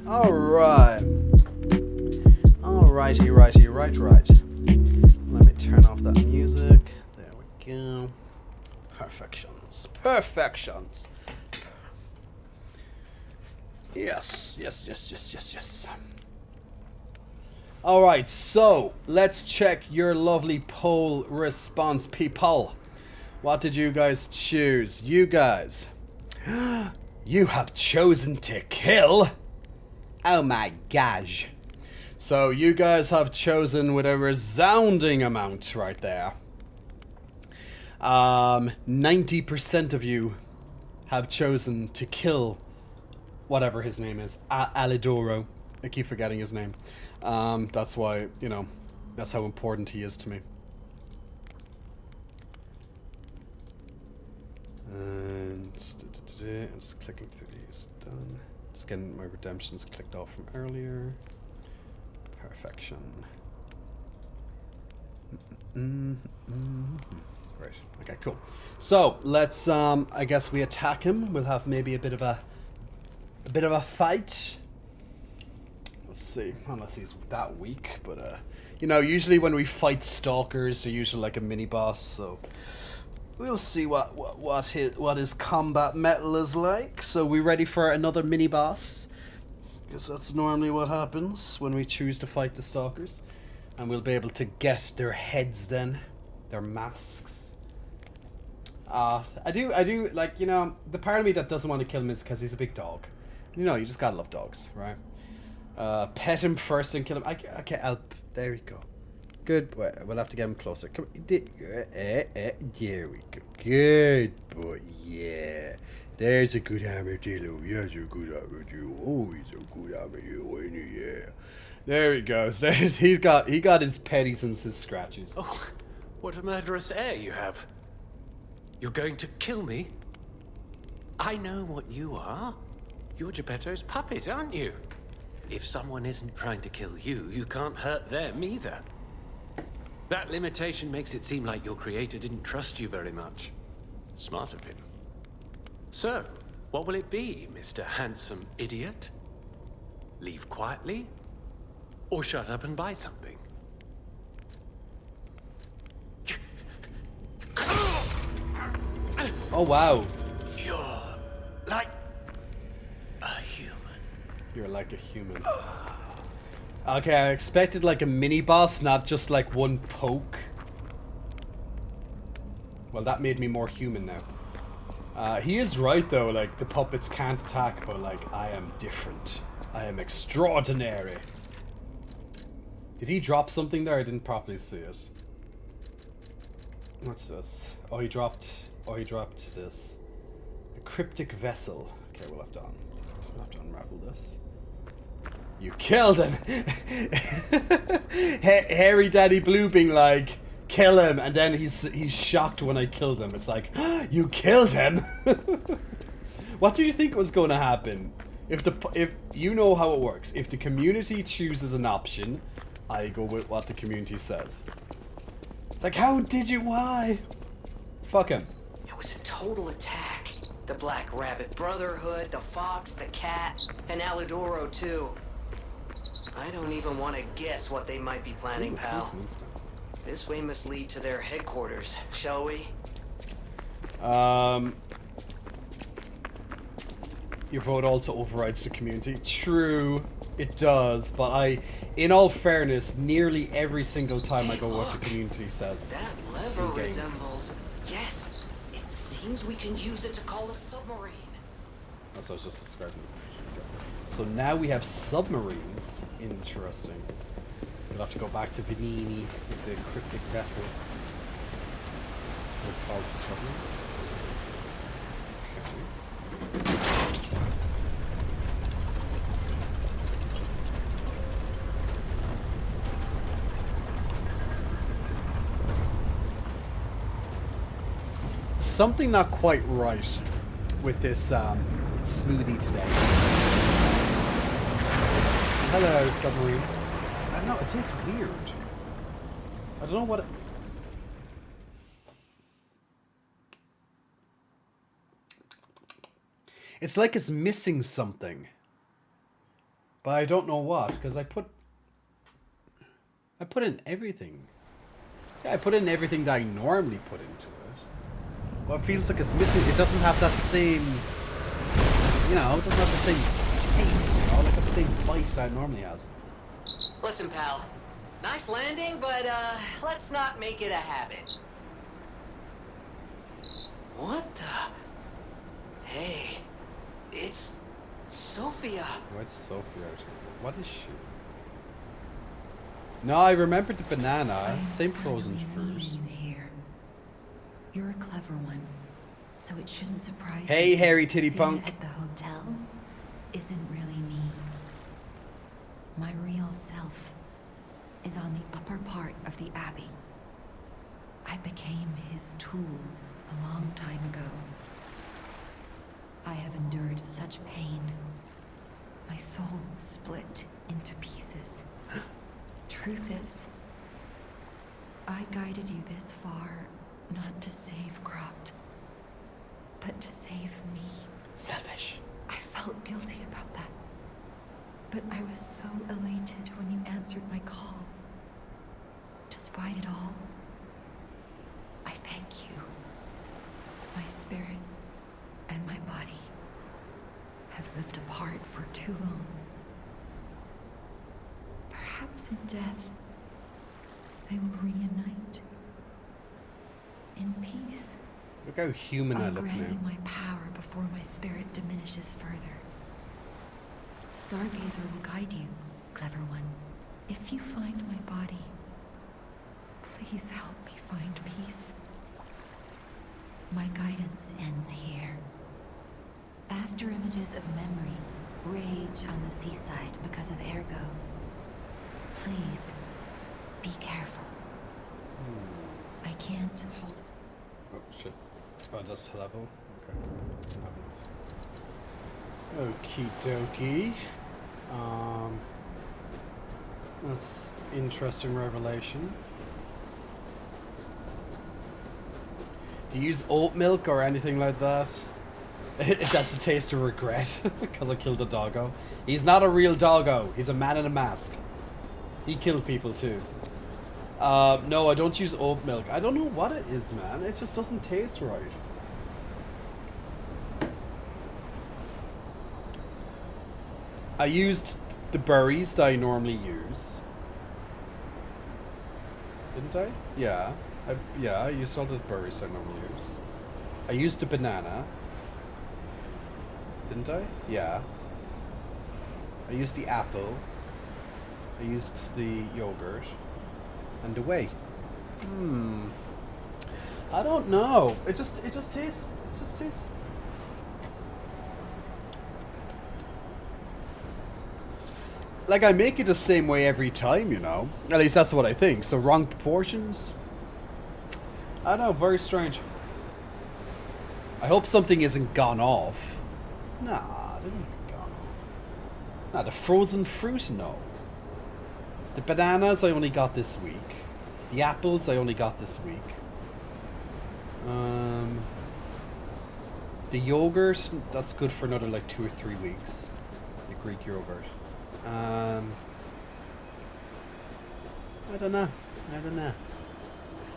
Alright. Alrighty, right. Let me turn off that music. There we go. Perfections. Yes. Alright, so let's check your lovely poll response, people. What did you guys choose? You guys. You have chosen to kill. Oh my gosh. So you guys have chosen with a resounding amount right there. 90% of you have chosen to kill whatever his name is, Alidoro. I keep forgetting his name. That's why, that's how important he is to me. And I'm just clicking through these. Done. Just getting my redemptions clicked off from earlier. Perfection. Great. Okay, cool. So let's I guess we attack him. We'll have maybe a bit of a fight. Let's see. Unless he's that weak, but usually when we fight stalkers, they're usually like a mini boss, so we'll see what his combat metal is like. So we ready for another mini boss? Because that's normally what happens when we choose to fight the stalkers. And we'll be able to get their heads then. Their masks. I do, like, you know, the part of me that doesn't want to kill him is because he's a big dog. You know, you just gotta love dogs, right? Pet him first and kill him. Okay, there we go. Good boy. We'll have to get him closer. Come on. There we go. Good boy. Yeah. There's a good armadillo. Yes, a good armadillo. Oh, he's a good armadillo, ain't he? Yeah. There he goes. He got his petties and his scratches. Oh, what a murderous air you have. You're going to kill me? I know what you are. You're Geppetto's puppet, aren't you? If someone isn't trying to kill you, you can't hurt them either. That limitation makes it seem like your creator didn't trust you very much. Smart of him. So, what will it be, Mr. Handsome Idiot? Leave quietly? Or shut up and buy something? Oh, wow. You're like a human. You're like a human. Okay, I expected like a mini-boss, not just like one poke. Well, that made me more human now. He is right though, like, the puppets can't attack, but like, I am different. I am extraordinary. Did he drop something there? I didn't properly see it. What's this? Oh, he dropped this. A cryptic vessel. Okay, we'll have to unravel this. You killed him! Hairy Daddy Blue being like, kill him, and then he's shocked when I killed him. It's like, you killed him? What did you think was going to happen? If you know how it works, if the community chooses an option, I go with what the community says. It's like, how did you? Why? Fuck him. It was a total attack. The Black Rabbit Brotherhood, the Fox, the Cat, and Alidoro too. I don't even want to guess what they might be planning, pal. This way must lead to their headquarters, shall we? Your vote also overrides the community. True, it does, but in all fairness, nearly every single time I go what the community says. That lever resembles... Yes, it seems we can use it to call a submarine. That's what I was just describing. So now we have submarines. Interesting. We'll have to go back to Venini with the cryptic vessel. This calls the submarine. Okay. Something not quite right with this smoothie today. Hello, submarine. I don't know, it tastes weird. I don't know what it's like it's missing something. But I don't know what, because I put in everything. Yeah, I put in everything that I normally put into it. Well, it feels like it's missing. It doesn't have that same, you know, it doesn't have the same taste, you know, like the same bite that it normally has. Listen, pal. Nice landing, but let's not make it a habit. What the? Hey, it's Sophia. What's Sophia? What is she? No, I remembered the banana. Same frozen fruit. You're a clever one, so it shouldn't surprise Hey, you that hairy titty Sophia punk. at the hotel isn't really me. My real self is on the upper part of the Abbey. I became his tool a long time ago. I have endured such pain. My soul split into pieces. Truth is, I guided you this far not to save Cropt, but to save me. Selfish. I felt guilty about that. But I was so elated when you answered my call. Despite it all, I thank you. My spirit and my body have lived apart for too long. Perhaps in death, they will reunite. In peace. Look how human I I'll look grant now. you my power before my spirit diminishes further. Stargazer will guide you, clever one. If you find my body, please help me find peace. My guidance ends here. After images of memories rage on the seaside because of Ergo, please be careful. I can't hold. Oh shit. Oh, that's level. Okay. Okie dokie. That's interesting revelation. Do you use oat milk or anything like that? That's a taste of regret because I killed a doggo. He's not a real doggo. He's a man in a mask. He killed people too. No, I don't use oat milk. I don't know what it is, man. It just doesn't taste right. I used the berries that I normally use. Didn't I? Yeah. I used all the berries I normally use. I used the banana. Didn't I? Yeah. I used the apple. I used the yogurt. And the whey. I don't know. It just tastes. Like I make it the same way every time, you know. At least that's what I think. So wrong proportions. I don't know, very strange. I hope something isn't gone off. Nah, it didn't get gone off. Nah, the frozen fruit, no. The bananas I only got this week. The apples I only got this week. The yogurt, that's good for another like 2 or 3 weeks. The Greek yogurt. I don't know.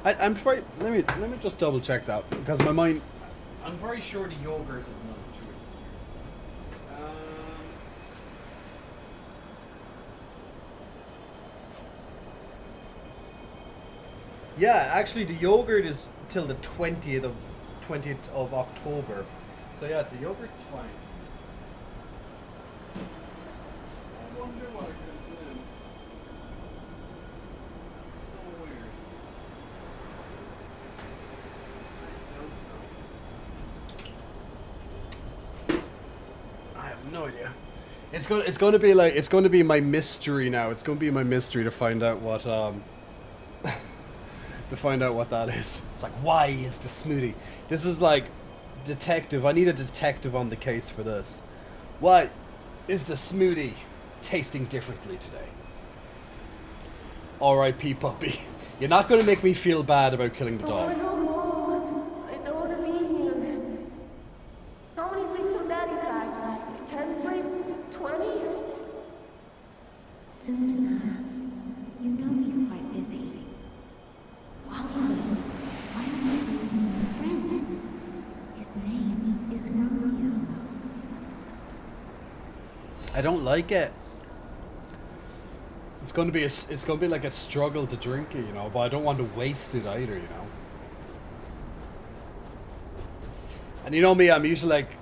I'm very. Let me just double check that because my mind. I'm very sure the yogurt is not true. Yeah, actually, the yogurt is till the 20th of October. So yeah, the yogurt's fine. I wonder what I could do. That's so weird. I have no idea. It's going to be my mystery now. It's going to be my mystery to find out what that is. It's like, why is the smoothie? This is like detective. I need a detective on the case for this. Why is the smoothie tasting differently today? R.I.P. puppy. You're not going to make me feel bad about killing the dog. I don't want to be here. How many sleeps till Daddy's back? 10 sleeps? 20? Soon enough. You know he's quite busy. While you wait, why don't you make him a friend? His name is Romeo. I don't like it. It's going to be like a struggle to drink it, you know, but I don't want to waste it either, you know. And you know me, I'm usually like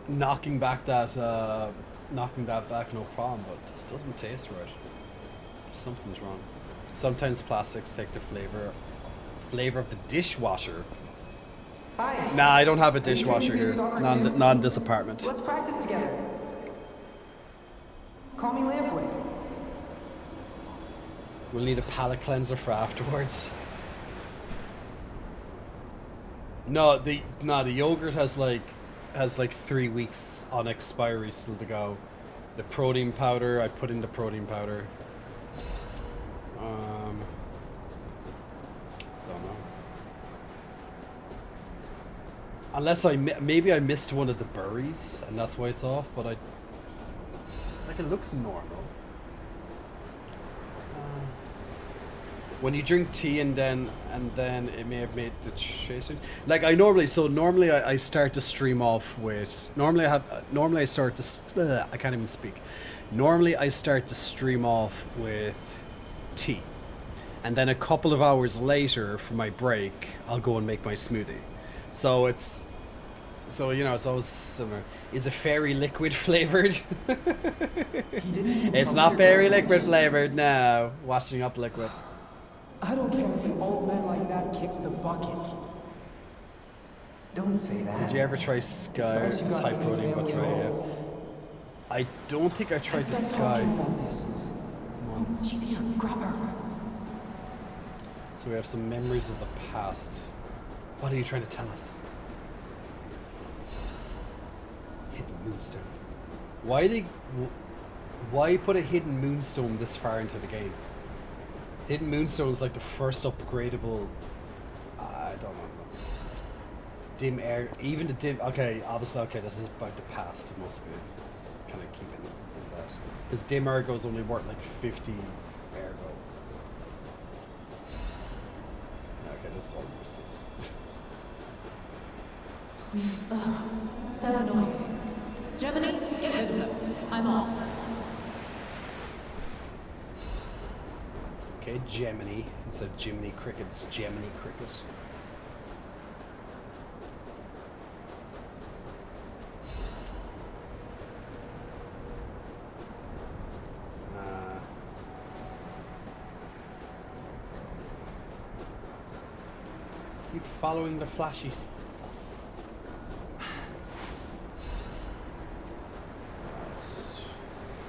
knocking that back no problem, but it just doesn't taste right. Something's wrong. Sometimes plastics take the flavor of the dishwasher. Hi. Nah, I don't have a dishwasher here. Not in this apartment. Let's practice together. Call me Lampwick. We'll need a palate cleanser for afterwards. No, the yogurt has like 3 weeks on expiry still to go. The protein powder, I put in the protein powder. Don't know. Unless maybe I missed one of the berries and that's why it's off, but like it looks normal. When you drink tea and then it may have made the chasing. Like normally I start the stream off with I start to I can't even speak. Normally I start the stream off with tea. And then a couple of hours later for my break, I'll go and make my smoothie. So it's, so you know, it's always similar. Is a fairy liquid flavored? It's not fairy liquid flavored. No, washing up liquid. I don't care if an old man like that kicks the bucket. Don't say that. Did you ever try Sky? It's high protein, but try AF. I don't think I tried the Sky. She's here. Grab her. So we have some memories of the past. What are you trying to tell us? Hidden moonstone. Why put a hidden moonstone this far into the game? Hidden moonstone is like the first upgradable. I don't know. Dim air, even the dim. Okay, obviously, okay. This is about the past. It must be. Just kind of keeping in that. Because dim ergo is only worth like 50 ergo. Okay, this is all useless. Please. Ugh. So annoying. Gemini, get rid of him. I'm off. Okay, Gemini. Instead of Jiminy Cricket, it's Gemini Cricket. Keep following the flashy stuff.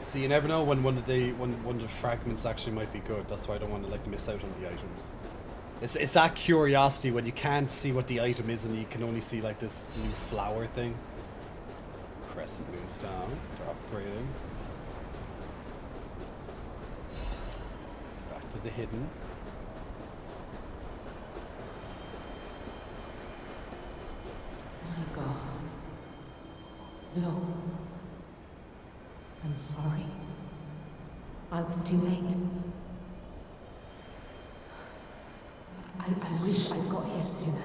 So you never know when one of the fragments actually might be good. That's why I don't want to like miss out on the items. It's that curiosity when you can't see what the item is and you can only see like this blue flower thing. Crescent moonstone. They're upgrading. Back to the hidden. My God. No. I'm sorry. I was too late. I wish I'd got here sooner.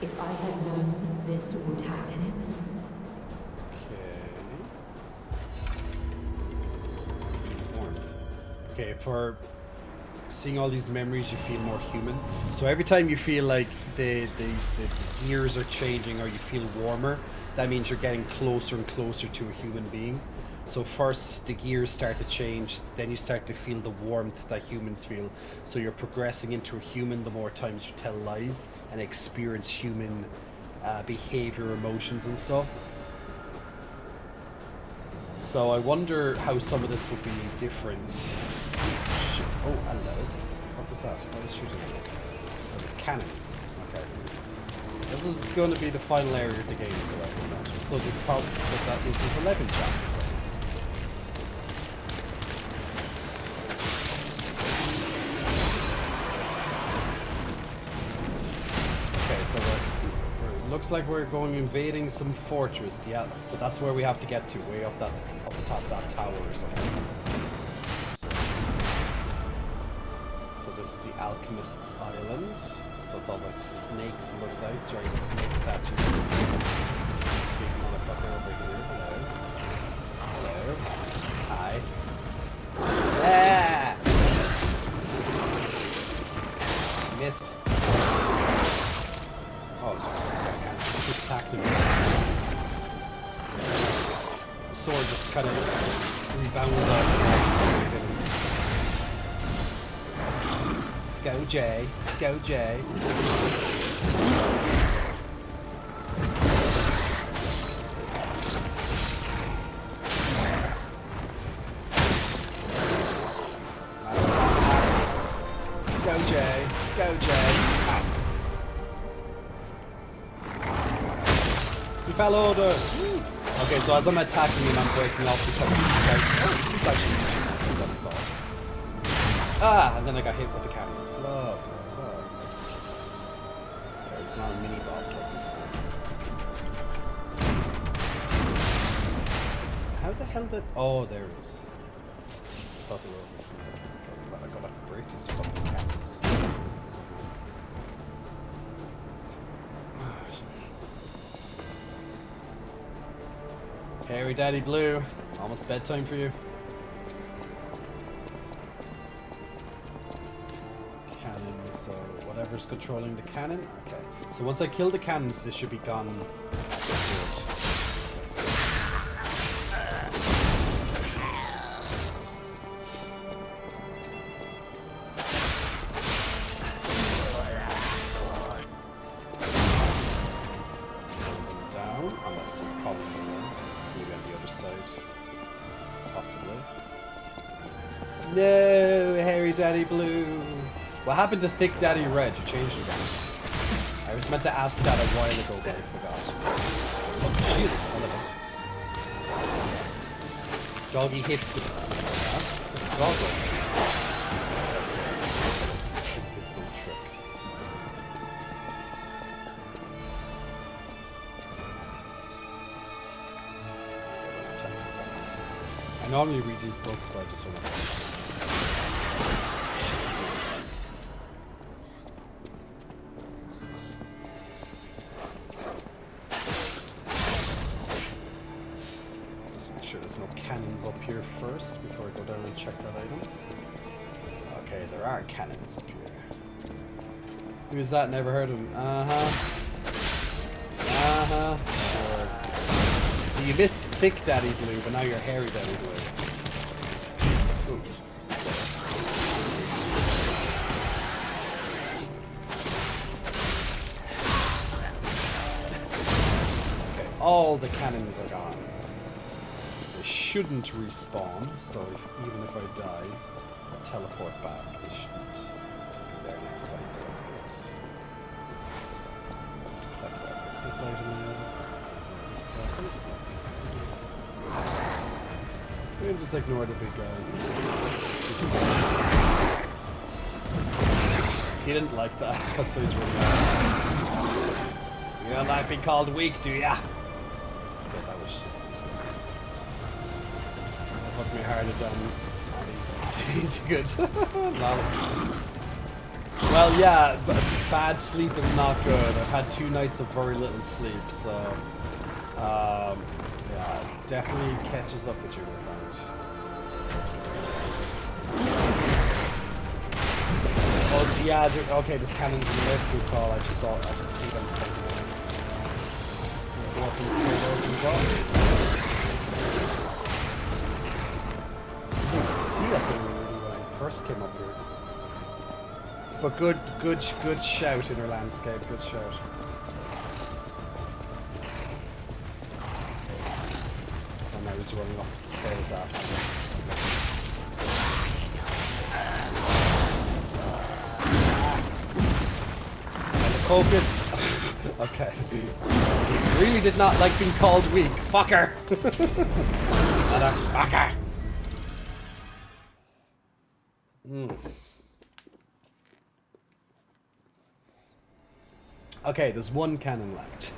If I had known this would happen. Okay, for seeing all these memories, you feel more human. So every time you feel like the gears are changing or you feel warmer, that means you're getting closer and closer to a human being. So first the gears start to change, then you start to feel the warmth that humans feel. So you're progressing into a human the more times you tell lies and experience human behavior, emotions and stuff. So I wonder how some of this would be different. Oh, hello. What was that? What was shooting at? Oh, there's cannons. Okay. This is going to be the final area of the game, so I can imagine. So this probably, so that means there's 11 chapters at least. Okay, so looks like we're going invading some fortress. Yeah, so that's where we have to get to, way up the top of that tower or something. So this is the Alchemist's Island. So it's all about snakes, it looks like. Giant snake statues. This big motherfucker over here. Hello. Hello. Hi. Ah! Missed. Oh, I can't just keep attacking this. The sword just kind of rebounds off. Go Jay. Go Jay. Nice. Go Jay. Go Jay. Ow. He fell over. Okay, so as I'm attacking him, I'm breaking off because it's actually and then I got hit with the cannons. Love. Okay, it's not a mini boss like before. How the hell did? Oh, there it is. Thought they were over here. Okay, I gotta break these fucking cannons. Harry Daddy Blue, almost bedtime for you. Cannons. so whatever's controlling the cannon. Okay, so once I kill the cannons, this should be gone. Down, unless there's probably more. Maybe on the other side. Possibly. No, Hairy Daddy Blue. What happened to Thick Daddy Red? You changed it again. I was meant to ask that a while ago, but I forgot. Oh, shield, son of a... Doggy hits with... Doggo. Invisible trick. I normally read these books, but I just don't know. Just make sure there's no cannons up here first before I go down and check that item. Okay, there are cannons up here. Who's that? Never heard of him. Sure. So you missed Thick Daddy Blue, but now you're Hairy Daddy Blue. Ooh. Okay, all the cannons are gone. They shouldn't respawn, so even if I die, I teleport back. They shouldn't be there next time, so that's good. Just collect what this item is. We can just ignore the big guy. He didn't like that. That's why he's really mad. You don't like being called weak, do ya? Okay, that was useless. That fucked me harder than too good. Well, yeah, bad sleep is not good. I've had 2 nights of very little sleep, so yeah, it definitely catches up with you, my friend. Also, yeah, okay, there's cannons in there. Good call. I just see them poking in. Go up and kill those as well. I didn't see that thing really when I first came up here. But good shout in her landscape. Good shout. And now he's running up the stairs after me. And the focus. Okay. Really did not like being called weak. Fucker. Motherfucker. Okay, there's 1 cannon left.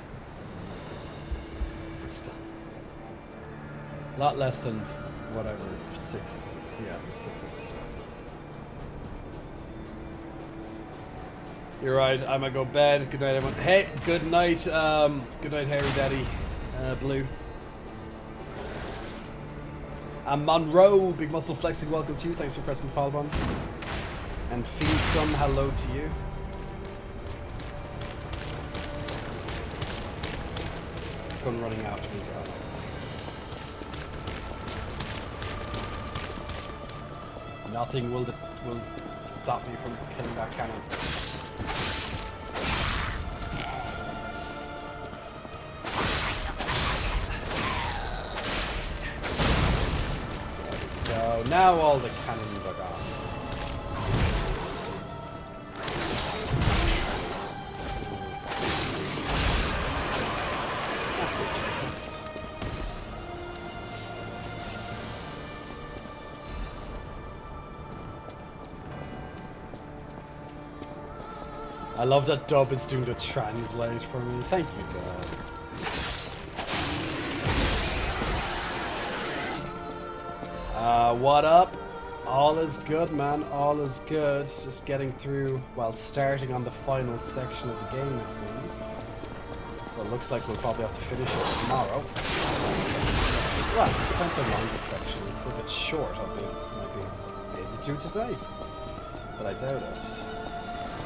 Still. A lot less than whatever, 6. Yeah, it was 6 at this one. You're right, I'm gonna go bed. Good night, everyone. Hey, good night, Hairy Daddy Blue. And Monroe, Big Muscle Flexing, welcome to you. Thanks for pressing the follow button. And Feed Some, hello to you. It's gone running after me, God. Nothing will stop me from killing that cannon. There we go. Now all the cannons are gone. I love that Dub is doing the translate for me. Thank you, Dub. What up? All is good, man. All is good. Just getting through, well, starting on the final section of the game, it seems. But it looks like we'll probably have to finish it tomorrow. Well, it depends how long this section is. If it's short, might be able to do it tonight. But I doubt it.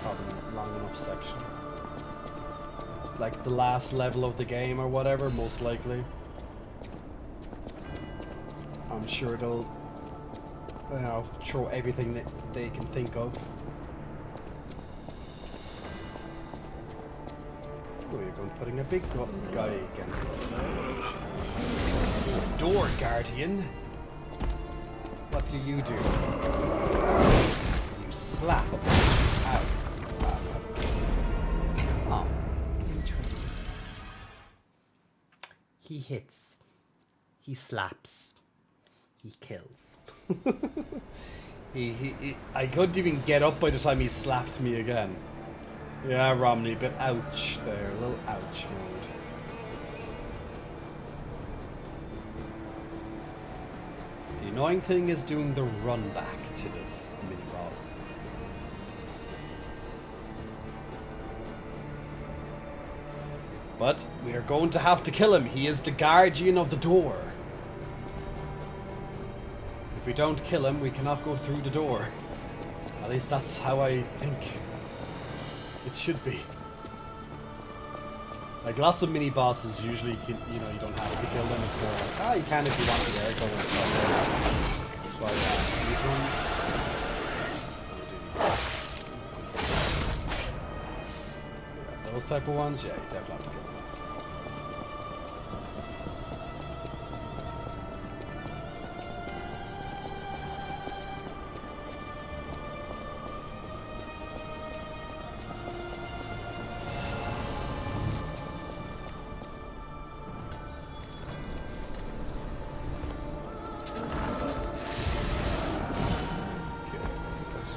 probably a long enough section. Like the last level of the game or whatever, most likely. I'm sure they'll, you know, throw everything that they can think of. Oh, you're going putting a big guy against us. Door guardian. What do? You slap a place out. Oh, interesting. He hits. He slaps. He kills. I couldn't even get up by the time he slapped me again. Yeah, Romney, but ouch there. A little ouch mode. The annoying thing is doing the run back to this mini-boss. But we are going to have to kill him. He is the guardian of the door. If we don't kill him, we cannot go through the door. At least that's how I think it should be. Like lots of mini bosses usually can, you know, you don't have to kill them. It's more like, ah, you can if you want to there, go and stuff. But these ones, those type of ones, yeah, you definitely have to kill them.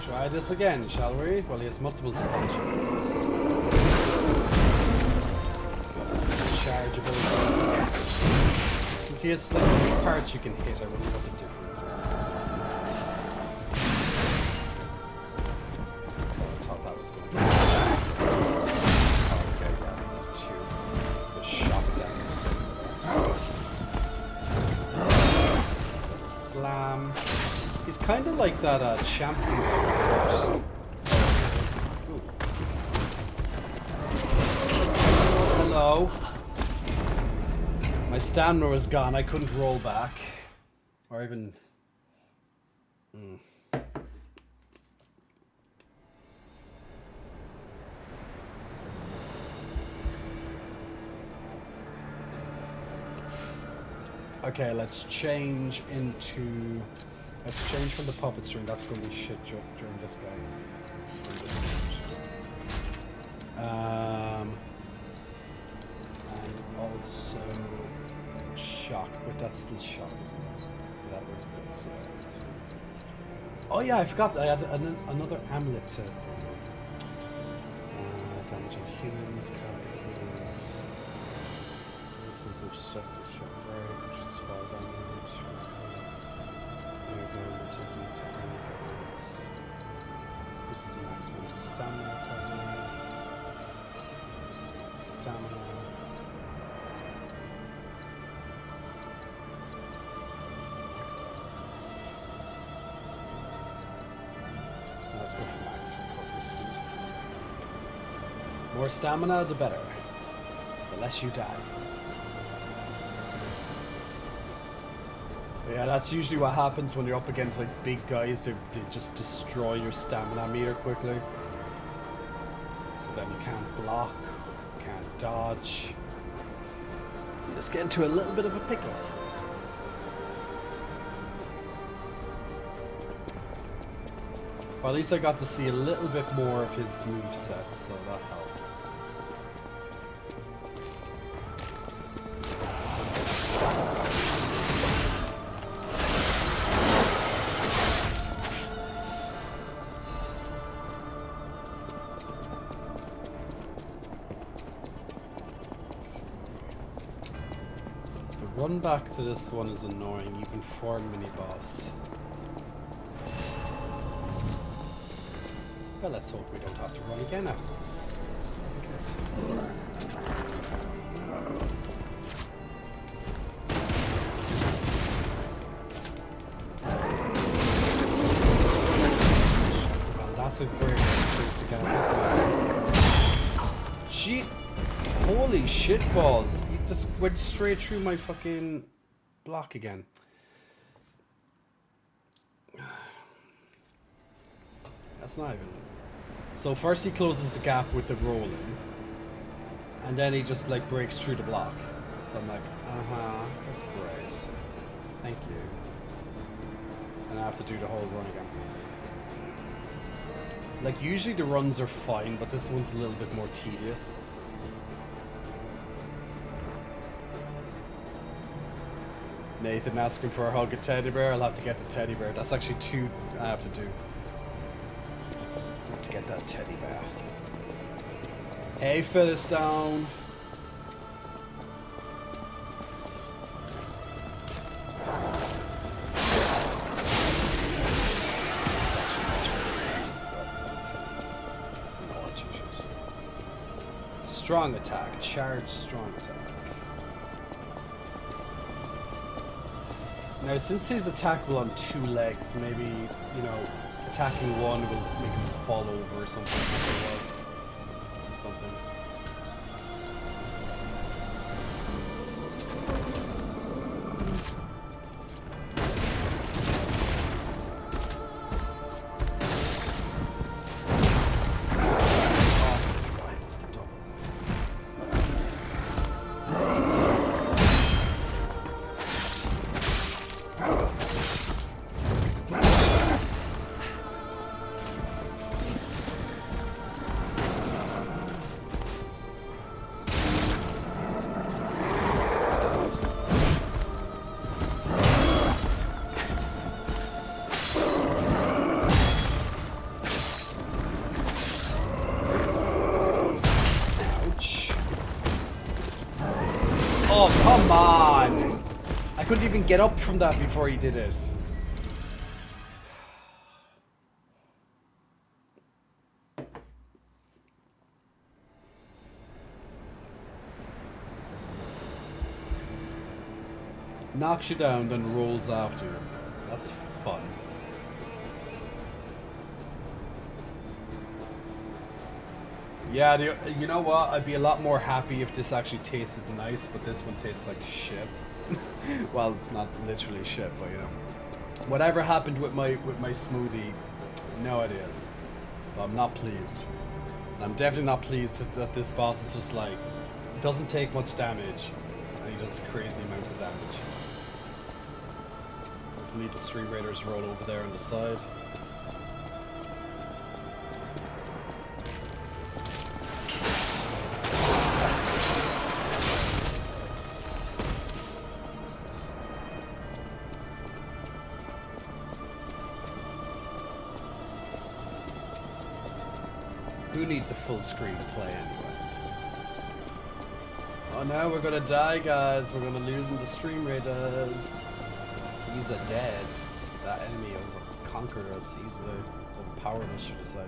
Try this again, shall we? Well, he has multiple spots. Chargeable. Since he has like 3 parts you can hit, I wonder what the difference is. I thought that was going to be. Oh, okay, yeah, that's 2. The shock damage. Slam. He's kind of like that champion. Hello. My stamina was gone. I couldn't roll back, or even. Okay, let's change into. Let's change from the puppet string. That's going to be shit during this guy. And also shock. Wait, that's still shock, isn't it? That would be good. Oh yeah, I forgot. I had another amulet to damage on humans, carcasses, resistance of shock break, which is fall damage. This is maximum stamina recovery. This is max stamina. Max stamina. Let's go for max recovery speed. More stamina, the better. The less you die. Yeah, that's usually what happens when you're up against like big guys. They just destroy your stamina meter quickly. So then you can't block, can't dodge. You just get into a little bit of a pickle. But at least I got to see a little bit more of his moveset, so that helps. Run back to this one is annoying, even for a mini-boss. Well, let's hope we don't have to run again after this. Well, that's a great place to get, isn't it? Gee, holy shit balls. He just went straight through my fucking block again. That's not even... So first he closes the gap with the rolling. And then he just like breaks through the block. So I'm like, that's great. Thank you. And I have to do the whole run again. Like, usually the runs are fine, but this one's a little bit more tedious. Nathan asking for a hug at teddy bear. I'll have to get the teddy bear. That's actually 2 I have to do. I have to get that teddy bear. Hey, Philistone. Strong attack. Charge strong attack. Now, since he's attackable on 2 legs, maybe, you know, attacking one will make him fall over or something. Or something. Oh, come on! I couldn't even get up from that before he did it. Knocks you down, then rolls after you. That's fun. Yeah, you know what? I'd be a lot more happy if this actually tasted nice, but this one tastes like shit. Well, not literally shit, but you know. Whatever happened with my smoothie, no ideas. But I'm not pleased. And I'm definitely not pleased that this boss is just like, doesn't take much damage, and he does crazy amounts of damage. Just need the Stream Raiders roll over there on the side. Who needs a full screen play anyway? Oh no, we're gonna die, guys. We're gonna lose in the Stream Raiders. He's a dead. That enemy conquered us easily. Overpowered us, should I say.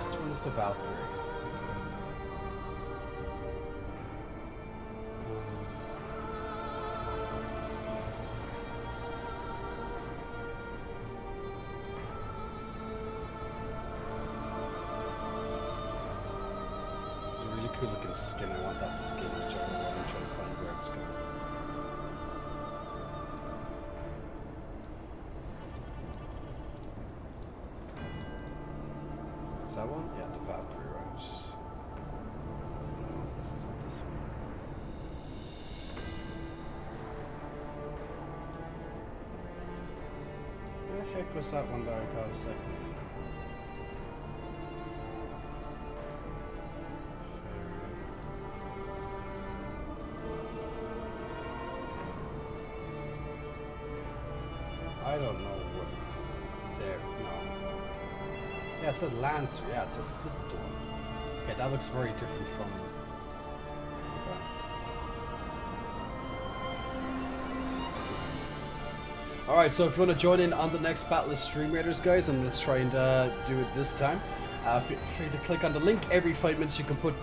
Which one is the Valkyrie? Cool looking skin. I want that skin, which I want to try to find where it's going. Is that one? Yeah, the Valkyrie, right? No, it's not this one. Where the heck was that one that I got a second? I don't know what there. No. Yeah, it said Lancer. Yeah, it's just this is the one. Okay, that looks very different from. Okay. All right, so if you want to join in on the next battle of Stream Raiders, guys, and let's try and do it this time. Feel free to click on the link. Every 5 minutes, you can put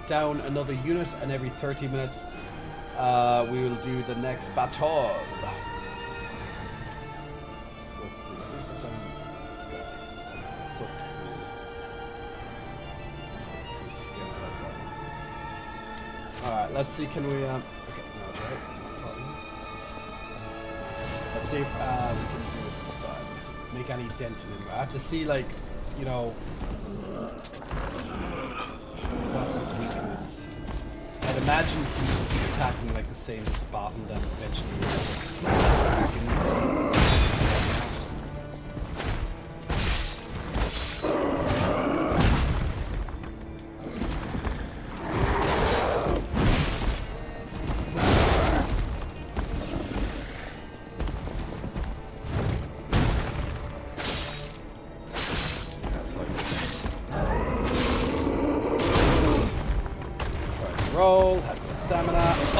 down another unit, and every 30 minutes. we will do the next battle. So let's see. Let me put down this guy. This time. Looks so cool. It's a cool skin. I like that one. Alright, let's see. Can we. Okay, no, right. No problem. Let's see if we can do it this time. Make any dent in him. I have to see, like, you know. What's his weakness? I'd imagine he just keep attacking like the same spot and then eventually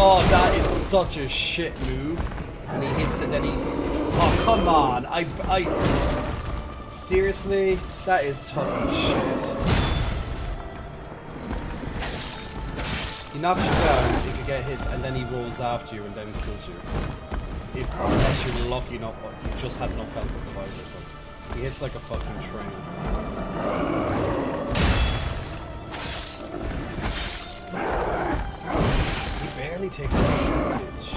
oh, that is such a shit move. And he hits it, then he... Oh, come on. Seriously? That is fucking shit. He knocks you down if you get hit, and then he rolls after you and then kills you. Unless you're lucky enough, or you just had enough health to survive or something. He hits like a fucking train. Barely takes any damage.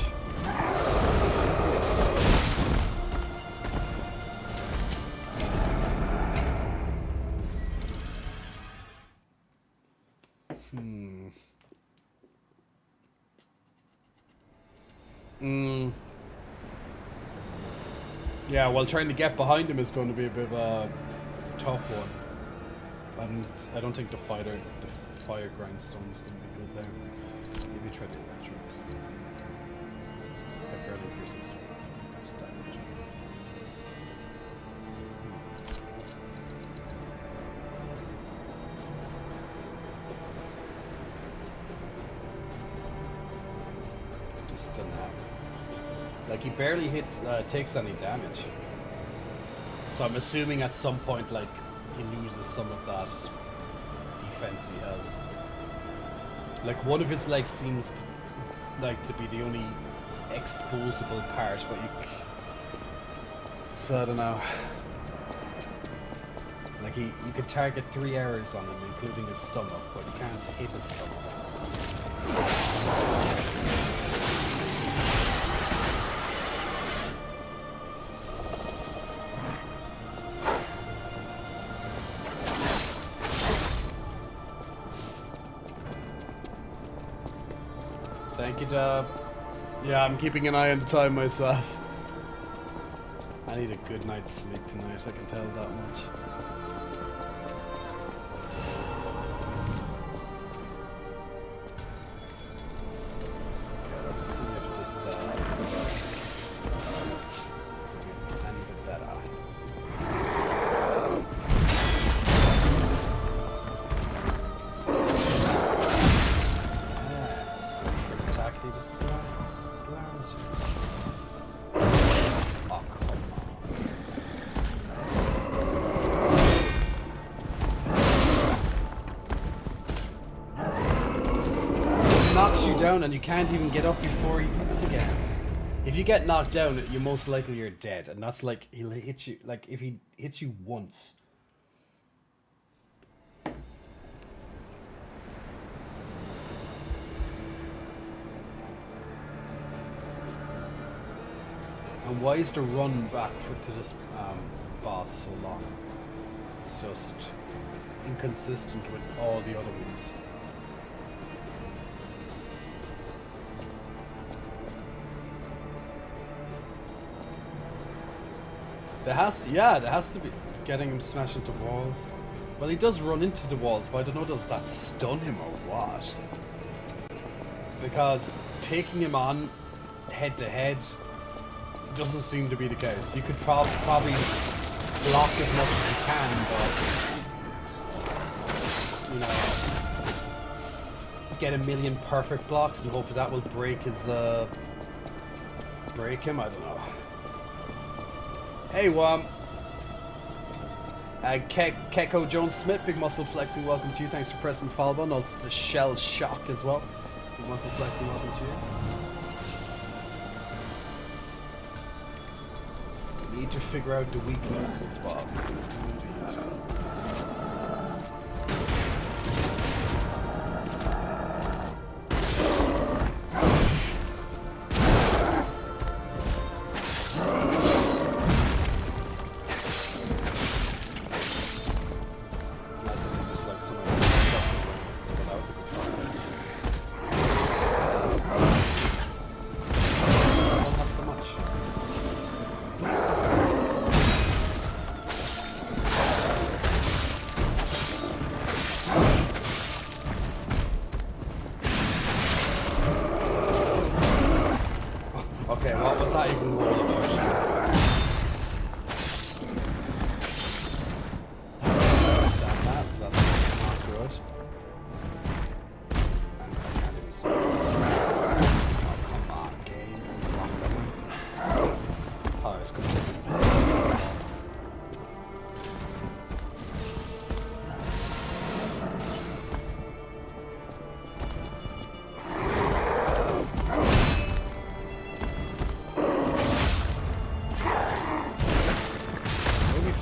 Yeah, well, trying to get behind him is going to be a bit of a tough one. And I don't think the fire grindstone is going to be good there. Maybe try the electric. That barely pierces to it's damage. Just still now. Like he barely hits, takes any damage. So I'm assuming at some point, like he loses some of that defense he has. Like one of his legs seems like to be the only exposable part, but so I don't know. Like you could target 3 areas on him, including his stomach, but you can't hit his stomach. Thank you, Dub. Yeah, I'm keeping an eye on the time myself. I need a good night's sleep tonight, I can tell that much. Okay, let's see if this any bit better. He just slams you. Oh, come on. This knocks you down and you can't even get up before he hits again. If you get knocked down, you're most likely you're dead. And that's like, he'll hit you, like if he hits you once. And why is the run back to this boss so long? It's just inconsistent with all the other ones. There has to be getting him smashed into walls. Well, he does run into the walls, but I don't know, does that stun him or what? Because taking him on head to head doesn't seem to be the case. You could probably block as much as you can, but you know, get a million perfect blocks and hopefully that will break his break him. I don't know. Hey, Keko Jones Smith, Big Muscle Flexing, welcome to you. Thanks for pressing follow button. Also the Shell Shock as well. Big Muscle Flexing, welcome to you. Need to figure out the weaknesses, boss. Okay, what was that even all about? Understand that, so that's not good. And I can't even see. Oh, come on, game. Block them. Oh, it's coming.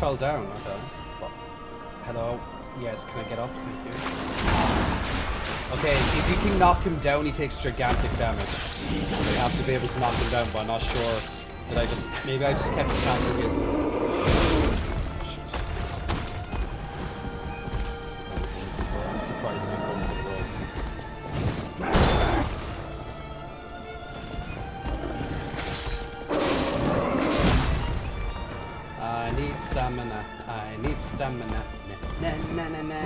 Fell down, okay. But, hello? Yes, can I get up? Thank you. Okay, if you can knock him down, he takes gigantic damage. You have to be able to knock him down, but I'm not sure. Did I just... Maybe I just kept attacking his... Shit. I'm surprised he didn't go for the roll. I need stamina. I need stamina. Na na na na na.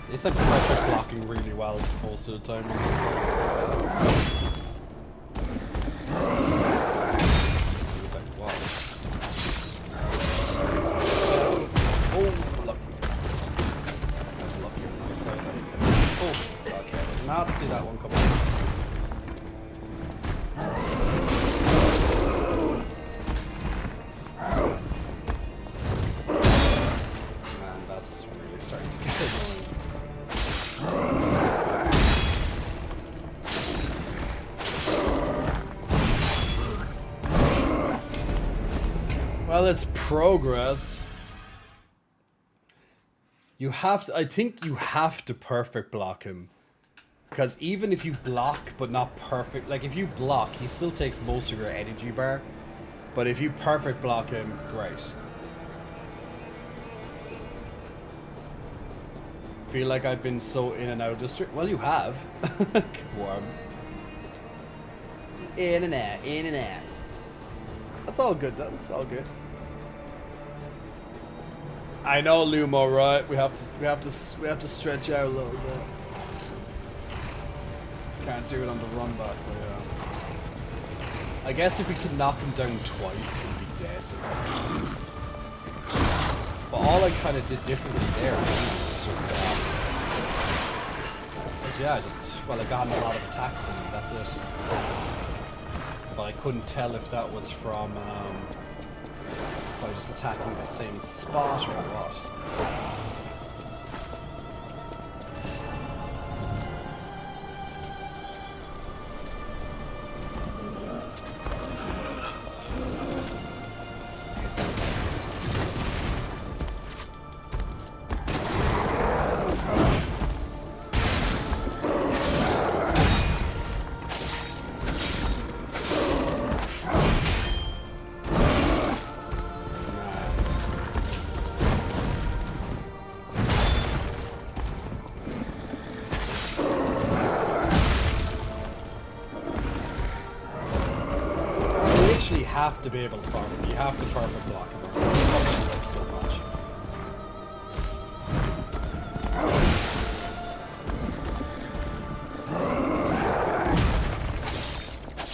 At least I'm perfect blocking really well most of the time in this game. It's like, wow. Oh, lucky. I was lucky on my side. Oh, okay. I did not see that one coming. Well, it's progress. You have to, I think you have to perfect block him. Because even if you block but not perfect, like if you block, he still takes most of your energy bar. But if you perfect block him, great. Feel like I've been so in and out of district. Well, you have. Worm. In and out, in and out. That's all good though, it's all good. I know, Lumo, right? We have to stretch out a little bit. Can't do it on the run back, but yeah. I guess if we could knock him down twice, he'd be dead. But all I kind of did differently there was just, yeah, well, I got him a lot of attacks and that's it. But I couldn't tell if that was from by just attacking the same spot or what. Have to be able to perfect. You have to perfect block him or something. Up so much.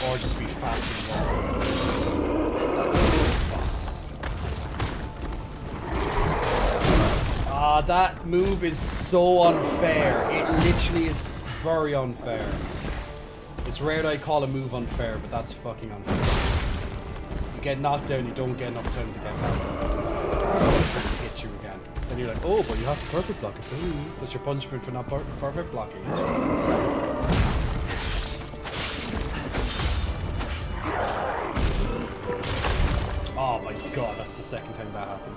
Or just be fast and long. That move is so unfair. It literally is very unfair. It's rare that I call a move unfair, but that's fucking unfair. You get knocked down, you don't get enough time to get back. Something hits you again. Then you're like, oh, but you have to perfect block it. Ooh, that's your punishment for not perfect blocking. God, that's the second time that happened.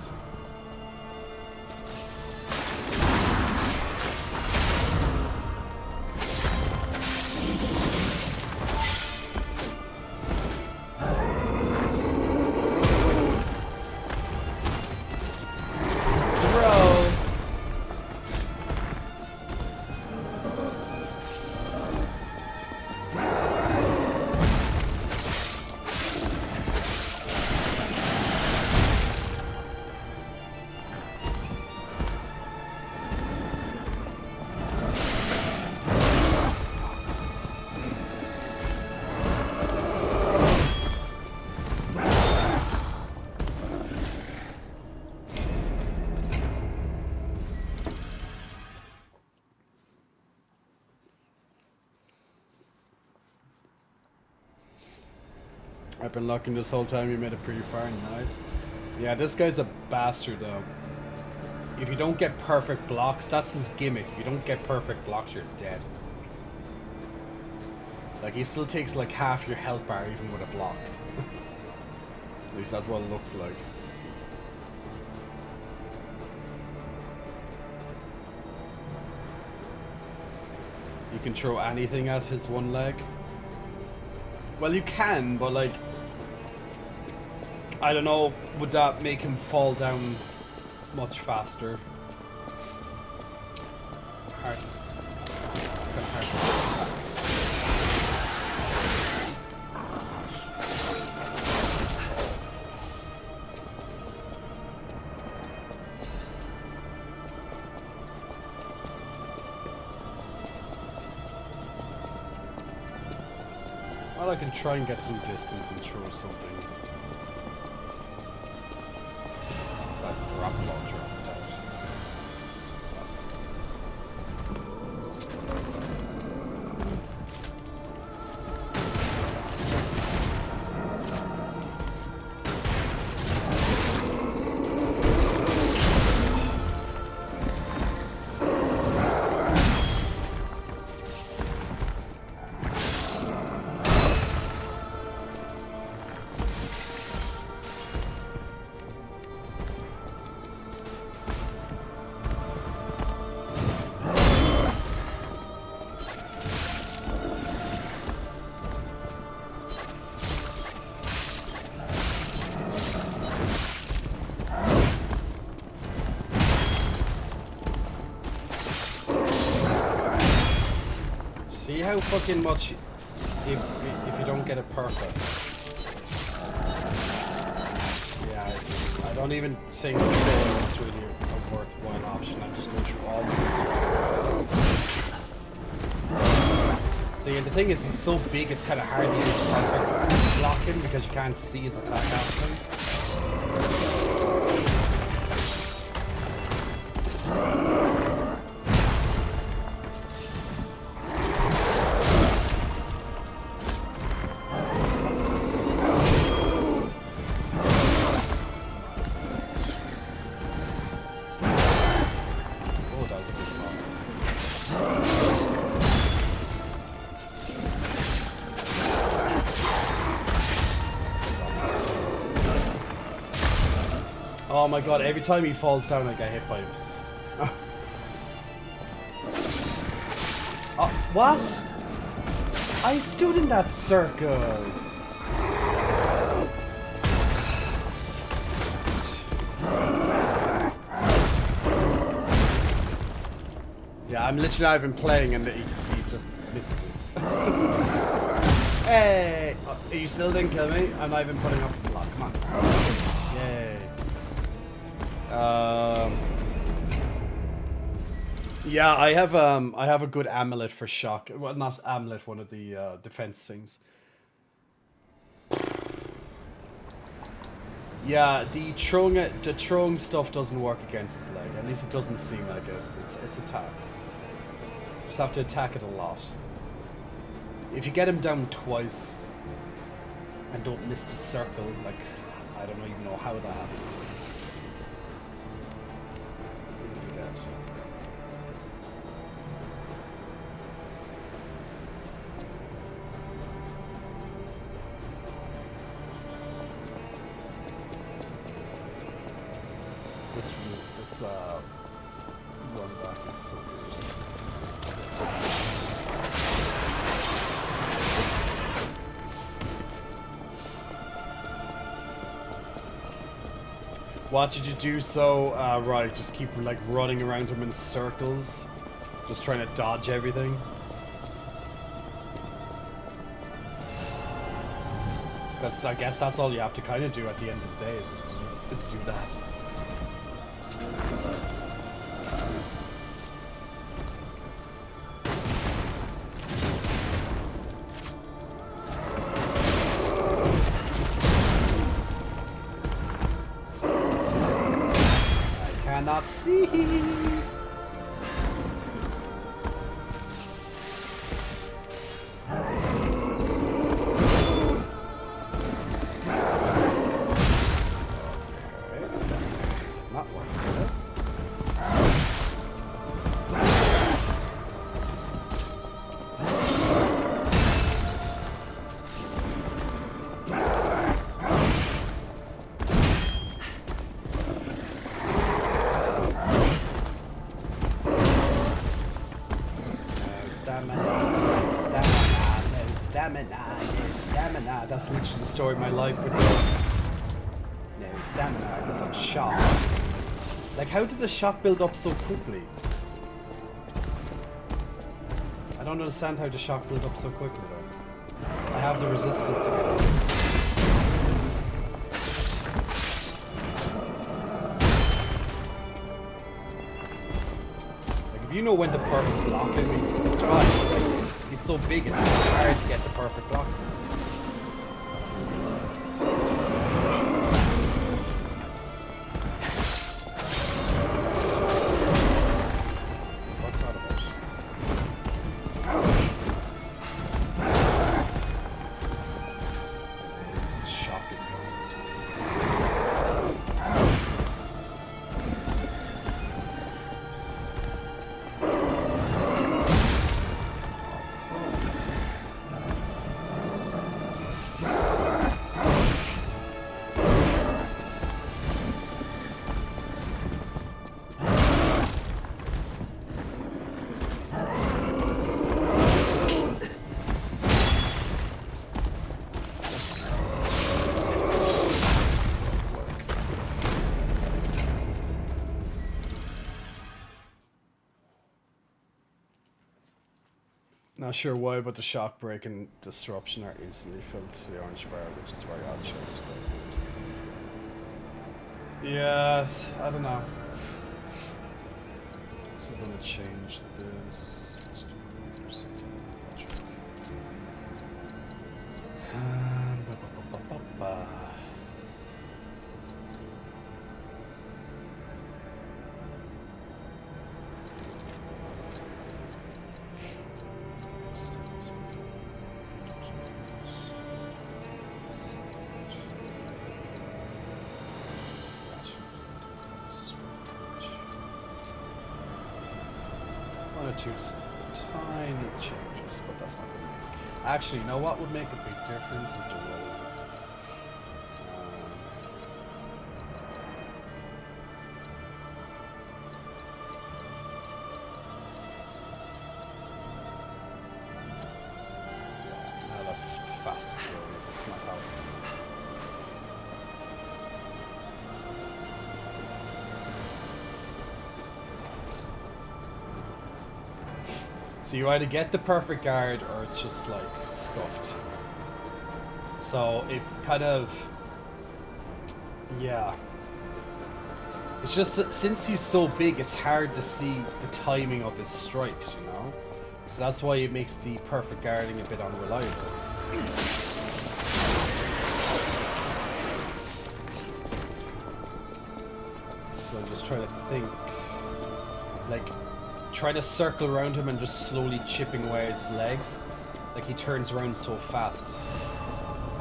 I've been looking this whole time. You made it pretty far. Nice. Yeah, this guy's a bastard though. If you don't get perfect blocks, that's his gimmick. If you don't get perfect blocks, you're dead. Like, he still takes like half your health bar even with a block. At least that's what it looks like. You can throw anything at his one leg. Well, you can, but like, I don't know, would that make him fall down much faster? Hard to see. Well, I can try and get some distance and throw something. That's the rocket launcher instead. See how fucking much if you don't get it perfect. Yeah, I don't even think it's really a worthwhile option. I'm just going through all the ones. See, and the thing is, he's so big, it's kind of hard to use perfect blocking because you can't see his attack happening. Oh my god, every time he falls down I get hit by him. What? I stood in that circle. Yeah, I'm literally not even playing and he just misses me. Hey! You still didn't kill me? I'm not even putting up the block. Come on. Yay. Yeah, I have a good amulet for shock. Well, not amulet, one of the defense things. Yeah, the throwing stuff doesn't work against his leg. At least it doesn't seem like it. It's attacks. You just have to attack it a lot. If you get him down twice and don't miss the circle, like, I don't even know how that happened. He'll be dead. this run back is so good. What did you do? So right, just keep like running around him in circles, just trying to dodge everything. Because I guess that's all you have to kind of do at the end of the day is just do that. Cannot see. Not working. Stamina. That's literally the story of my life with this. No stamina, because I'm shocked. Like, how did the shock build up so quickly? I don't understand how the shock built up so quickly, though. I have the resistance against it. Like, if you know when to perfect block him, it's fine. Like, he's so big, it's hard to get the perfect blocks in. Not sure why, but the shock break and disruption are instantly filled to the orange bar, which is very odd choice, doesn't it? Yeah, I don't know. So I'm gonna change this. Let's do 100% electric. Two tiny changes, but that's not going to make... Actually, you know what would make a big difference is the roll. Now the fastest roll is not helpful. So you either get the perfect guard or it's just like scuffed. So it kind of, yeah. It's just, since he's so big, it's hard to see the timing of his strikes, you know? So that's why it makes the perfect guarding a bit unreliable. So I'm just trying to think, like, trying to circle around him and just slowly chipping away his legs. Like, he turns around so fast.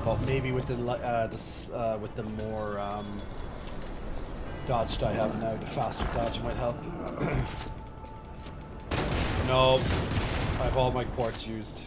But maybe with the with the more dodged I have now, the faster dodge might help. No, I have all my quartz used.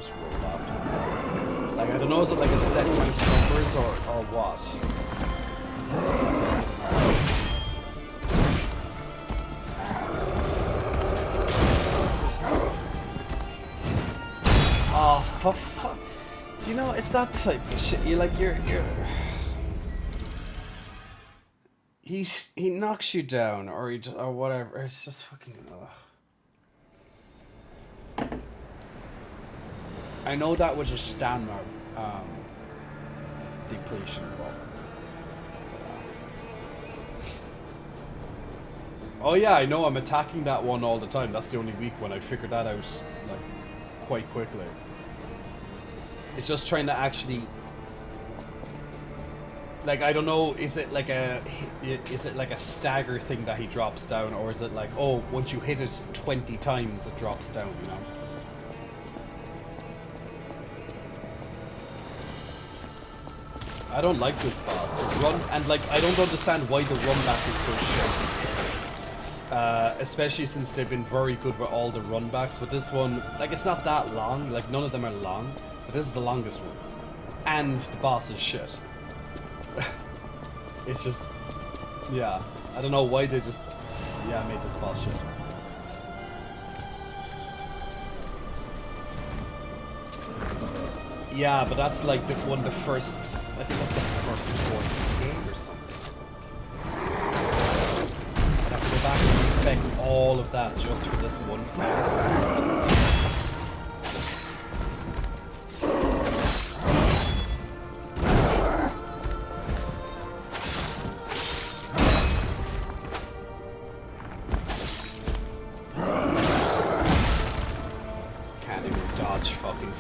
just roll after. Like, I don't know, is it like a set amount of numbers or what? Oh, for fuck. Do you know, it's that type of shit. You're. He knocks you down, or or whatever. It's just fucking. I know that was a stamina depletion, but. Oh yeah, I know. I'm attacking that one all the time. That's the only weak one. I figured that out like quite quickly. It's just trying to actually. Like, I don't know, is it like a stagger thing that he drops down, or is it like, oh, once you hit it 20 times it drops down, you know? I don't like this boss. The run, and like, I don't understand why the run back is so shit. Especially since they've been very good with all the run backs, but this one, like, it's not that long, like none of them are long, but this is the longest one. And the boss is shit. It's just, yeah, I don't know why they just, yeah, made this boss shit. Yeah, but that's like the first, I think that's the first Forza game or something. I'd have to go back and inspect all of that just for this one fight. Doesn't seem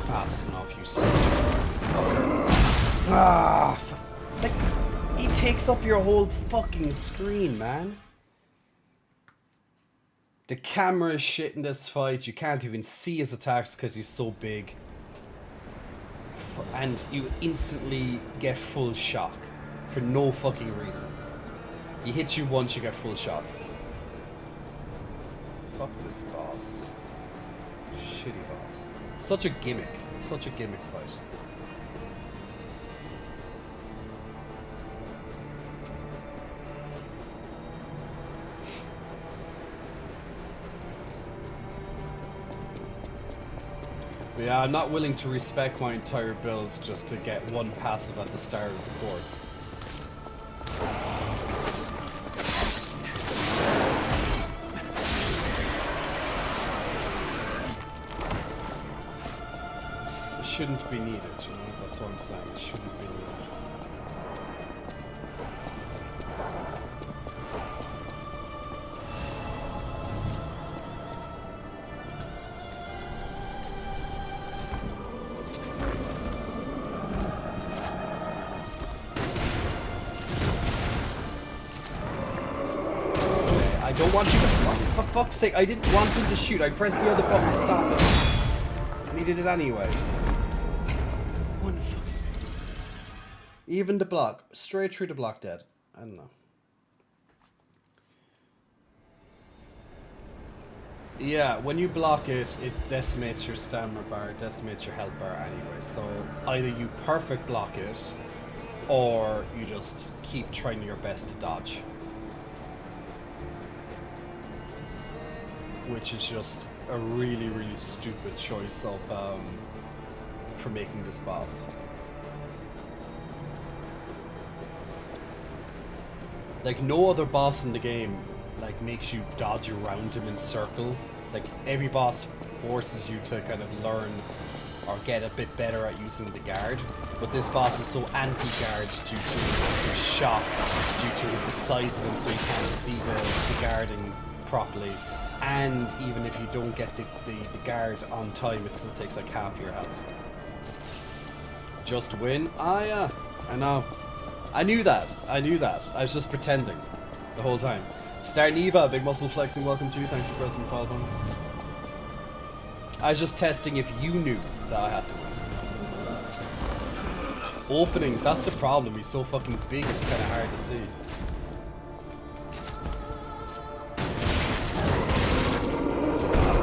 fast enough, you stupid. Like, he takes up your whole fucking screen, man. The camera is shit in this fight. You can't even see his attacks because he's so big. And you instantly get full shock for no fucking reason. He hits you once, you get full shock. Fuck this boss. Shitty boss. Such a gimmick. Such a gimmick fight. But yeah, I'm not willing to respec my entire builds just to get one passive at the start of the courts. Shouldn't be needed, you know, that's what I'm saying, it shouldn't be needed. I don't want you to for fuck's sake, I didn't want him to shoot, I pressed the other button to stop it. And he did it anyway. Even the block, straight through the block dead. I don't know. Yeah, when you block it, it decimates your stamina bar, decimates your health bar anyway. So either you perfect block it, or you just keep trying your best to dodge. Which is just a really, really stupid choice of for making this boss. Like, no other boss in the game, like, makes you dodge around him in circles. Like, every boss forces you to kind of learn or get a bit better at using the guard. But this boss is so anti-guard due to the shock, due to the size of him, so you can't see the guarding properly. And even if you don't get the guard on time, it still takes like half your health. Just win? Ah, yeah, I know. I knew that. I knew that. I was just pretending the whole time. Star Neva, big muscle flexing, welcome to you. Thanks for pressing the follow button. I was just testing if you knew that I had to win. Openings, that's the problem. He's so fucking big, it's kind of hard to see. Stop.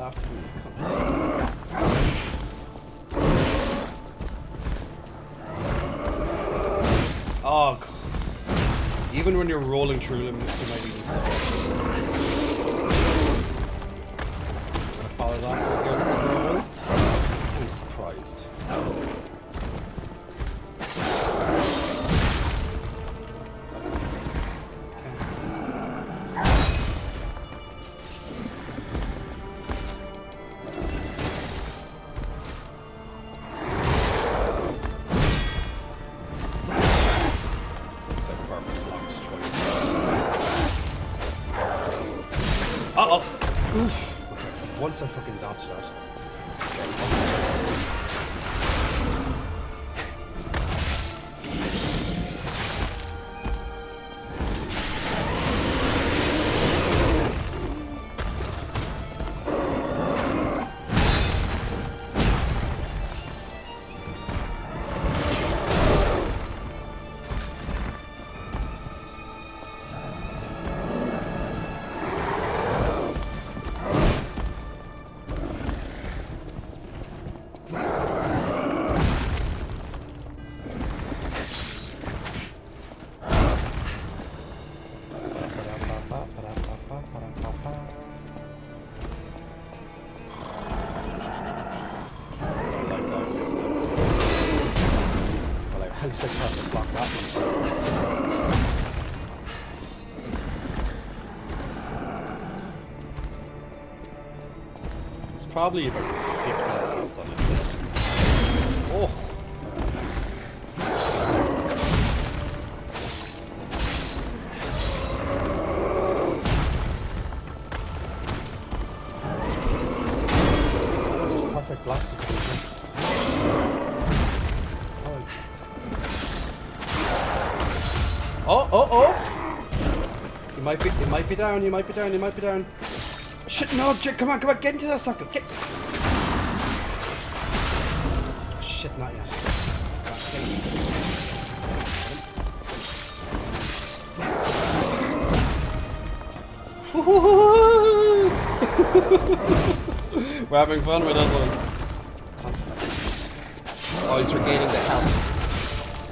after me. Oh, God. Even when you're rolling through them, you might even slip. Gonna follow that. Roll. I'm surprised. Uh-oh! Oof. Okay, once I fucking dodged that. At least I can have to block that one. It's probably about 50 hits on it. Oh, nice. Oh, just perfect blocks. Oh, oh, oh! You might be down, you might be down, you might be down. Shit, no, come on, get into that sucker, get! Shit, not yet. We're having fun with that one. Oh, he's regaining the health.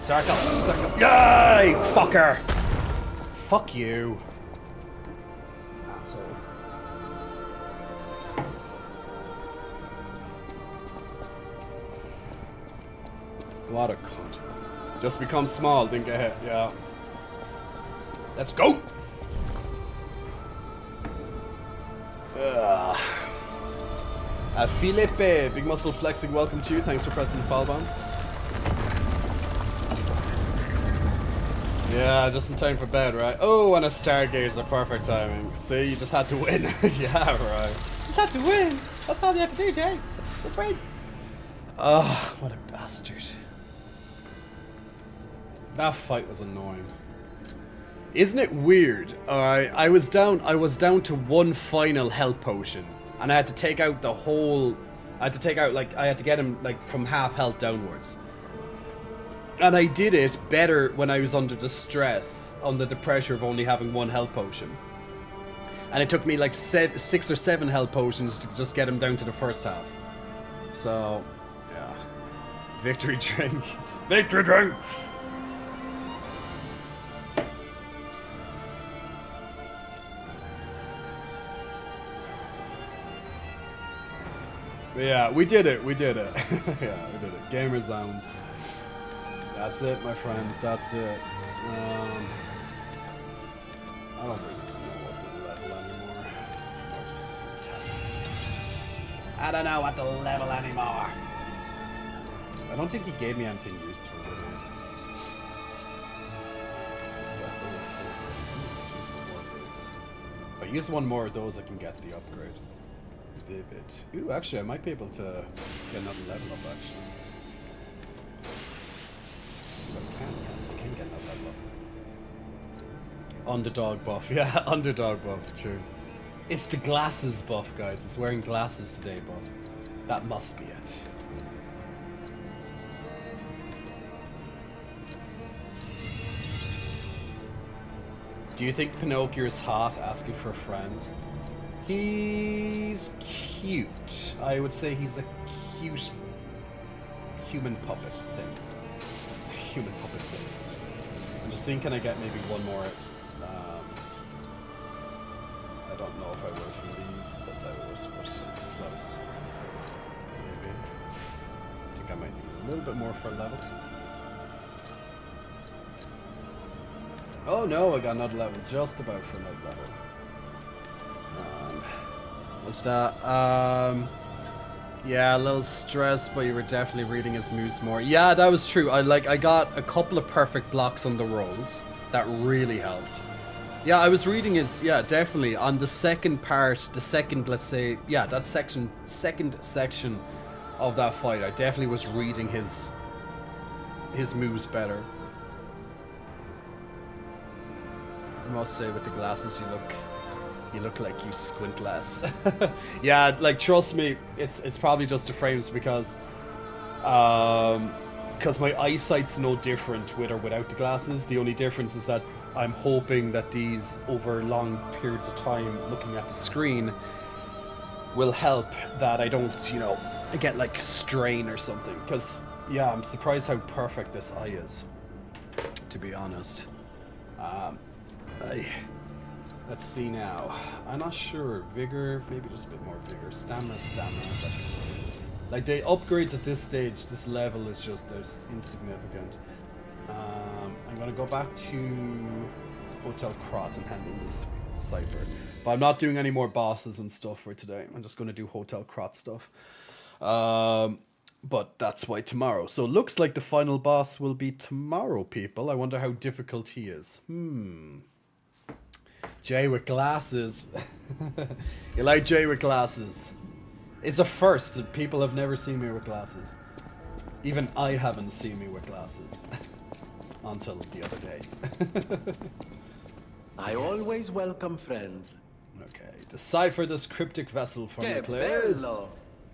Circle. Yay! Fucker! Fuck you. Asshole. What a cunt. Just become small, didn't get hit, yeah. Let's go! Felipe, Big Muscle Flexing, welcome to you. Thanks for pressing the fall button. Yeah, just in time for bed, right? Oh, and a Stargazer, perfect timing. See, you just had to win. Yeah, right. Just had to win. That's all you have to do, Jay. Just win. Oh, what a bastard. That fight was annoying. Isn't it weird? Alright, I was down to one final health potion. And I had to take out the whole... I had to get him, like, from half health downwards. And I did it better when I was under the stress, under the pressure of only having one health potion. And it took me like 6 or 7 health potions to just get him down to the first half. So, yeah. Victory drink. Victory drink! Yeah, we did it. Yeah, we did it. Gamer zones. That's it, my friends. That's it. I don't really know what the level anymore. I don't know what the level anymore. I don't think he gave me anything useful with it. If I use one more of those, I can get the upgrade. Vivid. Ooh, actually, I might be able to get another level up, actually. Yes, I can get another level up. Underdog buff, yeah, underdog buff, true. It's the glasses buff, guys. It's wearing glasses today buff. That must be it. Do you think Pinocchio is hot, asking for a friend? He's cute. I would say he's a cute human puppet thing. Human puppet thing. I'm just seeing, can I get maybe one more? I don't know if I will from these. I doubt it, but close. Maybe. I think I might need a little bit more for a level. Oh no, I got another level, just about for another level. What's that? Yeah, a little stressed, but you were definitely reading his moves more. Yeah, that was true. I got a couple of perfect blocks on the rolls. That really helped. Yeah, I was reading his, yeah, definitely. On the second part, the second, let's say, yeah, that second section of that fight, I definitely was reading his moves better. I must say, with the glasses, you look like you squint less. Yeah, like, trust me, it's probably just the frames because my eyesight's no different with or without the glasses. The only difference is that I'm hoping that these, over long periods of time looking at the screen, will help that I don't, you know, get like strain or something. Because, yeah, I'm surprised how perfect this eye is, to be honest. Let's see now. I'm not sure. Vigor, maybe just a bit more vigor. Stamina. Like the upgrades at this stage, this level is just, there's insignificant. I'm gonna go back to Hotel Krot and handle this cipher. But I'm not doing any more bosses and stuff for today. I'm just gonna do Hotel Krot stuff. But that's why tomorrow. So it looks like the final boss will be tomorrow, people. I wonder how difficult he is. Jay with glasses. You like Jay with glasses? It's a first that people have never seen me with glasses. Even I haven't seen me with glasses. Until the other day. I always welcome friends. Okay, decipher this cryptic vessel for me, please. Bello.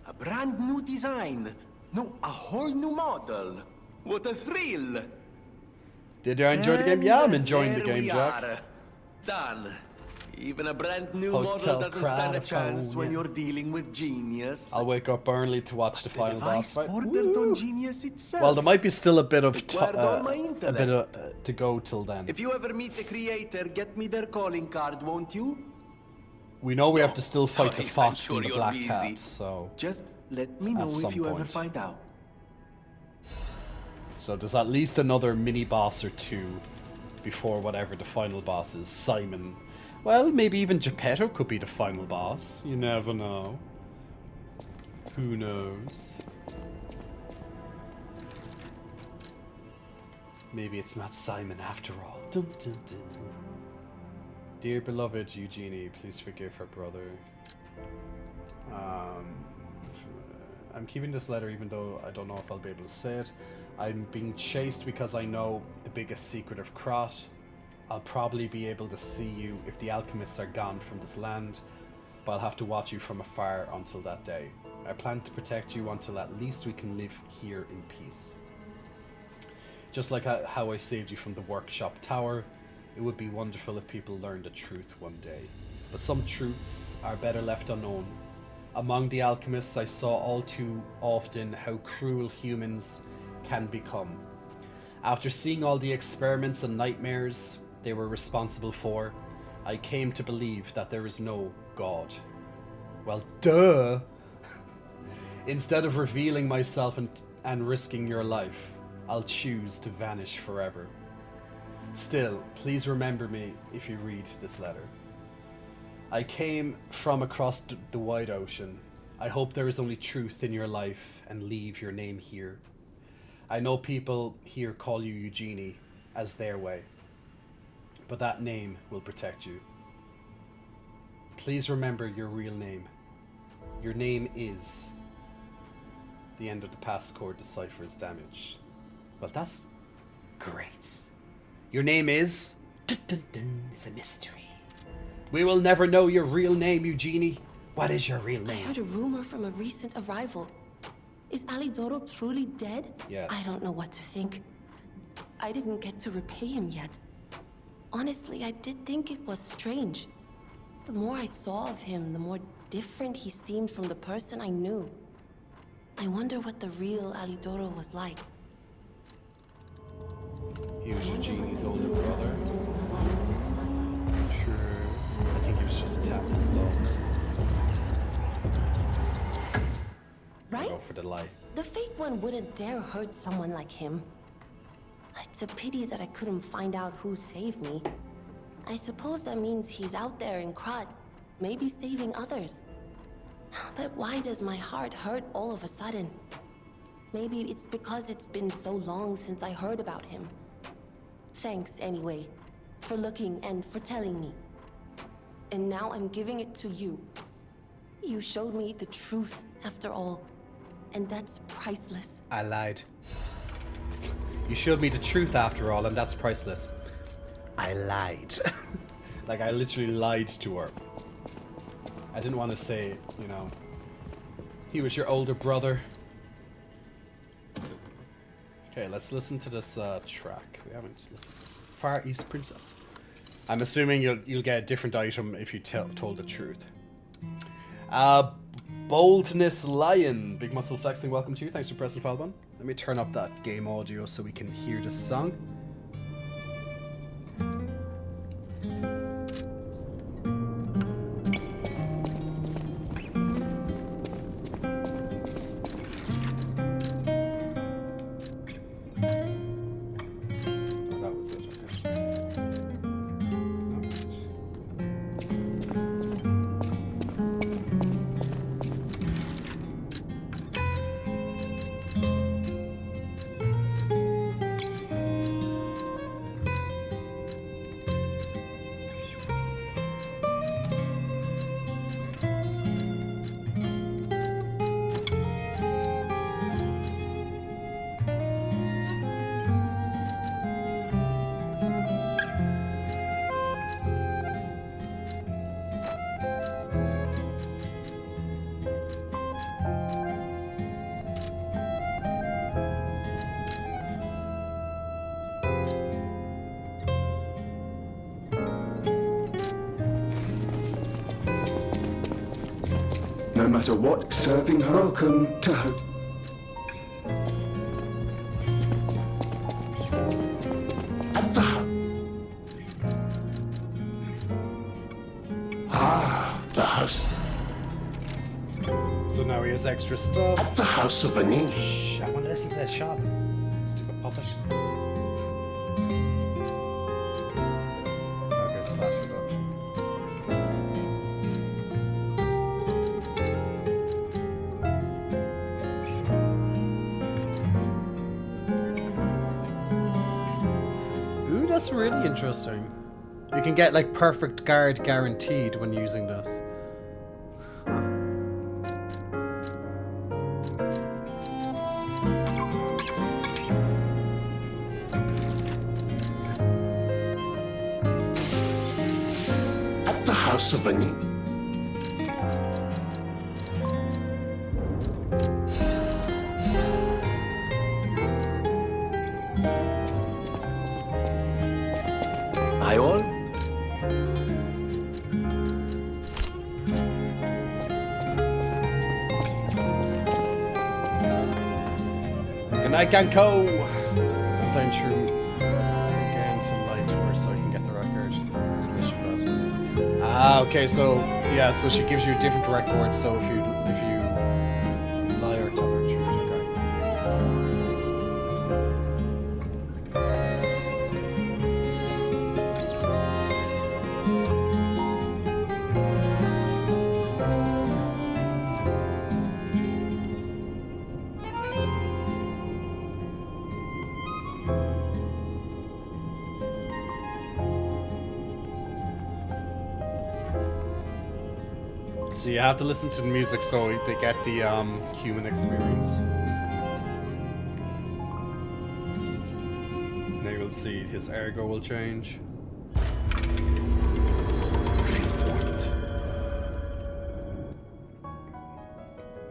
A brand new design. No, a whole new model. What a thrill. Did you enjoy the game? Yeah, I'm enjoying the There game, we Jack. are. Done. Even a brand new Hotel model doesn't stand a Krot, chance when yeah. you're dealing with genius. I'll wake up early to watch the final boss fight. Ordered on genius itself. Well, there might be still a bit of Acquired all my a bit of to go till then. If you ever meet the creator, get me their calling card, won't you? We know we have to still fight the sorry, fox I'm sure and the you're black busy. cat, so Just let me know at some if you ever point. find out. So there's at least another mini boss or two before whatever the final boss is. Simon. Well, maybe even Geppetto could be the final boss. You never know. Who knows? Maybe it's not Simon after all. Dun, dun, dun. Dear beloved Eugenie, please forgive her brother. I'm keeping this letter even though I don't know if I'll be able to say it. I'm being chased because I know the biggest secret of Krot. I'll probably be able to see you if the alchemists are gone from this land, but I'll have to watch you from afar until that day. I plan to protect you until at least we can live here in peace. Just like how I saved you from the workshop tower, it would be wonderful if people learned the truth one day. But some truths are better left unknown. Among the alchemists, I saw all too often how cruel humans can become. After seeing all the experiments and nightmares they were responsible for, I came to believe that there is no God. Well, duh! Instead of revealing myself and risking your life, I'll choose to vanish forever. Still, please remember me if you read this letter. I came from across the wide ocean. I hope there is only truth in your life and leave your name here. I know people here call you Eugenie as their way, but that name will protect you. Please remember your real name. Your name is... The end of the passcode deciphers damage. Well, that's great. Your name is... Dun, dun, dun, it's a mystery. We will never know your real name, Eugenie. What is your real I name? heard a rumor from a recent arrival. Is Alidoro truly dead? Yes. I don't know what to think. I didn't get to repay him yet. Honestly, I did think it was strange. The more I saw of him, the more different he seemed from the person I knew. I wonder what the real Alidoro was like. He was Eugenie's older brother. Sure. I think he was just tapped and stalled. Right? Go for the lie. The fake one wouldn't dare hurt someone like him. It's a pity that I couldn't find out who saved me. I suppose that means he's out there in Krat, maybe saving others. But why does my heart hurt all of a sudden? Maybe it's because it's been so long since I heard about him. Thanks anyway, for looking and for telling me. And now I'm giving it to you. You showed me the truth after all, and that's priceless. I lied. You showed me the truth after all, and that's priceless. I lied. Like, I literally lied to her. I didn't want to say, you know, he was your older brother. Okay, let's listen to this track. We haven't listened to this. Far East Princess. I'm assuming you'll get a different item if you told the truth. Boldness Lion. Big muscle flexing, welcome to you. Thanks for pressing the follow button. Let me turn up that game audio so we can hear the song. No matter what, serving her. Welcome to her. At the the house. So now he has extra stuff. At the house of Ani. Shh, I want to listen to that shop. Stupid puppet. Okay, slash reduction. Ooh, that's really interesting. You can get like perfect guard guaranteed when using this. At the house of Ani. Aye all? Good night, Ganko! I'm playing through again tonight to so I can get the record. Ah, okay, so yeah, so she gives you a different record, so if you lie or tell her the truth, so you have to listen to the music so they get the human experience. Now you'll see his ergo will change.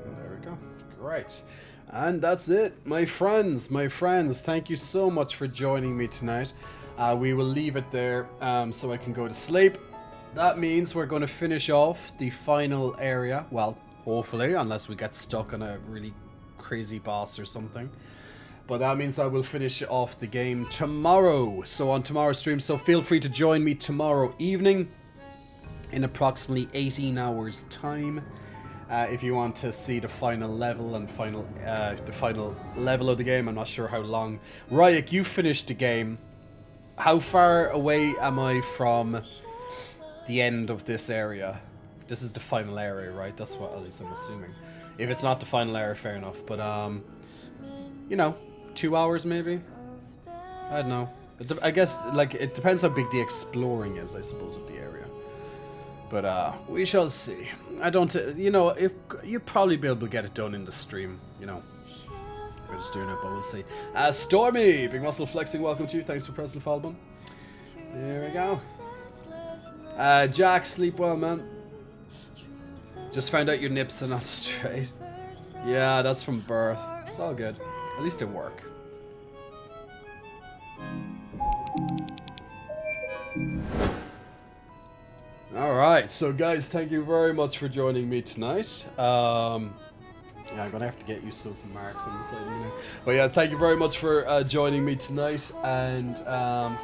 There we go. Great. And that's it, my friends. My friends, thank you so much for joining me tonight. We will leave it there so I can go to sleep. that means we're going to finish off the final area. Well, hopefully, unless we get stuck on a really crazy boss or something. But that means I will finish off the game tomorrow. So on tomorrow's stream. So feel free to join me tomorrow evening in approximately 18 hours time. If you want to see the final level and the final level of the game. I'm not sure how long. Ryuk, you finished the game. How far away am I from the end of this area? This is the final area, right? That's what at least I'm assuming. If it's not the final area, fair enough. But you know, 2 hours maybe. I don't know. I guess like it depends how big the exploring is, I suppose, of the area. But we shall see. I don't, you know, you'll probably be able to get it done in the stream. You know, we're just doing it, but we'll see. Stormy, big muscle flexing. Welcome to you. Thanks for pressing the follow button. There we go. Jack, sleep well, man. Just found out your nips are not straight. Yeah, that's from birth. It's all good. At least it work. Alright, so guys, thank you very much for joining me tonight. Yeah, I'm gonna have to get used to some marks on the side of me now. But yeah, thank you very much for joining me tonight and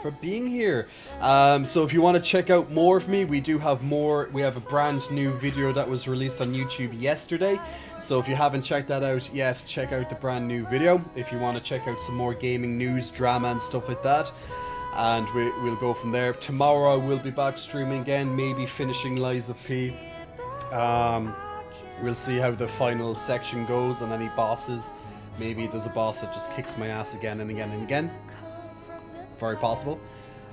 for being here. So if you want to check out more of me, we do have more. We have a brand new video that was released on YouTube yesterday. So if you haven't checked that out yet, check out the brand new video. If you want to check out some more gaming news, drama and stuff like that. And we'll go from there. Tomorrow I will be back streaming again, maybe finishing Lies of P. We'll see how the final section goes and any bosses. Maybe there's a boss that just kicks my ass again and again and again. Very possible.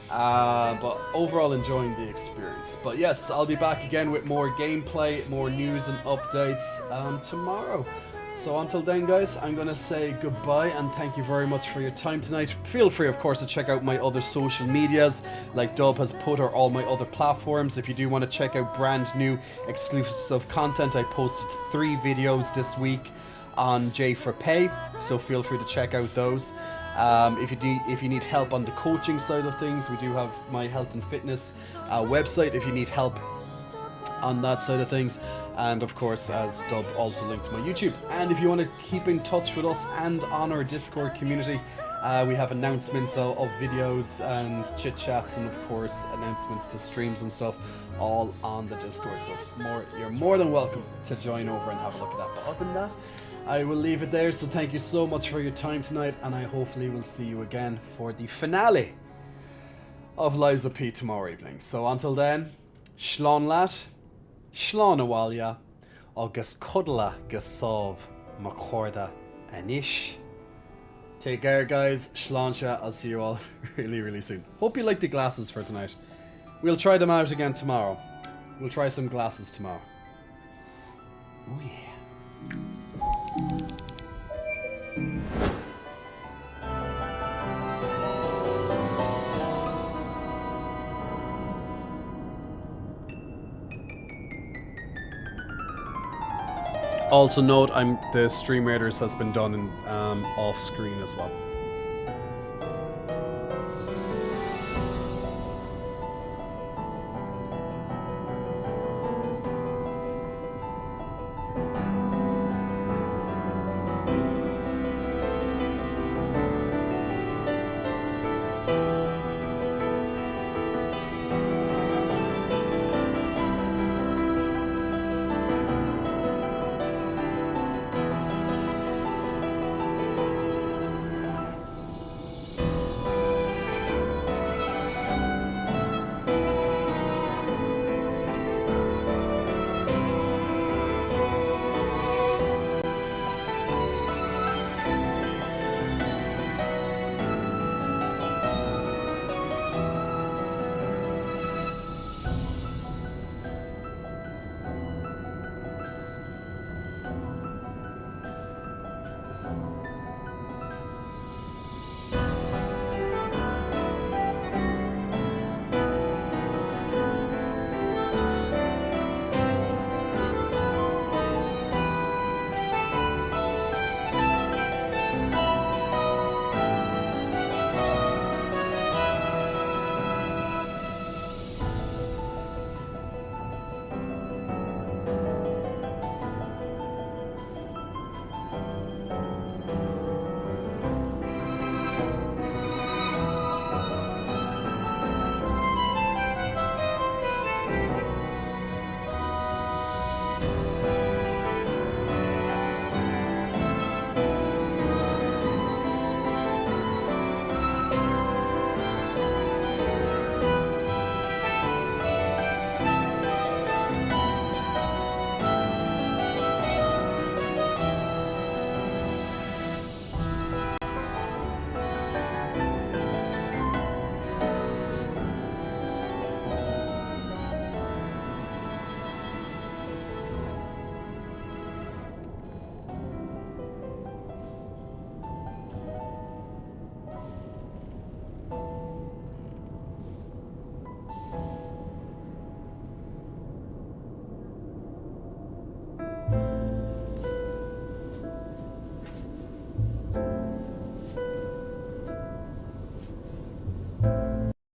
But overall enjoying the experience. But yes, I'll be back again with more gameplay, more news and updates tomorrow. So until then guys, I'm going to say goodbye and thank you very much for your time tonight. Feel free of course to check out my other social medias like Dub has put, or all my other platforms. If you do want to check out brand new exclusive content, I posted 3 videos this week on J for Pay, so feel free to check out those. If you need help on the coaching side of things, we do have my health and fitness website if you need help on that side of things. And of course, as Dub, also linked to my YouTube. And if you want to keep in touch with us and on our Discord community, we have announcements of videos and chit chats, and of course announcements to streams and stuff, all on the Discord. So you're more than welcome to join over and have a look at that. But other than that, I will leave it there. So thank you so much for your time tonight, and I hopefully will see you again for the finale of Lies of P tomorrow evening. So until then, Shlán lat. Shlán awalya, agus cuddla gasov macorda anish. Take care guys, Shláncha, I'll see you all really soon. Hope you like the glasses for tonight. We'll try them out again tomorrow. We'll try some glasses tomorrow. Oh yeah. Also note, the stream raiders has been done in, off screen as well.